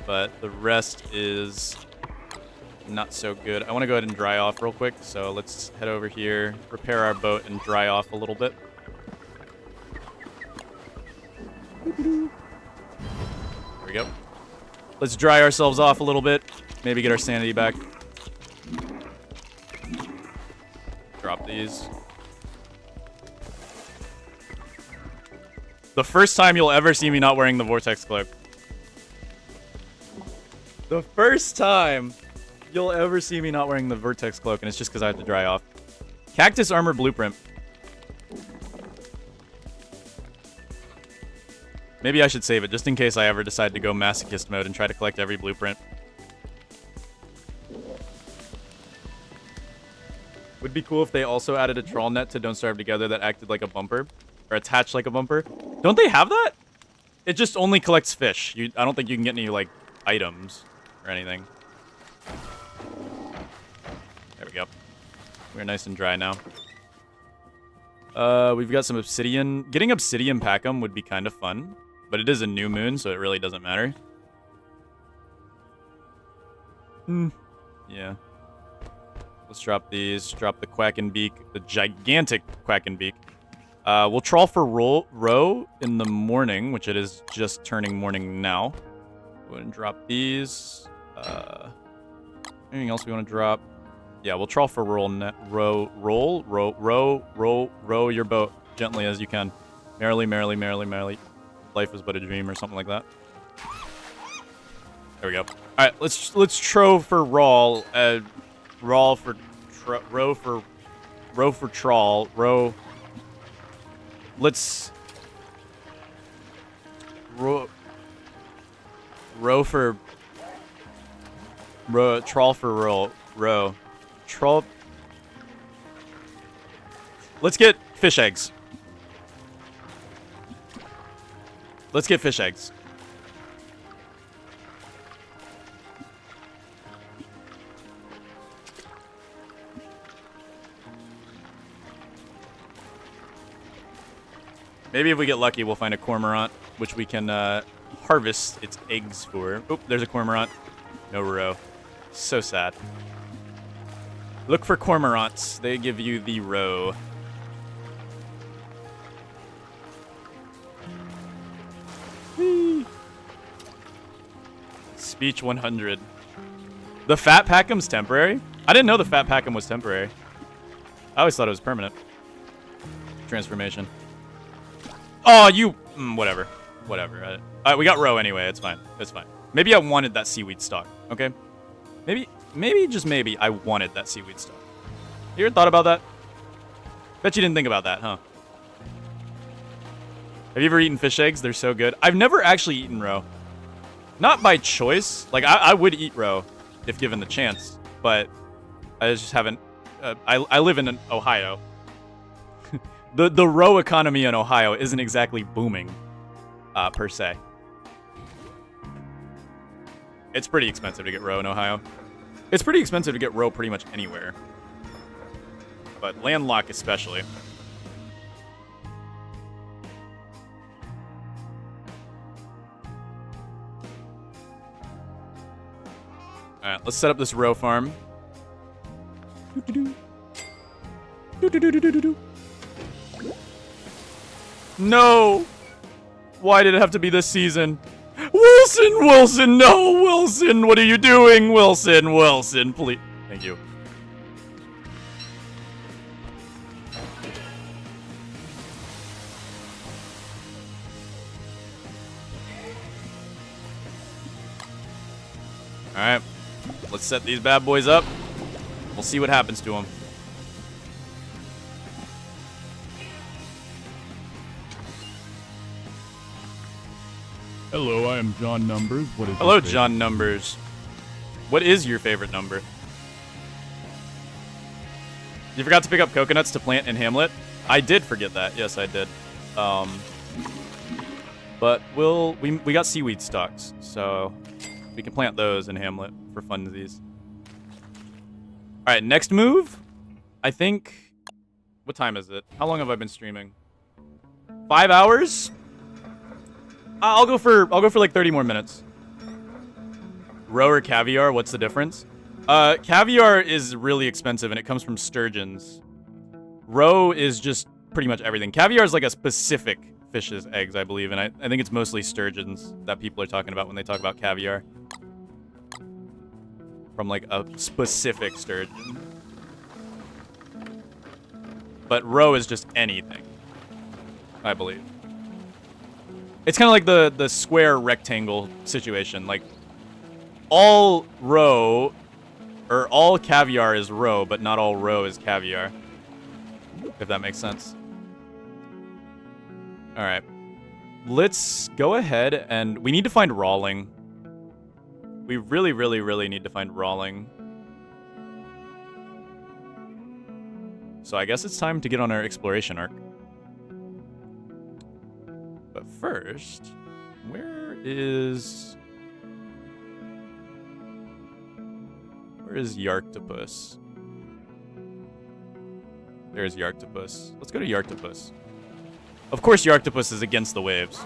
But the rest is not so good. I want to go ahead and dry off real quick. So let's head over here, repair our boat, and dry off a little bit. There we go. Let's dry ourselves off a little bit. Maybe get our sanity back. Drop these. The first time you'll ever see me not wearing the Vortex Cloak. The first time you'll ever see me not wearing the Vortex Cloak, and it's just because I have to dry off. Cactus Armor Blueprint. Maybe I should save it, just in case I ever decide to go masochist mode and try to collect every blueprint. Would be cool if they also added a trawl net to Don't Starve Together that acted like a bumper. Or attached like a bumper. Don't they have that? It just only collects fish. I don't think you can get any, like, items or anything. There we go. We're nice and dry now. We've got some obsidian. Getting obsidian Packham would be kind of fun. But it is a new moon, so it really doesn't matter. Yeah. Let's drop these. Drop the Quackenbeak. The gigantic Quackenbeak. We'll trawl for row in the morning, which it is just turning morning now. Go ahead and drop these. Anything else we want to drop? Yeah, we'll trawl for roll your boat gently as you can. Merrily, merrily, merrily, merrily. Life is but a dream or something like that. There we go. All right, let's trove for roll. Roll for row for trawl. Row. Let's row for trawl for row. Trawl. Let's get fish eggs. Let's get fish eggs. Maybe if we get lucky, we'll find a cormorant, which we can harvest its eggs for. Oop, there's a cormorant. No row. So sad. Look for cormorants. They give you the row. Whee. Speech 100. The fat Packham's temporary? I didn't know the fat Packham was temporary. I always thought it was permanent. Transformation. Oh, you... whatever. Whatever. We got row anyway. It's fine. It's fine. Maybe I wanted that seaweed stock. Okay? Maybe, just maybe, I wanted that seaweed stock. You ever thought about that? Bet you didn't think about that, huh? Have you ever eaten fish eggs? They're so good. I've never actually eaten roe. Not by choice. Like, I would eat roe if given the chance. But I just haven't... I live in Ohio. The roe economy in Ohio isn't exactly booming, per se. It's pretty expensive to get roe in Ohio. It's pretty expensive to get roe pretty much anywhere. But landlocked especially. Alright, let's set up this roe farm. No! Why did it have to be this season? Wilson, no! Wilson, what are you doing? Wilson, please. Thank you. Alright. Let's set these bad boys up. We'll see what happens to them. Hello, I am John Numbers. What is Hello, your favorite? John Numbers. What is your favorite number? You forgot to pick up coconuts to plant in Hamlet? I did forget that. Yes, I did. But we got seaweed stalks, so we can plant those in Hamlet for funsies. All right, next move. I think. What time is it? How long have I been streaming? 5 hours? I'll go for like 30 more minutes. Roe or caviar? What's the difference? Caviar is really expensive and it comes from sturgeons. Roe is just pretty much everything. Caviar is like a specific fish's eggs, I believe, and I think it's mostly sturgeons that people are talking about when they talk about caviar. From like a specific sturgeon. But roe is just anything, I believe. It's kind of like the square rectangle situation. Like, all roe, or all caviar is roe, but not all roe is caviar. If that makes sense. Alright. Let's go ahead and... We need to find rawling. We really, really, really need to find rawling. So I guess it's time to get on our exploration arc. first, where is Yarktopus? There's Yarktopus. Let's go to Yarktopus. Of course, Yarktopus is against the waves.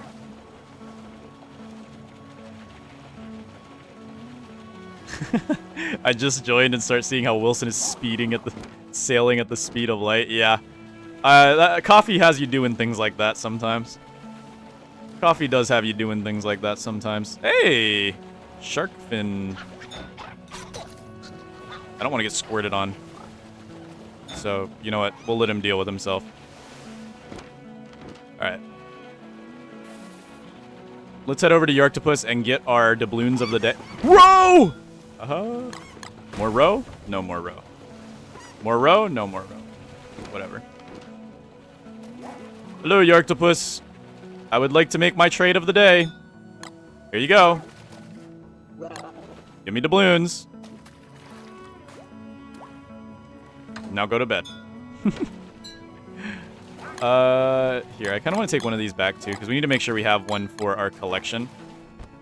I just joined and start seeing how Wilson is sailing at the speed of light. Yeah. Coffee has you doing things like that sometimes. Coffee does have you doing things like that sometimes. Hey! Shark fin. I don't want to get squirted on. So, you know what? We'll let him deal with himself. Alright. Let's head over to Yarktopus and get our doubloons of the day. Row! More row? No more row. More row? No more row. Whatever. Hello, Yarktopus. I would like to make my trade of the day. Here you go. Give me doubloons. Now go to bed. Here, I kind of want to take one of these back, too, because we need to make sure we have one for our collection.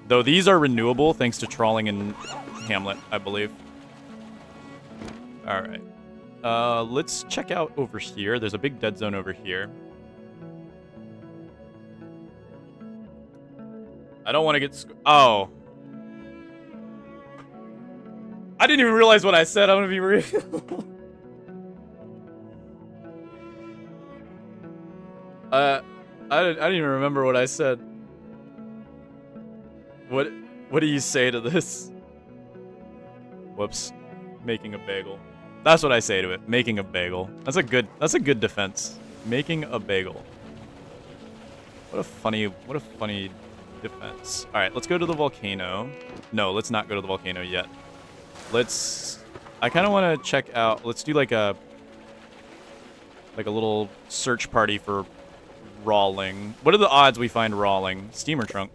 Though these are renewable, thanks to trawling in Hamlet, I believe. Alright. Let's check out over here. There's a big dead zone over here. I don't want to get... Oh. I didn't even realize what I said. I'm going to be real. I didn't even remember what I said. What do you say to this? Whoops. Making a bagel. That's what I say to it. Making a bagel. That's a good defense. Making a bagel. What a funny defense. Alright, let's go to the volcano. No, let's not go to the volcano yet. I kinda wanna check out, let's do like a little search party for Rawling. What are the odds we find Rawling? Steamer trunk.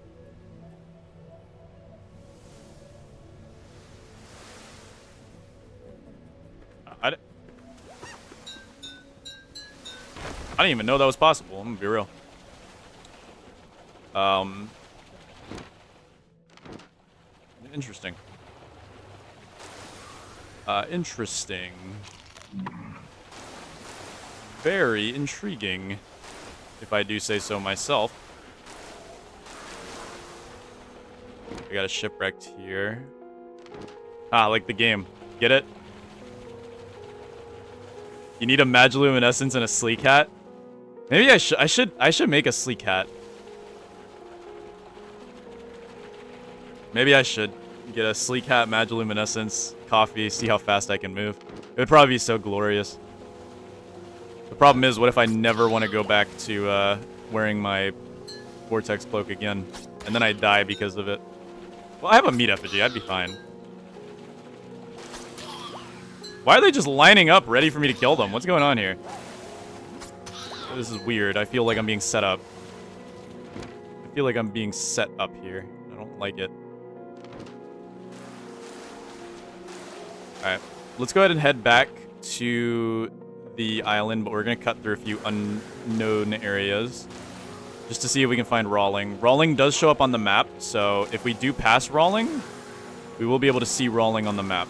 I didn't even know that was possible. I'm gonna be real. Interesting. Interesting. Very intriguing, if I do say so myself. I got a shipwrecked here. Ah, like the game. Get it? You need a Magiluminescence and a Sleek Hat? Maybe I should make a Sleek Hat. Maybe I should get a Sleek Hat, Magiluminescence, coffee, see how fast I can move. It would probably be so glorious. The problem is, what if I never want to go back to wearing my Vortex Cloak again, and then I die because of it? Well, I have a meat effigy. I'd be fine. Why are they just lining up ready for me to kill them? What's going on here? This is weird. I feel like I'm being set up. I feel like I'm being set up here. I don't like it. Alright. Let's go ahead and head back to the island, but we're going to cut through a few unknown areas just to see if we can find Rawling. Rawling does show up on the map, so if we do pass Rawling, we will be able to see Rawling on the map.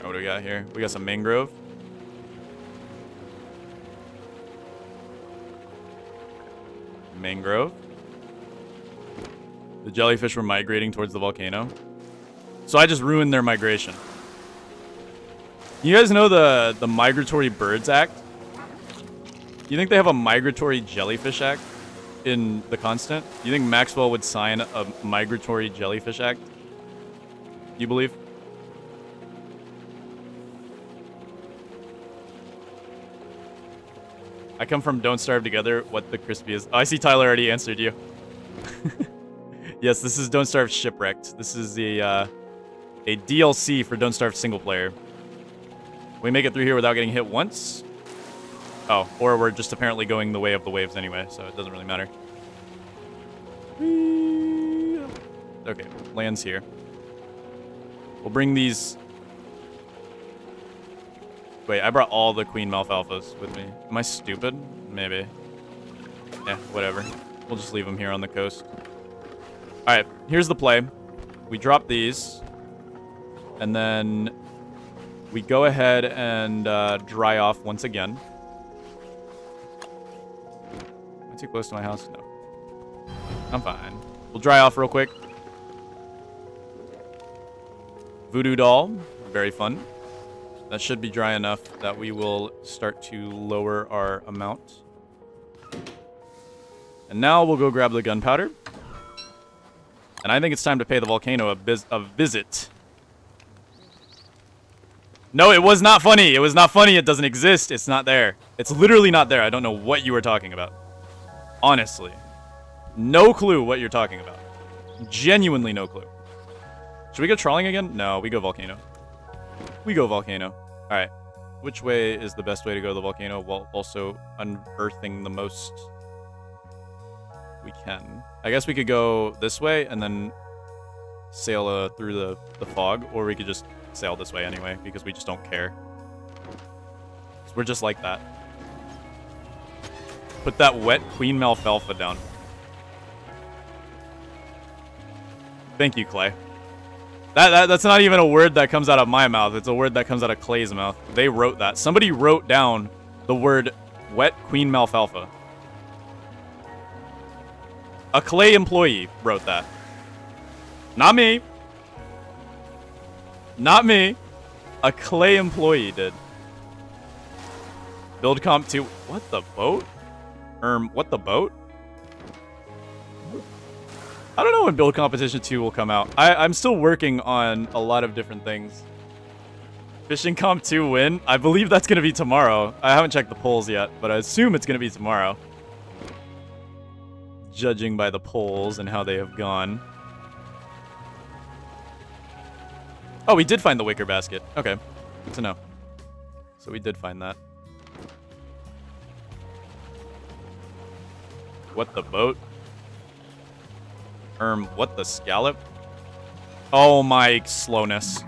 What do we got here? We got some mangrove. Mangrove. The jellyfish were migrating towards the volcano. So I just ruined their migration. You guys know the Migratory Birds Act? You think they have a Migratory Jellyfish Act in the Constant? You think Maxwell would sign a Migratory Jellyfish Act? You believe? I come from Don't Starve Together. What the crispy is. Oh, I see Tyler already answered you. Yes, this is Don't Starve Shipwrecked. This is a DLC for Don't Starve single player. We make it through here without getting hit once. Oh, or we're just apparently going the way of the waves anyway, so it doesn't really matter. Okay, lands here. We'll bring these... Wait, I brought all the Queen Malfalfas with me. Am I stupid? Maybe. Yeah, whatever. We'll just leave them here on the coast. Alright, here's the play. We drop these. And then we go ahead and dry off once again. Am I too close to my house? No. I'm fine. We'll dry off real quick. Voodoo doll. Very fun. That should be dry enough that we will start to lower our amount. And now we'll go grab the gunpowder. And I think it's time to pay the volcano a visit. No, it was not funny. It was not funny. It doesn't exist. It's not there. It's literally not there. I don't know what you were talking about. Honestly. No clue what you're talking about. Genuinely no clue. Should we go trawling again? No, we go volcano. We go volcano. Alright. Which way is the best way to go to the volcano while also unearthing the most we can? I guess we could go this way and then sail through the fog, or we could just sail this way anyway because we just don't care. So we're just like that. Put that wet Queen Malfalfa down. Thank you, Clay. That's not even a word that comes out of my mouth. It's a word that comes out of Clay's mouth. They wrote that. Somebody wrote down the word wet Queen Malfalfa. A Clay employee wrote that. Not me. Not me. A Clay employee did. Build comp 2. What the boat? What the boat? I don't know when Build Competition 2 will come out. I'm still working on a lot of different things. Fishing Comp 2 win? I believe that's going to be tomorrow. I haven't checked the polls yet, but I assume it's going to be tomorrow. Judging by the polls and how they have gone. Oh, we did find the wicker basket. Okay, good to know. So we did find that. What the boat? What the scallop? Oh my slowness.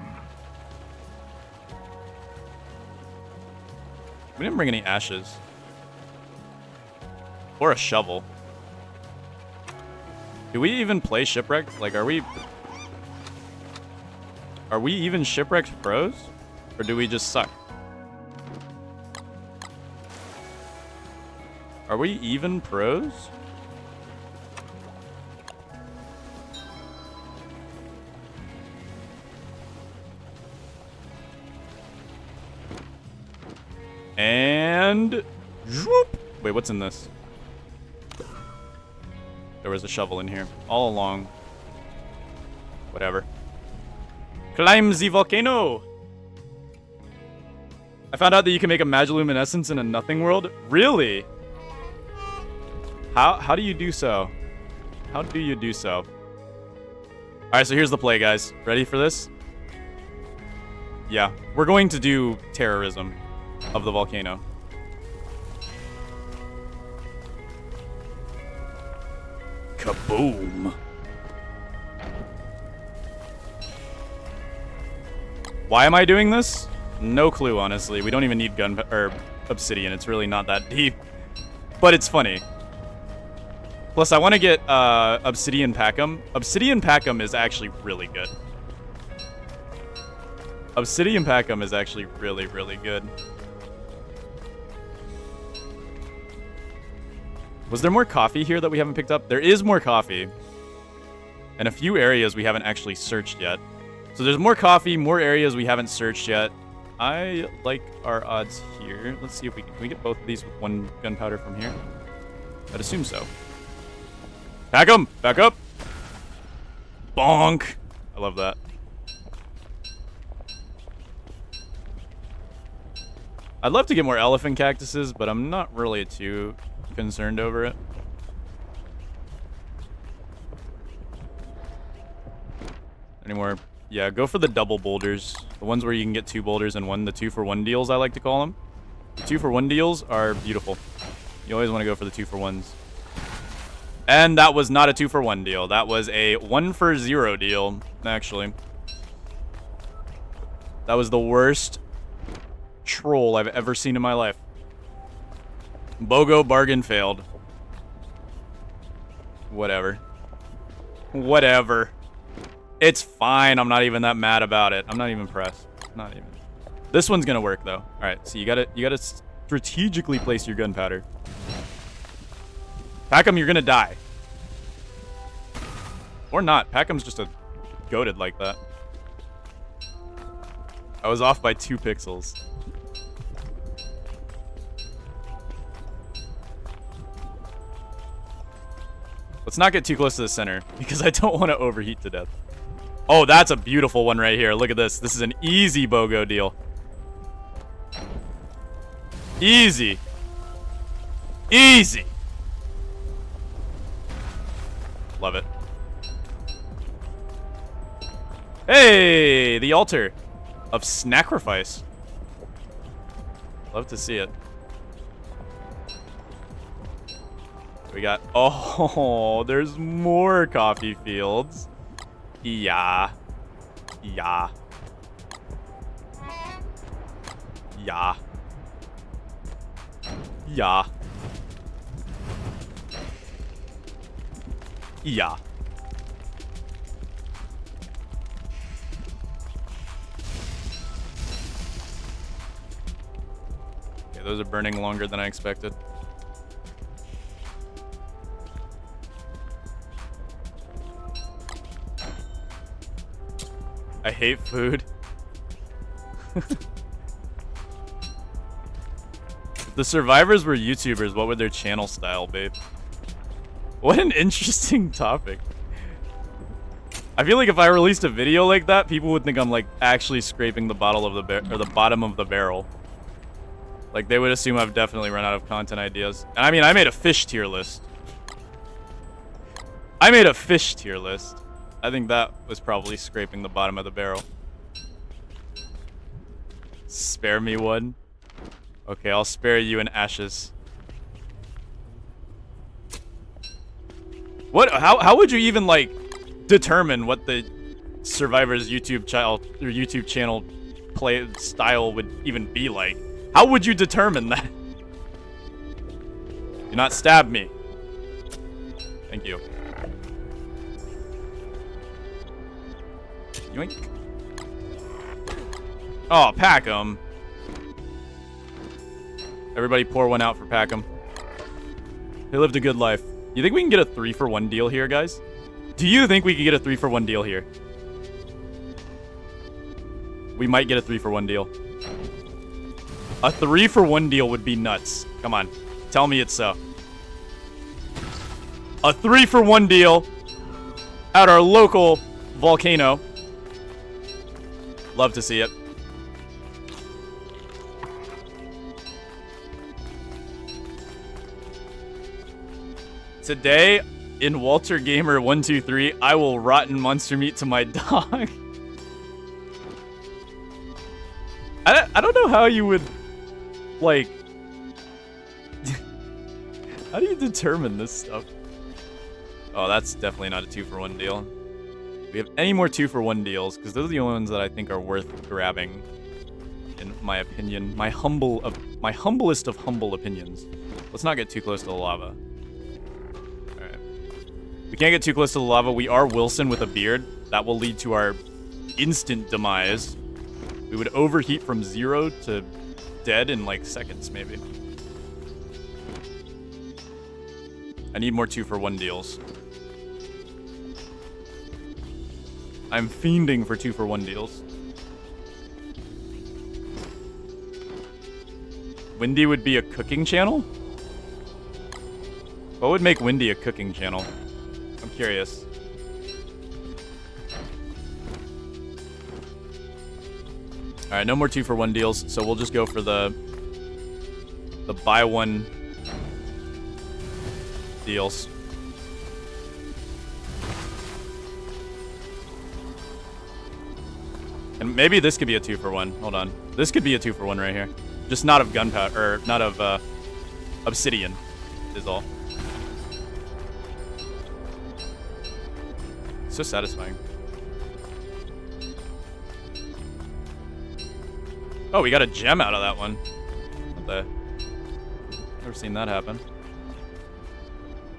We didn't bring any ashes. Or a shovel. Do we even play Shipwrecked? Like, are we even Shipwrecked pros? Or do we just suck? Are we even pros? And... Wait, what's in this? There was a shovel in here. All along. Whatever. Climb the volcano! I found out that you can make a magiluminescence in a nothing world. Really? How do you do so? How do you do so? Alright, so here's the play, guys. Ready for this? Yeah. We're going to do terrorism of the volcano. Kaboom. Why am I doing this? No clue, honestly. We don't even need obsidian. It's really not that deep. But it's funny. Plus, I want to get obsidian packum. Obsidian packum is actually really good. Obsidian packum is actually really, really good. Was there more coffee here that we haven't picked up? There is more coffee. And a few areas we haven't actually searched yet. So there's more coffee, more areas we haven't searched yet. I like our odds here. Let's see if we can we get both of these with one gunpowder from here? I'd assume so. Pack 'em! Back up! Bonk! I love that. I'd love to get more elephant cactuses, but I'm not really too concerned over it. Any more? Yeah, go for the double boulders. The ones where you can get 2 boulders in one. The 2-for-1 deals, I like to call them. The 2-for-1 deals are beautiful. You always want to go for the 2-for-1s. And that was not a 2-for-1 deal. That was a 1-for-0 deal, actually. That was the worst troll I've ever seen in my life. BOGO bargain failed. Whatever. Whatever. It's fine. I'm not even that mad about it. I'm not even pressed. Not even. This one's gonna work though. All right. So you gotta strategically place your gunpowder. Packham, you're gonna die. Or not. Packham's just a goated like that. I was off by 2 pixels. Let's not get too close to the center because I don't want to overheat to death. Oh, that's a beautiful one right here. Look at this. This is an easy BOGO deal. Easy. Easy. Love it. Hey, the altar of sacrifice. Love to see it. We got, oh, there's more coffee fields. Yeah. Yeah. Yeah. Yeah. Yeah. Okay, those are burning longer than I expected. I hate food. If the survivors were YouTubers, what would their channel style be? What an interesting topic. I feel like if I released a video like that, people would think I'm like actually scraping the bottom of the barrel. Like they would assume I've definitely run out of content ideas. And I mean, I made a fish tier list. I made a fish tier list. I think that was probably scraping the bottom of the barrel. Spare me one. Okay, I'll spare you in ashes. What? How would you even like determine what the survivor's YouTube channel play style would even be like? How would you determine that? Do not stab me. Thank you. Yoink. Oh, Packham. Everybody pour one out for Packham. He lived a good life. You think we can get a 3-for-1 deal here, guys? Do you think we could get a 3-for-1 deal here? We might get a 3-for-1 deal. A 3-for-1 deal would be nuts. Come on. Tell me it's so. A 3-for-1 deal at our local volcano. Love to see it. Today, in Walter Gamer 123, I will rotten monster meat to my dog. I don't know how you would, like... How do you determine this stuff? Oh, that's definitely not a 2-for-1 deal. Do we have any more 2-for-1 deals? Because those are the only ones that I think are worth grabbing, in my opinion. My humblest of humble opinions. Let's not get too close to the lava. Alright. We can't get too close to the lava. We are Wilson with a beard. That will lead to our instant demise. We would overheat from 0 to dead in like seconds, maybe. I need more 2-for-1 deals. I'm fiending for 2-for-1 deals. Windy would be a cooking channel? What would make Windy a cooking channel? I'm curious. Alright, no more 2-for-1 deals, so we'll just go for the buy one deals. And maybe this could be a 2-for-1. Hold on. This could be a 2-for-1 right here. Just not of gunpowder, or not of obsidian, is all. So satisfying. Oh, we got a gem out of that one. What the? Never seen that happen.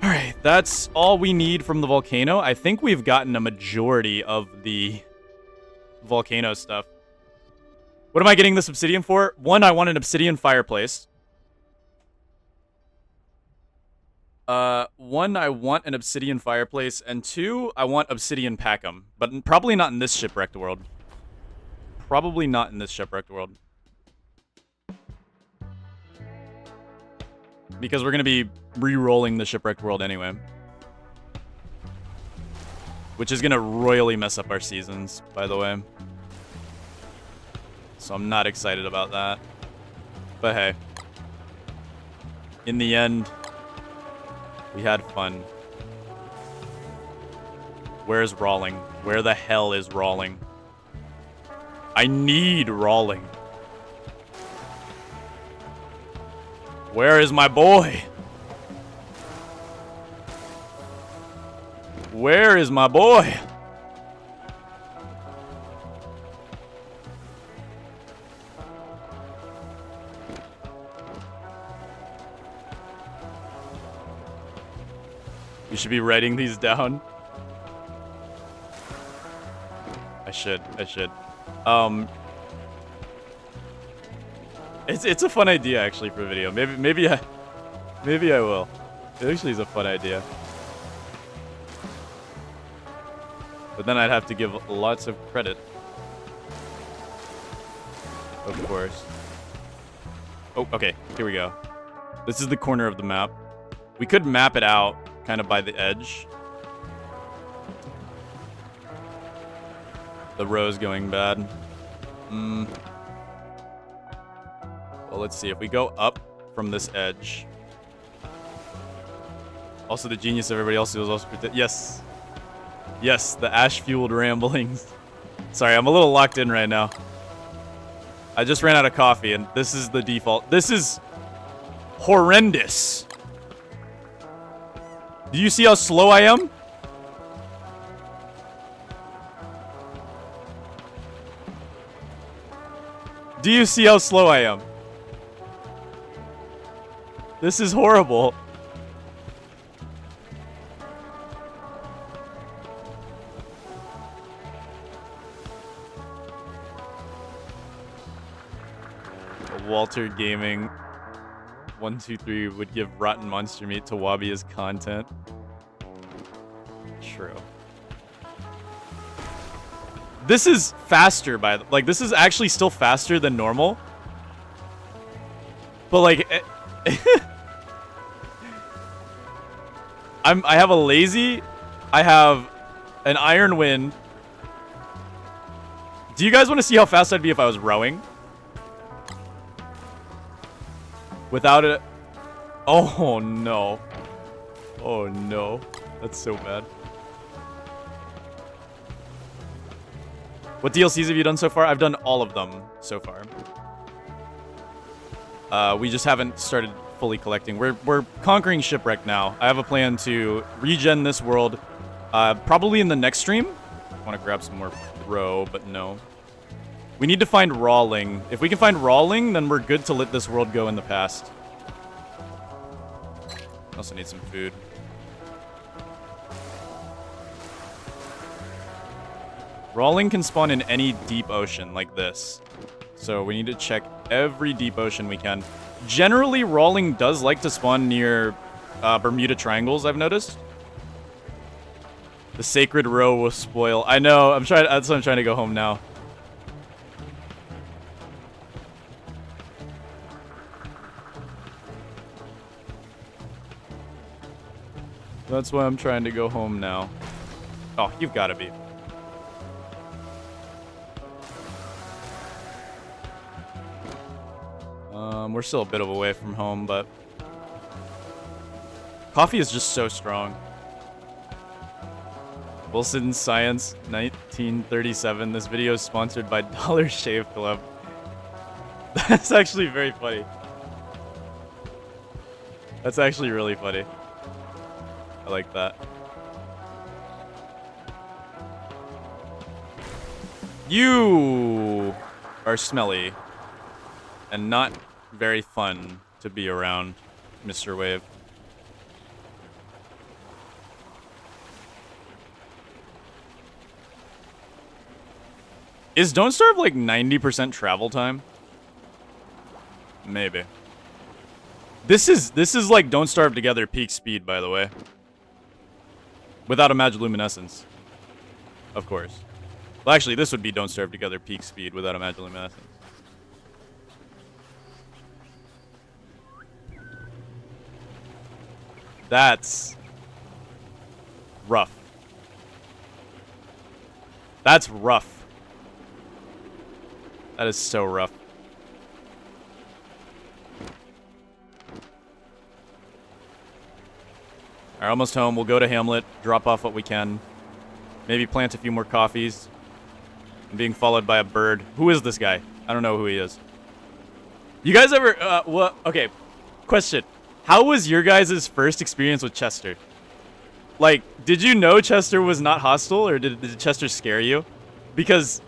Alright, that's all we need from the volcano. I think we've gotten a majority of the volcano stuff. What am I getting this obsidian for? One, I want an obsidian fireplace. One, I want an obsidian fireplace, and two, I want obsidian Packham. But probably not in this shipwrecked world. Probably not in this shipwrecked world. Because we're gonna be re-rolling the shipwrecked world anyway. Which is gonna royally mess up our seasons, by the way. So I'm not excited about that. But hey. In the end, we had fun. Where's Rawling? Where the hell is Rawling? I need Rawling. Where is my boy? Where is my boy? You should be writing these down. I should. It's a fun idea actually for a video. Maybe I will. It actually is a fun idea. But then I'd have to give lots of credit. Of course. Oh, okay. Here we go. This is the corner of the map. We could map it out kind of by the edge. The row's going bad. Well, let's see. If we go up from this edge. Also, the genius of everybody else was also... Yes. Yes, the ash-fueled ramblings. Sorry, I'm a little locked in right now. I just ran out of coffee, and this is the default. This is horrendous. Do you see how slow I am? Do you see how slow I am? This is horrible. Walter Gaming 123 would give rotten monster meat to Wabi as content. True. This is faster by the, like, this is actually still faster than normal. But like I have a lazy, I have an iron wind. Do you guys want to see how fast I'd be if I was rowing? Without it. Oh no. Oh no. That's so bad. What DLCs have you done so far? I've done all of them so far. We just haven't started fully collecting. We're conquering Shipwreck now. I have a plan to regen this world, probably in the next stream. I want to grab some more row, but no. We need to find Rawling. If we can find Rawling, then we're good to let this world go in the past. Also need some food. Rawling can spawn in any deep ocean like this. So we need to check every deep ocean we can. Generally, Rawling does like to spawn near Bermuda Triangles, I've noticed. The sacred row will spoil. I know, that's why I'm trying to go home now. That's why I'm trying to go home now. Oh, you've got to be. We're still a bit of a way from home, but coffee is just so strong. Wilson Science 1937. This video is sponsored by Dollar Shave Club. That's actually very funny. That's actually really funny. I like that. You are smelly. and not very fun to be around, Mr. Wave. Is Don't Starve like 90% travel time? Maybe. This is like Don't Starve Together peak speed, by the way. Without a Magiluminescence. Of course. Well, actually, this would be Don't Starve Together peak speed without a Magiluminescence. That's rough. That's rough. That is so rough. Alright, almost home. We'll go to Hamlet, drop off what we can. Maybe plant a few more coffees. I'm being followed by a bird. Who is this guy? I don't know who he is. You guys ever, what? Okay, question. How was your guys' first experience with Chester? Like, did you know Chester was not hostile, or did Chester scare you? Because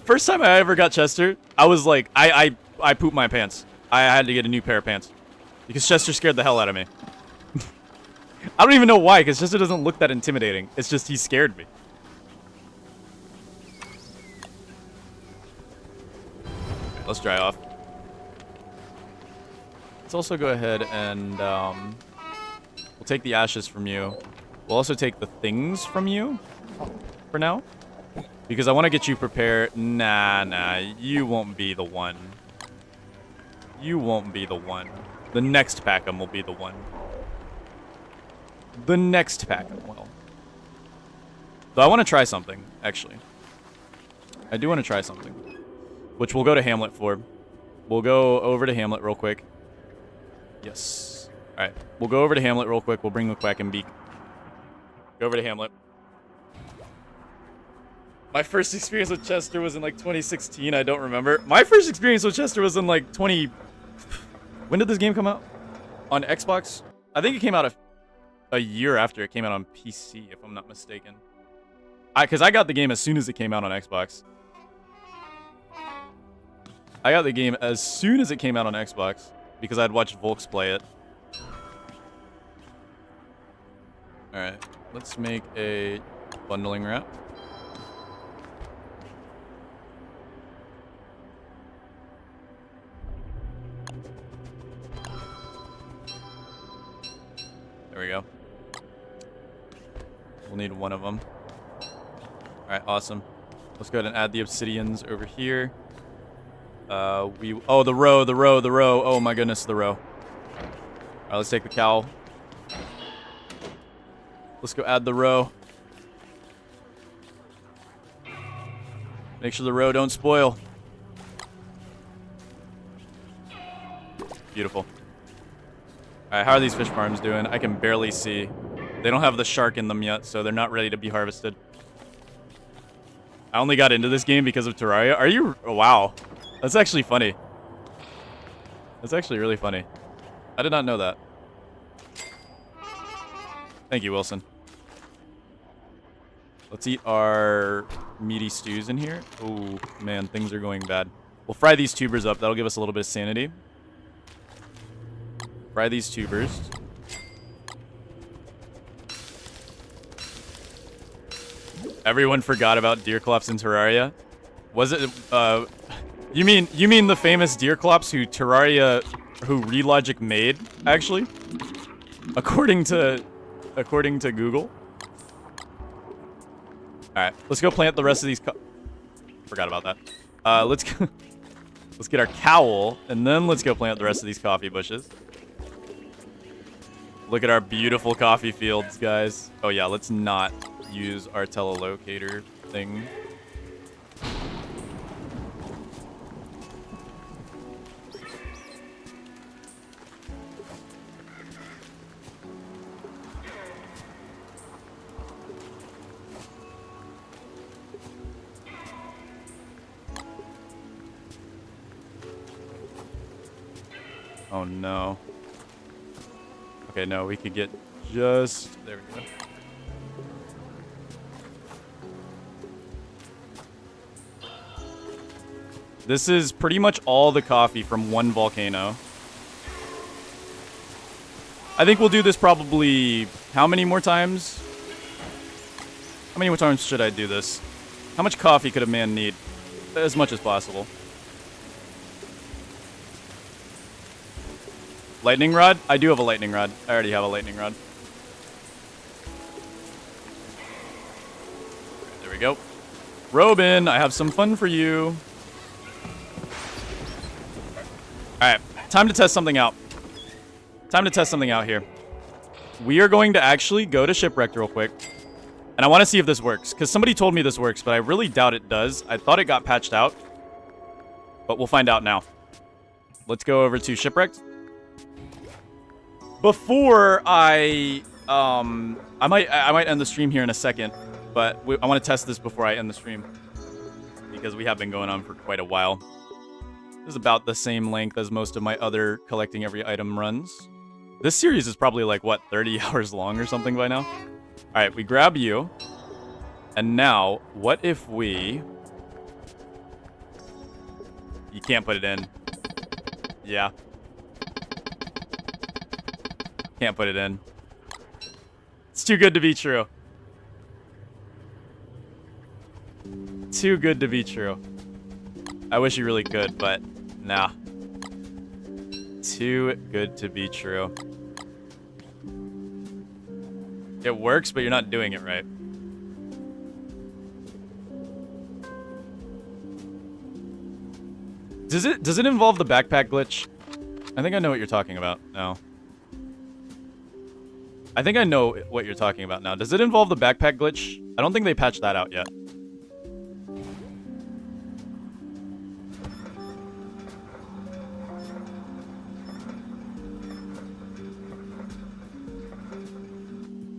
first time I ever got Chester, I was like, I pooped my pants. I had to get a new pair of pants. Because Chester scared the hell out of me. I don't even know why, because Chester doesn't look that intimidating. It's just he scared me. Okay, let's dry off. Let's also go ahead and we'll take the ashes from you. We'll also take the things from you for now. Because I want to get you prepared. Nah, you won't be the one. You won't be the one. The next Packham will be the one. The next Packham will. So I want to try something, actually. I do want to try something. Which we'll go to Hamlet for. We'll go over to Hamlet real quick. Yes. Alright. We'll go over to Hamlet real quick. We'll bring the Quack and Beak. Go over to Hamlet. My first experience with Chester was in like 2016. I don't remember. My first experience with Chester was in like 20... When did this game come out? On Xbox? I think it came out a year after it came out on PC, if I'm not mistaken. Because I got the game as soon as it came out on Xbox. I got the game as soon as it came out on Xbox. Because I'd watched Volks play it. Alright. Let's make a bundling wrap. There we go. We'll need one of them. Alright, awesome. Let's go ahead and add the obsidians over here. Oh, the row. Oh my goodness, the row. Alright, let's take the cowl. Let's go add the row. Make sure the row don't spoil. Beautiful. Alright, how are these fish farms doing? I can barely see. They don't have the shark in them yet, so they're not ready to be harvested. I only got into this game because of Terraria. Are you... Oh, wow. That's actually funny. That's actually really funny. I did not know that. Thank you, Wilson. Let's eat our meaty stews in here. Oh, man, things are going bad. We'll fry these tubers up. That'll give us a little bit of sanity. Fry these tubers. Everyone forgot about Deerclops in Terraria. Was it? You mean the famous Deerclops who Relogic made? Actually, according to Google. All right, let's go plant the rest of these. Forgot about that. Let's get our cowl, and then let's go plant the rest of these coffee bushes. Look at our beautiful coffee fields, guys. Oh yeah, let's not use our telelocator thing. Oh no. Okay, no, we could get just... There we go. This is pretty much all the coffee from one volcano. I think we'll do this probably... How many more times? How many more times should I do this? How much coffee could a man need? As much as possible. Lightning rod? I do have a lightning rod. I already have a lightning rod. There we go. Robin, I have some fun for you. Alright, time to test something out. Time to test something out here. We are going to actually go to Shipwrecked real quick. And I want to see if this works. Because somebody told me this works, but I really doubt it does. I thought it got patched out. But we'll find out now. Let's go over to Shipwrecked. Before I might end the stream here in a second. But I want to test this before I end the stream. Because we have been going on for quite a while. This is about the same length as most of my other collecting every item runs. This series is probably like, what, 30 hours long or something by now? Alright, we grab you. And now, what if we... You can't put it in. Yeah. Can't put it in. It's too good to be true. Too good to be true. I wish you really could, but nah. Too good to be true. It works, but you're not doing it right. Does it involve the backpack glitch? I think I know what you're talking about now. I think I know what you're talking about now. Does it involve the backpack glitch? I don't think they patched that out yet.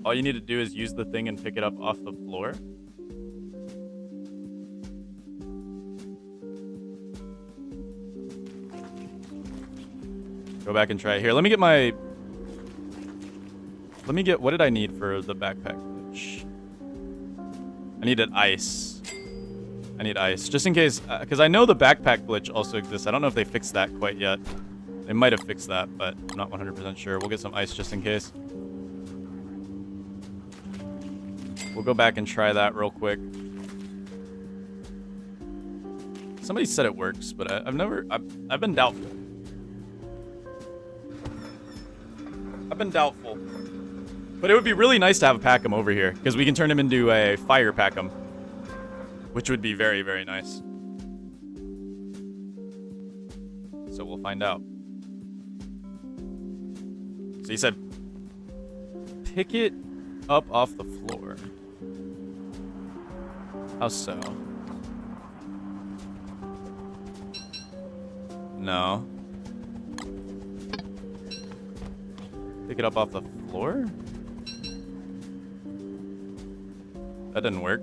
All you need to do is use the thing and pick it up off the floor. Go back and try it. Here, let me get my... What did I need for the backpack glitch? I needed ice. I need ice. Just in case... Because I know the backpack glitch also exists. I don't know if they fixed that quite yet. They might have fixed that, but I'm not 100% sure. We'll get some ice just in case. We'll go back and try that real quick. Somebody said it works, but I've been doubtful. I've been doubtful. But it would be really nice to have a Packham over here, because we can turn him into a fire Packham. Which would be very, very nice. So we'll find out. So he said, pick it up off the floor. How so? No. Pick it up off the floor? That didn't work.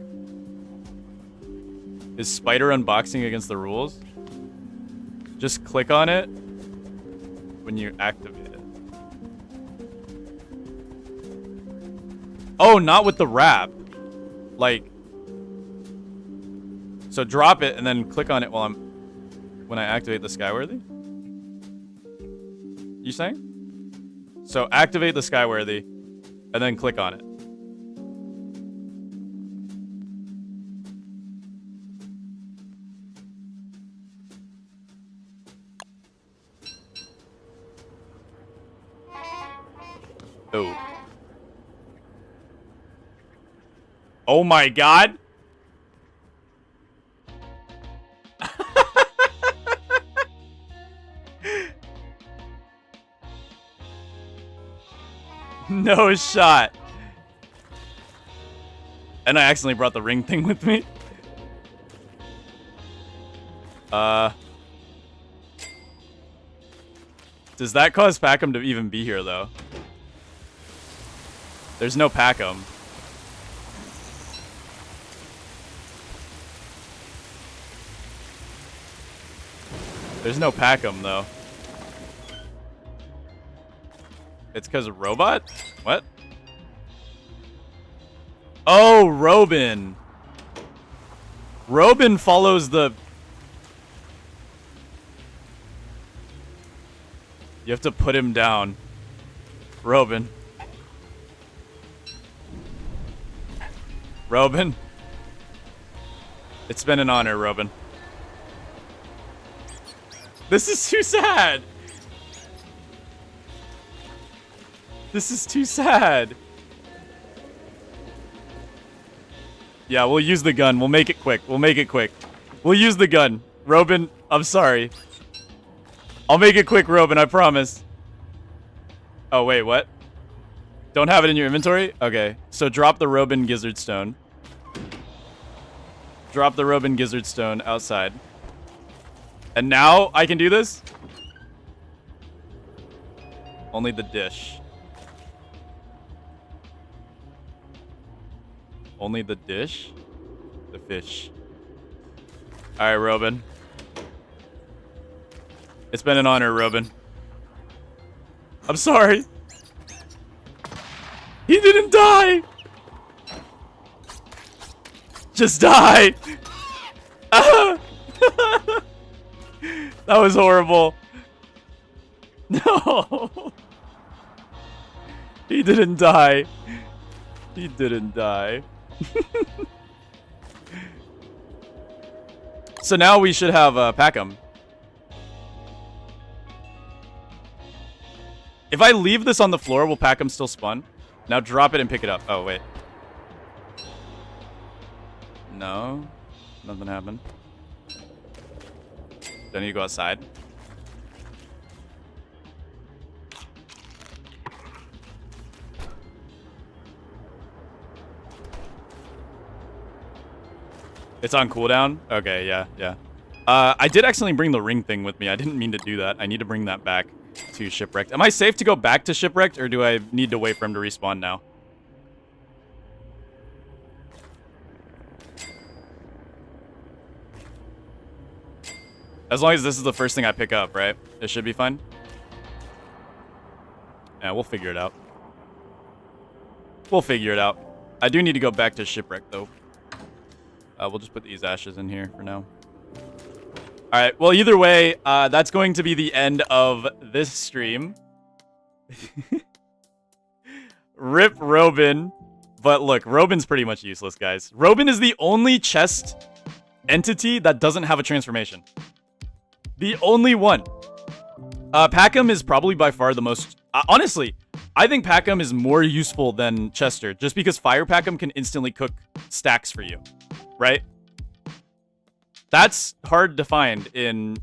Is spider unboxing against the rules? Just click on it when you activate it. Oh, not with the wrap. Like... So drop it and then click on it when I activate the Skyworthy? You saying? So activate the Skyworthy and then click on it. Oh. Oh my god. No shot. And I accidentally brought the ring thing with me. Does that cause Packham to even be here, though? There's no Packham. There's no Packham, though. It's because of robot? What? Oh, Robin. Robin follows the... You have to put him down. Robin. Robin. It's been an honor, Robin. This is too sad. This is too sad. Yeah, we'll use the gun. We'll make it quick. We'll make it quick. We'll use the gun. Robin, I'm sorry. I'll make it quick, Robin, I promise. Oh, wait, what? Don't have it in your inventory? Okay, so drop the Robin Gizzard Stone. Drop the Robin Gizzard Stone outside. And now I can do this? Only the dish. Only the dish? The fish. Alright, Robin. It's been an honor, Robin. I'm sorry. He didn't die! Just die! Ah! That was horrible. No! He didn't die. He didn't die. So now we should have Packham. If I leave this on the floor, will Packham still spawn? Now drop it and pick it up. Oh, wait. No. Nothing happened. Do I need to go outside? It's on cooldown? Okay, yeah, yeah. I did accidentally bring the ring thing with me. I didn't mean to do that. I need to bring that back to Shipwrecked. Am I safe to go back to Shipwrecked, or do I need to wait for him to respawn now? As long as this is the first thing I pick up, right? It should be fine. Yeah, we'll figure it out. We'll figure it out. I do need to go back to Shipwreck, though. We'll just put these ashes in here for now. Alright, well, either way, that's going to be the end of this stream. Rip Robin. But look, Robin's pretty much useless, guys. Robin is the only chest entity that doesn't have a transformation. The only one. Packham is probably by far the most... honestly, I think Packham is more useful than Chester, just because Fire Packham can instantly cook stacks for you, right? That's hard to find in...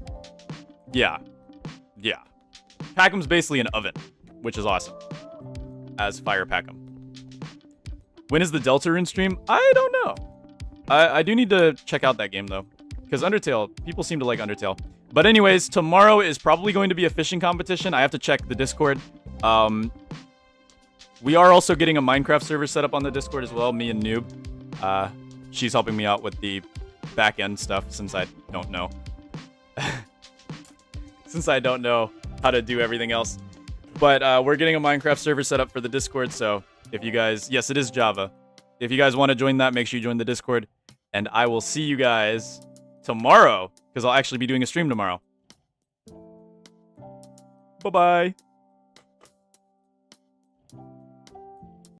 Yeah. Yeah. Packham's basically an oven, which is awesome, as Fire Packham. When is the Delta Rune stream? I don't know. I do need to check out that game, though, because Undertale, people seem to like Undertale. But anyways, tomorrow is probably going to be a fishing competition. I have to check the Discord. We are also getting a Minecraft server set up on the Discord as well, me and Noob. She's helping me out with the back-end stuff since I don't know. Since I don't know how to do everything else. But we're getting a Minecraft server set up for the Discord, so if you guys... Yes, it is Java. If you guys want to join that, make sure you join the Discord. And I will see you guys tomorrow, because I'll actually be doing a stream tomorrow. Bye-bye.